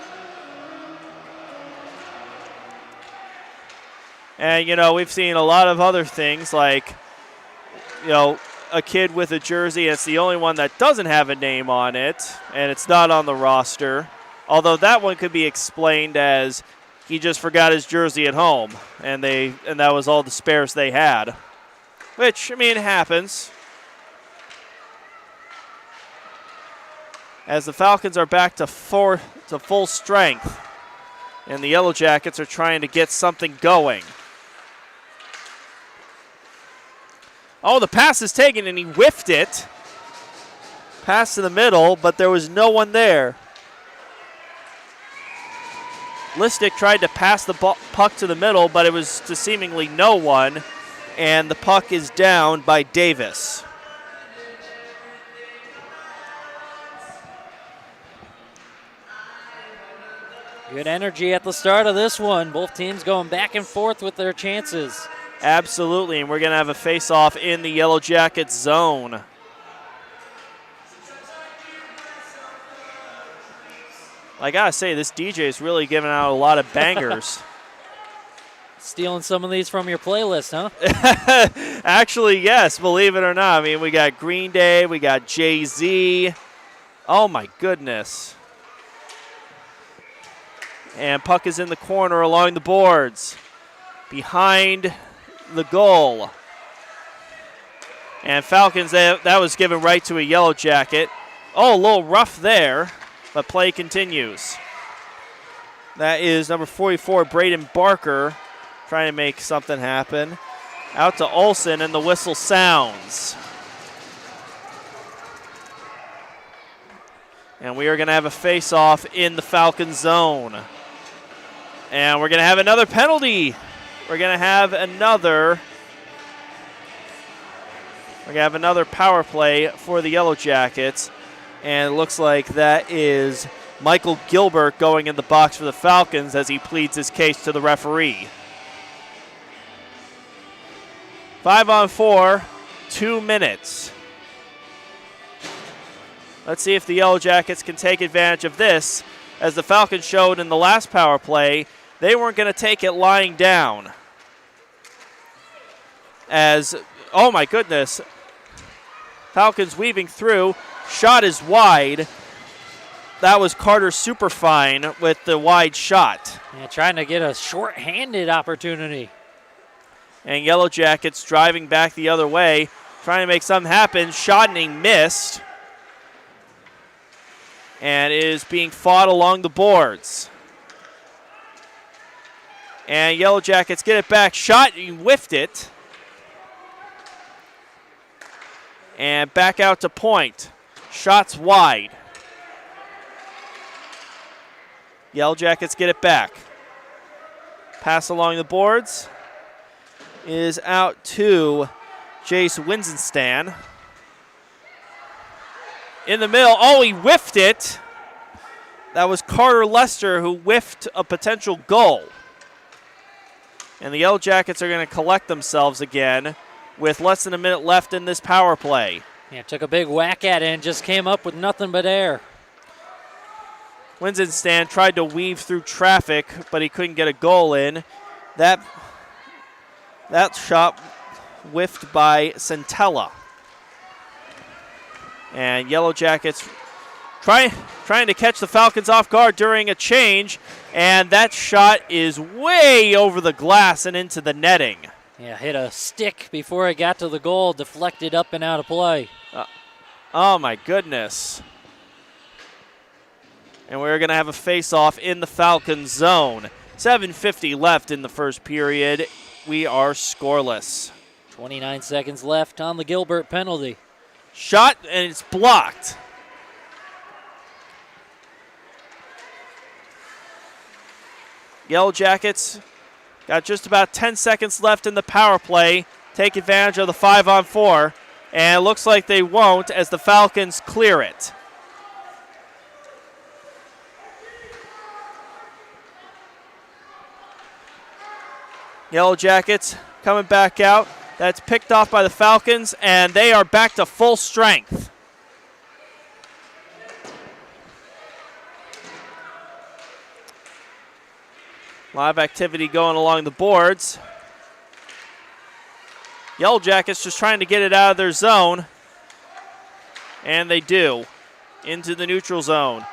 And, we've seen a lot of other things like, a kid with a jersey, and it's the only one that doesn't have a name on it, and it's not on the roster. Although that one could be explained as he just forgot his jersey at home, and that was all the spares they had. Which, it happens. As the Falcons are back to full strength, and the Yellow Jackets are trying to get something going. Oh, the pass is taken, and he whiffed it. Pass to the middle, but there was no one there. Listick tried to pass the puck to the middle, but it was to seemingly no one, and the puck is down by Davis. Good energy at the start of this one. Both teams going back and forth with their chances. Absolutely, and we're going to have a face-off in the Yellow Jackets zone. I got to say, this DJ is really giving out a lot of bangers. Stealing some of these from your playlist, huh? Actually, yes, believe it or not. I mean, we got Green Day, we got Jay-Z. Oh, my goodness. And puck is in the corner along the boards. Behind the goal. And Falcons, that was given right to a Yellow Jacket. Oh, a little rough there, but play continues. That is number 44, Braden Barker, trying to make something happen. Out to Olsen, and the whistle sounds. And we are going to have a face-off in the Falcon zone. And we're going to have another penalty. We're going to have another power play for the Yellow Jackets. And it looks like that is Michael Gilbert going in the box for the Falcons as he pleads his case to the referee. 5-on-4, 2 minutes. Let's see if the Yellow Jackets can take advantage of this. As the Falcons showed in the last power play, they weren't going to take it lying down. As, oh my goodness, Falcons weaving through. Shot is wide. That was Carter Superfine with the wide shot. Yeah, trying to get a short-handed opportunity. And Yellow Jackets driving back the other way, trying to make something happen. Shotting missed. And it is being fought along the boards. And Yellow Jackets get it back. Shot, he whiffed it. And back out to point. Shots wide. Yellow Jackets get it back. Pass along the boards is out to Jace Winsenstan. In the middle, oh, he whiffed it. That was Carter Lester who whiffed a potential goal. And the Yellow Jackets are going to collect themselves again with less than a minute left in this power play. Yeah, took a big whack at it and just came up with nothing but air. Winsenstan tried to weave through traffic, but he couldn't get a goal in. That shot whiffed by Centella. And Yellow Jackets trying to catch the Falcons off guard during a change, and that shot is way over the glass and into the netting. Yeah, hit a stick before it got to the goal, deflected up and out of play. Oh my goodness. And we're going to have a face-off in the Falcons zone. 7:50 left in the first period. We are scoreless. 29 seconds left on the Gilbert penalty. Shot, and it's blocked. Yellow Jackets got just about 10 seconds left in the power play. Take advantage of the 5-on-4. And it looks like they won't as the Falcons clear it. Yellow Jackets coming back out. That's picked off by the Falcons, and they are back to full strength. A lot of activity going along the boards. Yellow Jackets just trying to get it out of their zone. And they do. Into the neutral zone.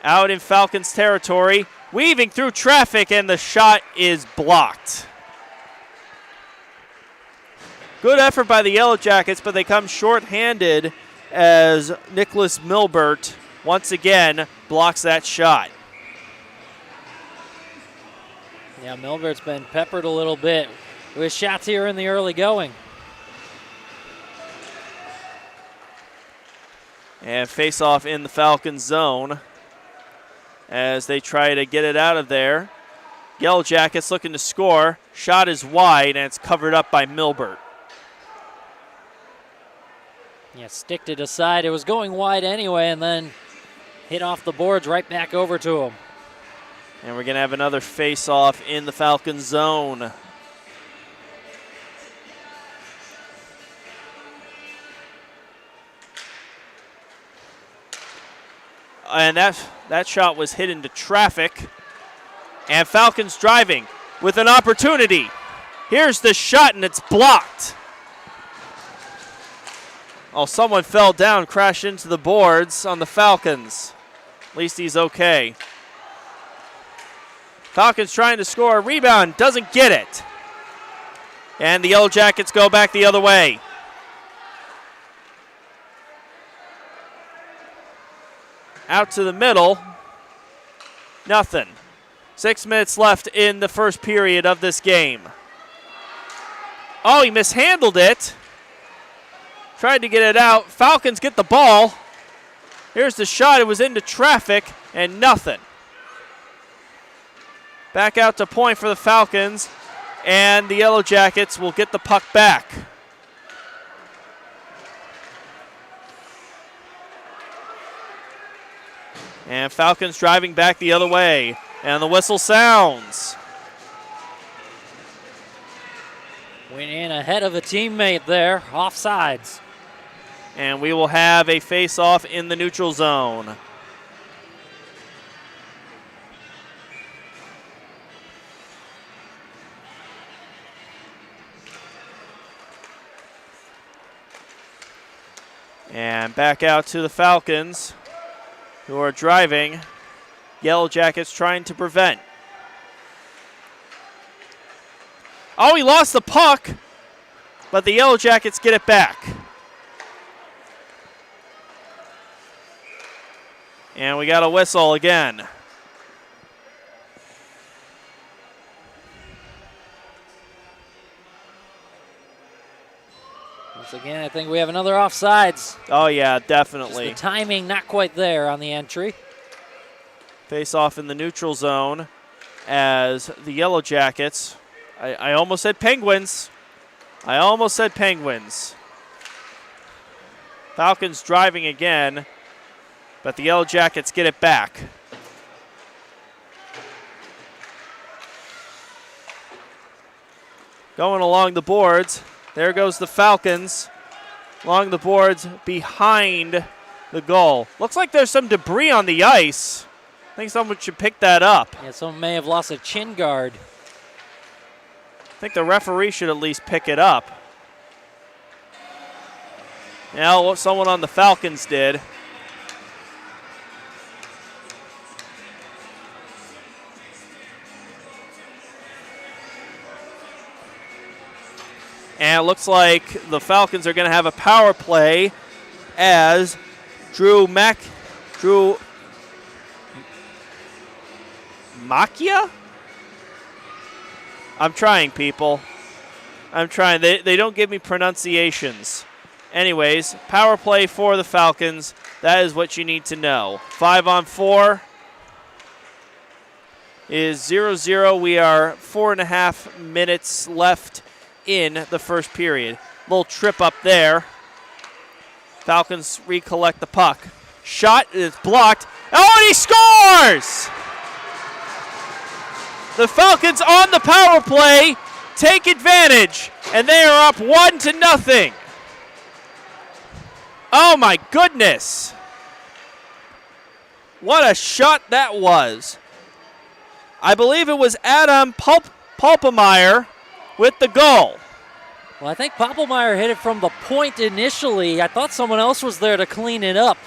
Out in Falcons territory. Weaving through traffic, and the shot is blocked. Good effort by the Yellow Jackets, but they come short-handed as Nicholas Milbert once again blocks that shot. Yeah, Milbert's been peppered a little bit with shots here in the early going. And face-off in the Falcons zone as they try to get it out of there. Yellow Jackets looking to score. Shot is wide, and it's covered up by Milbert. Yeah, sticked it aside. It was going wide anyway, and then hit off the boards right back over to him. And we're going to have another face-off in the Falcons zone. and that shot was hit into traffic. And Falcons driving with an opportunity. Here's the shot, and it's blocked. Oh, someone fell down, crashed into the boards on the Falcons. At least he's okay. Falcons trying to score a rebound, doesn't get it. And the Yellow Jackets go back the other way. Out to the middle. Nothing. 6 minutes left in the first period of this game. Oh, he mishandled it. Tried to get it out. Falcons get the ball. Here's the shot. It was into traffic and nothing. Back out to point for the Falcons. And the Yellow Jackets will get the puck back. And Falcons driving back the other way. And the whistle sounds. Went in ahead of a teammate there, offsides. And we will have a face-off in the neutral zone. And back out to the Falcons, who are driving. Yellow Jackets trying to prevent. Oh, he lost the puck, but the Yellow Jackets get it back. And we got a whistle again. Once again, I think we have another offsides. Oh, yeah, Just definitely. the timing not quite there on the entry. Face off in the neutral zone as the Yellow Jackets. I almost said Penguins. Falcons driving again, but the Yellow Jackets get it back. Going along the boards. There goes the Falcons along the boards behind the goal. Looks like there's some debris on the ice. I think someone should pick that up. Yeah, someone may have lost a chin guard. I think the referee should at least pick it up. Now, what someone on the Falcons did. And it looks like the Falcons are going to have a power play as Drew Makia? I'm trying, people. I'm trying. They don't give me pronunciations. Anyways, power play for the Falcons. That is what you need to know. 5-on-4 is 0-0. We are 4.5 minutes left in the first period. Little trip up there. Falcons recollect the puck. Shot is blocked. Oh, and he scores! The Falcons on the power play take advantage, and they are up 1-0. Oh my goodness. What a shot that was. I believe it was Adam Pulpemeyer with the goal. Well, I think Poppelmeyer hit it from the point initially. I thought someone else was there to clean it up.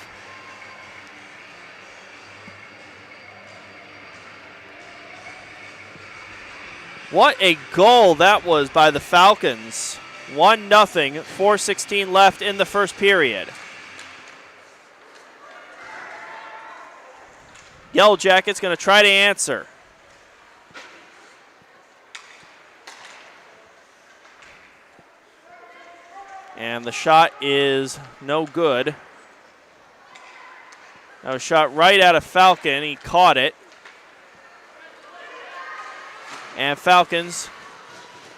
What a goal that was by the Falcons. 1-0, 4:16 left in the first period. Yellow Jackets going to try to answer. And the shot is no good. That was shot right at a Falcon. He caught it. And Falcons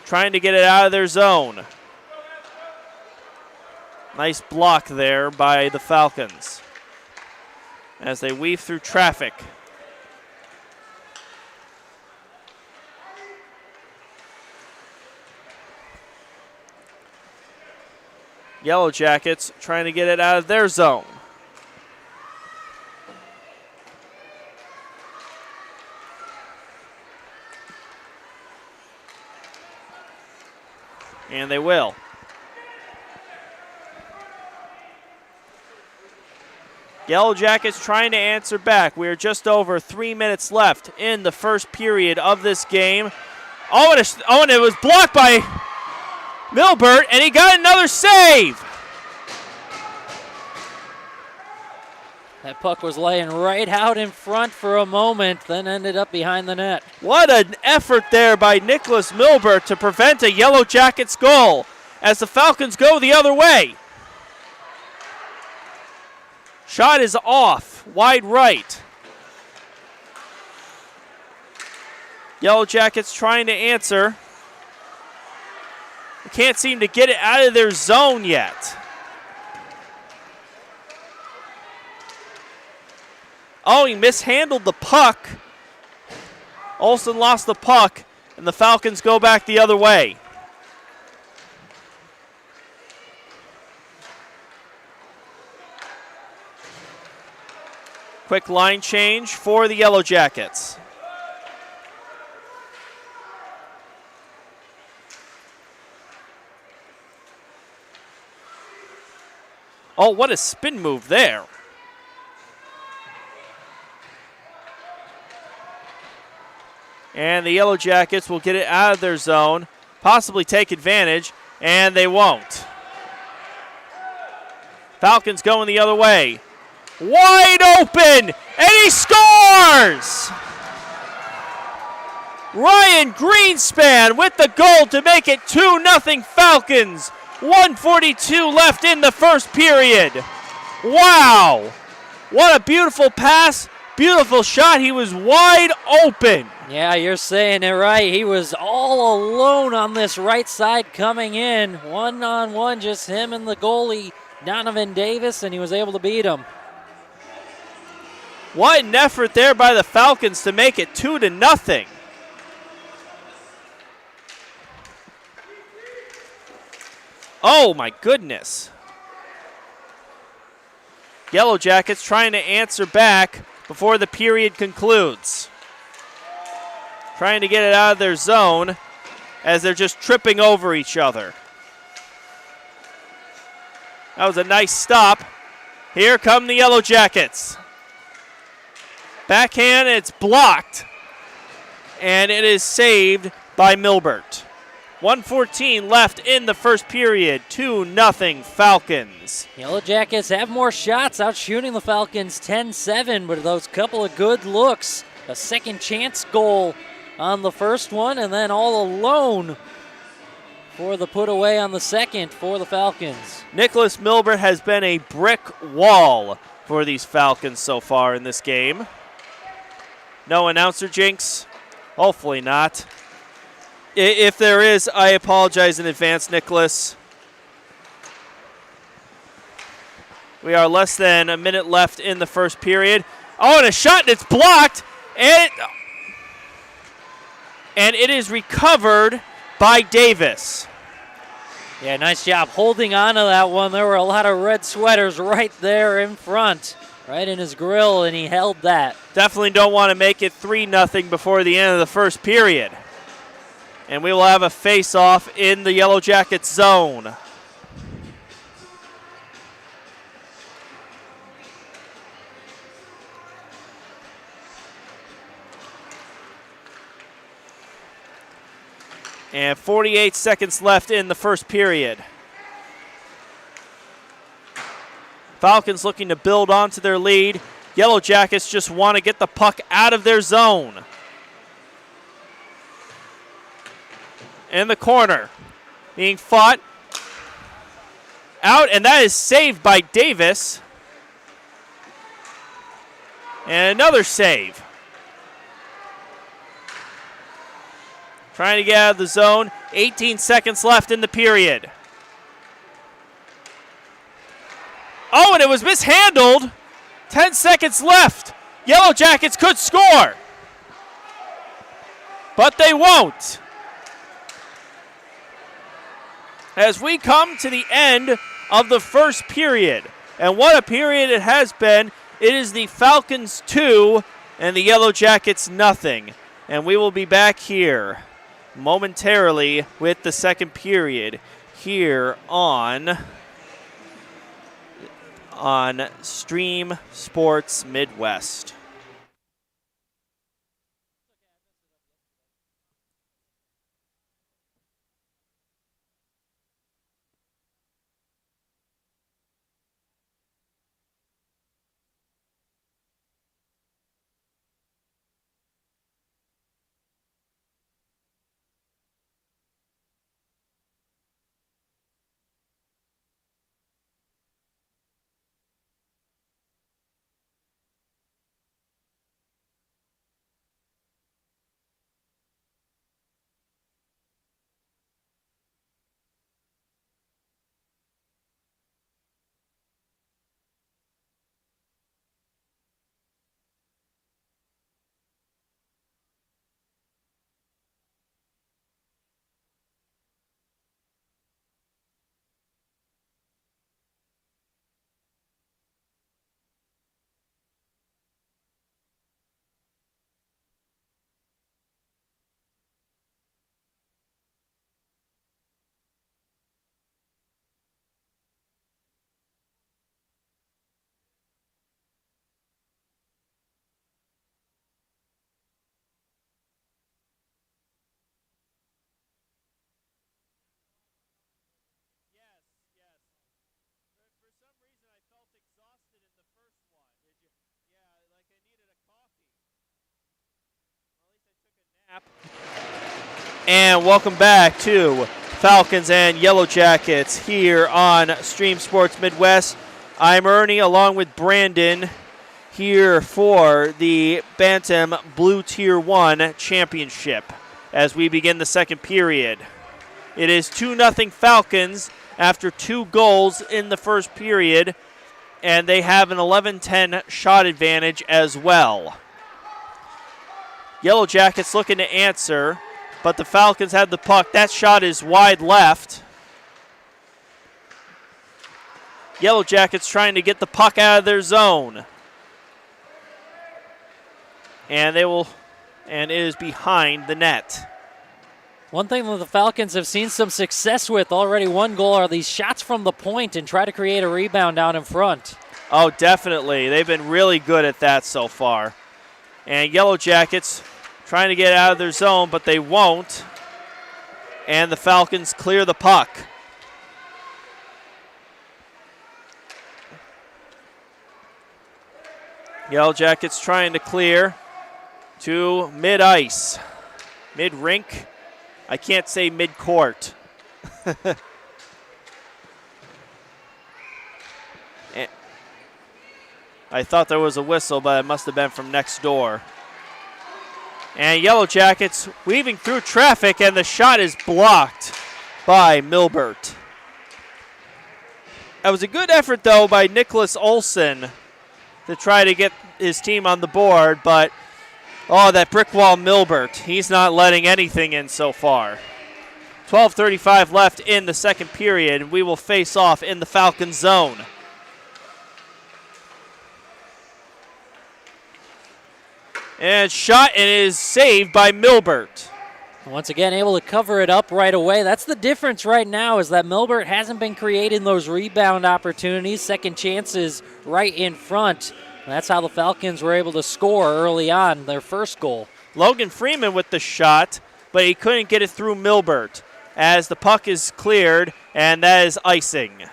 trying to get it out of their zone. Nice block there by the Falcons as they weave through traffic. Yellow Jackets trying to get it out of their zone. And they will. Yellow Jackets trying to answer back. We are just over 3 minutes left in the first period of this game. Oh, and it was blocked by Milbert, and he got another save. That puck was laying right out in front for a moment, then ended up behind the net. What an effort there by Nicholas Milbert to prevent a Yellow Jackets goal as the Falcons go the other way. Shot is off, wide right. Yellow Jackets trying to answer. They can't seem to get it out of their zone yet. Oh, he mishandled the puck. Olsen lost the puck, and the Falcons go back the other way. Quick line change for the Yellow Jackets. Oh, what a spin move there. And the Yellow Jackets will get it out of their zone, possibly take advantage, and they won't. Falcons going the other way. Wide open, and he scores! Ryan Greenspan with the goal to make it 2-0 Falcons. 1:42 left in the first period. Wow! What a beautiful pass, beautiful shot. He was wide open. Yeah, you're saying it right. He was all alone on this right side coming in. One-on-one, just him and the goalie, Donovan Davis, and he was able to beat him. What an effort there by the Falcons to make it 2-0. Oh my goodness. Yellow Jackets trying to answer back before the period concludes. Trying to get it out of their zone as they're just tripping over each other. That was a nice stop. Here come the Yellow Jackets. Backhand, it's blocked. And it is saved by Milbert. 1:14 left in the first period. 2-0 Falcons. Yellow Jackets have more shots, out shooting the Falcons 10-7, but those couple of good looks. A second chance goal on the first one, and then all alone for the put away on the second for the Falcons. Nicholas Milbert has been a brick wall for these Falcons so far in this game. No announcer jinx? Hopefully not. If there is, I apologize in advance, Nicholas. We are less than a minute left in the first period. Oh, and a shot, and it's blocked. And it is recovered by Davis. Yeah, nice job holding on to that one. There were a lot of red sweaters right there in front, right in his grill, and he held that. Definitely don't want to make it 3-0 before the end of the first period. And we will have a face-off in the Yellow Jackets zone. And 48 seconds left in the first period. Falcons looking to build onto their lead. Yellow Jackets just want to get the puck out of their zone. In the corner, being fought out, and that is saved by Davis. And another save. Trying to get out of the zone. 18 seconds left in the period. Oh, and it was mishandled. 10 seconds left. Yellow Jackets could score, but they won't. As we come to the end of the first period, and what a period it has been. It is the Falcons 2 and the Yellow Jackets nothing. And we will be back here momentarily with the second period here on Stream Sports Midwest. And welcome back to Falcons and Yellow Jackets here on Stream Sports Midwest. I'm Ernie along with Brandon here for the Bantam Blue Tier 1 Championship as we begin the second period. It is 2-0 Falcons after 2 goals in the first period, and they have an 11-10 shot advantage as well. Yellow Jackets looking to answer, but the Falcons have the puck. That shot is wide left. Yellow Jackets trying to get the puck out of their zone. And it is behind the net. One thing that the Falcons have seen some success with already, 1 goal, are these shots from the point and try to create a rebound out in front. Oh, definitely. They've been really good at that so far. And Yellow Jackets trying to get out of their zone, but they won't. And the Falcons clear the puck. Yellow Jackets trying to clear to mid-ice. Mid-rink. I can't say mid-court. I thought there was a whistle, but it must have been from next door. And Yellow Jackets weaving through traffic, and the shot is blocked by Milbert. That was a good effort, though, by Nicholas Olson to try to get his team on the board, but that brick wall Milbert, he's not letting anything in so far. 12:35 left in the second period. We will face off in the Falcon zone. And shot, and it is saved by Milbert. Once again, able to cover it up right away. That's the difference right now, is that Milbert hasn't been creating those rebound opportunities, second chances right in front. And that's how the Falcons were able to score early on, their first goal. Logan Freeman with the shot, but he couldn't get it through Milbert as the puck is cleared, and that is icing.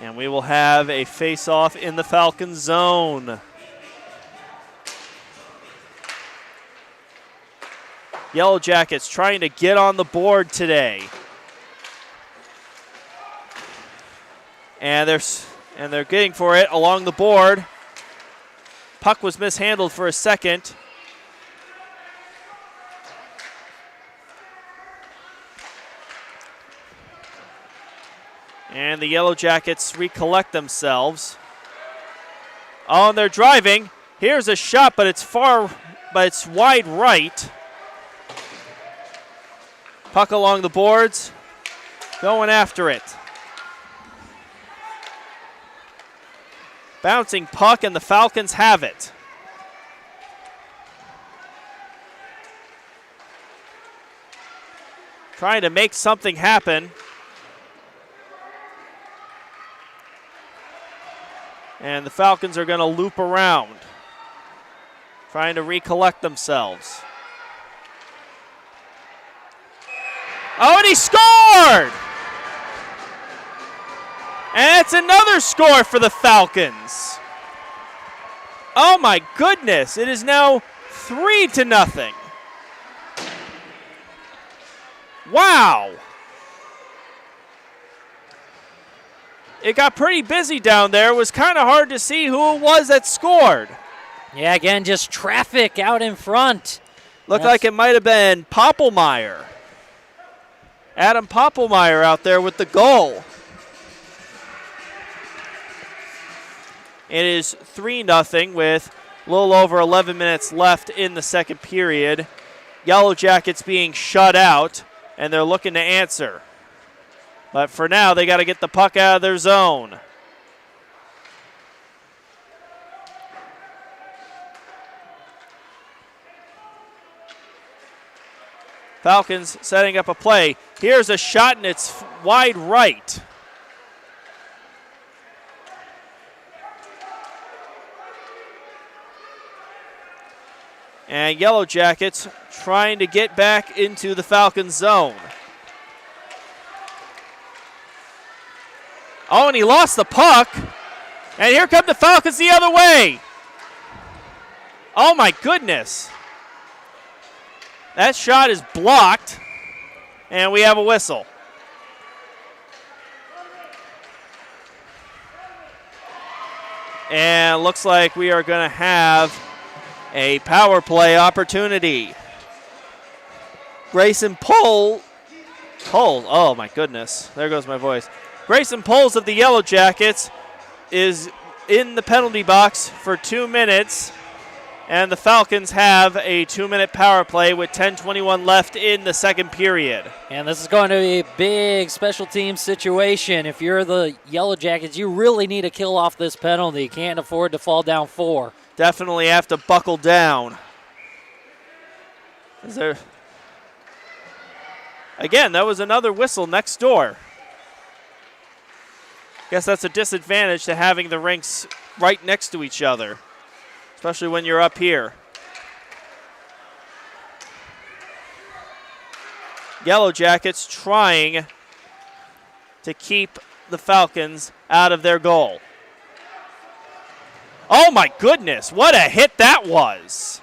And we will have a face-off in the Falcon zone. Yellow Jackets trying to get on the board today. And they're getting for it along the board. Puck was mishandled for a second. And the Yellow Jackets recollect themselves. Oh, and they're driving. Here's a shot, but it's wide right. Puck along the boards. going after it. Bouncing puck, and the Falcons have it. Trying to make something happen. And the Falcons are going to loop around, trying to recollect themselves. Oh, and he scored! And it's another score for the Falcons. Oh my goodness, it is now 3-0. Wow. It got pretty busy down there. It was kind of hard to see who it was that scored. Yeah, again, just traffic out in front. Looked like it might have been Poppelmeyer. Adam Poppelmeyer out there with the goal. It is 3-0 with a little over 11 minutes left in the second period. Yellow Jackets being shut out, and they're looking to answer. But for now, they got to get the puck out of their zone. Falcons setting up a play. Here's a shot, and it's wide right. And Yellow Jackets trying to get back into the Falcons zone. Oh, and he lost the puck. And here come the Falcons the other way. Oh, my goodness. That shot is blocked. And we have a whistle. And looks like we are going to have a power play opportunity. Grayson Pohl. Oh, my goodness. There goes my voice. Grayson Poles of the Yellow Jackets is in the penalty box for 2 minutes, and the Falcons have a 2-minute power play with 10:21 left in the second period. And this is going to be a big special team situation. If you're the Yellow Jackets, you really need to kill off this penalty. Can't afford to fall down 4. Definitely have to buckle down. Again, that was another whistle next door. Guess that's a disadvantage to having the rinks right next to each other, especially when you're up here. Yellow Jackets trying to keep the Falcons out of their goal. Oh my goodness, what a hit that was.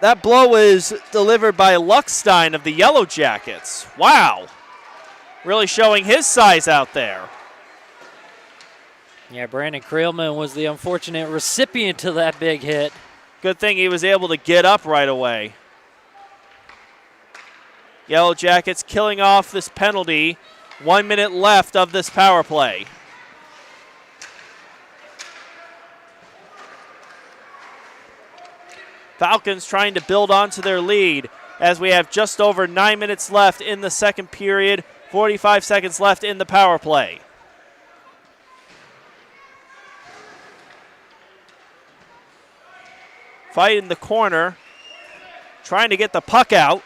That blow was delivered by Luckstein of the Yellow Jackets. Wow. Really showing his size out there. Yeah, Brandon Creelman was the unfortunate recipient to that big hit. Good thing he was able to get up right away. Yellow Jackets killing off this penalty. 1 minute left of this power play. Falcons trying to build onto their lead as we have just over 9 minutes left in the second period, 45 seconds left in the power play. Fight in the corner, trying to get the puck out.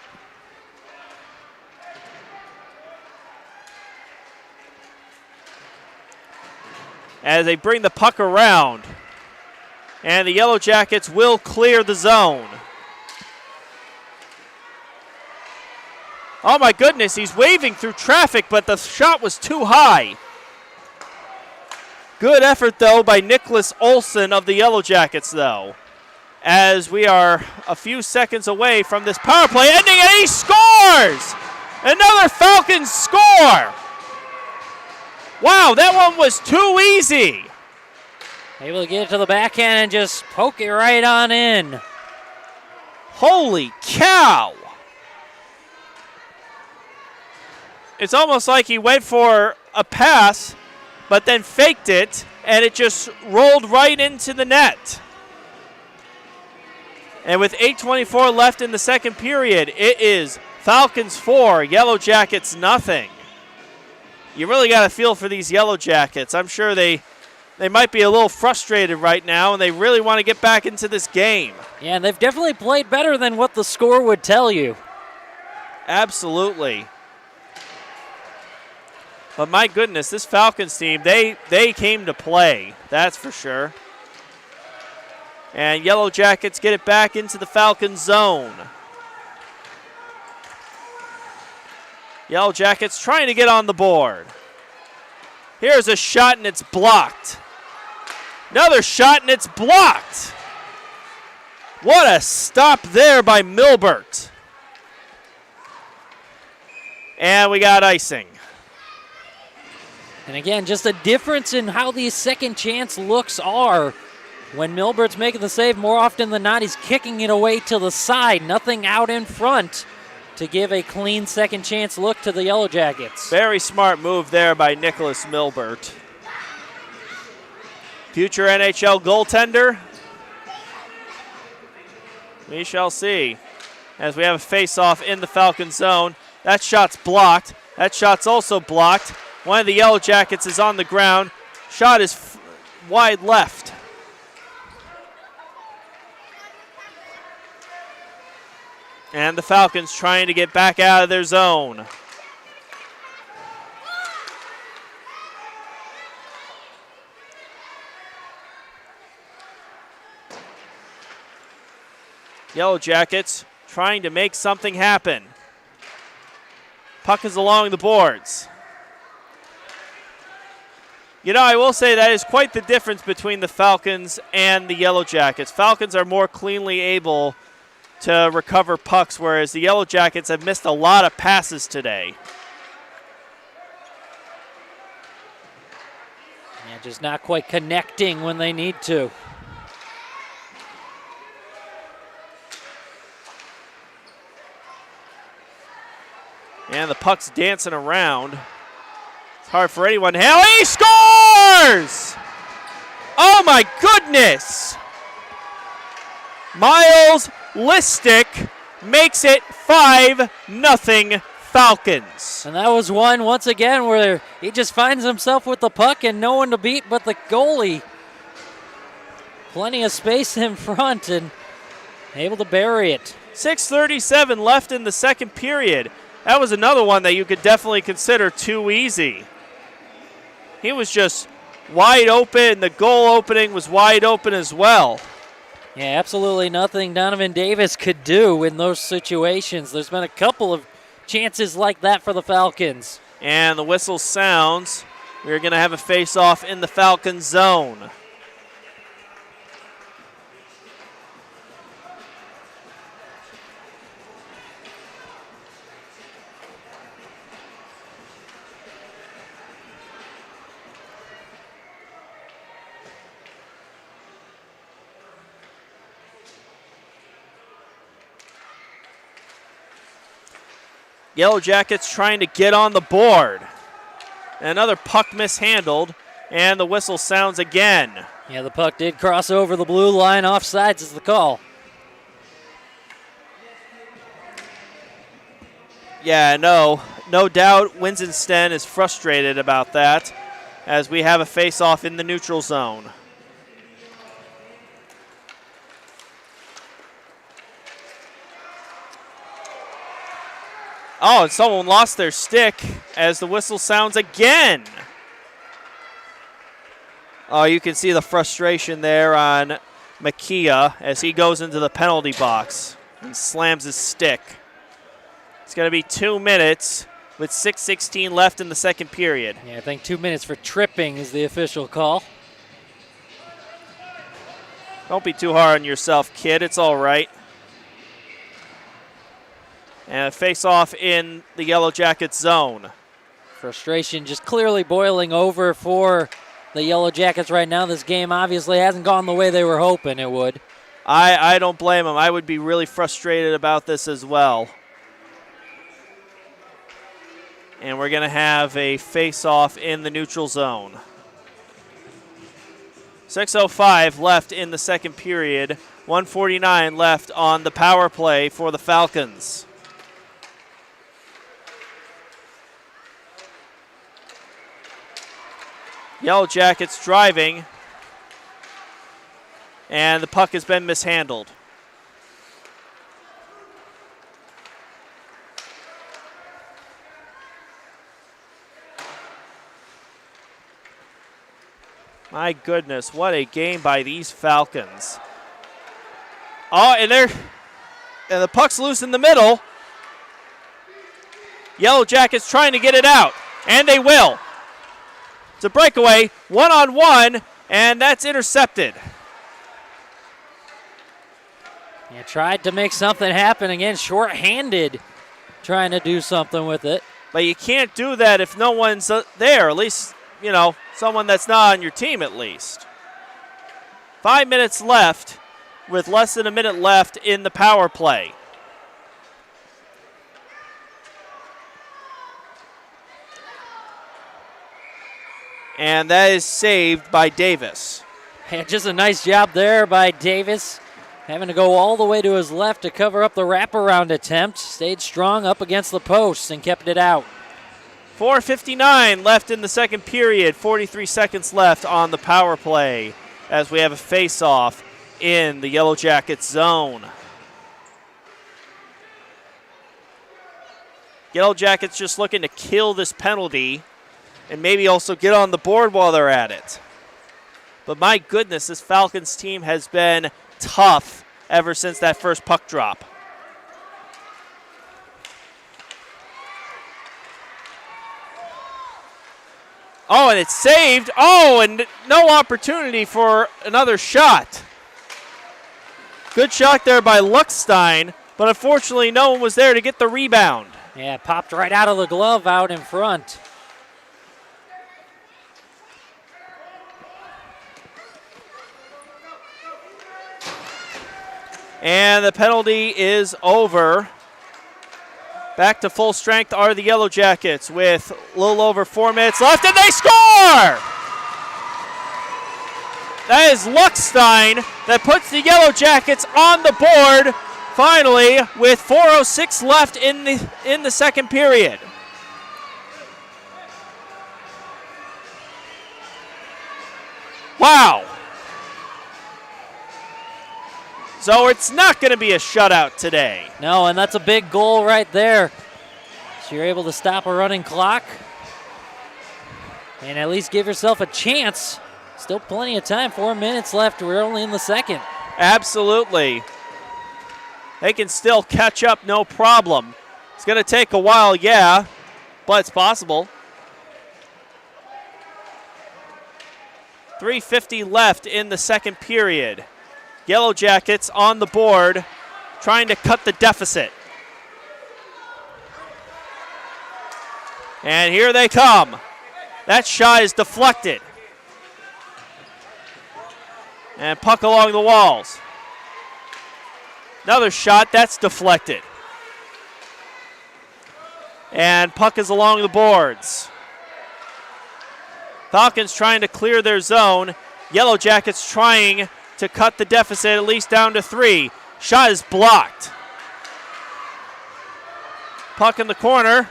As they bring the puck around. And the Yellow Jackets will clear the zone. Oh my goodness, he's waving through traffic, but the shot was too high. Good effort, though, by Nicholas Olson of the Yellow Jackets, though. As we are a few seconds away from this power play ending, and he scores! Another Falcons score! Wow, that one was too easy. Able to get it to the backhand and just poke it right on in. Holy cow! It's almost like he went for a pass, but then faked it, and it just rolled right into the net. And with 8:24 left in the second period, it is Falcons 4, Yellow Jackets nothing. You really got to feel for these Yellow Jackets. I'm sure they might be a little frustrated right now, and they really want to get back into this game. Yeah, and they've definitely played better than what the score would tell you. Absolutely. But my goodness, this Falcons team, they came to play, that's for sure. And Yellow Jackets get it back into the Falcons zone. Yellow Jackets trying to get on the board. Here's a shot and it's blocked. Another shot and it's blocked. What a stop there by Milbert. And we got icing. And again, just a difference in how these second chance looks are. When Milbert's making the save, more often than not, he's kicking it away to the side, nothing out in front to give a clean second chance look to the Yellow Jackets. Very smart move there by Nicholas Milbert. Future NHL goaltender? We shall see. As we have a face-off in the Falcon zone. That shot's blocked. That shot's also blocked. One of the Yellow Jackets is on the ground. Shot is wide left. And the Falcons trying to get back out of their zone. Yellow Jackets trying to make something happen. Puck is along the boards. You know, I will say that is quite the difference between the Falcons and the Yellow Jackets. Falcons are more cleanly able to recover pucks, whereas the Yellow Jackets have missed a lot of passes today. Yeah, just not quite connecting when they need to. And the puck's dancing around. It's hard for anyone. Hell, he scores! Oh my goodness! Miles Listick makes it 5-0 Falcons. And that was one, once again, where he just finds himself with the puck and no one to beat but the goalie. Plenty of space in front and able to bury it. 6:37 left in the second period. That was another one that you could definitely consider too easy. He was just wide open. The goal opening was wide open as well. Yeah, absolutely nothing Donovan Davis could do in those situations. There's been a couple of chances like that for the Falcons. And the whistle sounds. We're going to have a face-off in the Falcon zone. Yellow Jackets trying to get on the board. Another puck mishandled, and the whistle sounds again. Yeah, the puck did cross over the blue line. Offsides is the call. Yeah, no doubt Winston is frustrated about that as we have a face-off in the neutral zone. Oh, and someone lost their stick as the whistle sounds again. Oh, you can see the frustration there on Makia as he goes into the penalty box and slams his stick. It's going to be 2 minutes with 6:16 left in the second period. Yeah, I think 2 minutes for tripping is the official call. Don't be too hard on yourself, kid. It's all right. And a face-off in the Yellow Jackets zone. Frustration just clearly boiling over for the Yellow Jackets right now. This game obviously hasn't gone the way they were hoping it would. I don't blame them. I would be really frustrated about this as well. And we're going to have a face-off in the neutral zone. 6:05 left in the second period. 1:49 left on the power play for the Falcons. Yellow Jackets driving, and the puck has been mishandled. My goodness, what a game by these Falcons. Oh, and the puck's loose in the middle. Yellow Jackets trying to get it out, and they will. It's a breakaway, one-on-one, and that's intercepted. Yeah, tried to make something happen again, short-handed, trying to do something with it. But you can't do that if no one's there, at least, you know, someone that's not on your team at least. 5 minutes left with less than a minute left in the power play. And that is saved by Davis. Yeah, just a nice job there by Davis. Having to go all the way to his left to cover up the wraparound attempt. Stayed strong up against the posts and kept it out. 4:59 left in the second period. 43 seconds left on the power play as we have a face-off in the Yellow Jackets zone. Yellow Jackets just looking to kill this penalty and maybe also get on the board while they're at it. But my goodness, this Falcons team has been tough ever since that first puck drop. Oh, and it's saved. Oh, and no opportunity for another shot. Good shot there by Luckstein, but unfortunately no one was there to get the rebound. Yeah, popped right out of the glove out in front. And the penalty is over. Back to full strength are the Yellow Jackets with a little over 4 minutes left, and they score! That is Luckstein that puts the Yellow Jackets on the board finally with 4:06 left in the second period. Wow. So it's not going to be a shutout today. No, and that's a big goal right there. So you're able to stop a running clock and at least give yourself a chance. Still plenty of time, 4 minutes left. We're only in the second. Absolutely. They can still catch up, no problem. It's going to take a while, yeah, but it's possible. 3:50 left in the second period. Yellow Jackets on the board, trying to cut the deficit. And here they come. That shot is deflected. And puck along the walls. Another shot, that's deflected. And puck is along the boards. Falcons trying to clear their zone. Yellow Jackets trying to cut the deficit at least down to 3. Shot is blocked. Puck in the corner.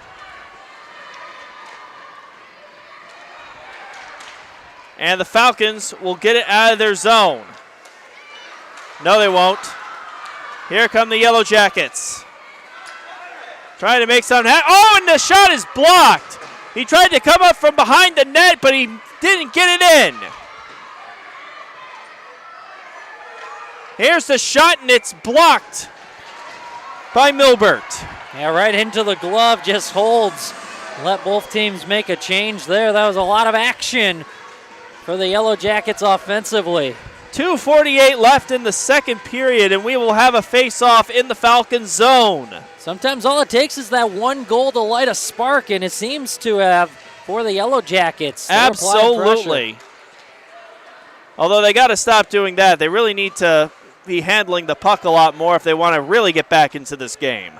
And the Falcons will get it out of their zone. No, they won't. Here come the Yellow Jackets. Trying to make something happen. Oh, and the shot is blocked. He tried to come up from behind the net, but he didn't get it in. Here's the shot, and it's blocked by Milbert. Yeah, right into the glove, just holds. Let both teams make a change there. That was a lot of action for the Yellow Jackets offensively. 2:48 left in the second period, and we will have a face-off in the Falcons zone. Sometimes all it takes is that one goal to light a spark, and it seems to have for the Yellow Jackets. They're applying pressure. Absolutely. Although they got to stop doing that. They really need to be handling the puck a lot more if they want to really get back into this game.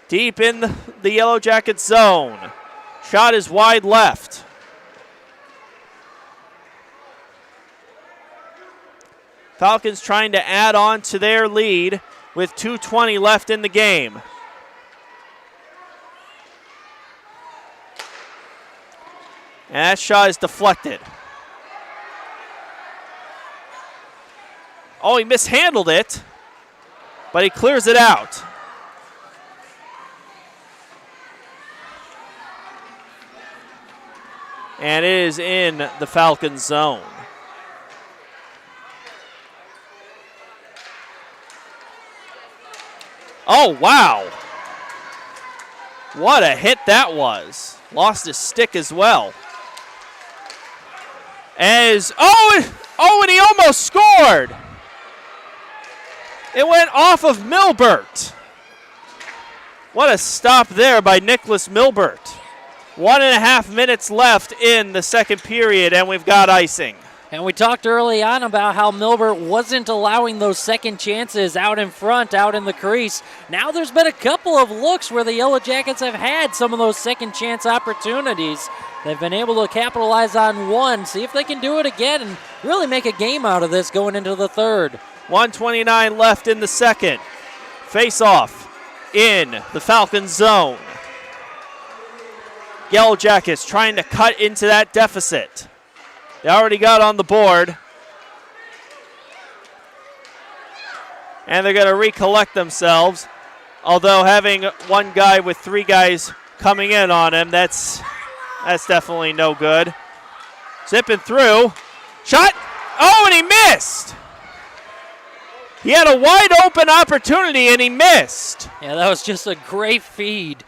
Deep in the Yellow Jackets zone. Shot is wide left. Falcons trying to add on to their lead with 2:20 left in the game. And that shot is deflected. Oh, he mishandled it, but he clears it out. And it is in the Falcons zone. Oh, wow. What a hit that was. Lost his stick as well. And he almost scored. It went off of Milbert. What a stop there by Nicholas Milbert. 1.5 minutes left in the second period, and we've got icing. And we talked early on about how Milbert wasn't allowing those second chances out in front, out in the crease. Now there's been a couple of looks where the Yellow Jackets have had some of those second chance opportunities. They've been able to capitalize on one, see if they can do it again and really make a game out of this going into the third. 1:29 left in the second. Face-off in the Falcons zone. Yellow Jackets trying to cut into that deficit. They already got on the board. And they're going to recollect themselves. Although having one guy with three guys coming in on him, that's definitely no good. Zipping through. Shot. Oh, and he missed. He had a wide open opportunity and he missed. Yeah, that was just a great feed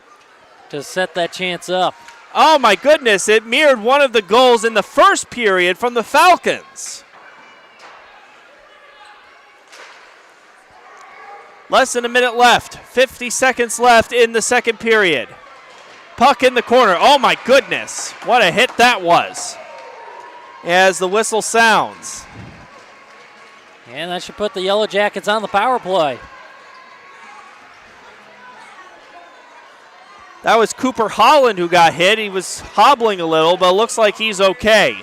to set that chance up. Oh my goodness, it mirrored one of the goals in the first period from the Falcons. Less than a minute left, 50 seconds left in the second period. Puck in the corner, oh my goodness, what a hit that was. As the whistle sounds. And that should put the Yellow Jackets on the power play. That was Cooper Holland who got hit. He was hobbling a little, but it looks like he's okay.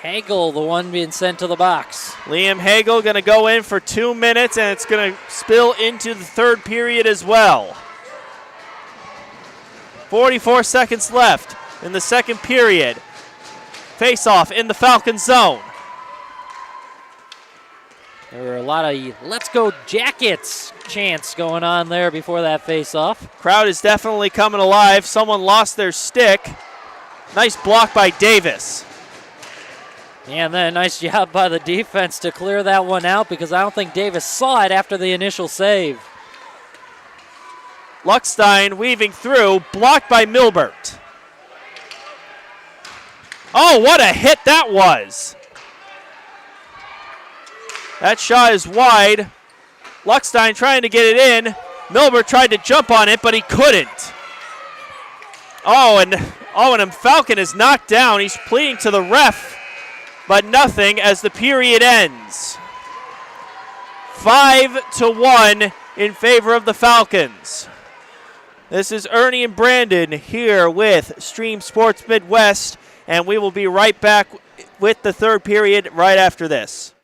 Hagel, the one being sent to the box. Liam Hagel going to go in for 2 minutes, and it's going to spill into the third period as well. 44 seconds left in the second period. Face-off in the Falcons zone. There were a lot of let's go Jackets chants going on there before that face-off. Crowd is definitely coming alive. Someone lost their stick. Nice block by Davis. Yeah, and then a nice job by the defense to clear that one out because I don't think Davis saw it after the initial save. Luckstein weaving through, blocked by Milbert. Oh, what a hit that was. That shot is wide. Luckstein trying to get it in. Milbert tried to jump on it, but he couldn't. And Falcon is knocked down. He's pleading to the ref, but nothing as the period ends. 5-1 in favor of the Falcons. This is Ernie and Brandon here with Stream Sports Midwest, and we will be right back with the third period right after this.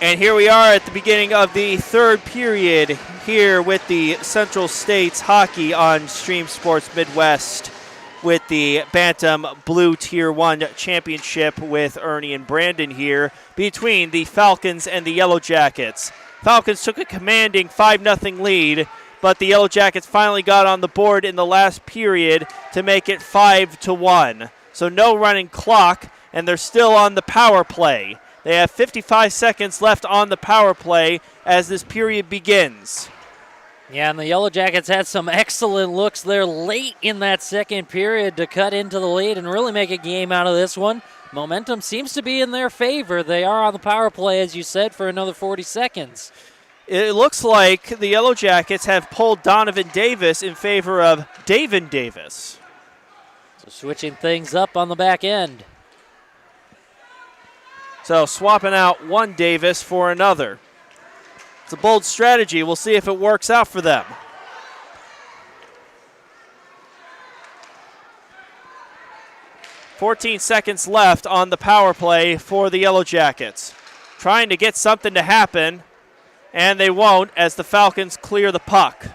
And here we are at the beginning of the third period here with the Central States Hockey on Stream Sports Midwest with the Bantam Blue Tier 1 Championship with Ernie and Brandon here between the Falcons and the Yellow Jackets. Falcons took a commanding 5-0 lead, but the Yellow Jackets finally got on the board in the last period to make it 5-1. So no running clock, and they're still on the power play. They have 55 seconds left on the power play as this period begins. Yeah, and the Yellow Jackets had some excellent looks there late in that second period to cut into the lead and really make a game out of this one. Momentum seems to be in their favor. They are on the power play, as you said, for another 40 seconds. It looks like the Yellow Jackets have pulled Donovan Davis in favor of Davin Davis. So switching things up on the back end. So swapping out one Davis for another. It's a bold strategy. We'll see if it works out for them. "14 seconds left on the power play for the Yellow Jackets. Trying to get something to happen, and they won't as the Falcons clear the puck.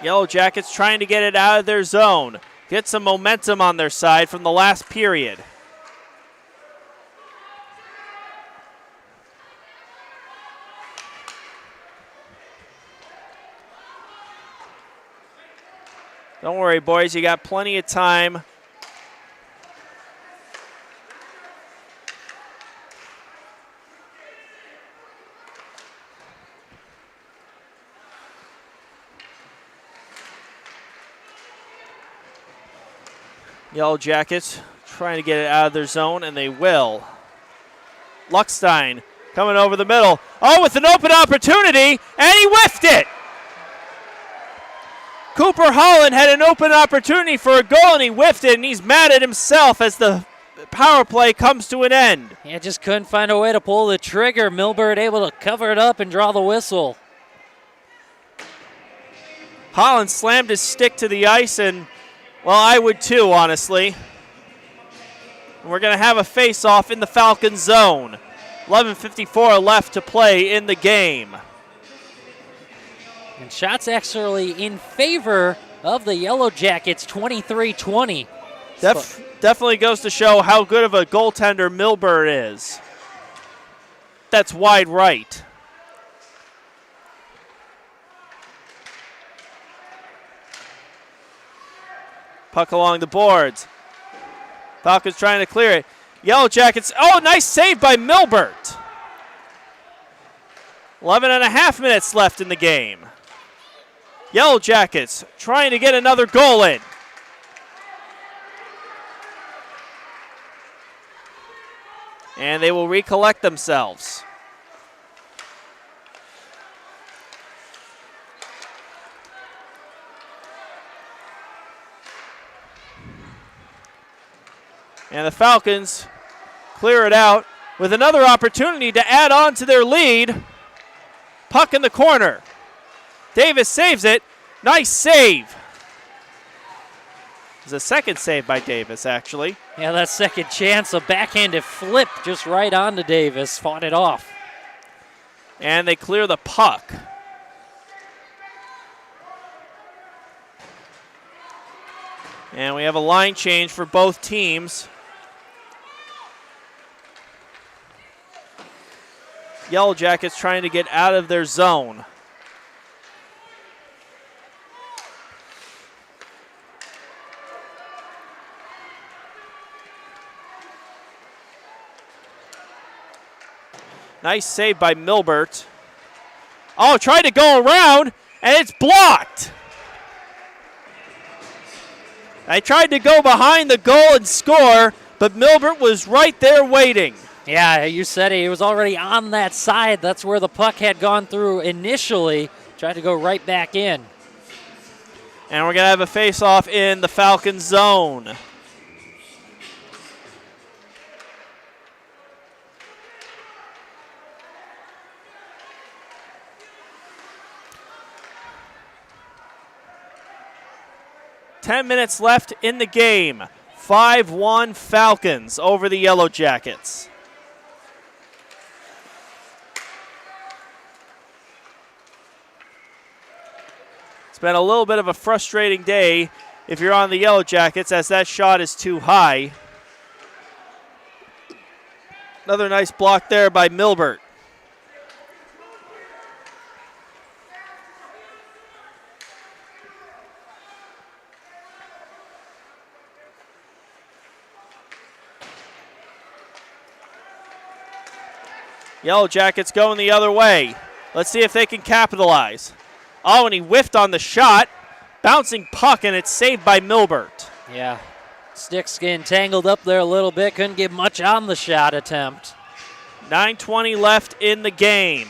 Yellow Jackets trying to get it out of their zone. Get some momentum on their side from the last period. Don't worry, boys. You got plenty of time. Yellow Jackets trying to get it out of their zone, and they will. Luckstein coming over the middle. Oh, with an open opportunity, and he whiffed it! Cooper Holland had an open opportunity for a goal, and he whiffed it, and he's mad at himself as the power play comes to an end. Yeah, just couldn't find a way to pull the trigger. Milbert able to cover it up and draw the whistle. Holland slammed his stick to the ice, and, well, I would too, honestly. And we're going to have a face-off in the Falcons zone. 11:54 left to play in the game. And shots actually in favor of the Yellow Jackets, 23-20. Definitely goes to show how good of a goaltender Milbert is. That's wide right. Puck along the boards. Falcons trying to clear it. Yellow Jackets, oh, nice save by Milbert. 11.5 minutes left in the game. Yellow Jackets trying to get another goal in. And they will recollect themselves. And the Falcons clear it out with another opportunity to add on to their lead. Puck in the corner. Davis saves it. Nice save. It's a second save by Davis, actually. Yeah, that second chance, a backhanded flip just right onto Davis. Fought it off. And they clear the puck. And we have a line change for both teams. Yellow Jackets trying to get out of their zone. Nice save by Milbert. Oh, tried to go around, and it's blocked. I tried to go behind the goal and score, but Milbert was right there waiting. Yeah, you said it. He was already on that side. That's where the puck had gone through initially. Tried to go right back in. And we're going to have a face-off in the Falcons zone. 10 minutes left in the game. 5-1 Falcons over the Yellow Jackets. It's been a little bit of a frustrating day if you're on the Yellow Jackets, as that shot is too high. Another nice block there by Milbert. Yellow Jackets going the other way. Let's see if they can capitalize. Oh, and he whiffed on the shot. Bouncing puck, and it's saved by Milbert. Yeah, sticks getting tangled up there a little bit. Couldn't get much on the shot attempt. 9:20 left in the game.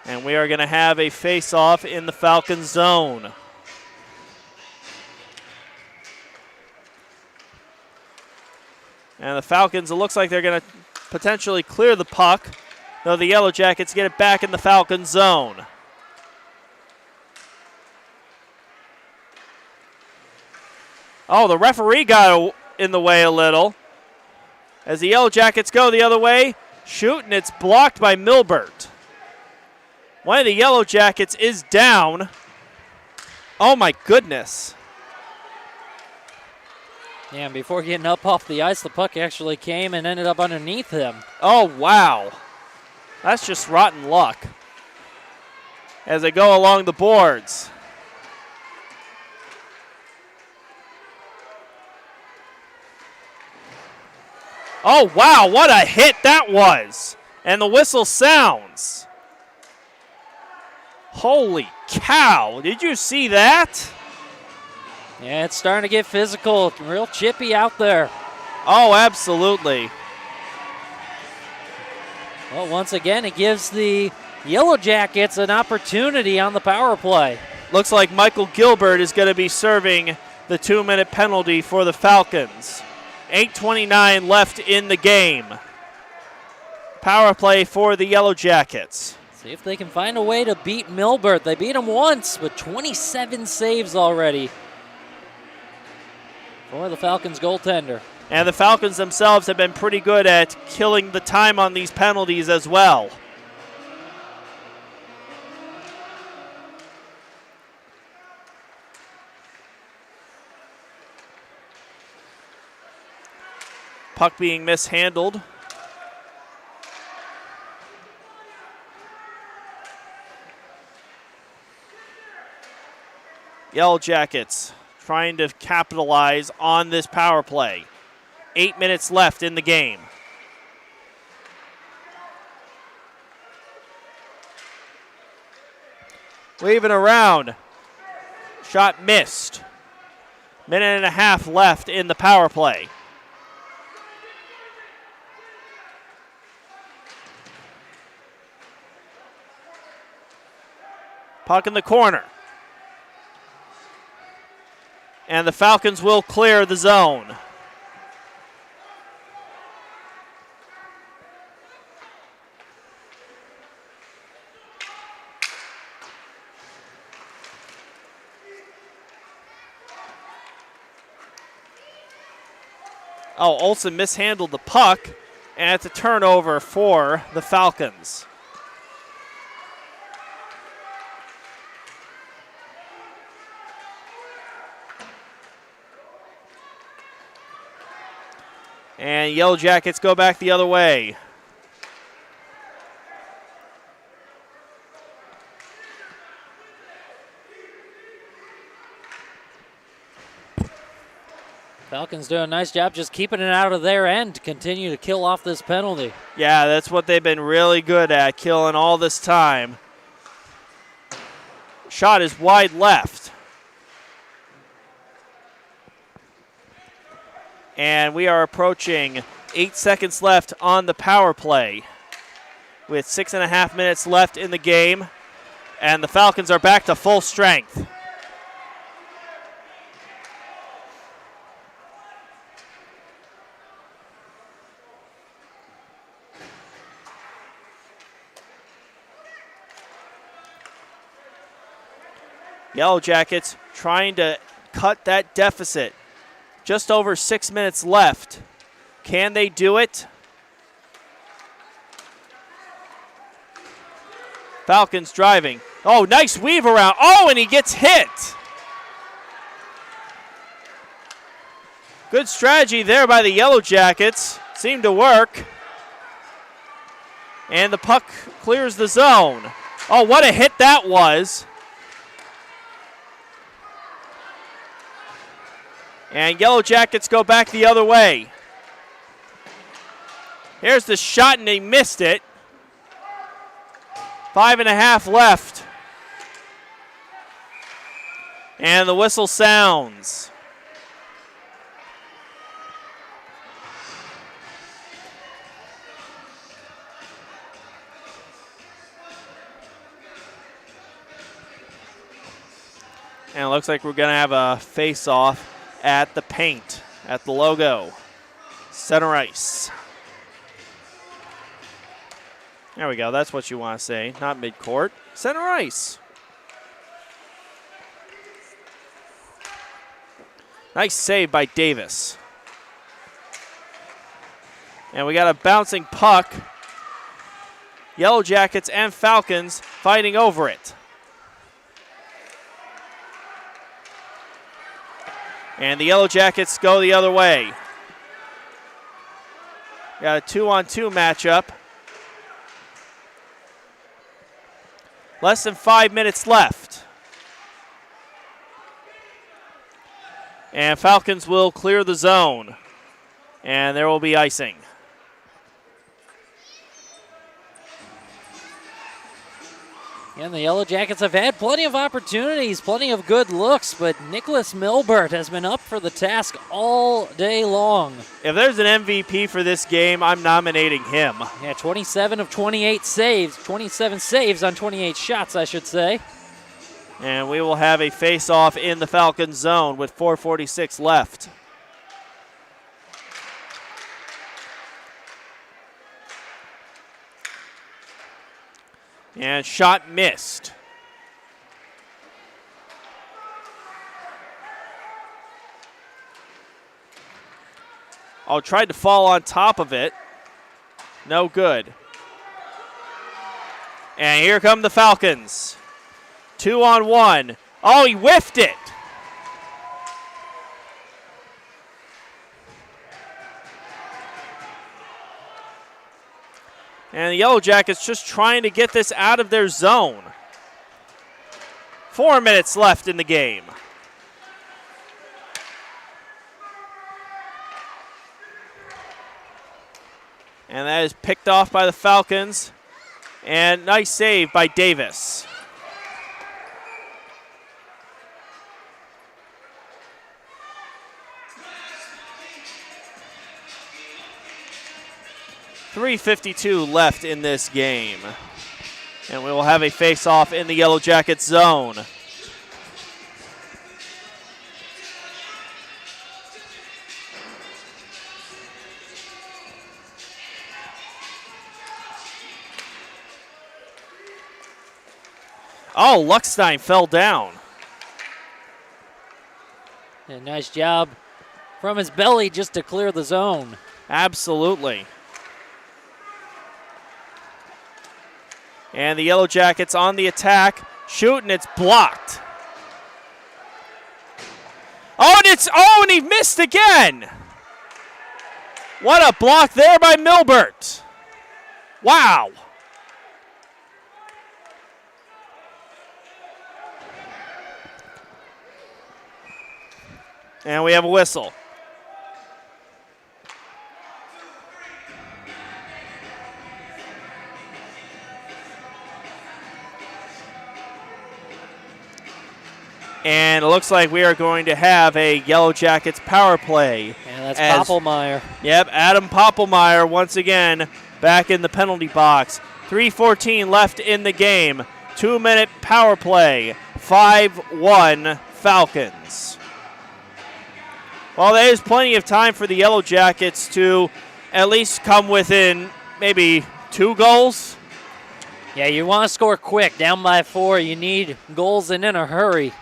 And we are going to have a face-off in the Falcons zone. And the Falcons, it looks like they're going to potentially clear the puck, though the Yellow Jackets get it back in the Falcons zone. Oh, the referee got in the way a little. As the Yellow Jackets go the other way, shoot, and it's blocked by Milbert. One of the Yellow Jackets is down. Oh, my goodness. Yeah, and before getting up off the ice, the puck actually came and ended up underneath him. Oh, wow. That's just rotten luck as they go along the boards. Oh, wow, what a hit that was. And the whistle sounds. Holy cow, did you see that? Yeah, it's starting to get physical, real chippy out there. Oh, absolutely. Well, once again, it gives the Yellow Jackets an opportunity on the power play. Looks like Michael Gilbert is going to be serving the 2-minute penalty for the Falcons. 8:29 left in the game. Power play for the Yellow Jackets. See if they can find a way to beat Milbert. They beat him once with 27 saves already for the Falcons goaltender. And the Falcons themselves have been pretty good at killing the time on these penalties as well. Puck being mishandled. Yellow Jackets trying to capitalize on this power play. 8 minutes left in the game. Waving around. Shot missed. Minute and a half left in the power play. Puck in the corner. And the Falcons will clear the zone. Oh, Olsen mishandled the puck, and it's a turnover for the Falcons. And Yellow Jackets go back the other way. Falcons doing a nice job just keeping it out of their end to continue to kill off this penalty. Yeah, that's what they've been really good at, killing all this time. Shot is wide left. And we are approaching 8 seconds left on the power play with 6.5 minutes left in the game. And the Falcons are back to full strength. Yellow Jackets trying to cut that deficit. Just over 6 minutes left. Can they do it? Falcons driving. Oh, nice weave around. Oh, and he gets hit. Good strategy there by the Yellow Jackets. Seemed to work. And the puck clears the zone. Oh, what a hit that was. And Yellow Jackets go back the other way. Here's the shot, and he missed it. 5.5 left. And the whistle sounds. And it looks like we're going to have a face-off at the paint, at the logo. Center ice. There we go. That's what you want to say. Not midcourt. Center ice. Nice save by Davis. And we got a bouncing puck. Yellow Jackets and Falcons fighting over it. And the Yellow Jackets go the other way. Got a 2-on-2 matchup. Less than 5 minutes left. And Falcons will clear the zone. And there will be icing. And the Yellow Jackets have had plenty of opportunities, plenty of good looks, but Nicholas Milbert has been up for the task all day long. If there's an MVP for this game, I'm nominating him. Yeah, 27 of 28 saves, 27 saves on 28 shots, I should say. And we will have a face-off in the Falcons zone with 4:46 left. And shot missed. Oh, tried to fall on top of it. No good. And here come the Falcons. 2-on-1. Oh, he whiffed it. And the Yellow Jackets just trying to get this out of their zone. 4 minutes left in the game. And that is picked off by the Falcons. And nice save by Davis. .352 left in this game. And we will have a face-off in the Yellow Jackets zone. Oh, Luckstein fell down. A nice job from his belly just to clear the zone. Absolutely. And the Yellow Jackets on the attack. Shoot, and it's blocked. Oh, and he missed again. What a block there by Milbert. Wow. And we have a whistle. And it looks like we are going to have a Yellow Jackets power play. And that's Poppelmeyer. Yep, Adam Poppelmeyer once again back in the penalty box. 3:14 left in the game. 2-minute power play. 5-1 Falcons. Well, there is plenty of time for the Yellow Jackets to at least come within maybe 2 goals. Yeah, you want to score quick. Down by 4, you need goals and in a hurry.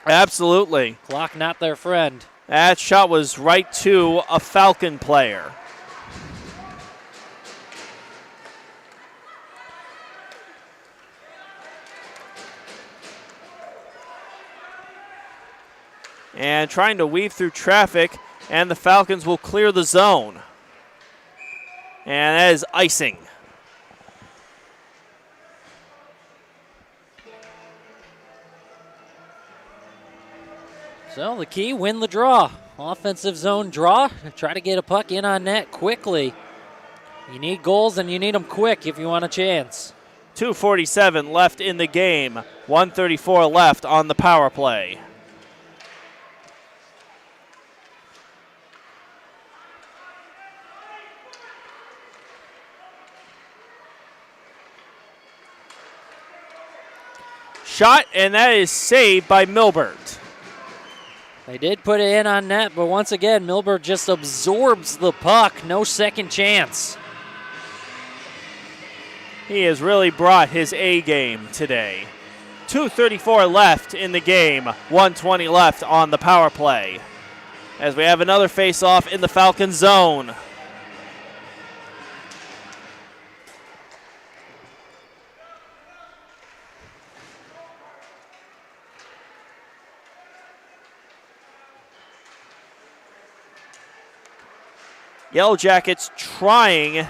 Absolutely. Clock not their friend. That shot was right to a Falcon player. And trying to weave through traffic, and the Falcons will clear the zone. And that is icing. So the key, win the draw. Offensive zone draw. Try to get a puck in on net quickly. You need goals and you need them quick if you want a chance. 2:47 left in the game. 1:34 left on the power play. Shot, and that is saved by Milbert. They did put it in on net, but once again, Milbert just absorbs the puck. No second chance. He has really brought his A game today. 2:34 left in the game. 1:20 left on the power play. As we have another face-off in the Falcon zone. Yellow Jackets trying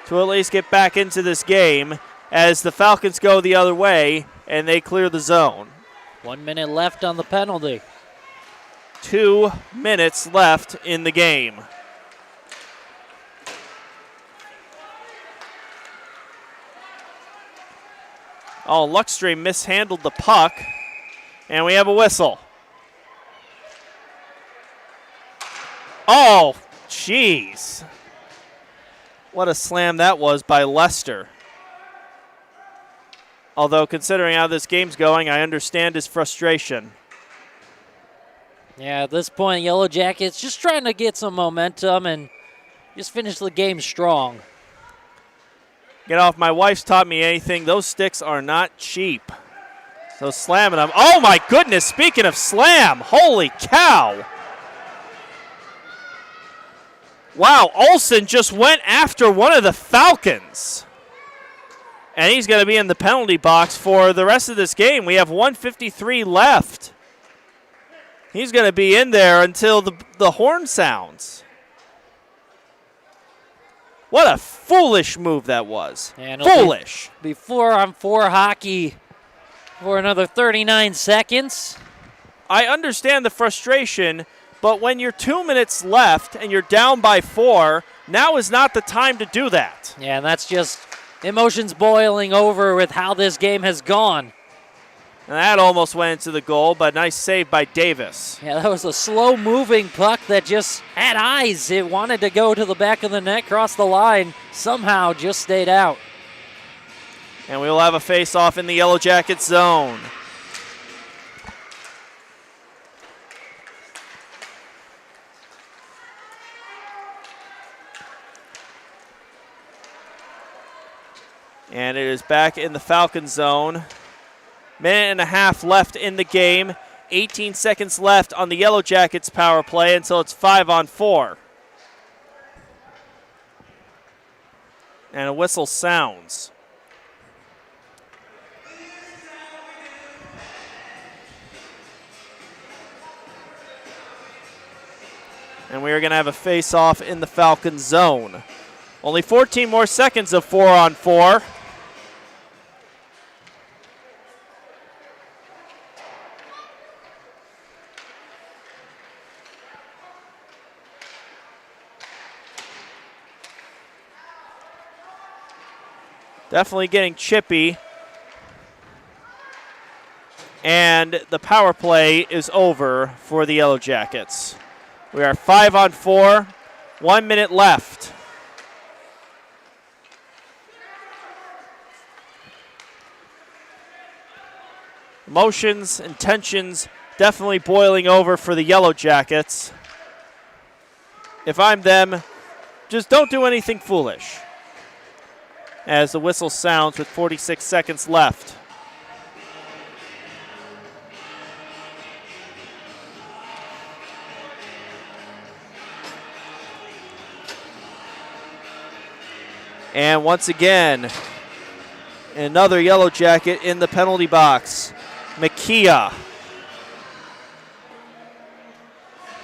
to at least get back into this game as the Falcons go the other way and they clear the zone. 1 minute left on the penalty. 2 minutes left in the game. Oh, Luckstream mishandled the puck, and we have a whistle. Oh, jeez. What a slam that was by Lester. Although, considering how this game's going, I understand his frustration. Yeah, at this point, Yellow Jackets just trying to get some momentum and just finish the game strong. Get off, my wife's taught me anything. Those sticks are not cheap. So slamming them. Oh my goodness, speaking of slam, holy cow. Wow, Olsen just went after one of the Falcons. And he's going to be in the penalty box for the rest of this game. We have 1:53 left. He's going to be in there until the horn sounds. What a foolish move that was. Foolish. Be 4-on-4 hockey for another 39 seconds. I understand the frustration, but when you're 2 minutes left and you're down by 4, now is not the time to do that. Yeah, and that's just emotions boiling over with how this game has gone. And that almost went into the goal, but nice save by Davis. Yeah, that was a slow-moving puck that just had eyes. It wanted to go to the back of the net, cross the line, somehow just stayed out. And we will have a face-off in the Yellow Jackets zone. And it is back in the Falcon zone. Minute and a half left in the game. 18 seconds left on the Yellow Jackets power play until it's 5-on-4. And a whistle sounds. And we are going to have a face-off in the Falcon zone. Only 14 more seconds of 4-on-4. Definitely getting chippy. And the power play is over for the Yellow Jackets. We are 5-on-4, 1 minute left. Emotions and tensions definitely boiling over for the Yellow Jackets. If I'm them, just don't do anything foolish. as the whistle sounds with 46 seconds left. And once again, another Yellow Jacket in the penalty box. Makia.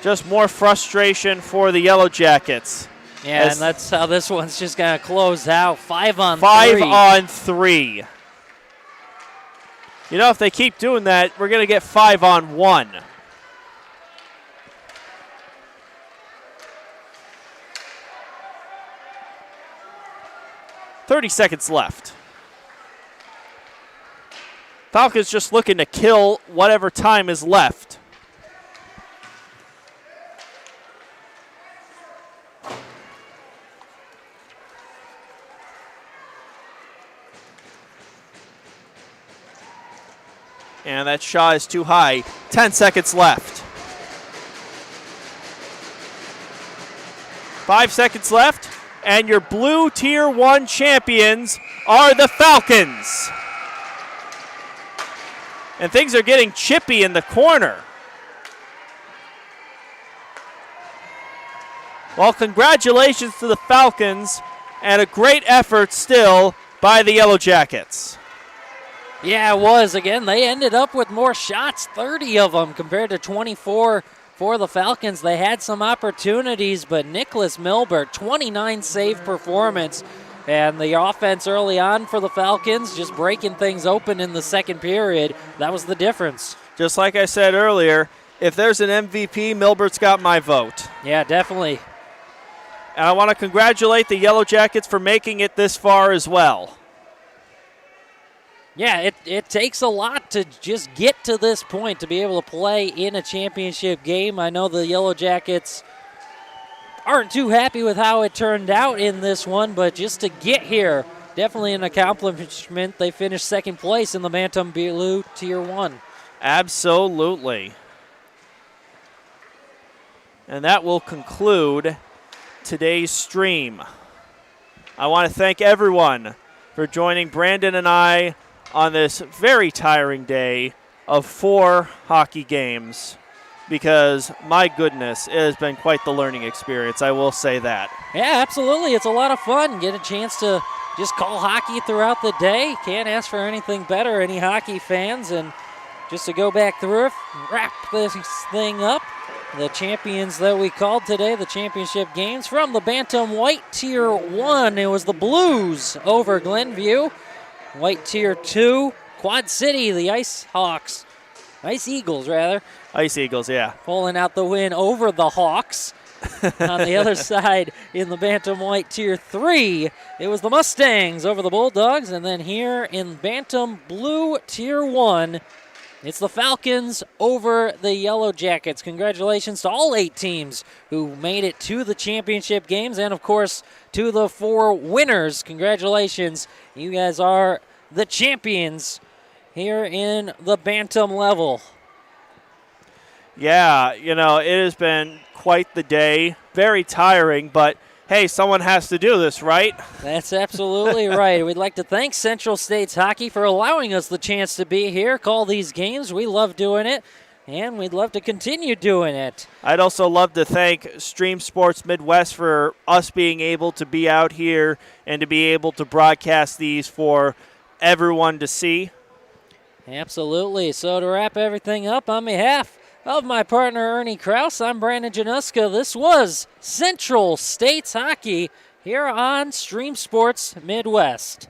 Just more frustration for the Yellow Jackets. Yeah, and that's how this one's just going to close out. 5 on 3. 5 on 3. You know, if they keep doing that, we're going to get 5 on 1. "30 seconds left. Falcons just looking to kill whatever time is left. And that shot is too high. 10 seconds left. 5 seconds left, and your blue Tier 1 champions are the Falcons. And things are getting chippy in the corner. Well, congratulations to the Falcons, and a great effort still by the Yellow Jackets. Yeah, it was. Again, they ended up with more shots, 30 of them compared to 24 for the Falcons. They had some opportunities, but Nicholas Milbert, 29 save performance. And the offense early on for the Falcons, just breaking things open in the second period. That was the difference. Just like I said earlier, if there's an MVP, Milbert's got my vote. Yeah, definitely. And I want to congratulate the Yellow Jackets for making it this far as well. Yeah, it takes a lot to just get to this point, to be able to play in a championship game. I know the Yellow Jackets aren't too happy with how it turned out in this one, but just to get here, definitely an accomplishment. They finished second place in the Bantam Blue Tier 1. Absolutely. And that will conclude today's stream. I want to thank everyone for joining Brandon and I on this very tiring day of 4 hockey games, because my goodness, it has been quite the learning experience, I will say that. Yeah, absolutely. It's a lot of fun. Get a chance to just call hockey throughout the day. Can't ask for anything better, any hockey fans. And just to go back through it, wrap this thing up. The champions that we called today, the championship games from the Bantam White Tier 1. It was the Blues over Glenview. White Tier 2, Quad City, the Ice Eagles, yeah. Pulling out the win over the Hawks. On the other side, in the Bantam White Tier 3, it was the Mustangs over the Bulldogs. And then here in Bantam Blue Tier 1, it's the Falcons over the Yellow Jackets. Congratulations to all 8 teams who made it to the championship games, and, of course, to the 4 winners. Congratulations. You guys are the champions here in the Bantam level. Yeah, you know, it has been quite the day. Very tiring, but hey, someone has to do this, right? That's absolutely right. We'd like to thank Central States Hockey for allowing us the chance to be here, call these games. We love doing it, and we'd love to continue doing it. I'd also love to thank Stream Sports Midwest for us being able to be out here and to be able to broadcast these for everyone to see. Absolutely. So to wrap everything up, on behalf of my partner Ernie Krause, I'm Brandon Januska. This was Central States Hockey here on Stream Sports Midwest.